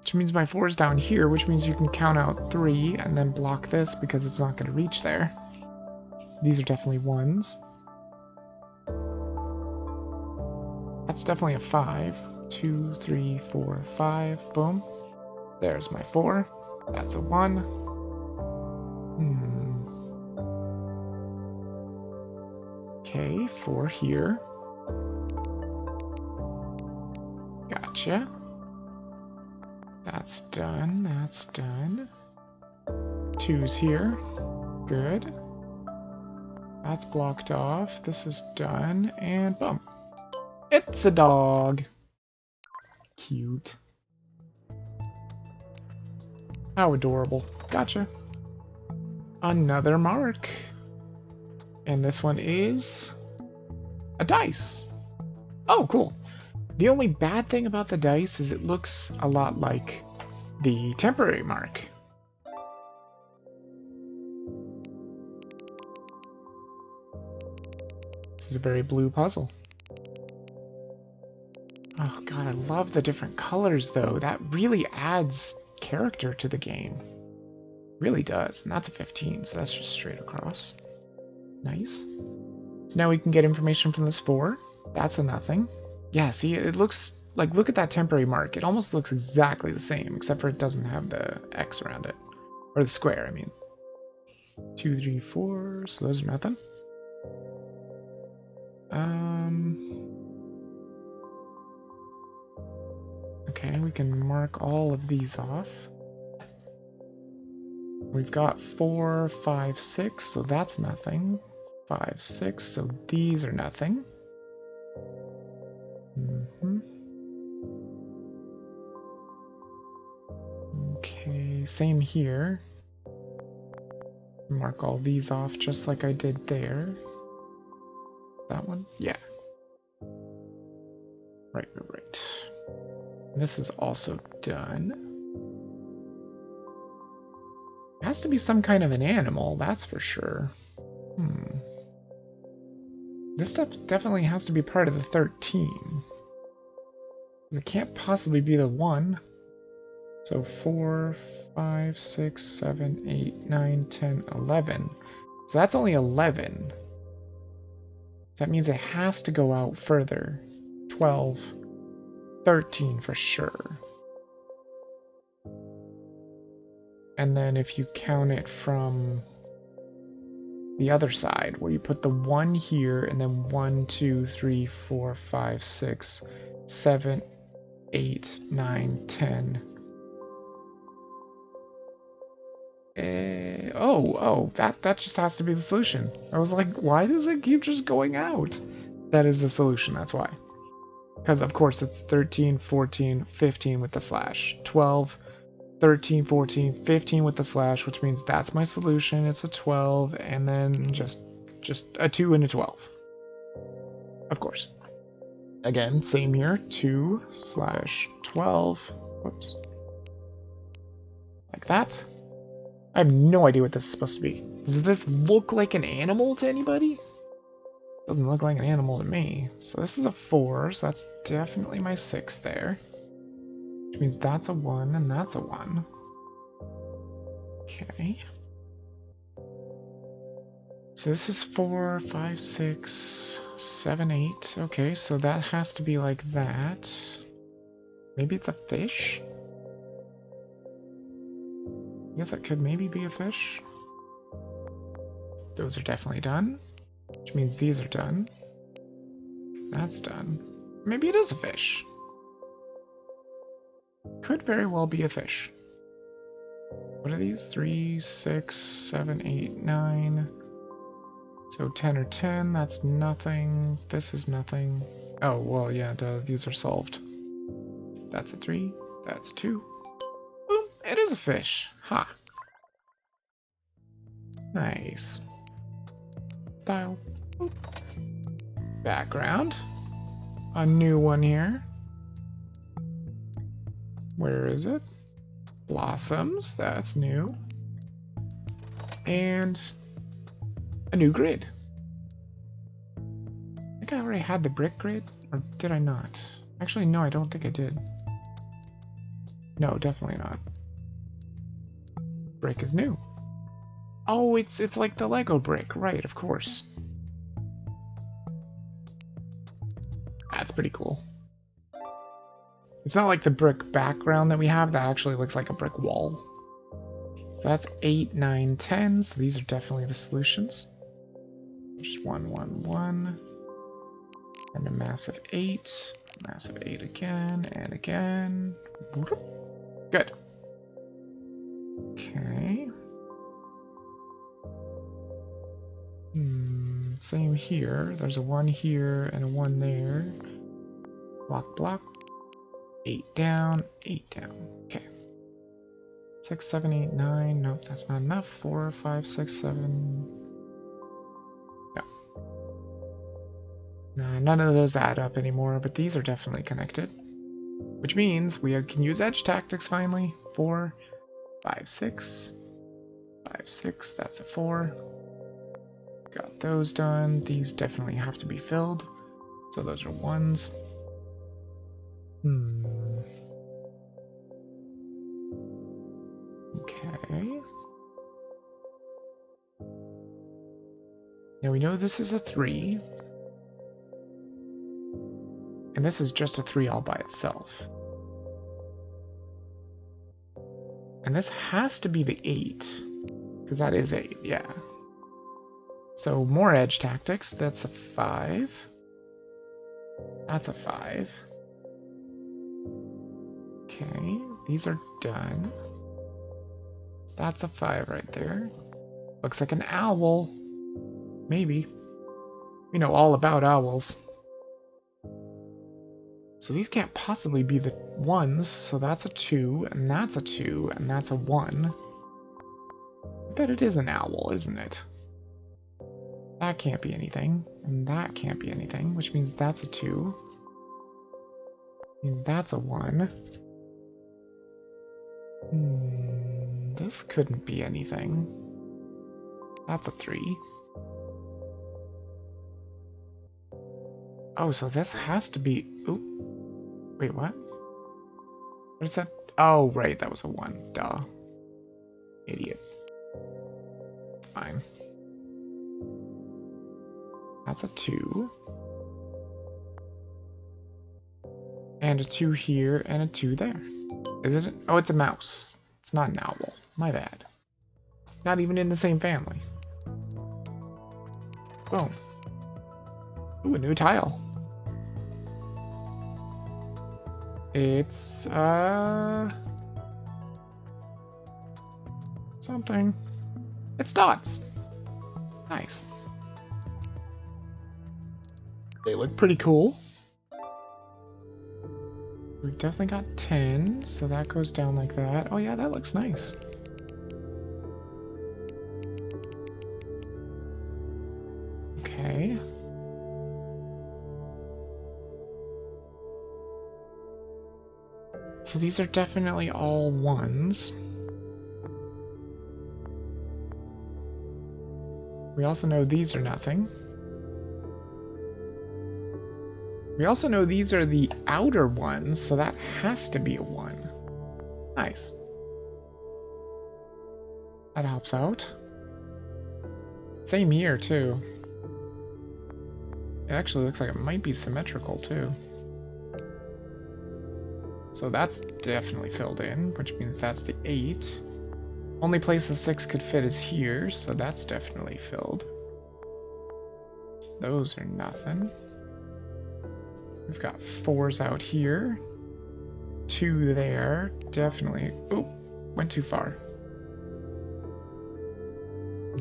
Which means my 4 is down here, which means you can count out 3 and then block this because it's not going to reach there. These are definitely 1s. That's definitely a 5. 2, 3, 4, 5. Boom. There's my 4. That's a 1. Okay, 4 here. Gotcha. That's done. That's done. 2's here. Good. That's blocked off. This is done. And boom. It's a dog. Cute. How adorable. Gotcha. Another mark. And this one is a dice. Oh, cool. The only bad thing about the dice is it looks a lot like the temporary mark. This is a very blue puzzle. Oh god, I love the different colors though. That really adds character to the game. Really does. And that's a 15, so that's just straight across. Nice. So now we can get information from this 4. That's a nothing. Yeah, see, it looks like, look at that temporary mark. It almost looks exactly the same, except for it doesn't have the X around it. Or the square, I mean. 2, 3, 4, so those are nothing. Okay, we can mark all of these off. We've got 4, 5, 6, so that's nothing. 5, 6, so these are nothing. Okay, same here. Mark all these off just like I did there. That one? Yeah. Right. This is also done. It has to be some kind of an animal, that's for sure. This stuff definitely has to be part of the 13. It can't possibly be the 1. So 4, 5, 6, 7, 8, 9, 10, 11. So that's only 11. So that means it has to go out further. 12, 13 for sure. And then if you count it from the other side, where you put the 1 here, and then 1, 2, 3, 4, 5, 6, 7, 8, 9, 10. That just has to be the solution. I was like, why does it keep just going out? That is the solution, that's why. Because of course it's 13, 14, 15 with the slash. 12, 13, 14, 15 with the slash, which means that's my solution. It's a 12, and then just a 2 and a 12. Of course. Again, same here. 2/12. Whoops. Like that. I have no idea what this is supposed to be. Does this look like an animal to anybody? Doesn't look like an animal to me. So this is a 4, so that's definitely my 6 there. Which means that's a 1 and that's a 1. Okay. So this is 4, 5, 6, 7, 8. Okay, so that has to be like that. Maybe it's a fish? I guess it could maybe be a fish. Those are definitely done. Which means these are done. That's done. Maybe it is a fish. Could very well be a fish. What are these? 3, 6, 7, 8, 9. So 10 or 10, that's nothing. This is nothing. Oh, well, yeah, duh, these are solved. That's a 3. That's a 2. Boom, it is a fish. Ha. Nice. Style. Boop. Background. A new one here. Where is it? Blossoms, that's new. And a new grid. I think I already had the brick grid, or did I not? Actually, no, I don't think I did. No, definitely not. Brick is new. Oh, it's like the Lego brick, right, of course. That's pretty cool. It's not like the brick background that we have that actually looks like a brick wall. So that's 8, 9, 10. So these are definitely the solutions. Just 1, 1, 1. And a massive 8. Massive 8 again and again. Good. Okay. Same here. There's a 1 here and a 1 there. Block, block. 8 down, 8 down. Okay. 6, 7, 8, 9. Nope, that's not enough. 4, 5, 6, 7. No. Nah, none of those add up anymore, but these are definitely connected. Which means we can use edge tactics finally. 4, 5, 6. 5, 6, that's a 4. Got those done. These definitely have to be filled. So those are 1s. Okay. Now we know this is a 3. And this is just a 3 all by itself. And this has to be the 8. Because that is 8, yeah. So more edge tactics. That's a 5. That's a 5. Okay, these are done. That's a 5 right there. Looks like an owl. Maybe. We know all about owls. So these can't possibly be the 1s, so that's a 2, and that's a 2, and that's a 1. I bet it is an owl, isn't it? That can't be anything, and that can't be anything, which means that's a 2. Means that's a 1. This couldn't be anything. That's a 3. Oh, so this has to be... Oop. Wait, what? What is that? Oh, right, that was a 1. Duh. Idiot. It's fine. That's a 2. And a 2 here, and a 2 there. Is it? Oh, it's a mouse. It's not an owl. My bad. Not even in the same family. Boom. Ooh, a new tile. It's, something. It's dots. Nice. They look pretty cool. We've definitely got 10, so that goes down like that. Oh yeah, that looks nice. Okay. So these are definitely all 1s. We also know these are nothing. We also know these are the outer ones, so that has to be a 1. Nice. That helps out. Same here, too. It actually looks like it might be symmetrical, too. So that's definitely filled in, which means that's the 8. Only place the 6 could fit is here, so that's definitely filled. Those are nothing. We've got 4s out here. 2 there. Definitely. Oh, went too far.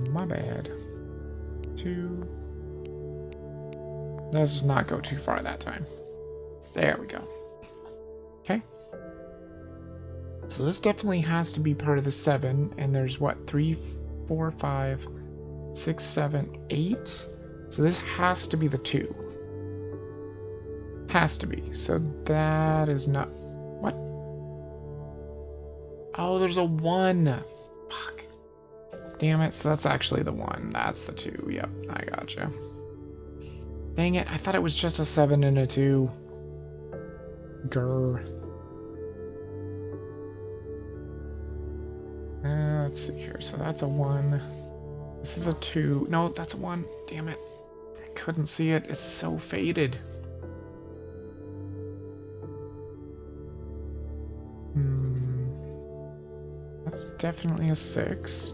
My bad. 2. Let's not go too far that time. There we go. Okay. So this definitely has to be part of the 7, and there's what, 3, 4, 5, 6, 7, 8? So this has to be the 2. Has to be. So that is not... What? Oh, there's a 1. Fuck. Damn it. So that's actually the 1. That's the 2. Yep, I gotcha. Dang it. I thought it was just a 7 and a 2. Grr. Let's see here. So that's a 1. This is a 2. No, that's a 1. Damn it. I couldn't see it. It's so faded. That's definitely a 6.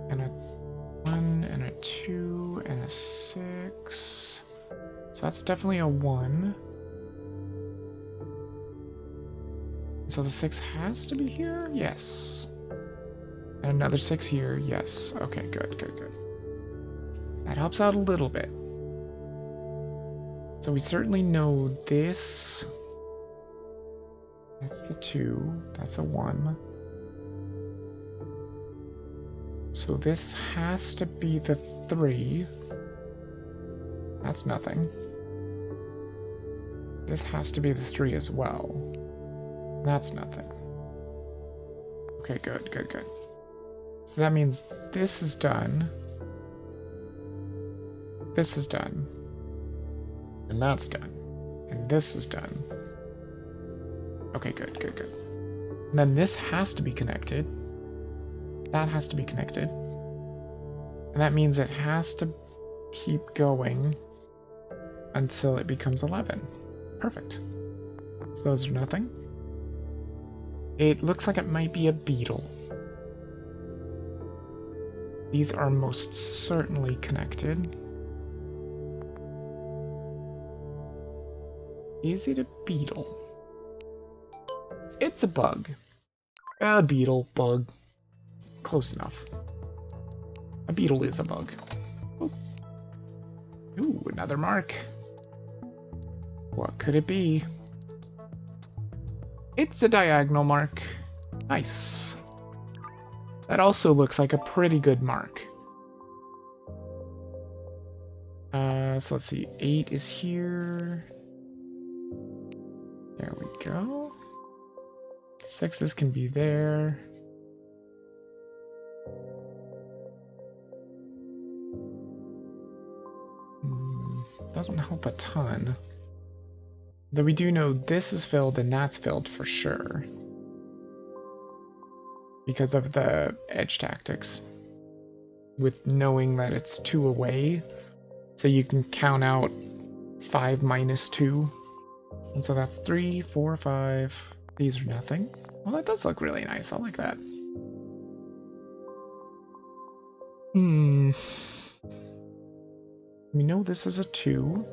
And a 1 and a 2 and a 6. So that's definitely a 1. So the 6 has to be here? Yes. And another 6 here? Yes. Okay, good, good, good. That helps out a little bit. So we certainly know this. That's the 2. That's a 1. So this has to be the 3. That's nothing. This has to be the 3 as well. That's nothing. Okay, good, good, good. So that means this is done. This is done. And that's done. And this is done. Okay, good, good, good. And then this has to be connected. That has to be connected. And that means it has to keep going until it becomes 11. Perfect. So those are nothing. It looks like it might be a beetle. These are most certainly connected. Is it a beetle? It's a bug. A beetle, bug. Close enough. A beetle is a bug. Ooh, ooh, another mark. What could it be? It's a diagonal mark. Nice. That also looks like a pretty good mark. So let's see. 8 is here. There we go. 6s can be there. Doesn't help a ton. Though we do know this is filled and that's filled for sure. Because of the edge tactics. With knowing that it's 2 away. So you can count out 5 minus 2. And so that's 3, 4, 5. These are nothing. Well, that does look really nice. I like that. We know this is a 2.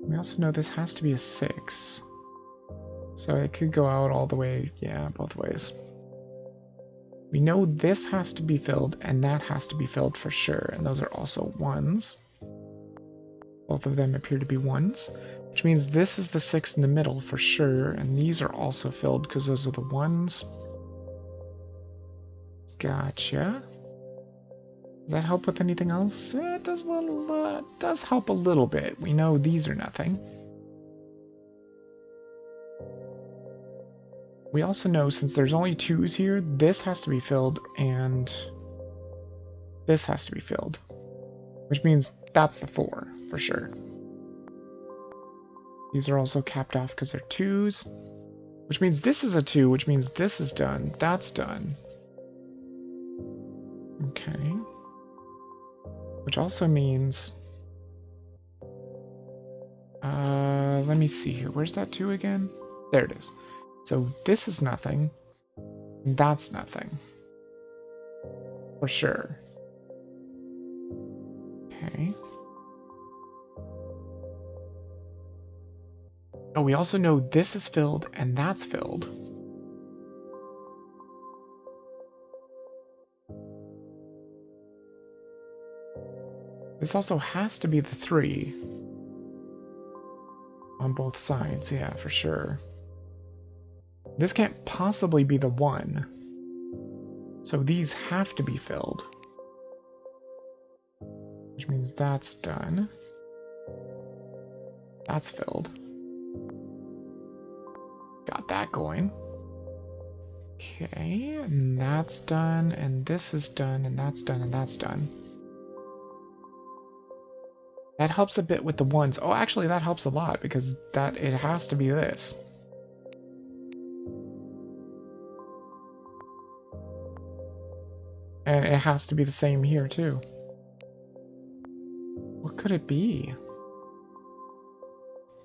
We also know this has to be a 6. So it could go out all the way, yeah, both ways. We know this has to be filled, and that has to be filled for sure, and those are also 1s. Both of them appear to be 1s, which means this is the 6 in the middle for sure, and these are also filled because those are the 1s. Gotcha. Does that help with anything else? It does does help a little bit. We know these are nothing. We also know since there's only 2s here, this has to be filled and this has to be filled, which means that's the 4 for sure. These are also capped off because they're 2s, which means this is a 2, which means this is done. That's done. Okay. Which also means... let me see here. Where's that 2 again? There it is. So this is nothing. And that's nothing. For sure. Okay. Oh, we also know this is filled and that's filled. This also has to be the 3. On both sides, yeah, for sure. This can't possibly be the 1. So these have to be filled. Which means that's done. That's filled. Got that going. Okay, and that's done, and this is done, and that's done, and that's done. That helps a bit with the 1s. Oh, actually, that helps a lot, because it has to be this. And it has to be the same here, too. What could it be?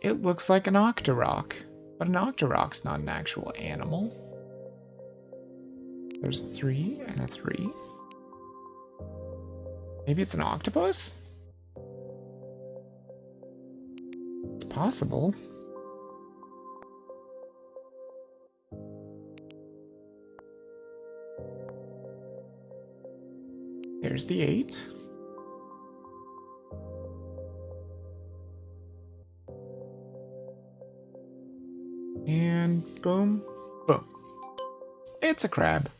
It looks like an Octorok, but an Octorok's not an actual animal. There's a 3 and a 3. Maybe it's an octopus? It's possible. There's the 8. And boom, boom. It's a crab.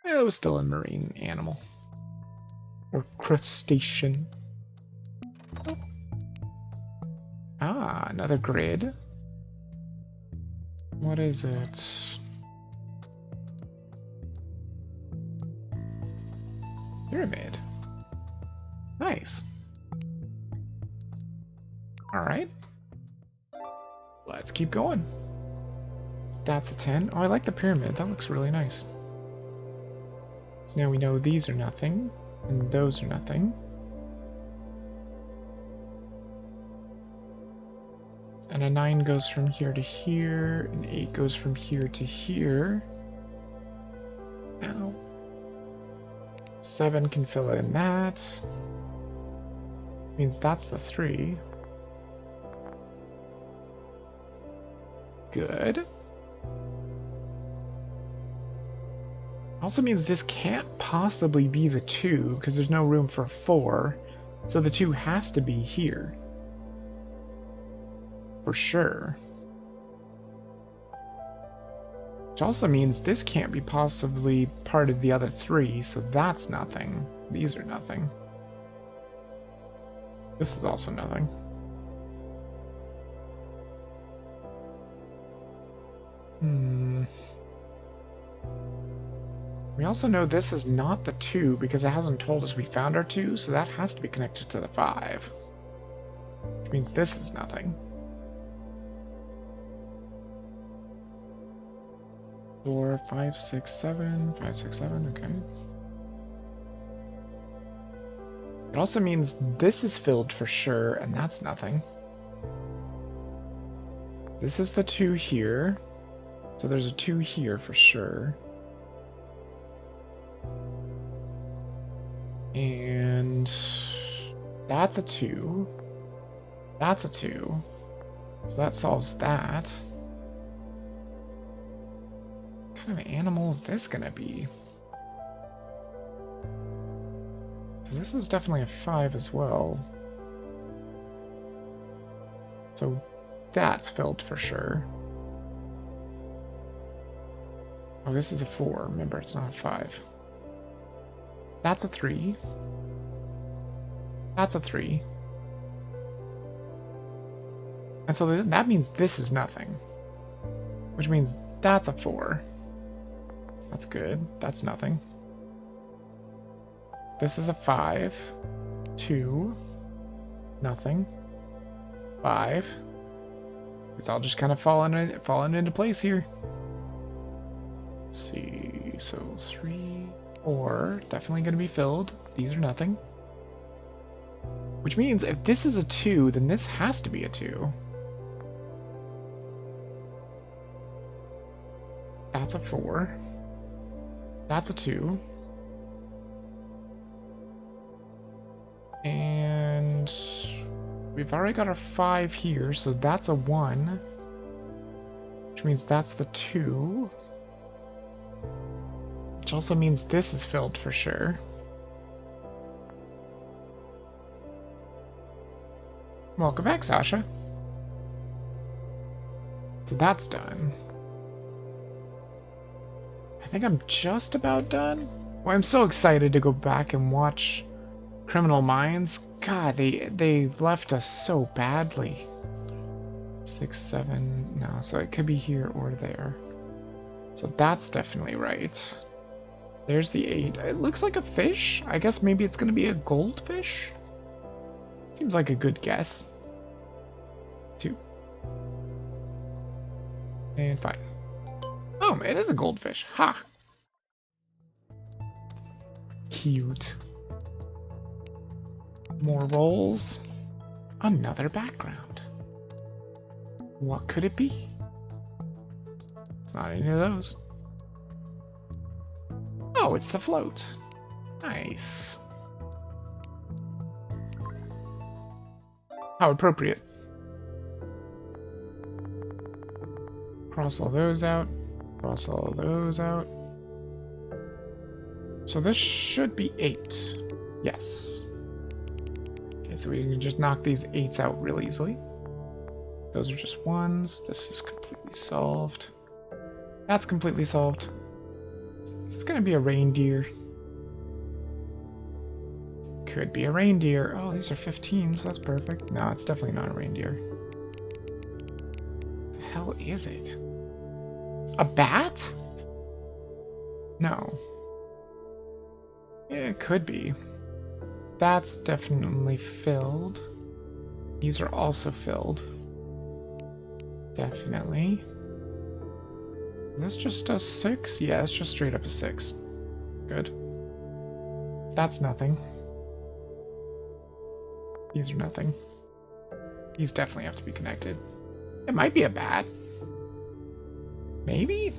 It was still a marine animal. Or crustacean. Ah, another grid. What is it? Pyramid. Nice. Alright. Let's keep going. That's a 10. Oh, I like the pyramid. That looks really nice. So now we know these are nothing, and those are nothing. And a 9 goes from here to here, and 8 goes from here to here. Ow. 7 can fill in that. Means that's the 3. Good. Also means this can't possibly be the 2, because there's no room for a 4. So the 2 has to be here. For sure. Which also means this can't be possibly part of the other 3, so that's nothing. These are nothing. This is also nothing. We also know this is not the 2 because it hasn't told us we found our 2, so that has to be connected to the 5. Which means this is nothing. 4, 5, 6, 7, 5, 6, 7, okay. It also means this is filled for sure, and that's nothing. This is the 2 here, so there's a 2 here for sure. And that's a 2. That's a 2. So that solves that. What kind of animal is this gonna be? So this is definitely a 5 as well. So that's filled for sure. Oh, this is a 4. Remember, it's not a 5. That's a 3. That's a 3. And so that means this is nothing. Which means That's a 4. That's good. That's nothing. This is a 5. 2. Nothing. 5. It's all just kind of falling into place here. Let's see. So 3, 4. Definitely going to be filled. These are nothing. Which means if this is a 2, then this has to be a 2. That's a 4. That's a 2. And we've already got our 5 here, so that's a 1. Which means that's the 2. Which also means this is filled for sure. Welcome back, Sasha. So that's done. I think I'm just about done. Well, I'm so excited to go back and watch Criminal Minds. God, they left us so badly. 6, 7, no, so it could be here or there. So that's definitely right. There's the 8. It looks like a fish. I guess maybe it's gonna be a goldfish? Seems like a good guess. 2. And 5. Oh, it is a goldfish. Ha! Cute. More rolls. Another background. What could it be? It's not any of those. Oh, it's the float. Nice. How appropriate. Cross all those out. Cross all those out. So this should be 8. Yes. Okay, so we can just knock these 8s out real easily. Those are just 1s. This is completely solved. That's completely solved. Is this gonna be a reindeer? Could be a reindeer. Oh, these are 15s. That's perfect. No, it's definitely not a reindeer. The hell is it? A bat? No. Yeah, it could be. That's definitely filled. These are also filled. Definitely. Is this just a 6? Yeah, it's just straight up a 6. Good. That's nothing. These are nothing. These definitely have to be connected. It might be a bat. Maybe?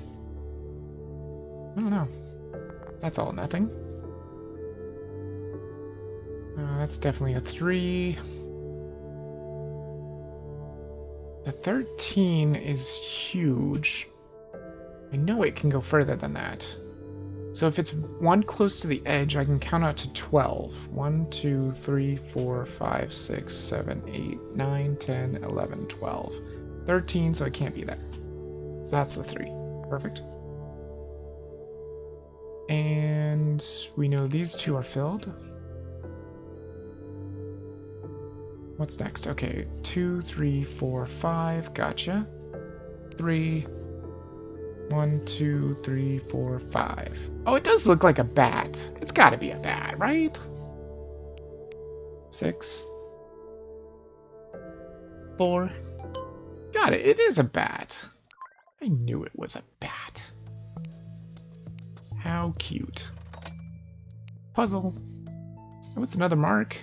I don't know. That's all nothing. That's definitely a 3. The 13 is huge. I know it can go further than that. So if it's one close to the edge, I can count out to 12. 1, 2, 3, 4, 5, 6, 7, 8, 9, 10, 11, 12. 13, so it can't be that. So that's the 3. Perfect. And we know these 2 are filled. What's next? Okay, 2, 3, 4, 5. Gotcha. 3. 1, 2, 3, 4, 5. Oh, it does look like a bat. It's gotta be a bat, right? 6. 4. Got it. It is a bat. I knew it was a bat. How cute. Puzzle. Oh, it's another mark.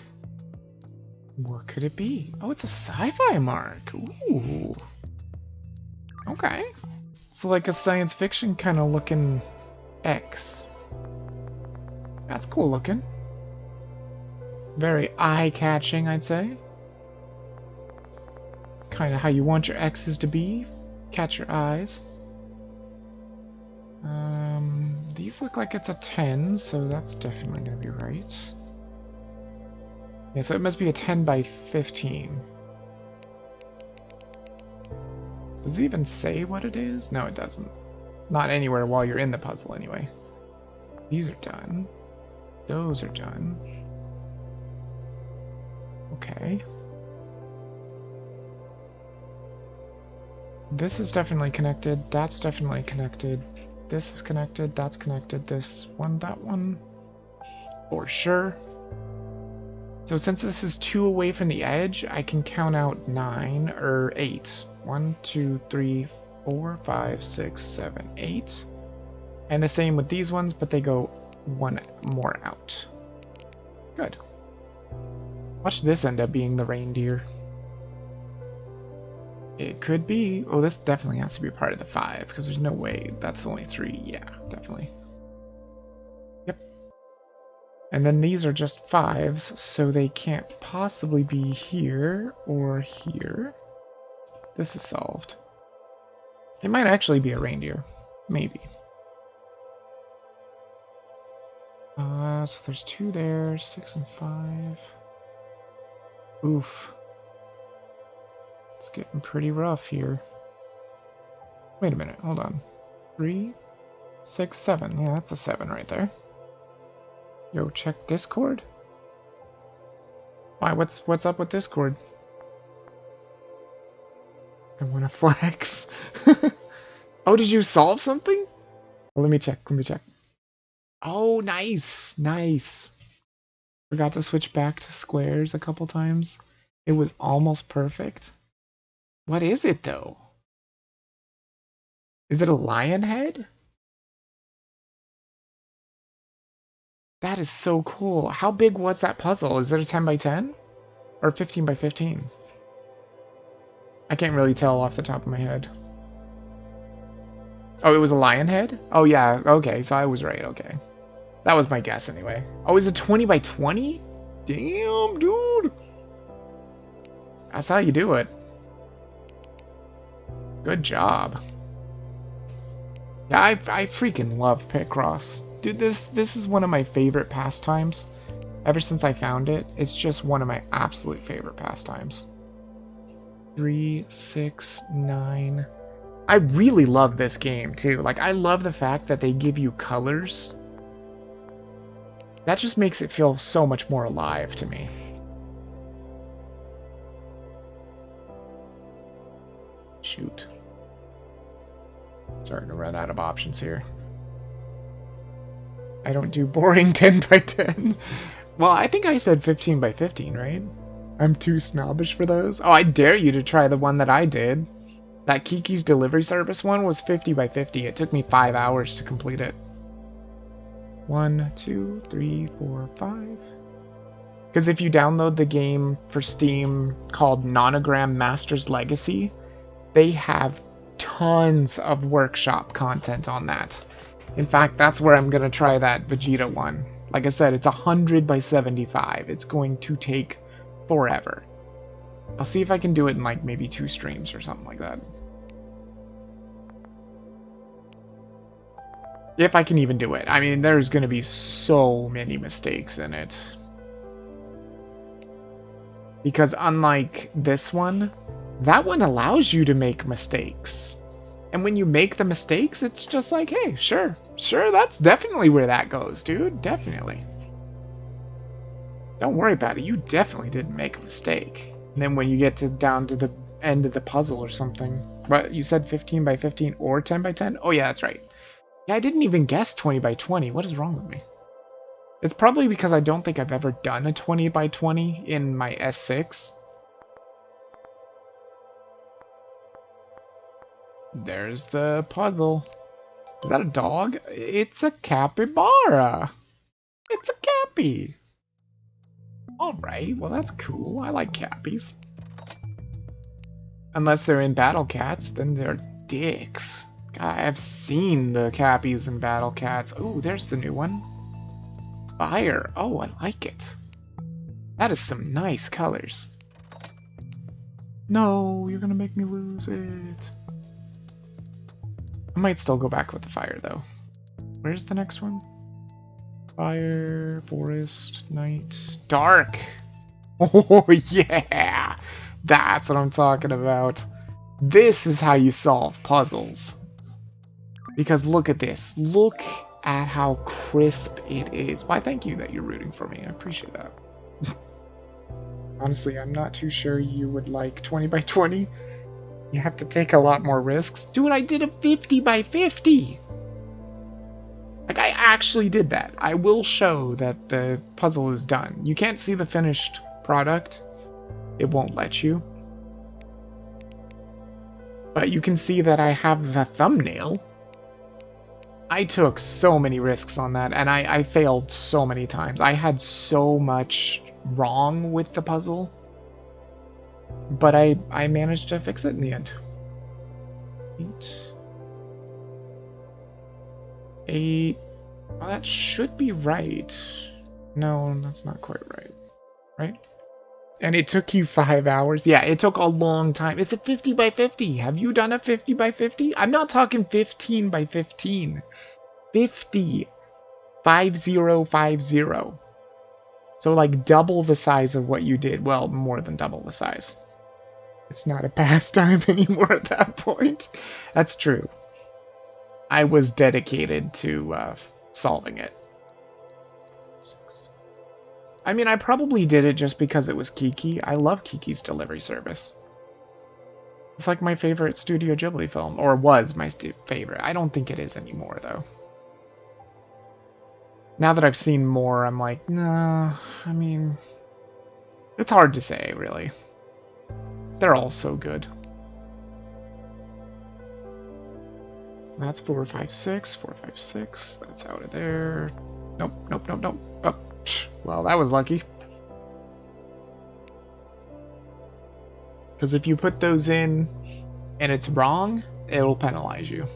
What could it be? Oh, it's a sci-fi mark. Ooh. Okay. So like a science fiction kind of looking X. That's cool looking. Very eye-catching, I'd say. Kind of how you want your X's to be. Catch your eyes. These look like it's a 10, so that's definitely going to be right. Yeah, so it must be a 10 by 15. Does it even say what it is? No, it doesn't. Not anywhere while you're in the puzzle, anyway. These are done. Those are done. Okay. This is definitely connected. That's definitely connected. This is connected. That's connected. This one, that one. For sure. So since this is 2 away from the edge, I can count out 9 or 8. 1, 2, 3, 4, 5, 6, 7, 8. And the same with these ones, but they go 1 more out. Good. Watch this end up being the reindeer. It could be. Oh, this definitely has to be part of the 5, because there's no way that's only 3. Yeah, definitely. Yep. And then these are just 5s, so they can't possibly be here or here. This is solved. It might actually be a reindeer. Maybe. So there's 2 there, 6 and 5. Oof. It's getting pretty rough here. Wait a minute, hold on. 3, 6, 7. Yeah, that's a 7 right there. Yo, check Discord. Why, what's up with Discord? I wanna flex. Oh, did you solve something? Well, let me check. Oh, nice. Nice. Forgot to switch back to squares a couple times. It was almost perfect. What is it, though? Is it a lion head? That is so cool. How big was that puzzle? Is it a 10 by 10? Or 15 by 15? I can't really tell off the top of my head. Oh, it was a lion head? Oh, yeah. Okay, so I was right. Okay. That was my guess anyway. Oh, is it 20 by 20? Damn, dude. That's how you do it. Good job. Yeah, I freaking love Pixross. Dude, this is one of my favorite pastimes. Ever since I found it, it's just one of my absolute favorite pastimes. 3, 6, 9. I really love this game, too. Like, I love the fact that they give you colors. That just makes it feel so much more alive to me. Shoot. Starting to run out of options here. I don't do boring 10 by 10. Well, I think I said 15 by 15, right? I'm too snobbish for those. Oh, I dare you to try the one that I did. That Kiki's Delivery Service one was 50 by 50. It took me 5 hours to complete it. 1, 2, 3, 4, 5. Because if you download the game for Steam called Nonogram Master's Legacy, they have tons of workshop content on that. In fact, that's where I'm going to try that Vegeta one. Like I said, it's 100 by 75. It's going to take forever. I'll see if I can do it in like maybe 2 streams or something like that. If I can even do it. I mean, there's going to be so many mistakes in it. Because unlike this one, that one allows you to make mistakes. And when you make the mistakes, it's just like, hey, sure, that's definitely where that goes, dude. Definitely. Don't worry about it. You definitely didn't make a mistake. And then when you get down to the end of the puzzle or something. What, you said 15 by 15 or 10 by 10? Oh, yeah, that's right. Yeah, I didn't even guess 20 by 20. What is wrong with me? It's probably because I don't think I've ever done a 20 by 20 in my S6. There's the puzzle. Is that a dog? It's a capybara. It's a cappy. Alright, well that's cool. I like cappies. Unless they're in Battle Cats, then they're dicks. God, I've seen the cappies in Battle Cats. Oh, there's the new one. Fire. Oh, I like it. That is some nice colors. No, you're gonna make me lose it. I might still go back with the fire, though. Where's the next one? Fire, forest, night, dark. Oh, yeah! That's what I'm talking about. This is how you solve puzzles. Because look at this. Look at how crisp it is. Why, thank you that you're rooting for me. I appreciate that. Honestly, I'm not too sure you would like 20 by 20. You have to take a lot more risks. Dude, I did a 50 by 50! Like, I actually did that. I will show that the puzzle is done. You can't see the finished product. It won't let you. But you can see that I have the thumbnail. I took so many risks on that, and I failed so many times. I had so much wrong with the puzzle. But I managed to fix it in the end. 8. 8. Oh, that should be right. No, that's not quite right. Right? And it took you 5 hours? Yeah, it took a long time. It's a 50 by 50. Have you done a 50 by 50? I'm not talking 15 by 15. 50. 5050. So like double the size of what you did. Well, more than double the size. It's not a pastime anymore at that point. That's true. I was dedicated to solving it. 6. I mean, I probably did it just because it was Kiki. I love Kiki's delivery service. It's like my favorite Studio Ghibli film, or was my favorite. I don't think it is anymore, though. Now that I've seen more, I'm like, nah, I mean, it's hard to say, really. They're all so good. So that's 4, 5, 6, 4, 5, 6. That's out of there. Nope, nope, nope, nope. Oh, well, that was lucky. Because if you put those in and it's wrong, it'll penalize you.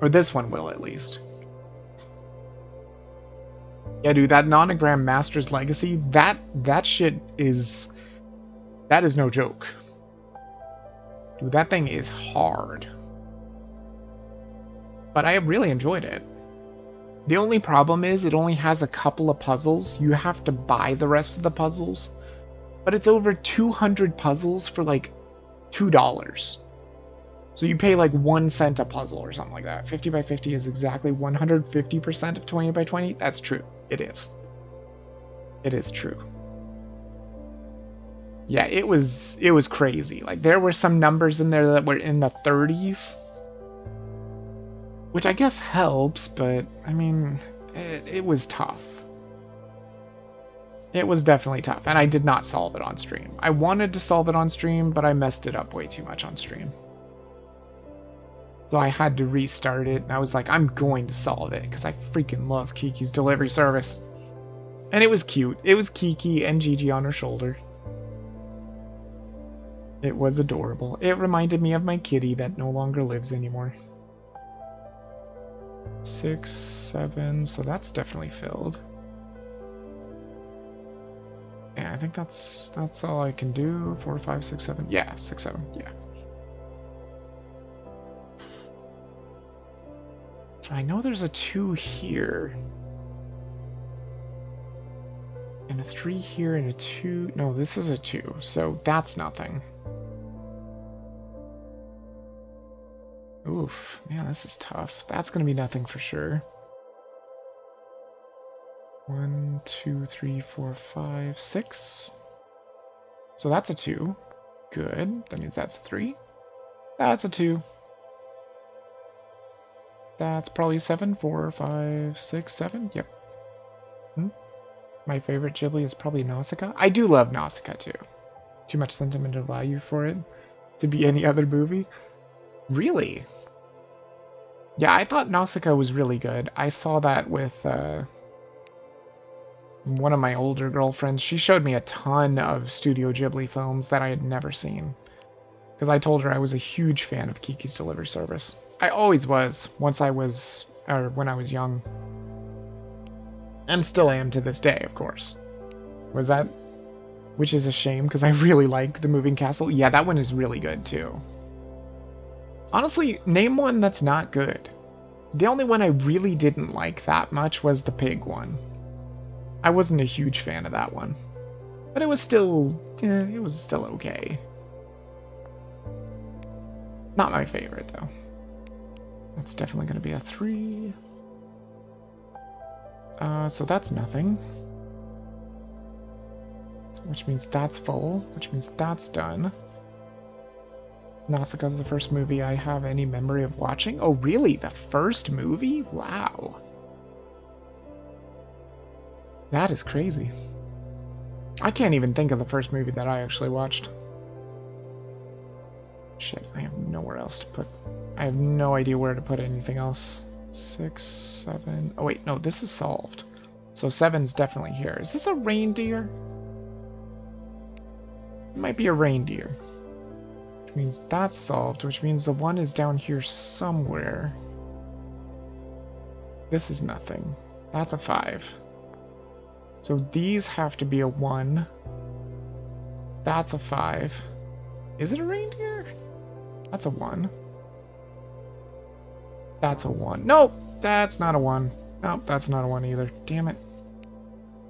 Or this one will, at least. Yeah, dude, that Nonogram Master's Legacy, that shit is... That is no joke. Dude, that thing is hard. But I really enjoyed it. The only problem is it only has a couple of puzzles. You have to buy the rest of the puzzles. But it's over 200 puzzles for like $2. So you pay like 1 cent a puzzle or something like that. 50 by 50 is exactly 150% of 20 by 20. That's true. It is. It is true. Yeah, it was crazy. Like there were some numbers in there that were in the 30s. Which I guess helps, but I mean, it was tough. It was definitely tough, and I did not solve it on stream. I wanted to solve it on stream, but I messed it up way too much on stream. So I had to restart it, and I was like, I'm going to solve it, because I freaking love Kiki's delivery service. And it was cute. It was Kiki and Gigi on her shoulder. It was adorable. It reminded me of my kitty that no longer lives anymore. 6, 7, so that's definitely filled. Yeah, I think that's all I can do. 4, 5, 6, 7. Yeah, 6, 7. Yeah. I know there's a 2 here. And a 3 here and a 2. No, this is a 2, so that's nothing. Oof, man, this is tough. That's gonna be nothing for sure. 1, 2, 3, 4, 5, 6. So that's a 2. Good. That means that's a 3. That's a 2. That's probably 7. 4, 5, 6, 7. Yep. My favorite Ghibli is probably Nausicaa. I do love Nausicaa too. Too much sentimental value for it to be any other movie. Really? Yeah, I thought Nausicaa was really good. I saw that with one of my older girlfriends. She showed me a ton of Studio Ghibli films that I had never seen. Because I told her I was a huge fan of Kiki's Delivery Service. I always was, when I was young. And still am to this day, of course. Was that... Which is a shame, because I really like The Moving Castle. Yeah, that one is really good, too. Honestly, name one that's not good. The only one I really didn't like that much was the pig one. I wasn't a huge fan of that one. But it was still... it was still okay. Not my favorite, though. That's definitely going to be a 3. So that's nothing. Which means that's full. Which means that's done. Nausicaa's the first movie I have any memory of watching. Oh, really? The first movie? Wow. That is crazy. I can't even think of the first movie that I actually watched. Shit, I have nowhere else to put. I have no idea where to put anything else. 6, 7. Oh, wait, no, this is solved. So 7's definitely here. Is this a reindeer? It might be a reindeer. Which means that's solved, which means the 1 is down here somewhere. This is nothing. That's a 5. So these have to be a 1. That's a 5. Is it a reindeer? That's a 1. That's a 1. Nope, that's not a 1. Nope, that's not a 1 either. Damn it.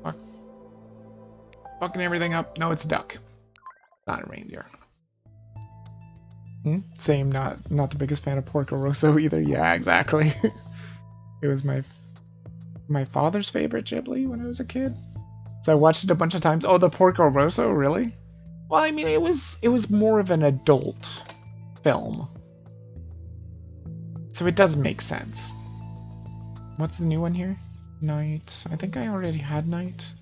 Fuck. Fucking everything up. No, it's a duck. Not a reindeer. Same, not the biggest fan of Porco Rosso either. Yeah, exactly. It was my father's favorite Ghibli when I was a kid. So I watched it a bunch of times. Oh, the Porco Rosso, really? Well, I mean, it was more of an adult film. So it does make sense. What's the new one here? Night. I think I already had Night.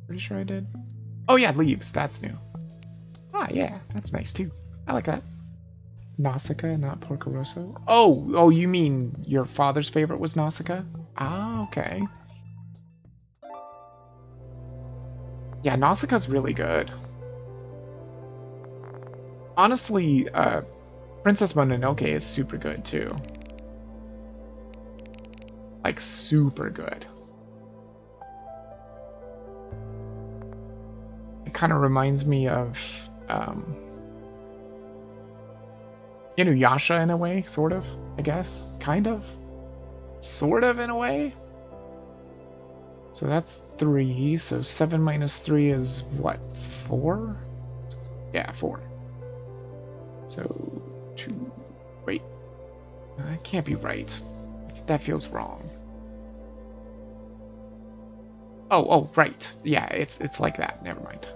Pretty sure I did. Oh yeah, Leaves. That's new. Ah, yeah. That's nice too. I like that. Nausicaa, not Porco Rosso. Oh, you mean your father's favorite was Nausicaa? Ah, okay. Yeah, Nausicaa's really good. Honestly, Princess Mononoke is super good too. Like, super good. It kind of reminds me of Inuyasha in a way, sort of, I guess. Kind of. Sort of in a way. So that's 3, so 7 minus 3 is what, 4? Yeah, 4. So 2, wait. That can't be right. That feels wrong. Oh, right. Yeah, it's like that. Never mind.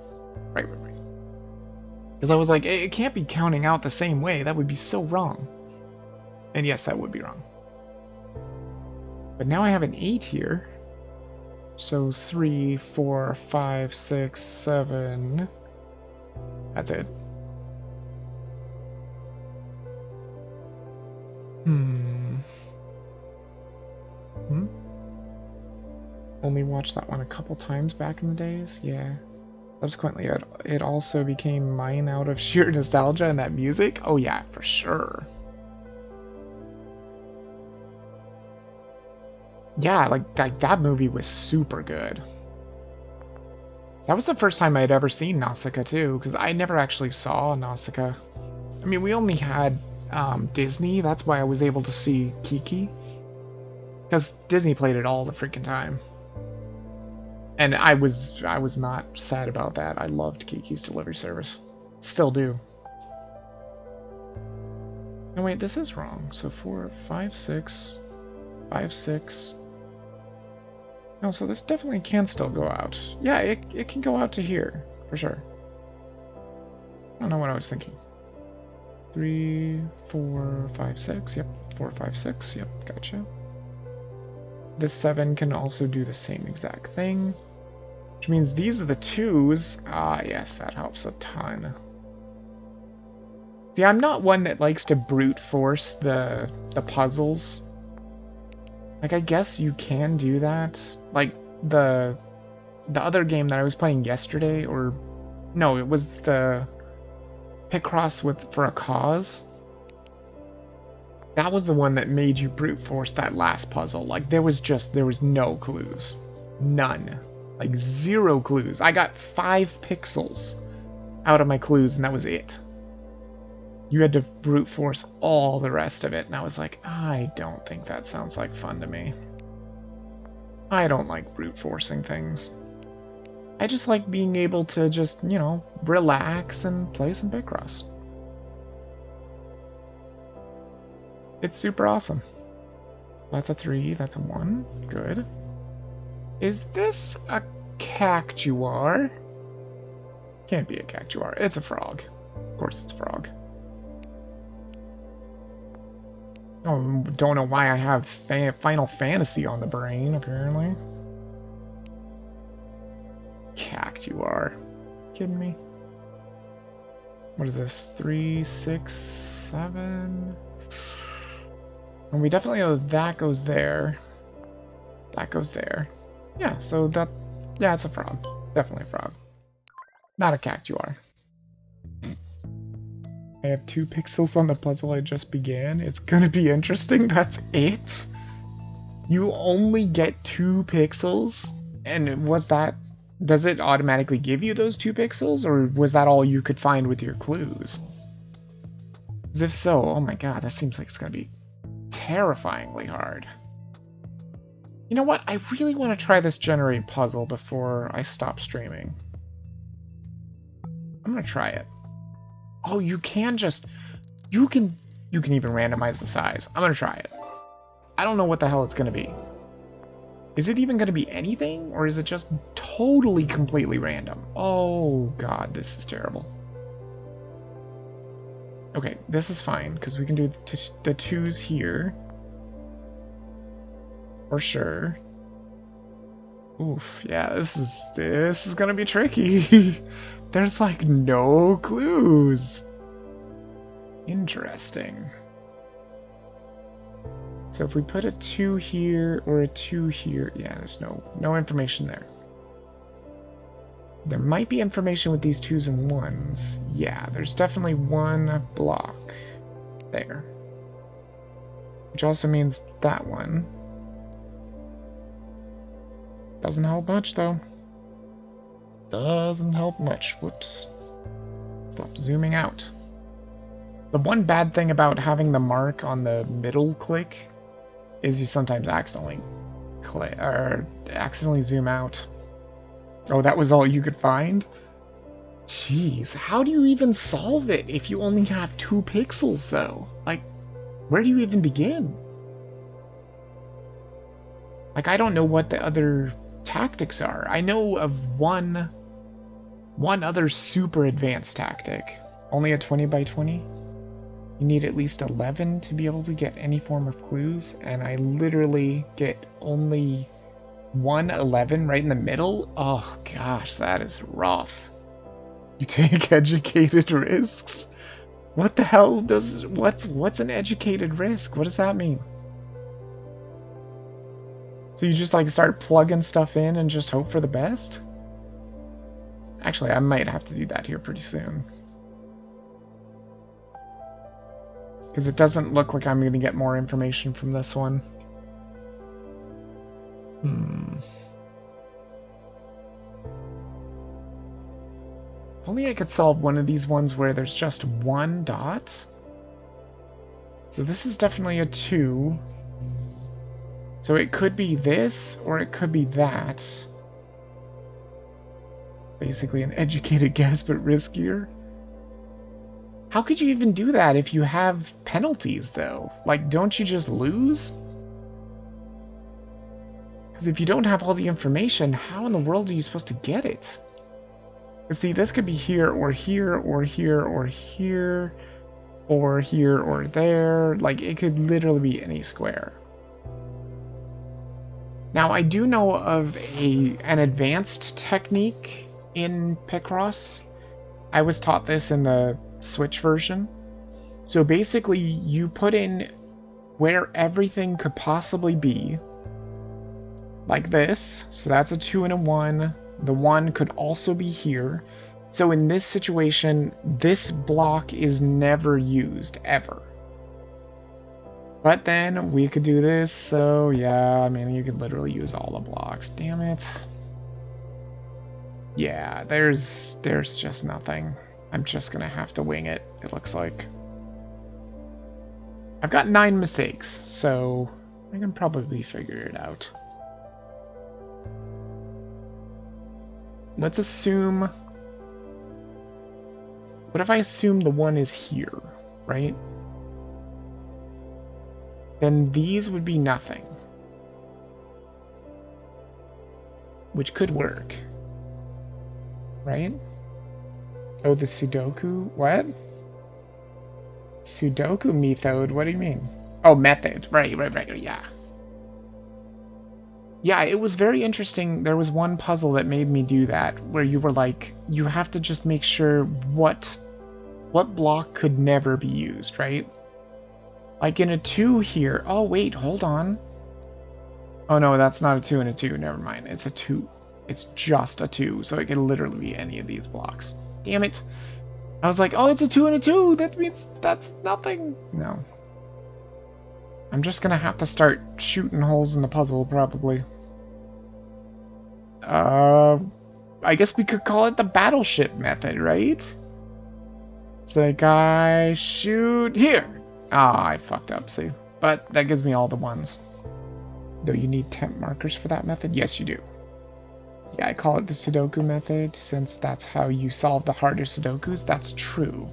Right. Because I was like, it can't be counting out the same way. That would be so wrong. And yes, that would be wrong. But now I have an 8 here. So 3, 4, 5, 6, 7. That's it. Only watched that one a couple times back in the days. Yeah. Subsequently, it also became mine out of sheer nostalgia and that music. Oh yeah, for sure. Yeah, like that movie was super good. That was the first time I'd ever seen Nausicaa too, because I never actually saw Nausicaa. I mean, we only had Disney. That's why I was able to see Kiki, because Disney played it all the freaking time. And I was not sad about that. I loved Kiki's Delivery Service. Still do. No, wait, this is wrong. So 4, 5, 6, 5, 6. No, so this definitely can still go out. Yeah, it can go out to here, for sure. I don't know what I was thinking. 3, 4, 5, 6. Yep, 4, 5, 6. Yep, gotcha. This 7 can also do the same exact thing. Which means these are the 2s. Ah, yes, that helps a ton. See, I'm not one that likes to brute force the puzzles. Like, I guess you can do that. Like, the other game that I was playing yesterday, or... No, it was the Pixross for a Cause. That was the one that made you brute force that last puzzle. Like, there was no clues. None. Like, 0 clues. I got 5 pixels out of my clues, and that was it. You had to brute force all the rest of it, and I was like, I don't think that sounds like fun to me. I don't like brute forcing things. I just like being able to just, you know, relax and play some Pixross. It's super awesome. That's a 3, that's a 1. Good. Is this a cactuar? Can't be a cactuar. It's a frog. course it's frog. Oh, don't know why I have Final Fantasy on the brain, apparently. Cactuar. Kidding me? What is this? 3, 6, 7. And we definitely know that goes there. That goes there. Yeah, so that... Yeah, it's a frog. Definitely a frog. Not a cactuar. I have 2 pixels on the puzzle I just began. It's gonna be interesting. That's it? You only get 2 pixels? And was that... Does it automatically give you those 2 pixels? Or was that all you could find with your clues? As if so, oh my god, that seems like it's gonna be terrifyingly hard. You know what? I really want to try this generate puzzle before I stop streaming. I'm gonna try it. Oh, you can just... You can even randomize the size. I'm gonna try it. I don't know what the hell it's gonna be. Is it even gonna be anything? Or is it just totally, completely random? Oh god, this is terrible. Okay, this is fine, because we can do the 2s here. For sure. Oof, yeah, this is gonna be tricky. There's like no clues. Interesting. So if we put a 2 here or a 2 here, yeah, there's no information there. There might be information with these 2s and 1s. Yeah, there's definitely 1 block there. Which also means that one. Doesn't help much, though. Doesn't help much. Whoops. Stop zooming out. The one bad thing about having the mark on the middle click is you sometimes accidentally click or accidentally zoom out. Oh, that was all you could find? Jeez, how do you even solve it if you only have 2 pixels, though? Like, where do you even begin? Like, I don't know what the other tactics are. I know of one other super advanced tactic. Only a 20 by 20. You need at least 11 to be able to get any form of clues, and I literally get only 111 right in the middle. Oh gosh, that is rough. You take educated risks? What the hell does... What's an educated risk? What does that mean? So you just like start plugging stuff in and just hope for the best? Actually, I might have to do that here pretty soon. Because it doesn't look like I'm going to get more information from this one. If only I could solve one of these ones where there's just 1 dot. So this is definitely a 2. So it could be this, or it could be that. Basically an educated guess, but riskier. How could you even do that if you have penalties, though? Like, don't you just lose? Because if you don't have all the information, how in the world are you supposed to get it? See, this could be here, or here, or here, or here, or here, or there. Like, it could literally be any square. Now, I do know of an advanced technique in Pixross. I was taught this in the Switch version. So basically, you put in where everything could possibly be, like this. So that's a 2 and a 1. The 1 could also be here. So in this situation, this block is never used, ever. But then we could do this, so yeah, I mean, you could literally use all the blocks. Damn it. Yeah, there's just nothing. I'm just gonna have to wing it, it looks like. I've got 9 mistakes, so I can probably figure it out. Let's assume... What if I assume the 1 is here, right? Then these would be nothing. Which could work. Right? Oh, the Sudoku? What? Sudoku method? What do you mean? Oh, method. Right, yeah. Yeah, it was very interesting. There was one puzzle that made me do that, where you were like, you have to just make sure what block could never be used, right? Like in a 2 here. Oh, wait, hold on. Oh, no, that's not a 2 and a 2. Never mind. It's a 2. It's just a 2, so it can literally be any of these blocks. Damn it. I was like, oh, it's a 2 and a 2. That means that's nothing. No. I'm just gonna have to start shooting holes in the puzzle, probably. I guess we could call it the battleship method, right? It's like, I shoot here. Ah, I fucked up, see? But that gives me all the ones. Though you need temp markers for that method? Yes, you do. Yeah, I call it the Sudoku method, since that's how you solve the harder Sudokus. That's true.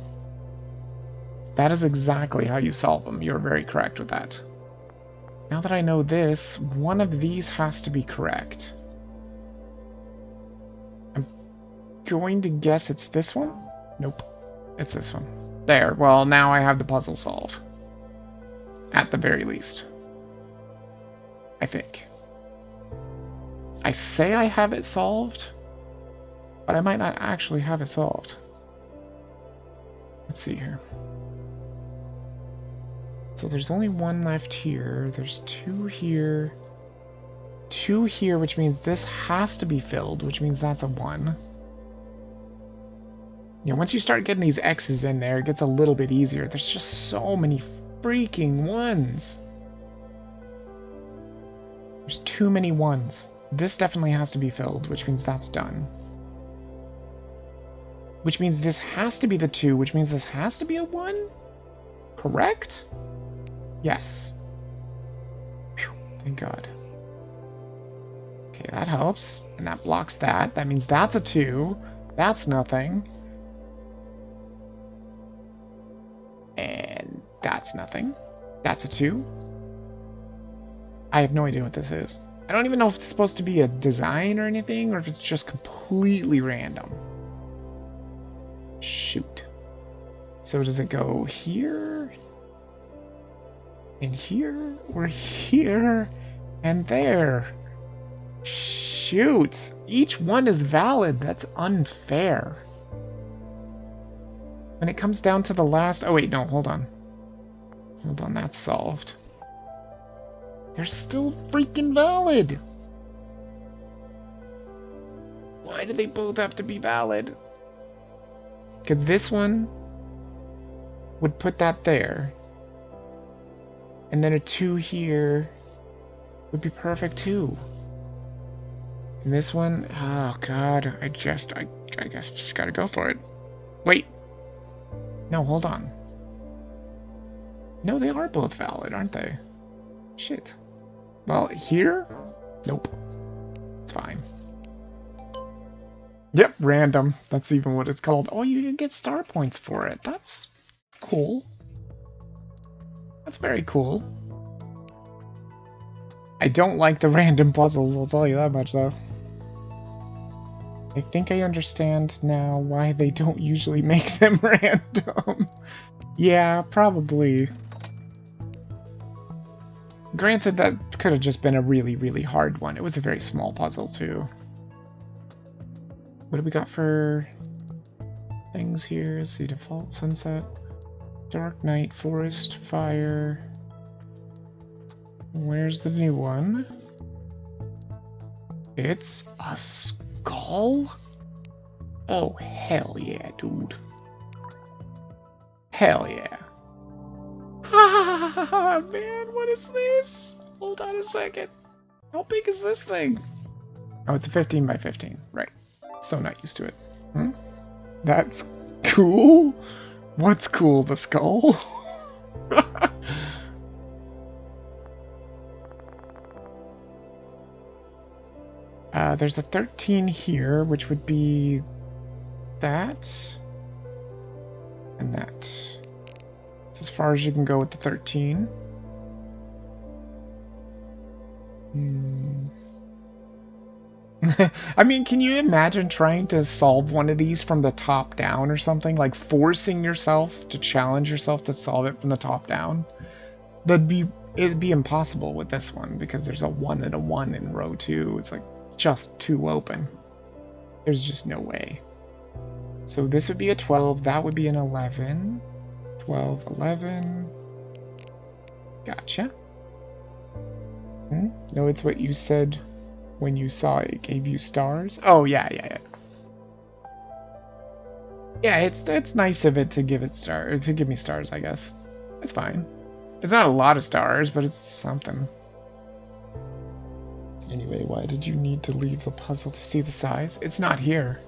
That is exactly how you solve them. You're very correct with that. Now that I know this, one of these has to be correct. I'm going to guess it's this one? Nope. It's this one. There. Well, now I have the puzzle solved. At the very least. I think. I say I have it solved, but I might not actually have it solved. Let's see here. So there's only one left here. There's 2 here. 2 here, which means this has to be filled, which means that's a 1. Yeah, once you start getting these X's in there, it gets a little bit easier. There's just so many freaking 1s. There's too many 1s. This definitely has to be filled, which means that's done. Which means this has to be the 2, which means this has to be a 1? Correct? Yes. Whew, thank God. Okay, that helps. And that blocks that. That means that's a 2. That's nothing. And that's nothing. That's a 2. I have no idea what this is. I don't even know if it's supposed to be a design or anything, or if it's just completely random. Shoot. So does it go here? And here? Or here? And there? Shoot. Each one is valid. That's unfair. When it comes down to the last... Oh, wait, no, hold on. Hold on, that's solved. They're still freaking valid! Why do they both have to be valid? Because this one would put that there. And then a 2 here would be perfect too. And this one, oh god, I guess just gotta go for it. Wait. No, hold on. No, they are both valid, aren't they? Shit. Well, here? Nope. It's fine. Yep, random. That's even what it's called. Oh, you can get star points for it. That's cool. That's very cool. I don't like the random puzzles, I'll tell you that much, though. I think I understand now why they don't usually make them random. Yeah, probably. Granted, that could have just been a really, really hard one. It was a very small puzzle, too. What do we got for things here? Let's see, default, sunset, dark night, forest, fire. Where's the new one? It's a skull? Oh, hell yeah, dude. Hell yeah. Ha man, what is this? Hold on a second. How big is this thing? Oh, it's a 15 by 15. Right. So not used to it. Hmm? That's cool? What's cool, the skull? There's a 13 here, which would be that and that. It's as far as you can go with the 13. I mean, can you imagine trying to solve one of these from the top down or something? Like forcing yourself to challenge yourself to solve it from the top down? It'd be impossible with this one because there's a 1 and a 1 in row 2. It's like just too open. There's just no way. So this would be a 12, that would be an 11. 12, 11. Gotcha. No, it's what you said when you saw it gave you stars. Oh, yeah. Yeah, it's nice of it to give me stars, I guess. It's fine. It's not a lot of stars, but it's something. Anyway, why did you need to leave the puzzle to see the size? It's not here.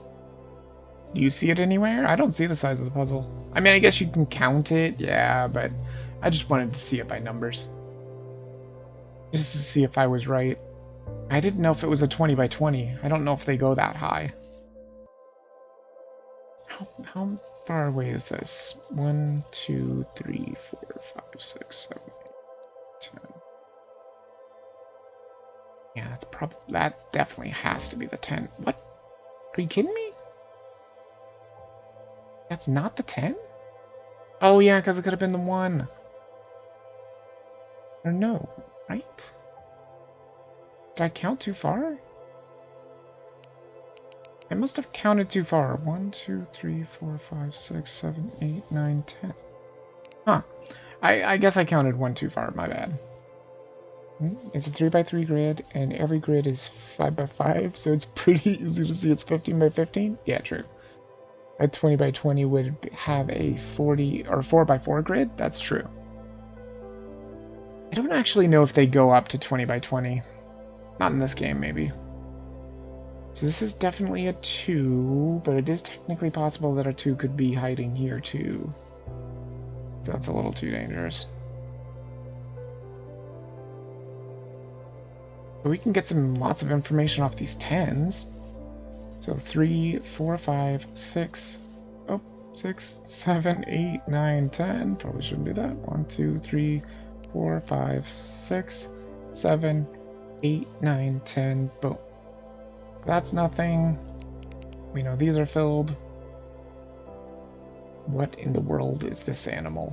Do you see it anywhere? I don't see the size of the puzzle. I mean, I guess you can count it, yeah, but I just wanted to see it by numbers. Just to see if I was right. I didn't know if it was a 20 by 20. I don't know if they go that high. How far away is this? 1, 2, 3, 4, 5, 6, 7, 8, 10. Yeah, that definitely has to be the 10. What? Are you kidding me? That's not the 10? Oh yeah, because it could have been the 1. Or no, right? Did I count too far? I must have counted too far. 1, 2, 3, 4, 5, 6, 7, 8, 9, 10. Huh. I guess I counted 1 too far, my bad. It's a 3 by 3 grid, and every grid is 5 by 5, so it's pretty easy to see it's 15 by 15. Yeah, true. A 20 by 20 would have a 40 or 4 by 4 grid. That's true. I don't actually know if they go up to 20 by 20. Not in this game, maybe. So this is definitely a 2, but it is technically possible that a 2 could be hiding here too. So that's a little too dangerous. But we can get lots of information off these 10s. So 3, 4, 5, 6. Oh, 6, 7, 8, 9, 10. Probably shouldn't do that. 1, 2, 3, 4, 5, 6, 7, 8, 9, 10. Boom. So that's nothing. We know these are filled. What in the world is this animal?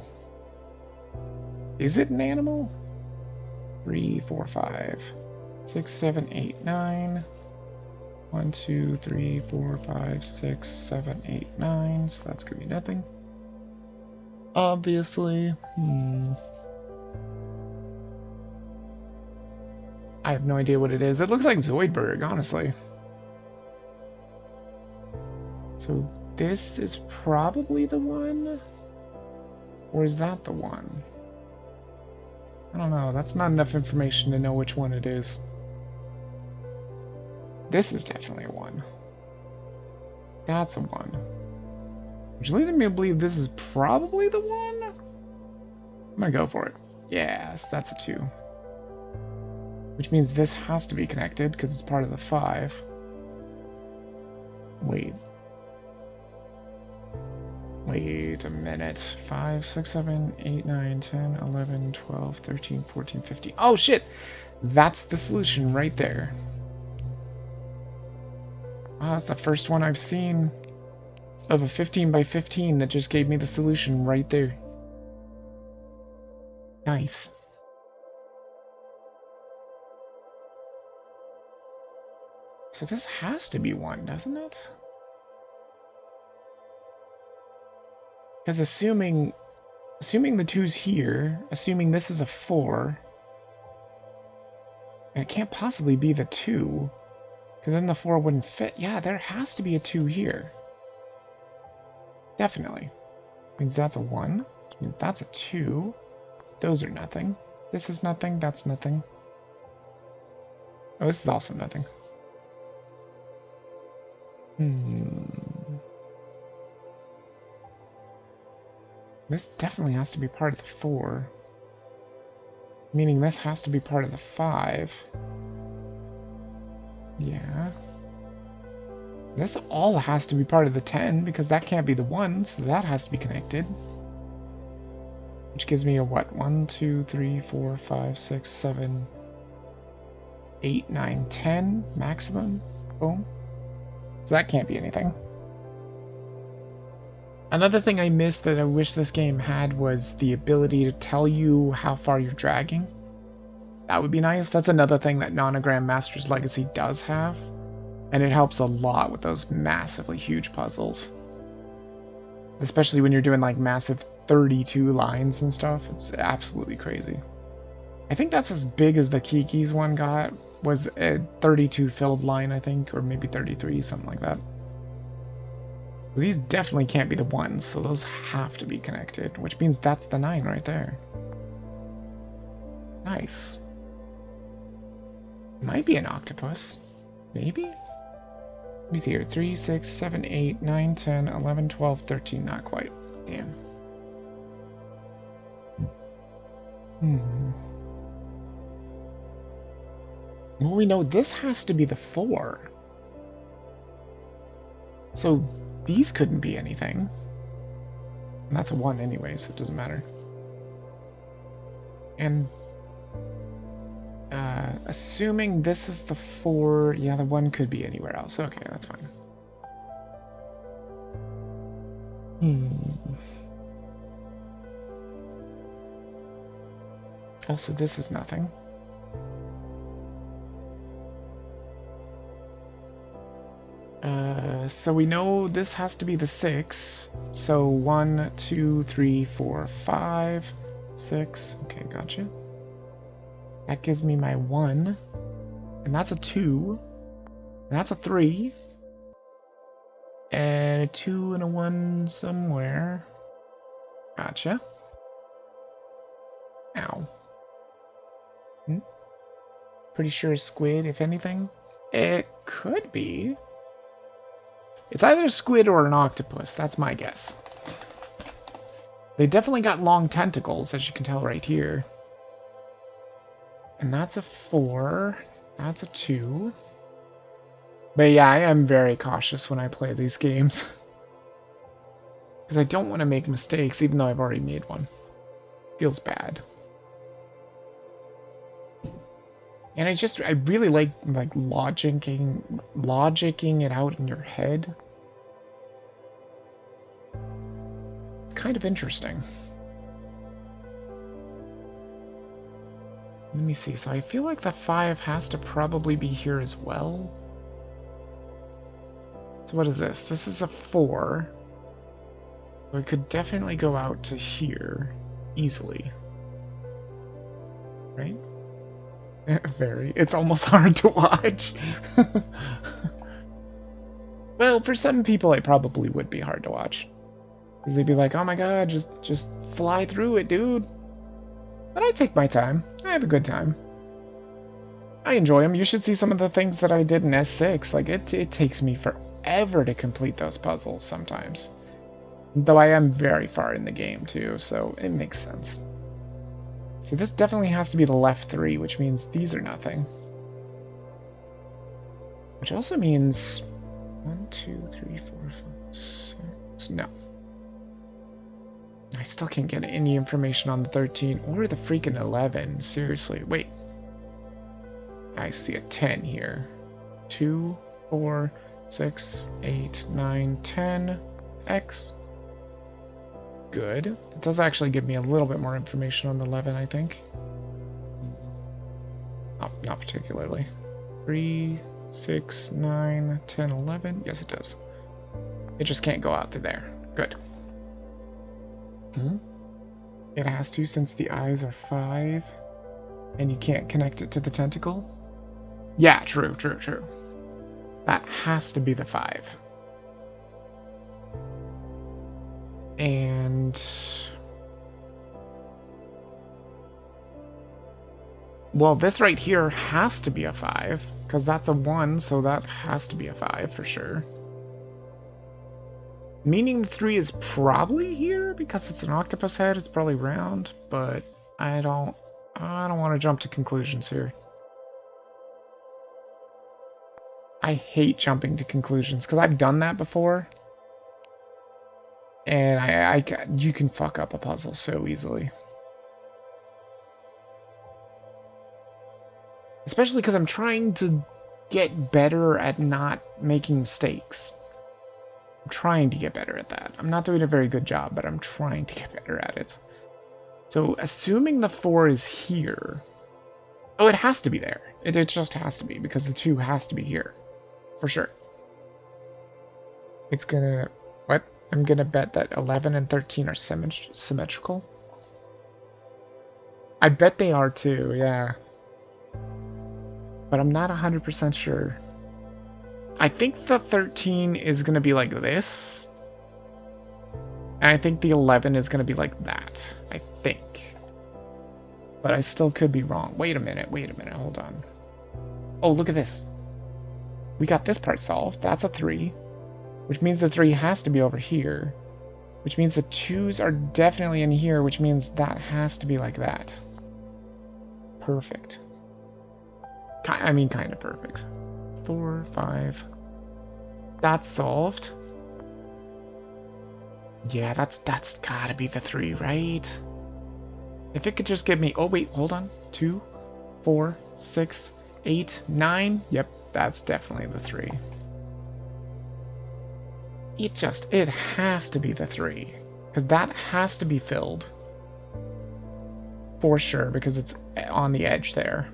Is it an animal? 3, 4, 5, 6, 7, 8, 9. 1, 2, 3, 4, 5, 6, 7, 8, 9. So that's gonna be nothing. Obviously. I have no idea what it is. It looks like Zoidberg, honestly. So this is probably the one? Or is that the one? I don't know. That's not enough information to know which one it is. This is definitely a 1. That's a 1. Which leads me to believe this is probably the one? I'm gonna go for it. Yes, that's a 2. Which means this has to be connected because it's part of the 5. Wait a minute. 5, 6, 7, 8, 9, 10, 11, 12, 13, 14, 15. Oh shit! That's the solution right there. Oh, that's the first one I've seen of a 15 by 15 that just gave me the solution right there. Nice. So this has to be 1, doesn't it? Because assuming the 2's here, assuming this is a 4, and it can't possibly be the 2, because then the 4 wouldn't fit. Yeah, there has to be a 2 here. Definitely. Means that's a 1. Which means that's a 2. Those are nothing. This is nothing. That's nothing. Oh, this is also nothing. This definitely has to be part of the 4. Meaning this has to be part of the 5. Yeah. This all has to be part of the 10, because that can't be the 1, so that has to be connected. Which gives me a what? 1, 2, 3, 4, 5, 6, 7, 8, 9, 10 maximum. Boom. So that can't be anything. Another thing I missed that I wish this game had was the ability to tell you how far you're dragging. That would be nice. That's another thing that Nonogram Master's Legacy does have. And it helps a lot with those massively huge puzzles. Especially when you're doing like massive 32 lines and stuff. It's absolutely crazy. I think that's as big as the Kiki's one got. Was a 32 filled line, I think. Or maybe 33, something like that. These definitely can't be the ones, so those have to be connected. Which means that's the 9 right there. Nice. Might be an octopus. Maybe? Let me see here. 3, 6, 7, 8, 9, 10, 11, 12, 13. Not quite. Damn. Well, we know this has to be the 4. So these couldn't be anything. And that's a 1 anyway, so it doesn't matter. And assuming this is the 4, yeah, the 1 could be anywhere else. Okay, that's fine. Also, this is nothing. So we know this has to be the 6. So 1, 2, 3, 4, 5, 6. Okay, gotcha. That gives me my 1. And that's a 2. And that's a 3. And a 2 and a 1 somewhere. Gotcha. Ow. Pretty sure a squid, if anything. It could be. It's either a squid or an octopus. That's my guess. They definitely got long tentacles, as you can tell right here. And that's a 4. That's a 2. But yeah, I am very cautious when I play these games. Because I don't want to make mistakes, even though I've already made one. Feels bad. And I really like logicking it out in your head. It's kind of interesting. Let me see. So I feel like the 5 has to probably be here as well. So what is this? This is a 4. So it could definitely go out to here easily. Right? Very. It's almost hard to watch. Well, for some people it probably would be hard to watch. Because they'd be like, oh my god, just fly through it, dude. But I take my time. I have a good time. I enjoy them. You should see some of the things that I did in S6. Like, it takes me forever to complete those puzzles sometimes. Though I am very far in the game, too, so it makes sense. So this definitely has to be the left 3, which means these are nothing. Which also means 1, 2, 3, 4, 5, 6. No. I still can't get any information on the 13 or the freaking 11. Seriously. Wait. I see a 10 here. 2, 4, 6, 8, 9, 10. X. Good. It does actually give me a little bit more information on the 11, I think. Oh, not particularly. 3, 6, 9, 10, 11. Yes, it does. It just can't go out to there. Good. It has to, since the eyes are 5. And you can't connect it to the tentacle. Yeah, true. That has to be the 5. And well, this right here has to be a 5 because that's a 1, so that has to be a 5 for sure. Meaning the 3 is probably here because it's an octopus head. It's probably round, but I don't want to jump to conclusions here. I hate jumping to conclusions because I've done that before. And you can fuck up a puzzle so easily. Especially because I'm trying to get better at not making mistakes. I'm trying to get better at that. I'm not doing a very good job, but I'm trying to get better at it. So, assuming the 4 is here... Oh, it has to be there. It just has to be, because the 2 has to be here. For sure. It's gonna... What? I'm gonna bet that 11 and 13 are symmetrical. I bet they are too, yeah. But I'm not 100% sure. I think the 13 is gonna be like this. And I think the 11 is gonna be like that. I think. But I still could be wrong. Wait a minute, hold on. Oh, look at this. We got this part solved. That's a 3. Which means the 3 has to be over here. Which means the 2s are definitely in here, which means that has to be like that. Perfect. I mean, kind of perfect. 4, 5. That's solved. Yeah, that's gotta be the 3, right? If it could just give me... Oh, wait, hold on. 2, 4, 6, 8, 9. Yep, that's definitely the 3. It has to be the 3. Because that has to be filled. For sure, because it's on the edge there.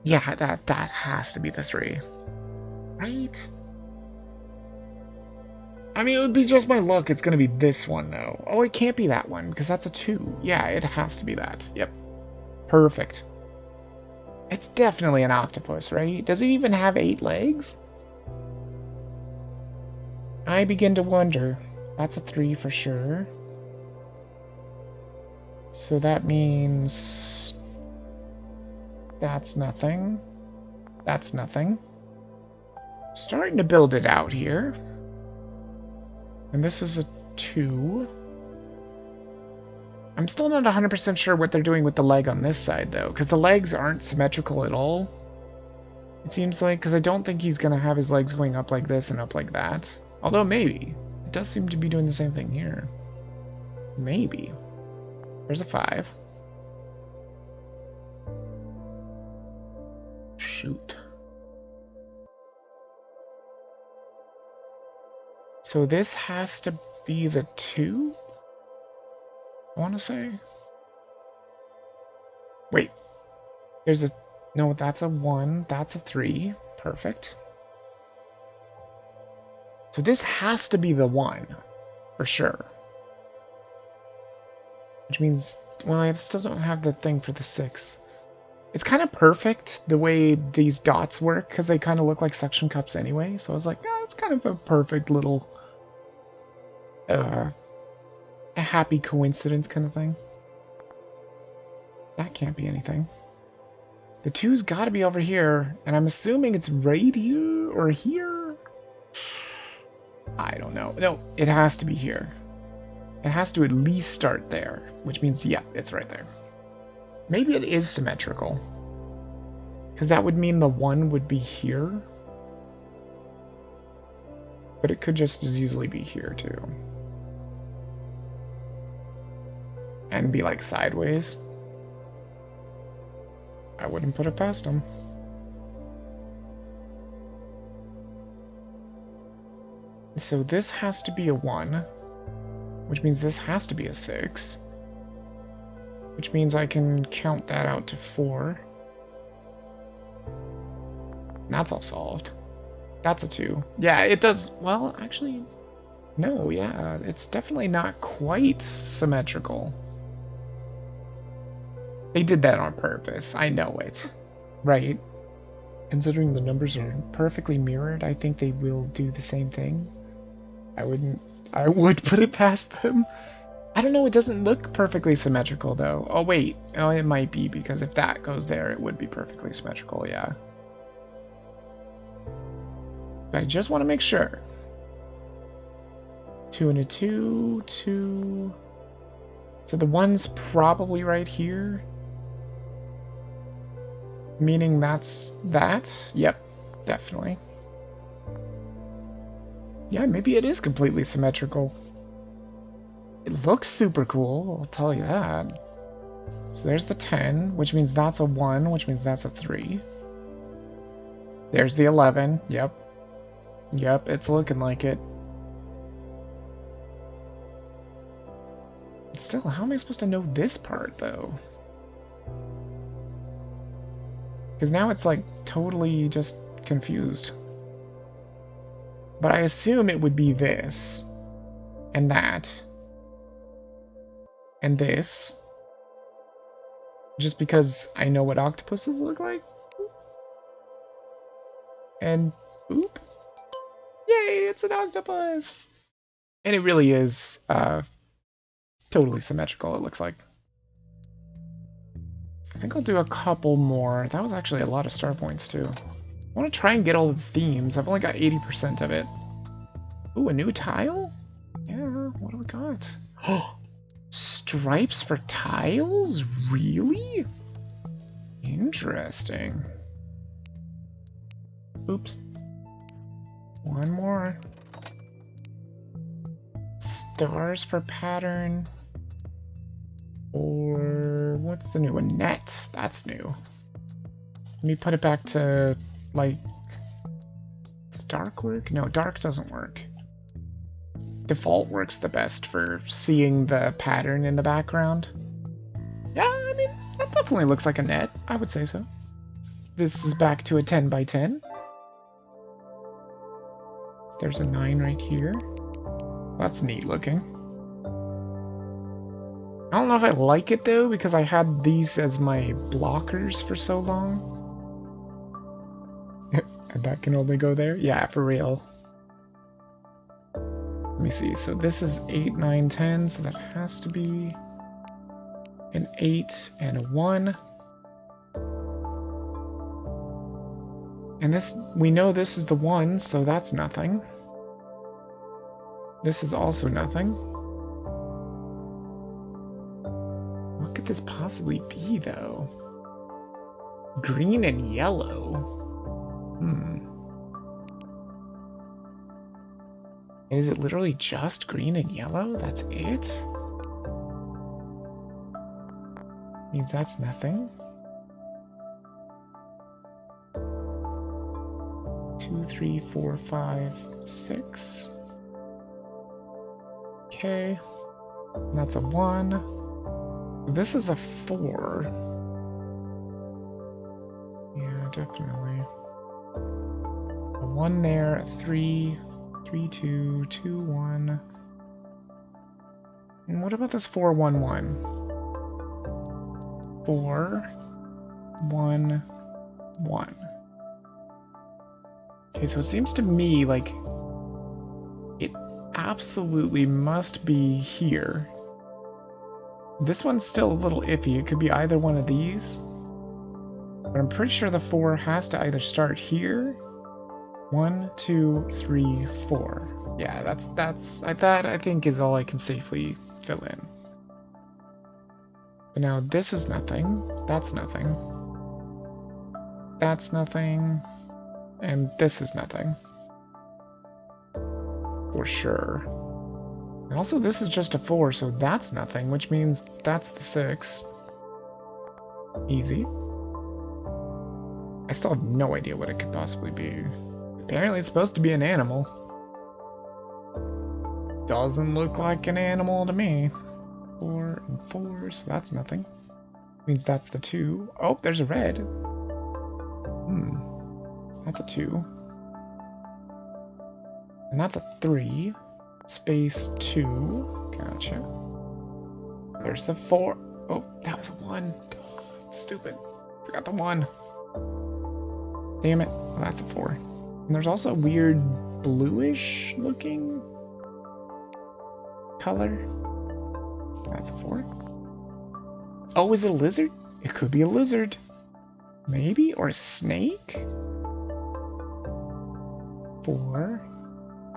Yeah, that has to be the 3. Right? I mean, it would be just my luck. It's going to be this one, though. Oh, it can't be that one, because that's a 2. Yeah, it has to be that. Yep. Perfect. It's definitely an octopus, right? Does it even have 8 legs? I begin to wonder. That's a 3 for sure. So that means... That's nothing. That's nothing. Starting to build it out here. And this is a 2. I'm still not 100% sure what they're doing with the leg on this side, though, because the legs aren't symmetrical at all. It seems like, because I don't think he's going to have his legs going up like this and up like that. Although, maybe. It does seem to be doing the same thing here. Maybe. There's a 5. Shoot. So this has to be the 2? I want to say. Wait. There's a... No, that's a 1. That's a 3. Perfect. So this has to be the 1. For sure. Which means... Well, I still don't have the thing for the 6. It's kind of perfect the way these dots work, because they kind of look like suction cups anyway. So I was like, it's kind of a perfect little... a happy coincidence kind of thing. That can't be anything. The 2's got to be over here, and I'm assuming it's right here or here. I don't know. No, it has to be here. It has to at least start there, which means, yeah, it's right there. Maybe it is symmetrical. Because that would mean the 1 would be here. But it could just as easily be here, too. And be, like, sideways. I wouldn't put it past them. So this has to be a 1. Which means this has to be a 6. Which means I can count that out to 4. And that's all solved. That's a 2. Yeah, it does... Well, actually... No, yeah. It's definitely not quite symmetrical. They did that on purpose. I know it. Right? Considering the numbers are perfectly mirrored, I think they will do the same thing. I would put it past them. I don't know, it doesn't look perfectly symmetrical, though. Oh, wait. Oh, it might be, because if that goes there, it would be perfectly symmetrical, yeah. But I just want to make sure. 2 and a 2, 2... So the 1's probably right here. Meaning that's that? Yep, definitely. Yeah, maybe it is completely symmetrical. It looks super cool, I'll tell you that. So there's the 10, which means that's a 1, which means that's a 3. There's the 11. Yep. Yep, it's looking like it. Still, how am I supposed to know this part, though? Because now it's, like, totally just confused. But I assume it would be this. And that. And this. Just because I know what octopuses look like. And, oop. Yay, it's an octopus! And it really is, totally symmetrical, it looks like. I think I'll do a couple more. That was actually a lot of star points, too. I want to try and get all the themes. I've only got 80% of it. Ooh, a new tile? Yeah, what do we got? Oh, stripes for tiles? Really? Interesting. Oops. One more. Stars for pattern. Or what's the new one? Net. That's new. Let me put it back to, like... Does dark work? No, dark doesn't work. Default works the best for seeing the pattern in the background. Yeah, I mean, that definitely looks like a net. I would say so. This is back to a 10 by 10. There's a 9 right here. That's neat looking. I don't know if I like it though, because I had these as my blockers for so long. And that can only go there? Yeah, for real. Let me see. So this is 8, 9, 10, so that has to be an 8 and a 1. And this, we know this is the 1, so that's nothing. This is also nothing. What could this possibly be, though? Green and yellow? Is it literally just green and yellow? That's it? Means that's nothing. 2, 3, 4, 5, 6. Okay. And that's a 1. This is a 4. Yeah, definitely. A 1 there, a 3, 3, 2, 2, 1. And what about this 4, 1, 1? 4, 1, 1. Okay, so it seems to me like it absolutely must be here. This one's still a little iffy. It could be either one of these. But I'm pretty sure the 4 has to either start here. 1, 2, 3, 4. Yeah, that I think is all I can safely fill in. But now this is nothing. That's nothing. That's nothing. And this is nothing. For sure. And also this is just a 4, so that's nothing, which means that's the 6. Easy. I still have no idea what it could possibly be. Apparently it's supposed to be an animal. Doesn't look like an animal to me. 4 and 4, so that's nothing. Means that's the 2. Oh, there's a red. That's a 2. And that's a 3. Space 2. Gotcha. There's the 4. Oh, that was a 1. Stupid. Forgot the 1. Damn it. Well, that's a 4. And there's also a weird bluish looking color. That's a 4. Oh, is it a lizard? It could be a lizard. Maybe? Or a snake? 4.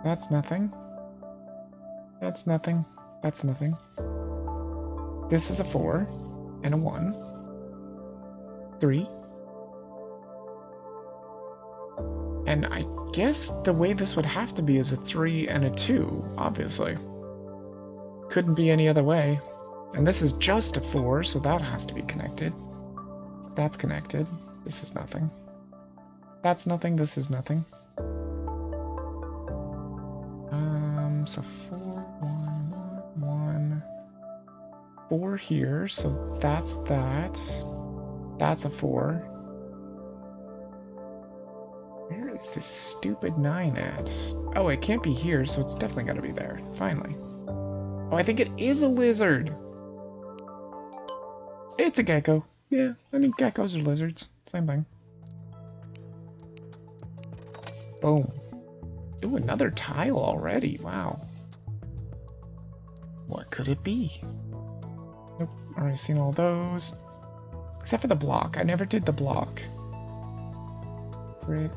That's nothing. That's nothing. That's nothing. This is a 4 and a 1. 3. And I guess the way this would have to be is a 3 and a 2, obviously. Couldn't be any other way. And this is just a 4, so that has to be connected. That's connected. This is nothing. That's nothing, this is nothing. So 4, 1, 1, 1. 4 here, so that's that. That's a 4. Where is this stupid 9 at? Oh, it can't be here, so it's definitely gotta be there. Finally. Oh, I think it is a lizard! It's a gecko. Yeah, I mean, geckos are lizards. Same thing. Boom. Ooh, another tile already. Wow. What could it be? Nope, already seen all those. Except for the block. I never did the block. Brick,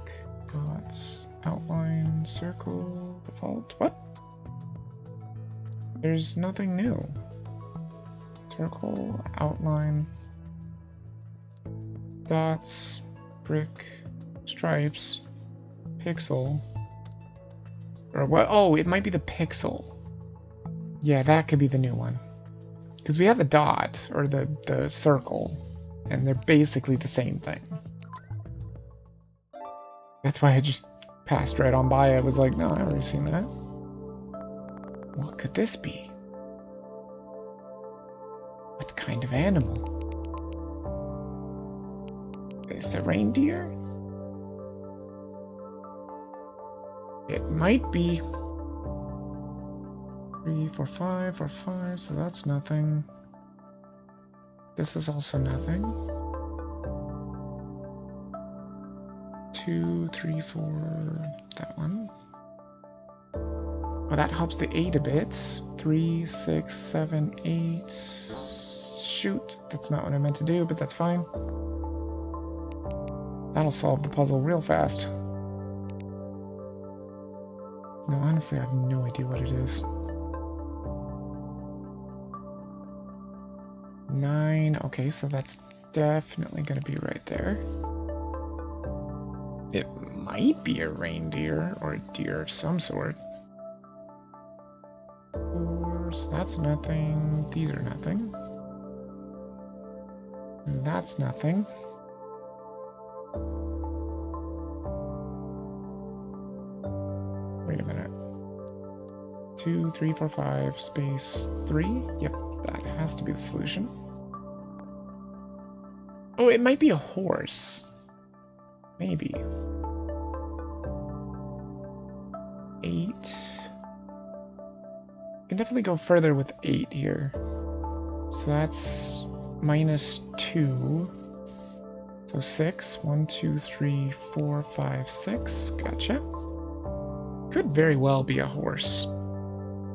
dots, outline, circle, default. What? There's nothing new. Circle, outline, dots, brick, stripes, pixel. Or what? Oh, it might be the pixel. Yeah, that could be the new one. Because we have the dot, or the circle, and they're basically the same thing. That's why I just passed right on by. I was like, no, I've already seen that. What could this be? What kind of animal? Is it a reindeer? It might be. 3, 4, 5, 4, 5, so that's nothing. This is also nothing. 2, 3, 4, that one. Oh, that helps the 8 a bit. 3, 6, 7, 8. Shoot, that's not what I meant to do, but that's fine. That'll solve the puzzle real fast. No, honestly, I have no idea what it is. 9, okay, so that's definitely gonna be right there. It might be a reindeer or a deer of some sort. 4, so that's nothing. These are nothing. And that's nothing. Wait a minute. 2, 3, 4, 5, space 3. Yep, that has to be the solution. Oh, it might be a horse. Maybe. 8. Can definitely go further with 8 here. So that's -2. So 6. 1, 2, 3, 4, 5, 6. Gotcha. Could very well be a horse.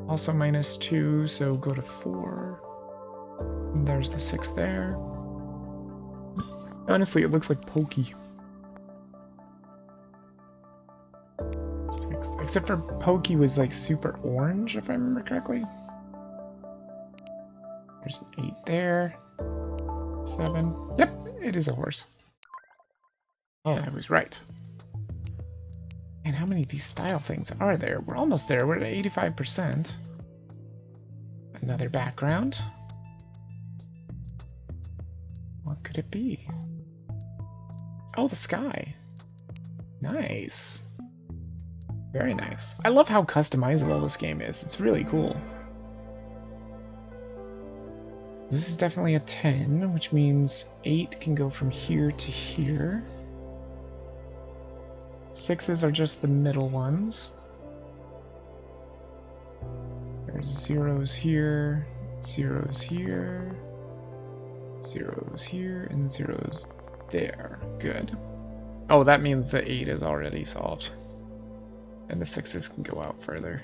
Also -2, so go to 4. And there's the 6 there. Honestly, it looks like Pokey. 6. Except for Pokey was like super orange, if I remember correctly. There's an 8 there. 7. Yep, it is a horse. Oh, I was right. And how many of these style things are there? We're almost there. We're at 85%. Another background. What could it be? Oh, the sky. Nice. Very nice. I love how customizable this game is. It's really cool. This is definitely a 10, which means 8 can go from here to here. 6s are just the middle ones. There's 0s here, 0s here, 0s here, and 0s there. Good. Oh, that means the 8 is already solved. And the 6s can go out further.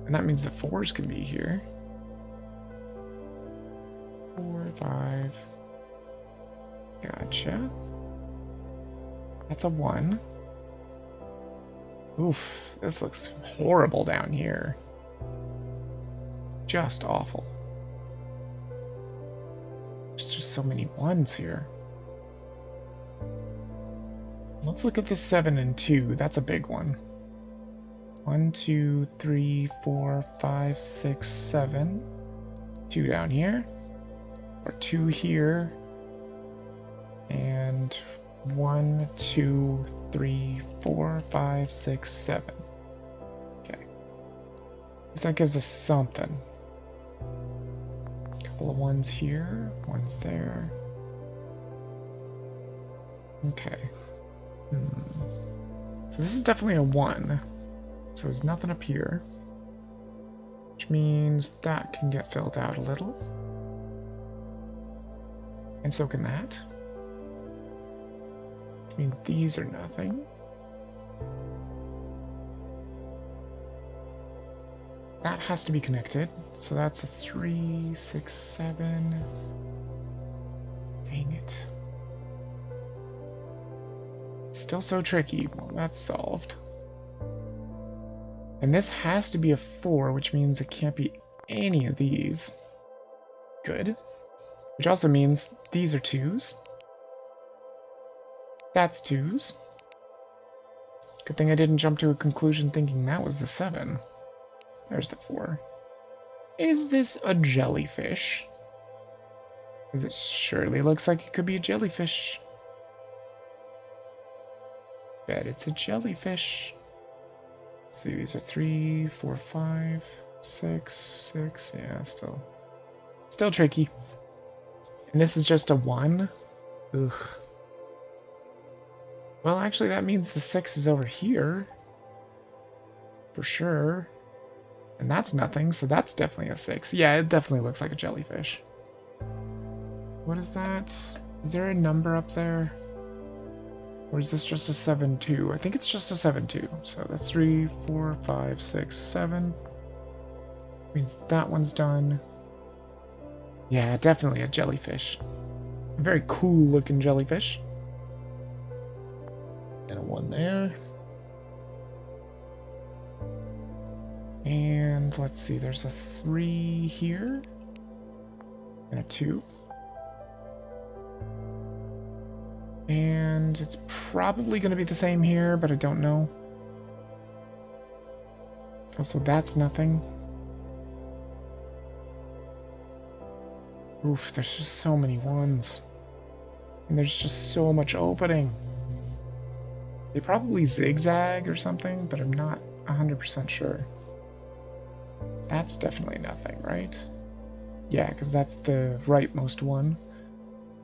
And that means the 4s can be here. 4, 5. Gotcha. That's a 1. Oof, this looks horrible down here. Just awful. There's just so many 1s here. Let's look at the 7 and 2. That's a big one. 1, 2, 3, 4, 5, 6, 7. 2 down here. Or 2 here. And 1, 2, 3, 4, 5, 6, 7. Okay. So that gives us something. Couple of ones here, ones there. Okay. So this is definitely a 1. So there's nothing up here. Which means that can get filled out a little. And so can that. Which means these are nothing. That has to be connected. So that's a 3, 6, 7. Dang it. Still so tricky. Well, that's solved. And this has to be a 4, which means it can't be any of these. Good. Which also means these are 2s. That's 2s. Good thing I didn't jump to a conclusion thinking that was the 7. There's the 4. Is this a jellyfish? Because it surely looks like it could be a jellyfish. Bet it's a jellyfish. Let's see, these are 3, 4, 5, 6, 6. Yeah, still tricky. And this is just a 1? Ugh. Well, actually, that means the 6 is over here. For sure. And that's nothing, so that's definitely a 6. Yeah, it definitely looks like a jellyfish. What is that? Is there a number up there? Or is this just a 7-2? I think it's just a 7-2. So that's 3, 4, 5, 6, 7. Means that one's done. Yeah, definitely a jellyfish. A very cool looking jellyfish. And a 1 there. And let's see, there's a 3 here. And a 2. And it's probably going to be the same here, but I don't know. Also, that's nothing. Oof, there's just so many 1s. And there's just so much opening. They probably zigzag or something, but I'm not 100% sure. That's definitely nothing, right? Yeah, because that's the rightmost one.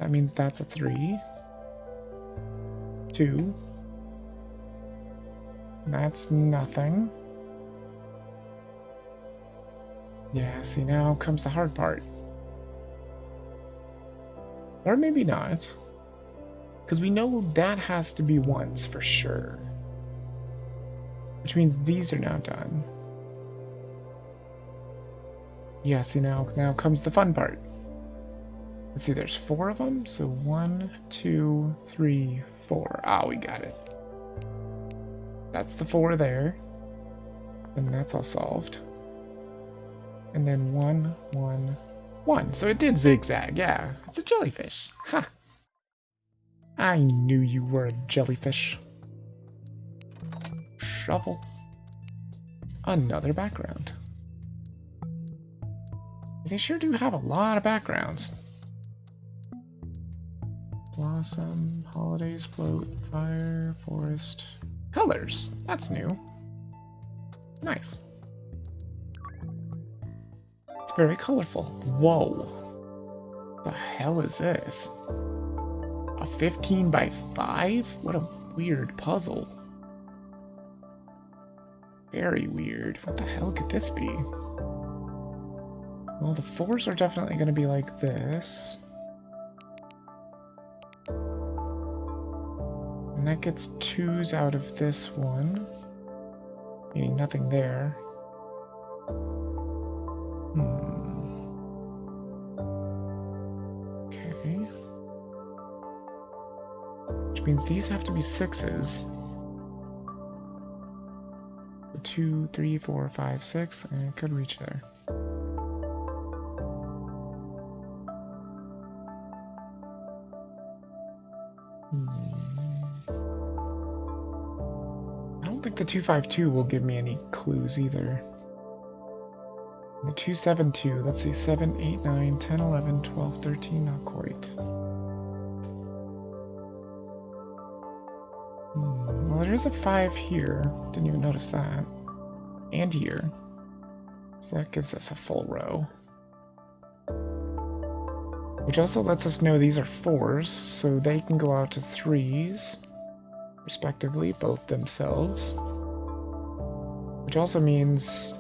That means that's a 3. 2. That's nothing. Yeah, see, now comes the hard part. Or maybe not. Because we know that has to be 1s for sure. Which means these are now done. Yeah, see, now comes the fun part. Let's see, there's 4 of them, so 1, 2, 3, 4. Ah, we got it. That's the 4 there. And that's all solved. And then 1, 1, 1. So it did zigzag, yeah. It's a jellyfish. Ha! I knew you were a jellyfish. Shovel. Another background. They sure do have a lot of backgrounds. Blossom, holidays, float, fire, forest. Colors. That's new. Nice. It's very colorful. Whoa. The hell is this? A 15 by 5? What a weird puzzle. Very weird. What the hell could this be? Well, the 4s are definitely going to be like this. And that gets 2s out of this one. Meaning nothing there. Okay. Which means these have to be 6s. 2, 3, 4, 5, 6. And it could reach there. I don't think the 252 will give me any clues either. The 272, let's see, 7, 8, 9, 10, 11, 12, 13, not quite. there's a 5 here. Didn't even notice that. And here. So that gives us a full row. Which also lets us know these are 4s, so they can go out to 3s, respectively, both themselves. Which also means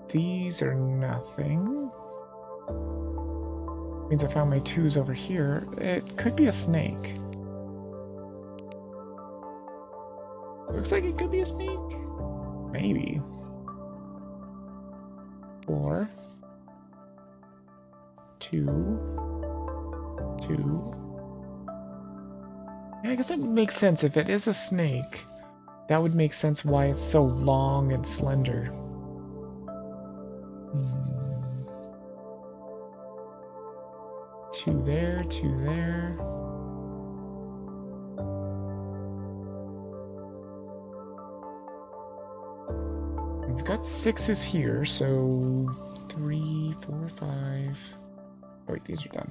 these are nothing. Means I found my 2s over here. It could be a snake. Looks like it could be a snake. Maybe. 4, 2, 2. Yeah, I guess that makes sense. If it is a snake, that would make sense why it's so long and slender. 2 there, 2 there. We've got 6s here, so 3, 4, 5. Oh wait, these are done.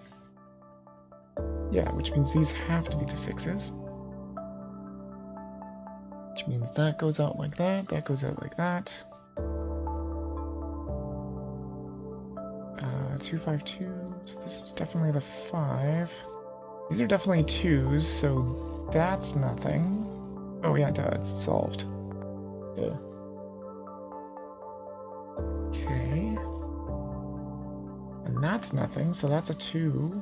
Yeah, which means these have to be the 6s. Which means that goes out like that, that goes out like that. 2, 5, 2. So this is definitely the 5. These are definitely 2s, so that's nothing. Oh yeah, duh, it's solved. Duh. Okay. And that's nothing, so that's a 2.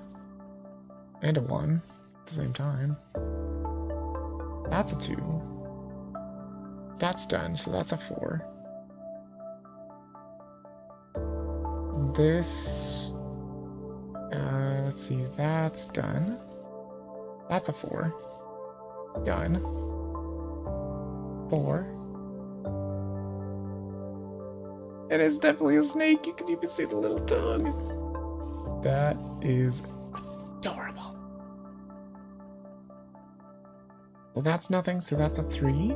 And a 1 at the same time. That's a 2. That's done, so that's a 4. This... let's see, that's done. That's a 4. Done. 4. It is definitely a snake. You can even see the little tongue. That is adorable. Well, that's nothing, so that's a 3.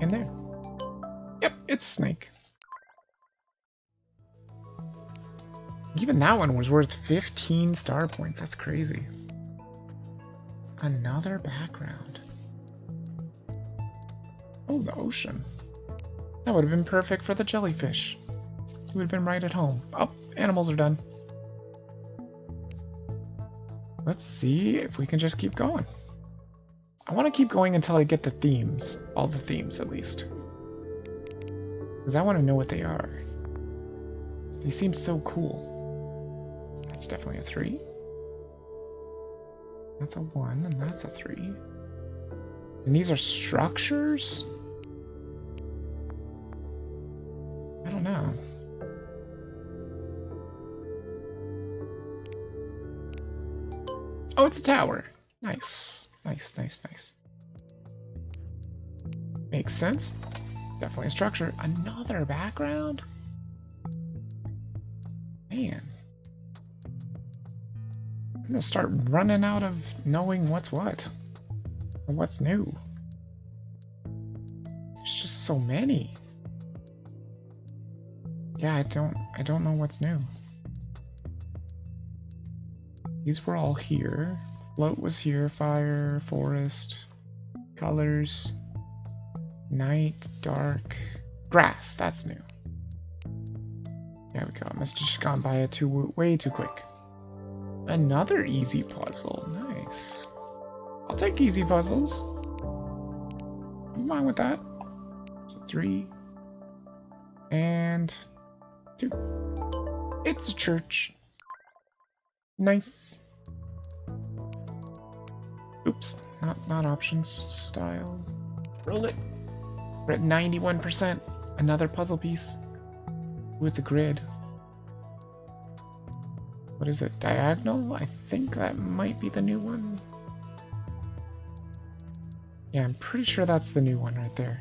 In there. Yep, it's a snake. Even that one was worth 15 star points. That's crazy. Another background. Oh, the ocean. That would have been perfect for the jellyfish. You would have been right at home. Oh, animals are done. Let's see if we can just keep going. I want to keep going until I get the themes. All the themes, at least. Because I want to know what they are. They seem so cool. That's definitely a 3. That's a 1, and that's a 3. And these are structures? I don't know. Oh, it's a tower. Nice. Nice, nice, nice. Makes sense. Definitely a structure. Another background? Man. I'm gonna start running out of knowing what's what. Or what's new. There's just so many. Yeah, I don't know what's new. These were all here. Float was here, fire, forest, colors, night, dark, grass, that's new. There we go, I must have just gone by it way too quick. Another easy puzzle, nice. I'll take easy puzzles. I'm fine with that. So 3 and 2. It's a church. Nice. Oops, not options, style. Roll it. We're at 91%. Another puzzle piece. Ooh, it's a grid. What is it? Diagonal? I think that might be the new one. Yeah, I'm pretty sure that's the new one right there.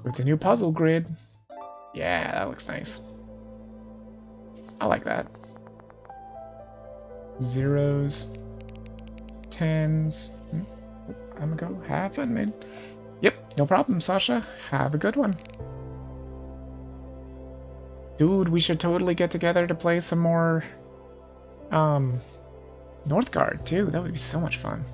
Ooh, it's a new puzzle grid. Yeah, that looks nice. I like that. Zeros. 10s. I'm gonna go. Have fun, man. Yep, no problem, Sasha. Have a good one. Dude, we should totally get together to play some more Northgard too. That would be so much fun.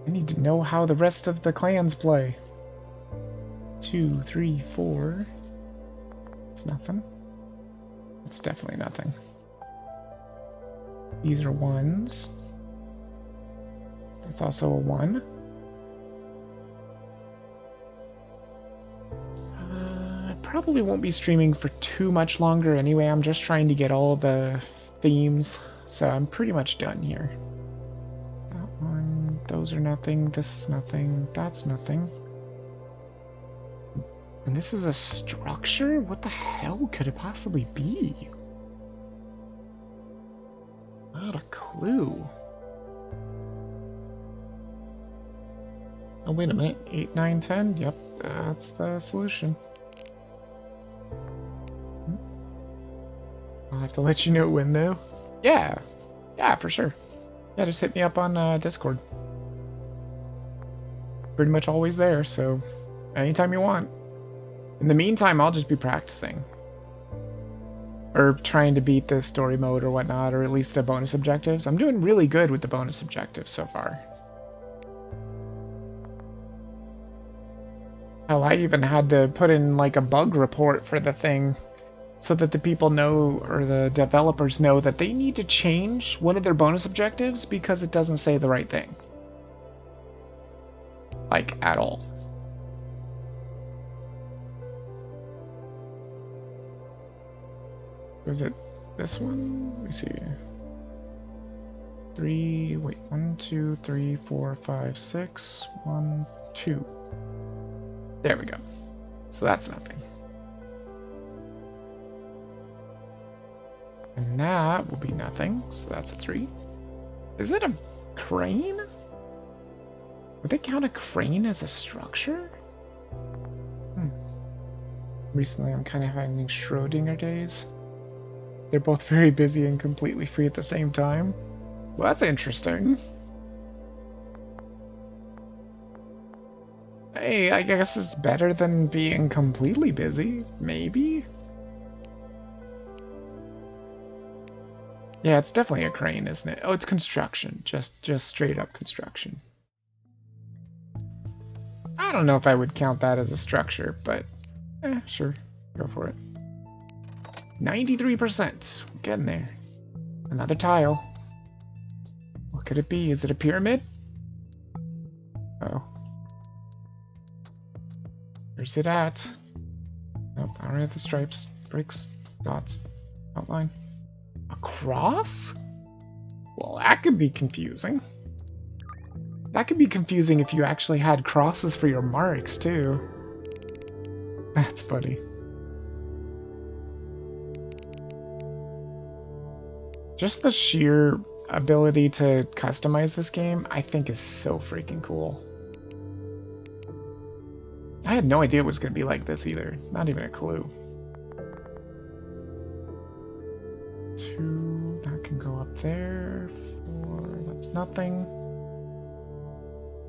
I need to know how the rest of the clans play. 2, 3, 4. It's nothing. It's definitely nothing. These are 1s. That's also a 1. I probably won't be streaming for too much longer anyway. I'm just trying to get all the themes, so I'm pretty much done here. That one, those are nothing, this is nothing, that's nothing. And this is a structure? What the hell could it possibly be? Not a clue. Oh, wait a minute. 8, 9, 10? Yep, that's the solution. I'll have to let you know when, though. Yeah. Yeah, for sure. Yeah, just hit me up on Discord. Pretty much always there, so anytime you want. In the meantime, I'll just be practicing. Or trying to beat the story mode or whatnot, or at least the bonus objectives. I'm doing really good with the bonus objectives so far. Hell, I even had to put in like a bug report for the thing so that the people know, or the developers know, that they need to change one of their bonus objectives because it doesn't say the right thing. Like, at all. Was it this one? Let me see. 3, wait, 1, 2, 3, 4, 5, 6, 1, 2. There we go. So that's nothing. And that will be nothing, so that's a 3. Is it a crane? Would they count a crane as a structure? Recently I'm kind of having Schrodinger days. They're both very busy and completely free at the same time. Well, that's interesting. Hey, I guess it's better than being completely busy, maybe? Yeah, it's definitely a crane, isn't it? Oh, it's construction. Just straight up construction. I don't know if I would count that as a structure, but sure. Go for it. 93%. We're getting there. Another tile. What could it be? Is it a pyramid? Oh. Where's it at? Nope, I don't have the stripes, bricks, dots, outline. A cross? Well, that could be confusing. That could be confusing if you actually had crosses for your marks, too. That's funny. Just the sheer ability to customize this game, I think, is so freaking cool. I had no idea it was going to be like this either. Not even a clue. 2, that can go up there. 4, that's nothing.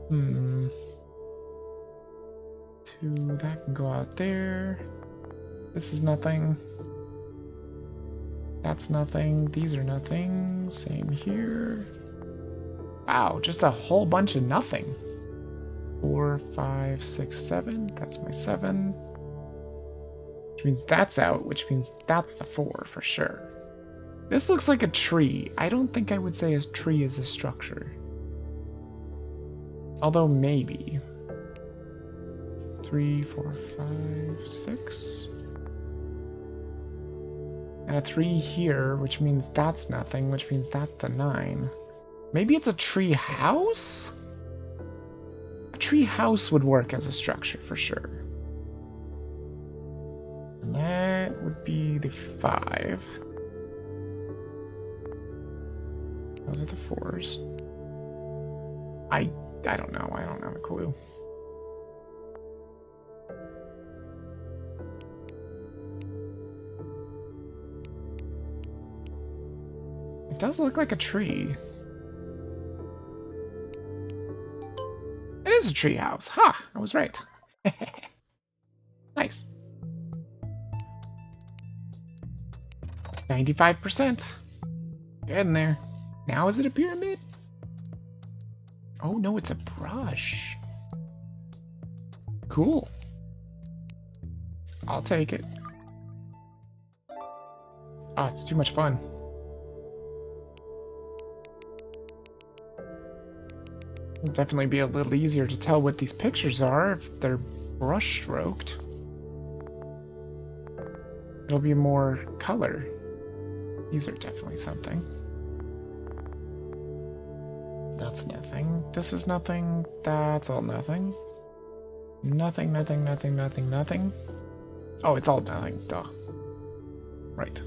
2, that can go out there. This is nothing. That's nothing. These are nothing. Same here. Wow, just a whole bunch of nothing. 4, 5, 6, 7. That's my 7. Which means that's out, which means that's the 4 for sure. This looks like a tree. I don't think I would say a tree is a structure. Although maybe. 3, 4, 5, 6. And a 3 here, which means that's nothing, which means that's the 9. Maybe it's a tree house? A tree house would work as a structure for sure. And that would be the 5. Those are the 4s. I don't know. I don't have a clue. It does look like a tree. It is a tree house. Ha! I was right. Nice. 95%. Getting there. Now is it a pyramid? Oh no, it's a brush. Cool. I'll take it. Oh, it's too much fun. It'll definitely be a little easier to tell what these pictures are if they're brush stroked. It'll be more color. These are definitely something. That's nothing. This is nothing. That's all nothing. Nothing, nothing, nothing, nothing, nothing. Oh, it's all nothing. Duh. Right.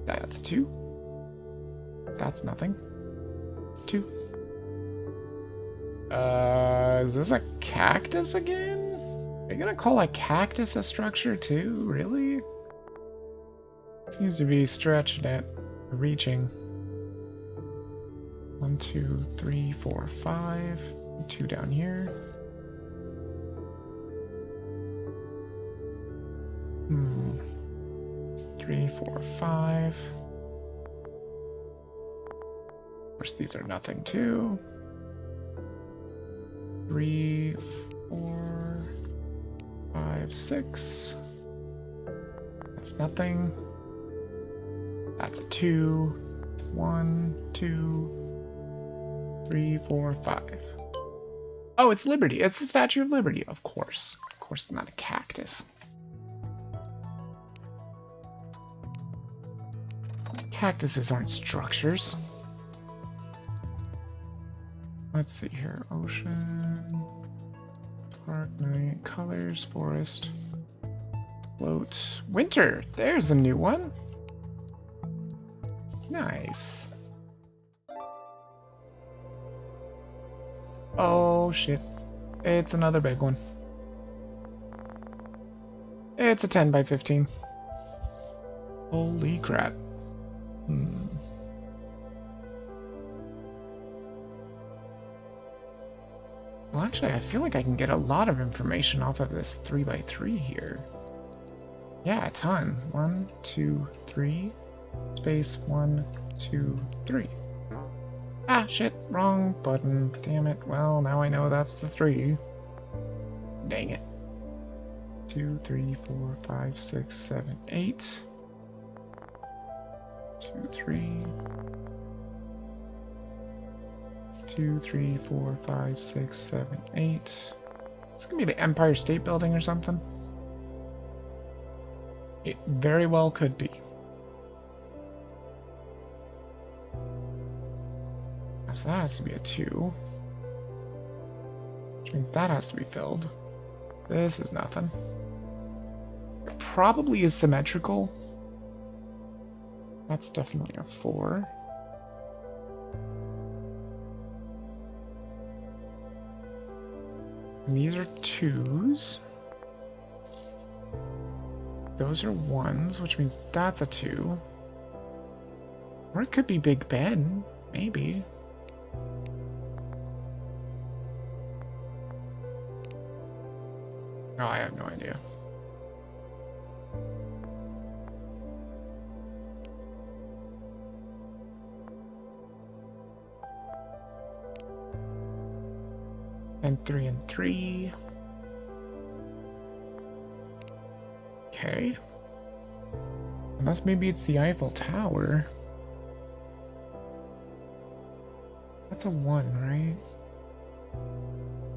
That's a 2. That's nothing. 2. Is this a cactus again? Are you gonna call a cactus a structure too? Really? Seems to be stretching it. Reaching. 1, 2, 3, 4, 5. 2 down here. 3, 4, 5. Of course, these are nothing too. 3, 4, 5, 6. That's nothing. That's a 2. 1, 2, 3, 4, 5. Oh, it's Liberty. It's the Statue of Liberty. Of course. Of course, it's not a cactus. Cactuses aren't structures. Let's see here. Ocean, dark night, colors, forest, float, winter. There's a new one. Nice. Oh shit. It's another big one. It's a 10 by 15. Holy crap. Well, actually, I feel like I can get a lot of information off of this 3 by 3 here. Yeah, a ton. 1, 2, 3. Space 1, 2, 3. Ah, shit. Wrong button. Damn it. Well, now I know that's the 3. Dang it. 2, 3, 4, 5, 6, 7, 8. 2, 3. 2, 3, 4, 5, 6, 7, 8. This could be the Empire State Building or something. It very well could be. So that has to be a 2. Which means that has to be filled. This is nothing. It probably is symmetrical. That's definitely a 4. And these are 2s. Those are 1s, which means that's a 2. Or it could be Big Ben, maybe. Oh, I have no idea. And 3 and 3. Okay. Unless maybe it's the Eiffel Tower. That's a 1, right?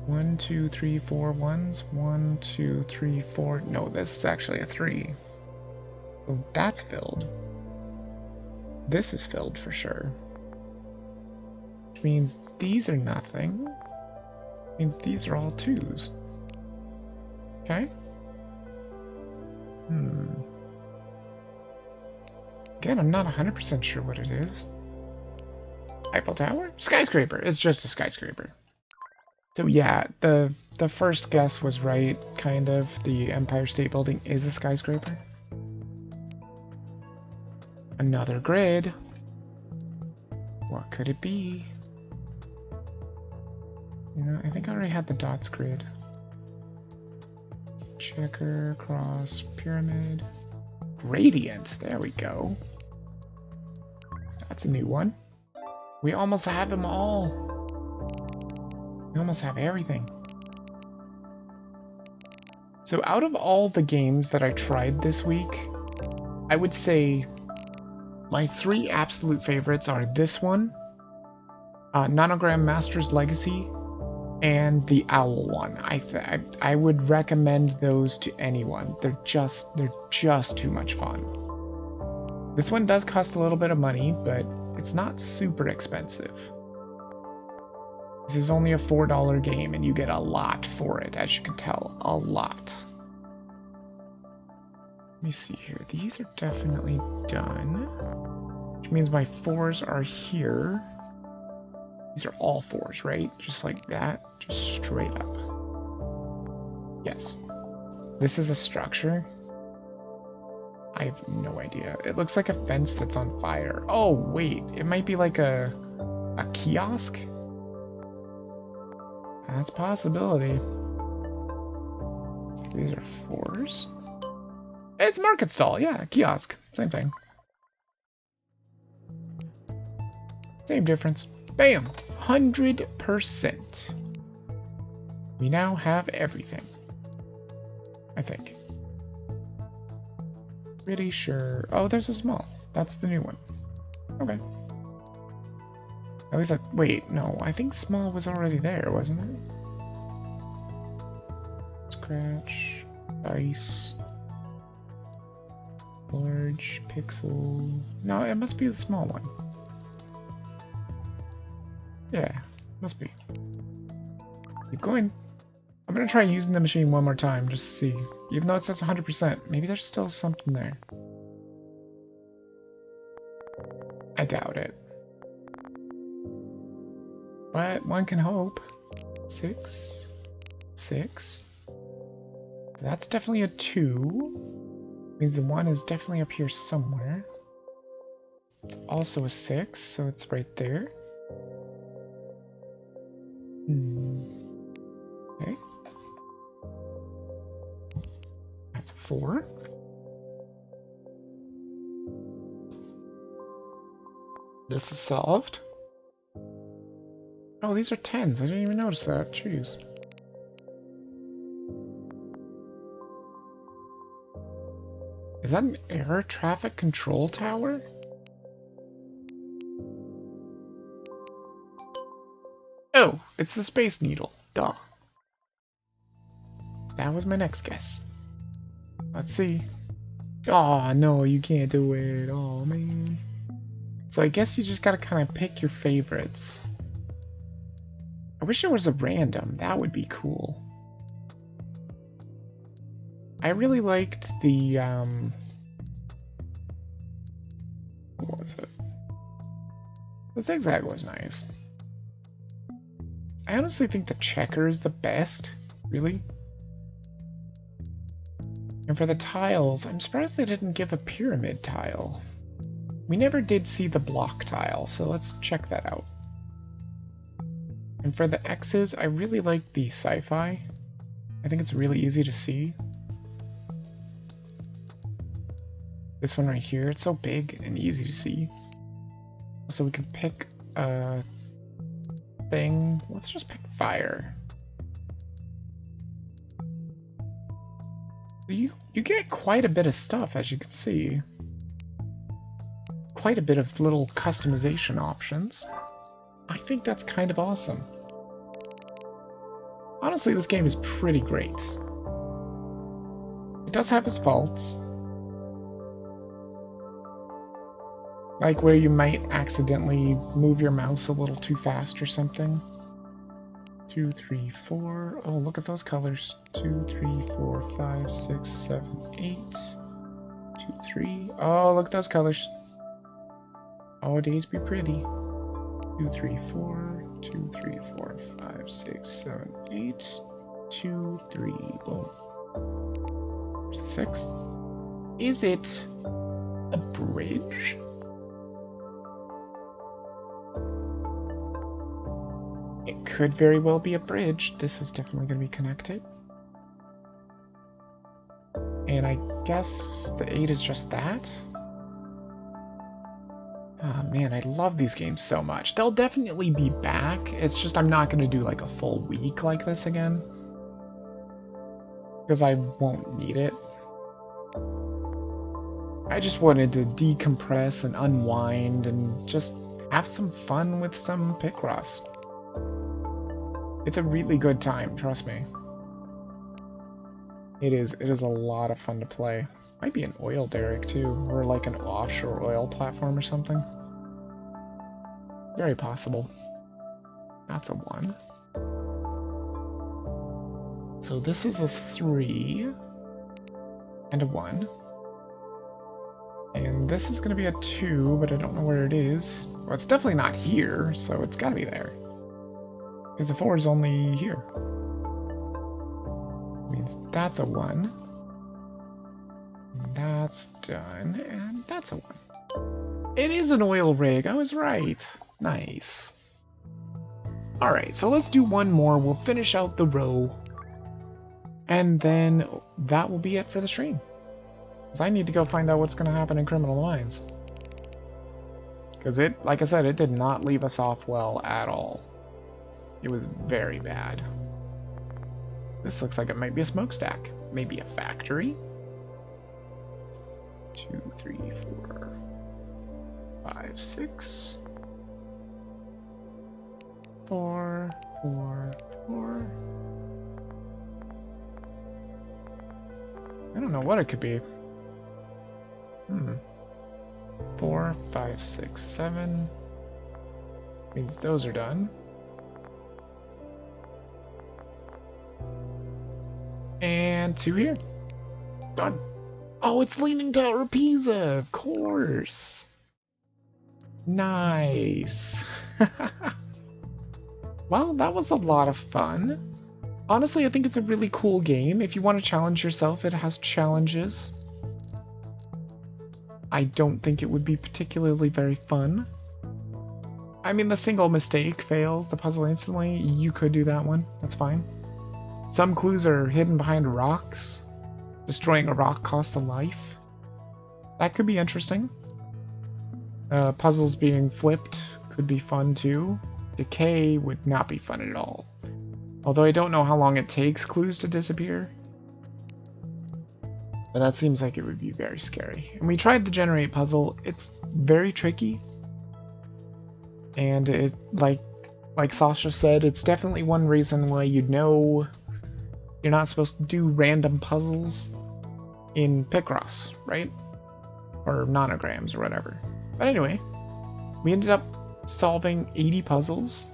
1, 2, 3, 4 1s. 1, 2, 3, 4. No, this is actually a 3. So that's filled. This is filled for sure. Which means these are nothing. Means these are all 2s. Okay. Again, I'm not 100% sure what it is. Eiffel Tower? Skyscraper. It's just a skyscraper. So yeah, the first guess was right, kind of. The Empire State Building is a skyscraper. Another grid. What could it be? You know, I think I already had the dots grid. Checker, cross, pyramid. Gradient. There we go. That's a new one. We almost have them all. We almost have everything. So out of all the games that I tried this week, I would say my 3 absolute favorites are this one, Nonogram Master's Legacy, and the Owl one. I would recommend those to anyone. They're just too much fun. This one does cost a little bit of money, but it's not super expensive. This is only a $4 game, and you get a lot for it, as you can tell. A lot. Let me see here. These are definitely done. Which means my 4s are here. These are all 4s, right? Just like that. Just straight up. Yes. This is a structure. I have no idea. It looks like a fence that's on fire. Oh, wait. It might be like a kiosk? That's a possibility. These are 4s. It's market stall, yeah, kiosk. Same thing. Same difference. Bam! 100%. We now have everything. I think. Pretty sure. Oh, there's a small. That's the new one. Okay. At least wait, no, I think small was already there, wasn't it? Scratch. Dice. Large. Pixel. No, it must be the small one. Yeah, must be. Keep going. I'm gonna try using the machine one more time just to see. Even though it says 100%, maybe there's still something there. I doubt it. But one can hope. 6. 6. That's definitely a 2. Means the 1 is definitely up here somewhere. It's also a 6, so it's right there. Okay. That's a 4. This is solved. Oh, these are 10s. I didn't even notice that. Jeez. Is that an air traffic control tower? Oh, it's the Space Needle. Duh. That was my next guess. Let's see. Oh, no, you can't do it. Oh, man. So I guess you just gotta kind of pick your favorites. I wish there was a random. That would be cool. I really liked the, what was it? The zigzag was nice. I honestly think the checker is the best, really. And for the tiles, I'm surprised they didn't give a pyramid tile. We never did see the block tile, so let's check that out. And for the X's, I really like the sci-fi. I think it's really easy to see. This one right here, it's so big and easy to see. So we can pick a thing. Let's just pick fire. You get quite a bit of stuff, as you can see. Quite a bit of little customization options. I think that's kind of awesome. Honestly, this game is pretty great. It does have its faults. Like where you might accidentally move your mouse a little too fast or something. 2, 3, 4. Oh, look at those colors. 2, 3, 4, 5, 6, 7, 8. 2, 3. Oh, look at those colors. Oh, days be pretty. 2, 3, 4. 2, 3, 4, 5, 6, 7, 8. 2, 3. Boom. There's the 6. Is it a bridge? It could very well be a bridge. This is definitely going to be connected. And I guess the 8 is just that. Oh man, I love these games so much. They'll definitely be back. It's just I'm not going to do like a full week like this again. Because I won't need it. I just wanted to decompress and unwind and just have some fun with some Pixross. It's a really good time, trust me. It is a lot of fun to play. Might be an oil derrick too, or like an offshore oil platform or something. Very possible. That's a 1. So this is a 3 and a 1. And this is going to be a 2, but I don't know where it is. Well, it's definitely not here, so it's got to be there. Because the 4 is only here. Means that's a 1. That's done, and that's a 1. It is an oil rig, I was right. Nice. Alright, so let's do one more. We'll finish out the row. And then that will be it for the stream. Because I need to go find out what's going to happen in Criminal Minds. Because it, like I said, it did not leave us off well at all. It was very bad. This looks like it might be a smokestack. Maybe a factory. 2, 3, 4, 5, 6. 4, 4, 4. I don't know what it could be. 4, 5, 6, 7. Means those are done. And 2 here. Done. Oh, it's Leaning Tower of Pisa, of course. Nice. Well, that was a lot of fun. Honestly, I think it's a really cool game. If you want to challenge yourself, it has challenges. I don't think it would be particularly very fun. I mean, the single mistake fails the puzzle instantly. You could do that one. That's fine. Some clues are hidden behind rocks. Destroying a rock costs a life. That could be interesting. Puzzles being flipped could be fun too. Decay would not be fun at all. Although I don't know how long it takes clues to disappear. But that seems like it would be very scary. And we tried the generate puzzle. It's very tricky. And it, like Sasha said, it's definitely one reason why you'd know you're not supposed to do random puzzles in Pixross, right? Or nanograms or whatever. But anyway, we ended up solving 80 puzzles,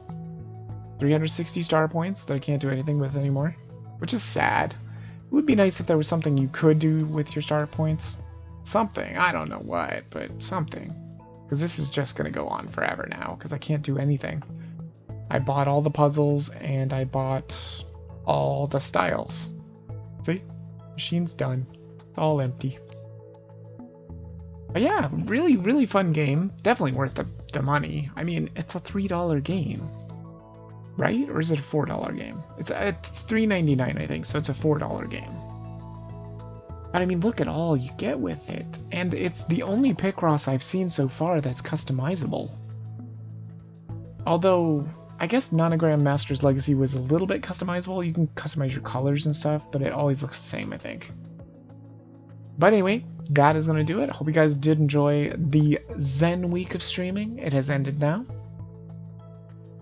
360 star points that I can't do anything with anymore, which is sad. It would be nice if there was something you could do with your star points. Something, I don't know what, but something. Because this is just going to go on forever now, because I can't do anything. I bought all the puzzles, and I bought all the styles. See? Machine's done. It's all empty. But yeah, really, really fun game. Definitely worth the money. I mean, it's a $3 game. Right? Or is it a $4 game? It's $3.99, I think, so it's a $4 game. But I mean, look at all you get with it. And it's the only Pixross I've seen so far that's customizable. Although, I guess Nonogram Master's Legacy was a little bit customizable. You can customize your colors and stuff, but it always looks the same, I think. But anyway, that is going to do it. Hope you guys did enjoy the ZEN week of streaming. It has ended now.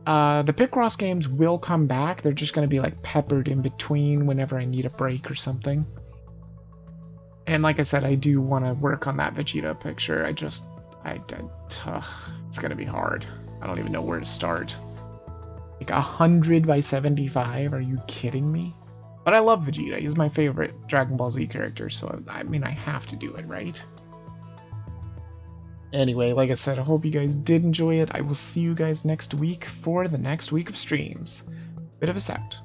The Pixross games will come back. They're just going to be like peppered in between whenever I need a break or something. And like I said, I do want to work on that Vegeta picture. it's going to be hard. I don't even know where to start. Like 100 by 75? Are you kidding me? But I love Vegeta. He's my favorite Dragon Ball Z character, so I mean, I have to do it, right? Anyway, like I said, I hope you guys did enjoy it. I will see you guys next week for the next week of streams. Bit of a out.